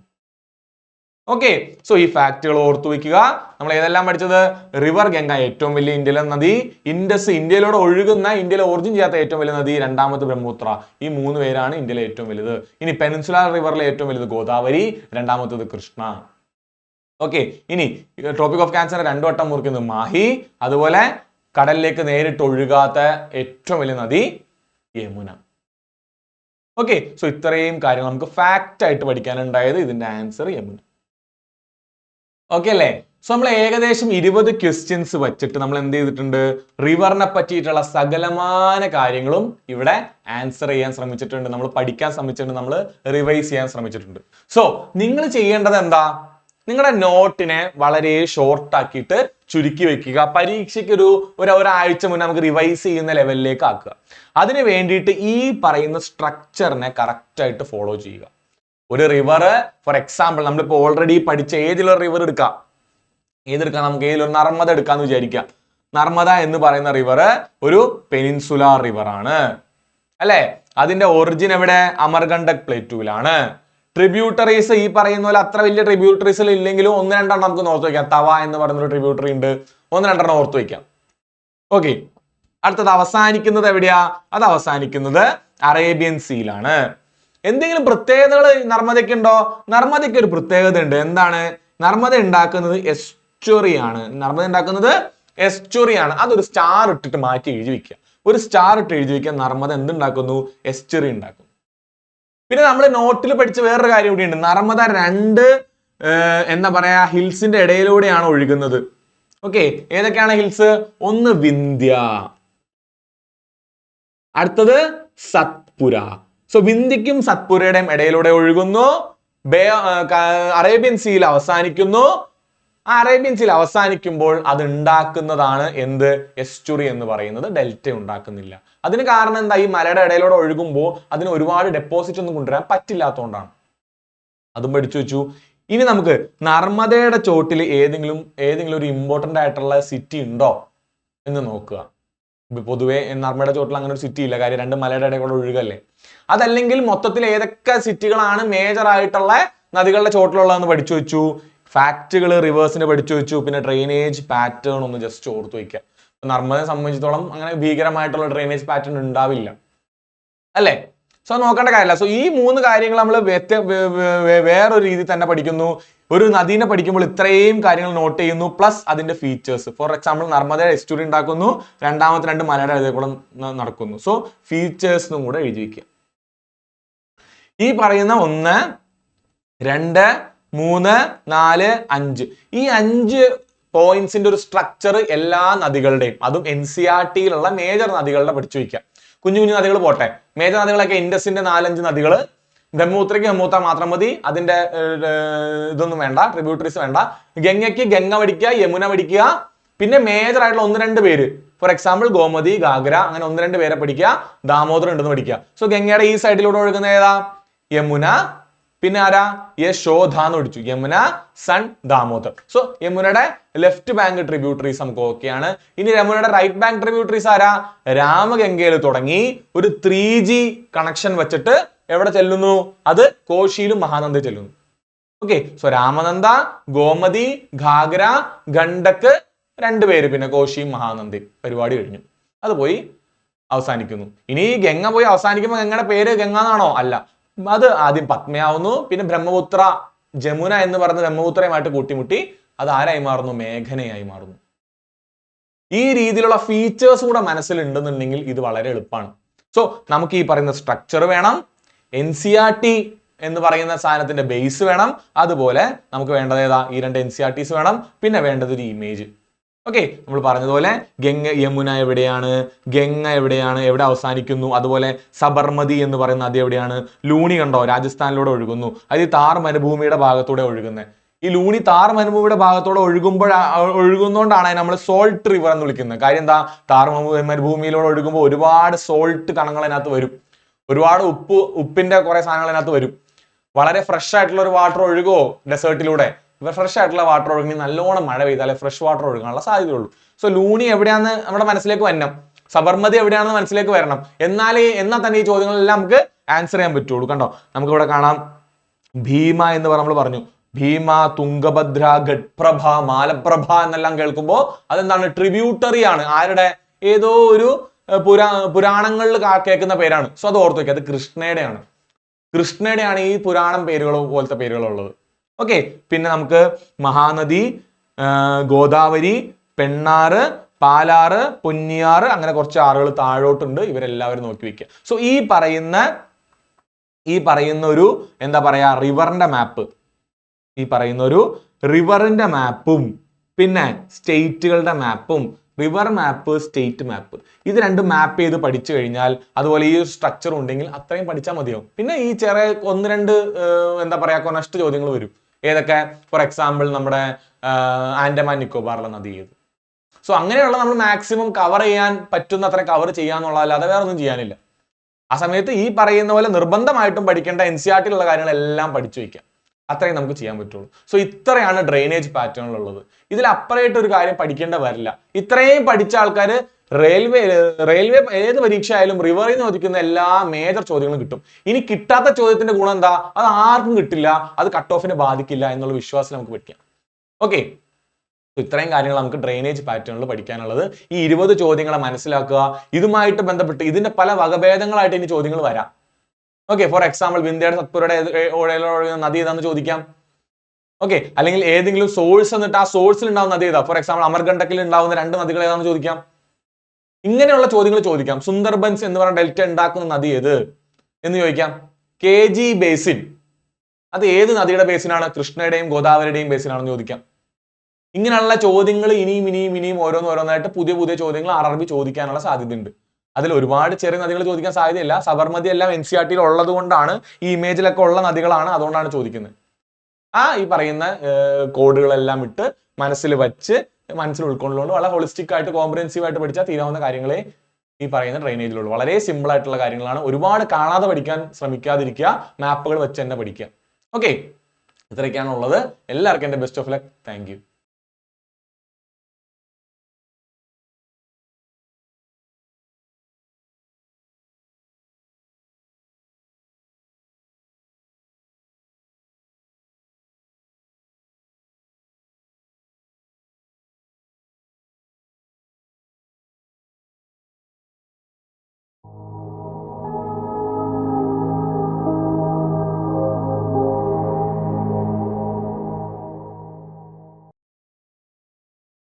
ഓക്കെ, സോ ഈ ഫാക്ടുകൾ ഓർത്തു വയ്ക്കുക. നമ്മൾ ഏതെല്ലാം പഠിച്ചത്? റിവർ ഗംഗ ഏറ്റവും വലിയ ഇന്ത്യയിലെ നദി. ഇൻഡസ് ഇന്ത്യയിലൂടെ ഒഴുകുന്ന, ഇന്ത്യയിലെ ഒറിജിൻ ചെയ്യാത്ത ഏറ്റവും വലിയ നദി. രണ്ടാമത് ബ്രഹ്മപുത്ര. ഈ 3 പേരാണ് ഇന്ത്യയിലെ ഏറ്റവും വലുത്. ഇനി പെനിൻസുലാർ റിവറിലെ ഏറ്റവും വലുത് ഗോദാവരി, രണ്ടാമത്തത് കൃഷ്ണ. ഓക്കെ, ഇനി ട്രോപ്പിക് ഓഫ് ക്യാൻസർ 2 വട്ടം മുറിക്കുന്നത് മാഹി. അതുപോലെ കടലിലേക്ക് നേരിട്ട് ഒഴുകാത്ത ഏറ്റവും വലിയ നദി യമുന. ഓക്കെ, സോ ഇത്രയും കാര്യങ്ങൾ നമുക്ക് ഫാക്റ്റ് ആയിട്ട് പഠിക്കാനുണ്ടായത്. ഇതിന്റെ ആൻസർ യമുന. ഓക്കെ അല്ലേ? സോ നമ്മൾ ഏകദേശം 20 ക്വസ്റ്റ്യൻസ് വെച്ചിട്ട് നമ്മൾ എന്ത് ചെയ്തിട്ടുണ്ട്? റിവറിനെ പറ്റിയിട്ടുള്ള സകലമാന കാര്യങ്ങളും ഇവിടെ ആൻസർ ചെയ്യാൻ ശ്രമിച്ചിട്ടുണ്ട്. നമ്മൾ പഠിക്കാൻ ശ്രമിച്ചിട്ടുണ്ട്. നമ്മൾ റിവൈസ് ചെയ്യാൻ ശ്രമിച്ചിട്ടുണ്ട്. സോ നിങ്ങൾ ചെയ്യേണ്ടത് എന്താ? നിങ്ങളുടെ നോട്ടിനെ വളരെ ഷോർട്ട് ആക്കിയിട്ട് ചുരുക്കി വെക്കുക. പരീക്ഷയ്ക്ക് ഒരാഴ്ച മുന്നേ നമുക്ക് റിവൈസ് ചെയ്യുന്ന ലെവലിലേക്ക് ആക്കുക. അതിന് വേണ്ടിയിട്ട് ഈ പറയുന്ന സ്ട്രക്ചറിനെ കറക്റ്റ് ആയിട്ട് ഫോളോ ചെയ്യുക. ഒരു റിവർ, ഫോർ എക്സാമ്പിൾ നമ്മളിപ്പോൾ ഓൾറെഡി പഠിച്ച ഏതിലൊരു റിവർ എടുക്കാം. ഏതെടുക്കാം? നമുക്ക് ഏതിലൊരു നർമ്മദ എടുക്കാന്ന് വിചാരിക്കാം. നർമ്മദ എന്ന് പറയുന്ന റിവർ ഒരു പെനിൻസുലാർ റിവർ ആണ് അല്ലെ? അതിന്റെ ഒറിജിൻ എവിടെ? അമർകണ്ടക് പ്ലേറ്റൂവിലാണ്. ട്രിബ്യൂട്ടറീസ് ഈ പറയുന്ന പോലെ അത്ര വലിയ ട്രിബ്യൂട്ടറീസ് ഇല്ലെങ്കിലും 1-2 നമുക്ക് ഓർത്ത് വയ്ക്കാം. തവ എന്ന് പറയുന്നൊരു ട്രിബ്യൂട്ടറി ഉണ്ട്. 1-2 ഓർത്ത് വയ്ക്കാം. ഓക്കെ, അടുത്തത് അവസാനിക്കുന്നത് എവിടെയാ? അത് അവസാനിക്കുന്നത് അറേബ്യൻ സീലാണ്. എന്തെങ്കിലും പ്രത്യേകതകൾ നർമ്മദയ്ക്ക് ഉണ്ടോ? നർമ്മദയ്ക്ക് ഒരു പ്രത്യേകത ഉണ്ട്. എന്താണ്? നർമ്മദ ഉണ്ടാക്കുന്നത് എസ്റ്റുറിയാണ്. നർമ്മദ ഉണ്ടാക്കുന്നത് എസ്റ്റുറിയാണ്. അതൊരു സ്റ്റാർ ഇട്ടിട്ട് മാറ്റി എഴുതി വെക്കുക. ഒരു സ്റ്റാർ ഇട്ട് എഴുതി വെക്കുക. നർമ്മദ എന്തുണ്ടാക്കുന്നു? എസ്റ്റുറി ഉണ്ടാക്കുന്നു. പിന്നെ നമ്മൾ നോട്ടിൽ പഠിച്ച വേറൊരു കാര്യം കൂടിയുണ്ട്. നർമ്മദ 2 എന്താ പറയാ ഹിൽസിന്റെ ഇടയിലൂടെയാണ് ഒഴുകുന്നത്. ഓക്കെ, ഏതൊക്കെയാണ് ഹിൽസ്? ഒന്ന് വിന്ധ്യ, അടുത്തത് സത്പുര. സോ വിന്ധ്യക്കും സത്പുരയുടെയും ഇടയിലൂടെ ഒഴുകുന്നു. അറേബ്യൻ സീയിൽ അവസാനിക്കുന്നു. ആ അറേബ്യൻ സീൽ അവസാനിക്കുമ്പോൾ അത് ഉണ്ടാക്കുന്നതാണ് എന്ത്? എസ്റ്റുറി എന്ന് പറയുന്നത്. ഡെൽറ്റ ഉണ്ടാക്കുന്നില്ല. അതിന് കാരണം എന്താ? ഈ മലയുടെ ഇടയിലൂടെ ഒഴുകുമ്പോൾ അതിന് ഒരുപാട് ഡെപ്പോസിറ്റ് ഒന്നും കൊണ്ടുവരാൻ പറ്റില്ലാത്തതുകൊണ്ടാണ്. അതും പഠിച്ചു വെച്ചു. ഇനി നമുക്ക് നർമ്മദയുടെ ചോട്ടിൽ ഏതെങ്കിലും ഒരു ഇമ്പോർട്ടന്റ് ആയിട്ടുള്ള സിറ്റി ഉണ്ടോ എന്ന് നോക്കുക. പൊതുവെ നർമ്മദയുടെ ചോട്ടിൽ അങ്ങനെ ഒരു സിറ്റി ഇല്ല. കാര്യം 2 മലയുടെ ഇടയിൽ കൂടെ ഒഴുകല്ലേ. അതല്ലെങ്കിൽ മൊത്തത്തിൽ ഏതൊക്കെ സിറ്റികളാണ് മേജർ ആയിട്ടുള്ള നദികളുടെ ചോട്ടിലുള്ളതെന്ന് പഠിച്ചു വെച്ചു. ഫാക്റ്റുകൾ റിവേഴ്സിന് പഠിച്ചു വെച്ചു. പിന്നെ ഡ്രെയിനേജ് പാറ്റേൺ ഒന്ന് ജസ്റ്റ് ഓർത്ത് വയ്ക്കുക. നർമ്മദയെ സംബന്ധിച്ചിടത്തോളം അങ്ങനെ ഭീകരമായിട്ടുള്ള ഡ്രെയിനേജ് പാറ്റേൺ ഉണ്ടാവില്ല അല്ലേ? സോ നോക്കേണ്ട കാര്യമില്ല. സോ ഈ 3 കാര്യങ്ങൾ നമ്മൾ വേറൊരു രീതിയിൽ തന്നെ പഠിക്കുന്നു. ഒരു നദീനെ പഠിക്കുമ്പോൾ ഇത്രയും കാര്യങ്ങൾ നോട്ട് ചെയ്യുന്നു. പ്ലസ് അതിന്റെ ഫീച്ചേഴ്സ്. ഫോർ എക്സാമ്പിൾ നർമ്മദയുടെ എസ്റ്റുറി ഉണ്ടാക്കുന്നു. രണ്ടാമത്തെ 2 മലയുടെ ഇടയിൽ കൂടെ നടക്കുന്നു. സോ ഫീച്ചേഴ്സും കൂടെ എഴുതി വയ്ക്കുക. ഈ പറയുന്ന 1, 2, 3, 4, 5 ഈ 5 പോയിന്റ്സിന്റെ ഒരു സ്ട്രക്ചർ എല്ലാ നദികളുടെയും, അതും NCERT-യിലുള്ള മേജർ നദികളുടെ പഠിച്ചു വയ്ക്കുക. കുഞ്ഞു കുഞ്ഞു നദികൾ പോട്ടെ. മേജർ നദികളൊക്കെ ഇൻഡസിന്റെ 4-5 നദികള്. ബ്രഹ്മപുത്രയ്ക്ക് ബ്രഹ്മപുത്ര മാത്രം മതി. അതിന്റെ ഇതൊന്നും വേണ്ട, ട്രിബ്യൂട്ടറീസ് വേണ്ട. ഗംഗയ്ക്ക് ഗംഗ പഠിക്കുക, യമുന പഠിക്കുക. പിന്നെ മേജർ ആയിട്ടുള്ള 1-2 പേര്, ഫോർ എക്സാമ്പിൾ ഗോമതി, ഗാഗ്ര, അങ്ങനെ 1-2 പേരെ പഠിക്കുക. ദാമോദർ ഉണ്ടെന്ന് പഠിക്കുക. സോ ഗംഗയുടെ ഈ സൈഡിലൂടെ ഒഴുകുന്ന ഏതാ? യമുന. പിന്നെ ആരാ? യശോധ എന്ന് പഠിച്ചു. യമുന, സൺ, ദാമോദർ. സോ യമുനയുടെ ലെഫ്റ്റ് ബാങ്ക് ട്രിബ്യൂട്ടറീസ് നമുക്ക് ഓക്കെയാണ്. ഇനി യമുനയുടെ റൈറ്റ് ബാങ്ക് ട്രിബ്യൂട്ടറീസ് ആരാ? രാമഗംഗയിൽ തുടങ്ങി ഒരു 3G കണക്ഷൻ വെച്ചിട്ട് എവിടെ ചെല്ലുന്നു? അത് കോശിയിലും മഹാനന്ദ ചെല്ലുന്നു. ഓക്കെ, സോ രാമനന്ദ, ഗോമതി, ഘാഗ്ര, ഗണ്ഡക്, 2 പേര്, പിന്നെ കോശിയും മഹാനന്ദയും. പരിപാടി കഴിഞ്ഞു. അത് പോയി അവസാനിക്കുന്നു. ഇനി ഗംഗ പോയി അവസാനിക്കുമ്പോൾ ഗംഗയുടെ പേര് ഗംഗ എന്നാണോ? അല്ല, അത് ആദ്യം പത്മയാവുന്നു. പിന്നെ ബ്രഹ്മപുത്ര, ജമുന എന്ന് പറഞ്ഞ ബ്രഹ്മപുത്രയുമായിട്ട് കൂട്ടിമുട്ടി അത് ആരായി മാറുന്നു? മേഘനയായി മാറുന്നു. ഈ രീതിയിലുള്ള ഫീച്ചേഴ്സ് കൂടെ മനസ്സിലുണ്ടെന്നുണ്ടെങ്കിൽ ഇത് വളരെ എളുപ്പമാണ്. സോ നമുക്ക് ഈ പറയുന്ന സ്ട്രക്ചർ വേണം. NCERT എന്ന് പറയുന്ന സാധനത്തിന്റെ ബേസ് വേണം. അതുപോലെ നമുക്ക് വേണ്ടത് ഏതാ? ഈ 2 NCERTs വേണം. പിന്നെ വേണ്ടത് ഒരു ഇമേജ്. ഓക്കെ, നമ്മൾ പറഞ്ഞതുപോലെ യമുന എവിടെയാണ്, ഗംഗ എവിടെയാണ്, എവിടെ അവസാനിക്കുന്നു, അതുപോലെ സബർമതി എന്ന് പറയുന്ന നദി എവിടെയാണ്, ലൂണി കണ്ടോ രാജസ്ഥാനിലൂടെ ഒഴുകുന്നു, അത് ഈ താർ മരുഭൂമിയുടെ ഭാഗത്തൂടെ ഒഴുകുന്നത്. ഈ ലൂണി താർ മരുഭൂമിയുടെ ഭാഗത്തോടെ ഒഴുകുന്നോണ്ടാണ് നമ്മൾ സോൾട്ട് റിവർ എന്ന് വിളിക്കുന്നത്. കാര്യം എന്താ, താർ മരുഭൂമിയിലൂടെ ഒഴുകുമ്പോൾ ഒരുപാട് സോൾട്ട് കണങ്ങൾ അതിനകത്ത് വരും, ഒരുപാട് ഉപ്പിന്റെ കുറെ സാധനങ്ങൾ അതിനകത്ത് വരും. വളരെ ഫ്രഷ് ആയിട്ടുള്ള ഒരു വാട്ടർ ഒഴുകുമോ ഡെസേർട്ടിലൂടെ, ഫ്രഷ് ആയിട്ടുള്ള വാട്ടർ ഒഴുകി നല്ലോണം മഴ പെയ്താലേ ഫ്രഷ് വാട്ടർ ഒഴുകാനുള്ള സാധ്യതയുള്ളൂ. സോ ലൂണി എവിടെയാണെന്ന് നമ്മുടെ മനസ്സിലേക്ക് വരണം, സബർമതി എവിടെയാണെന്ന് മനസ്സിലേക്ക് വരണം. എന്നാൽ തന്നെ ഈ ചോദ്യങ്ങളെല്ലാം നമുക്ക് ആൻസർ ചെയ്യാൻ പറ്റുള്ളൂ. കണ്ടോ, നമുക്ക് ഇവിടെ കാണാം ഭീമ എന്ന് നമ്മൾ പറഞ്ഞു, ഭീമ, തുംഗഭദ്ര, ഗഡ്പ്രഭ, മാലപ്രഭ എന്നെല്ലാം കേൾക്കുമ്പോൾ അതെന്താണ്, ട്രിബ്യൂട്ടറി ആണ്. ആരുടെ, ഏതോ ഒരു പുരാണങ്ങളിൽ കേൾക്കുന്ന പേരാണ്. സോ അത് ഓർത്ത് വയ്ക്കുക, അത് കൃഷ്ണയുടെയാണ് ഈ പുരാണം പേരുകൾ പോലത്തെ പേരുകളുള്ളത്. ഓക്കെ, പിന്നെ നമുക്ക് മഹാനദി, ഗോദാവരി, പെണ്ണാറ്, പാലാറ്, പൊന്നിയാറ്, അങ്ങനെ കുറച്ച് ആറുകൾ താഴോട്ടുണ്ട്. ഇവരെല്ലാവരും നോക്കി വെക്കുക. സോ ഈ പറയുന്ന ഒരു എന്താ പറയാ റിവറിന്റെ മാപ്പ്, ഈ പറയുന്ന ഒരു റിവറിന്റെ മാപ്പും പിന്നെ സ്റ്റേറ്റുകളുടെ മാപ്പും, റിവർ മാപ്പ്, സ്റ്റേറ്റ് മാപ്പ്, ഇത് രണ്ടും മാപ്പ് ചെയ്ത് പഠിച്ചു കഴിഞ്ഞാൽ, അതുപോലെ ഈ ഒരു സ്ട്രക്ചർ ഉണ്ടെങ്കിൽ അത്രയും പഠിച്ചാൽ മതിയാവും. പിന്നെ ഈ ചെറിയ 1-2 എന്താ പറയാ കൊനസ്റ്റ് ചോദ്യങ്ങൾ വരും. ഏതൊക്കെ, ഫോർ എക്സാമ്പിൾ നമ്മുടെ ആൻഡമാൻ നിക്കോബാറിലെ നദി ഏത്. സോ അങ്ങനെയുള്ള നമ്മൾ മാക്സിമം കവർ ചെയ്യാൻ പറ്റുന്ന അത്ര കവർ ചെയ്യാന്നുള്ളതല്ലാതെ വേറെ ഒന്നും ചെയ്യാനില്ല. ആ സമയത്ത് ഈ പറയുന്ന പോലെ നിർബന്ധമായിട്ടും പഠിക്കേണ്ട NCERT-ലുള്ള കാര്യങ്ങളെല്ലാം പഠിച്ചു വയ്ക്കാം, അത്രയും നമുക്ക് ചെയ്യാൻ പറ്റുള്ളൂ. സോ ഇത്രയാണ് ഡ്രെയിനേജ് പാറ്റേണിലുള്ളത്. ഇതിൽ അപ്പുറമായിട്ട് ഒരു കാര്യം പഠിക്കേണ്ട വരില്ല. ഇത്രയും പഠിച്ച ആൾക്കാർ റെയിൽവേ ഏത് പരീക്ഷ ആയാലും റിവറിൽ നിന്ന് ചോദിക്കുന്ന എല്ലാ മേജർ ചോദ്യങ്ങളും കിട്ടും. ഇനി കിട്ടാത്ത ചോദ്യത്തിന്റെ ഗുണം എന്താ, അത് ആർക്കും കിട്ടില്ല, അത് കട്ട് ഓഫിനെ ബാധിക്കില്ല എന്നുള്ള വിശ്വാസം നമുക്ക് പഠിക്കാം. ഓക്കെ, ഇത്രയും കാര്യങ്ങൾ നമുക്ക് ഡ്രെയിനേജ് പാറ്റേണിൽ പഠിക്കാനുള്ളത്. ഈ 20 ചോദ്യങ്ങളെ മനസ്സിലാക്കുക. ഇതുമായിട്ട് ബന്ധപ്പെട്ട് ഇതിന്റെ പല വകഭേദങ്ങളായിട്ട് ഇനി ചോദ്യങ്ങൾ വരാം. ഓക്കെ, ഫോർ എക്സാമ്പിൾ വിന്ധ്യയുടെ സത്പുരയുടെ നദി ഏതാന്ന് ചോദിക്കാം. ഓക്കെ, അല്ലെങ്കിൽ ഏതെങ്കിലും സോഴ്സ് എന്നിട്ട് ആ സോഴ്സിൽ ഉണ്ടാവുന്ന നദി ഏതാ, ഫോർ എക്സാമ്പിൾ അമർകണ്ടക്കിൽ ഉണ്ടാവുന്ന 2 നദികൾ ഏതാന്ന് ചോദിക്കാം. ഇങ്ങനെയുള്ള ചോദ്യങ്ങൾ ചോദിക്കാം. സുന്ദർബൻസ് എന്ന് പറഞ്ഞ ഡെൽറ്റ ഉണ്ടാക്കുന്ന നദി ഏത് എന്ന് ചോദിക്കാം. KG ബേസിൻ, അത് ഏത് നദിയുടെ ബേസിനാണ്, കൃഷ്ണയുടെയും ഗോദാവരിയുടെയും ബേസിനാണെന്ന് ചോദിക്കാം. ഇങ്ങനെയുള്ള ചോദ്യങ്ങൾ ഇനിയും ഓരോന്നായിട്ട് പുതിയ ചോദ്യങ്ങൾ RRB ചോദിക്കാനുള്ള സാധ്യതയുണ്ട്. അതിൽ ഒരുപാട് ചെറിയ നദികൾ ചോദിക്കാൻ സാധ്യതയില്ല. സബർമതി എല്ലാം NCERT-ൽ ഉള്ളത് കൊണ്ടാണ്, ഈ ഇമേജിലൊക്കെ ഉള്ള നദികളാണ്, അതുകൊണ്ടാണ് ചോദിക്കുന്നത്. ഈ പറയുന്ന കോഡുകളെല്ലാം ഇട്ട് മനസ്സിൽ ഉൾക്കൊണ്ടുകൊണ്ട് വളരെ ഹോളിസ്റ്റിക് ആയിട്ട് കോംപ്രിഹെൻസീവ് ആയിട്ട് പഠിച്ചാൽ തീരാവുന്ന കാര്യങ്ങളെ ഈ പറയുന്ന ഡ്രെയിനേജിലുള്ളൂ. വളരെ സിമ്പിൾ ആയിട്ടുള്ള കാര്യങ്ങളാണ്. ഒരുപാട് കാണാതെ പഠിക്കാൻ ശ്രമിക്കാതിരിക്കുക, മാപ്പുകൾ വെച്ച് തന്നെ പഠിക്കുക. ഓക്കെ, ഇത്രയൊക്കെയാണ് ഉള്ളത്. എല്ലാവർക്കും എൻ്റെ best of luck. Thank you.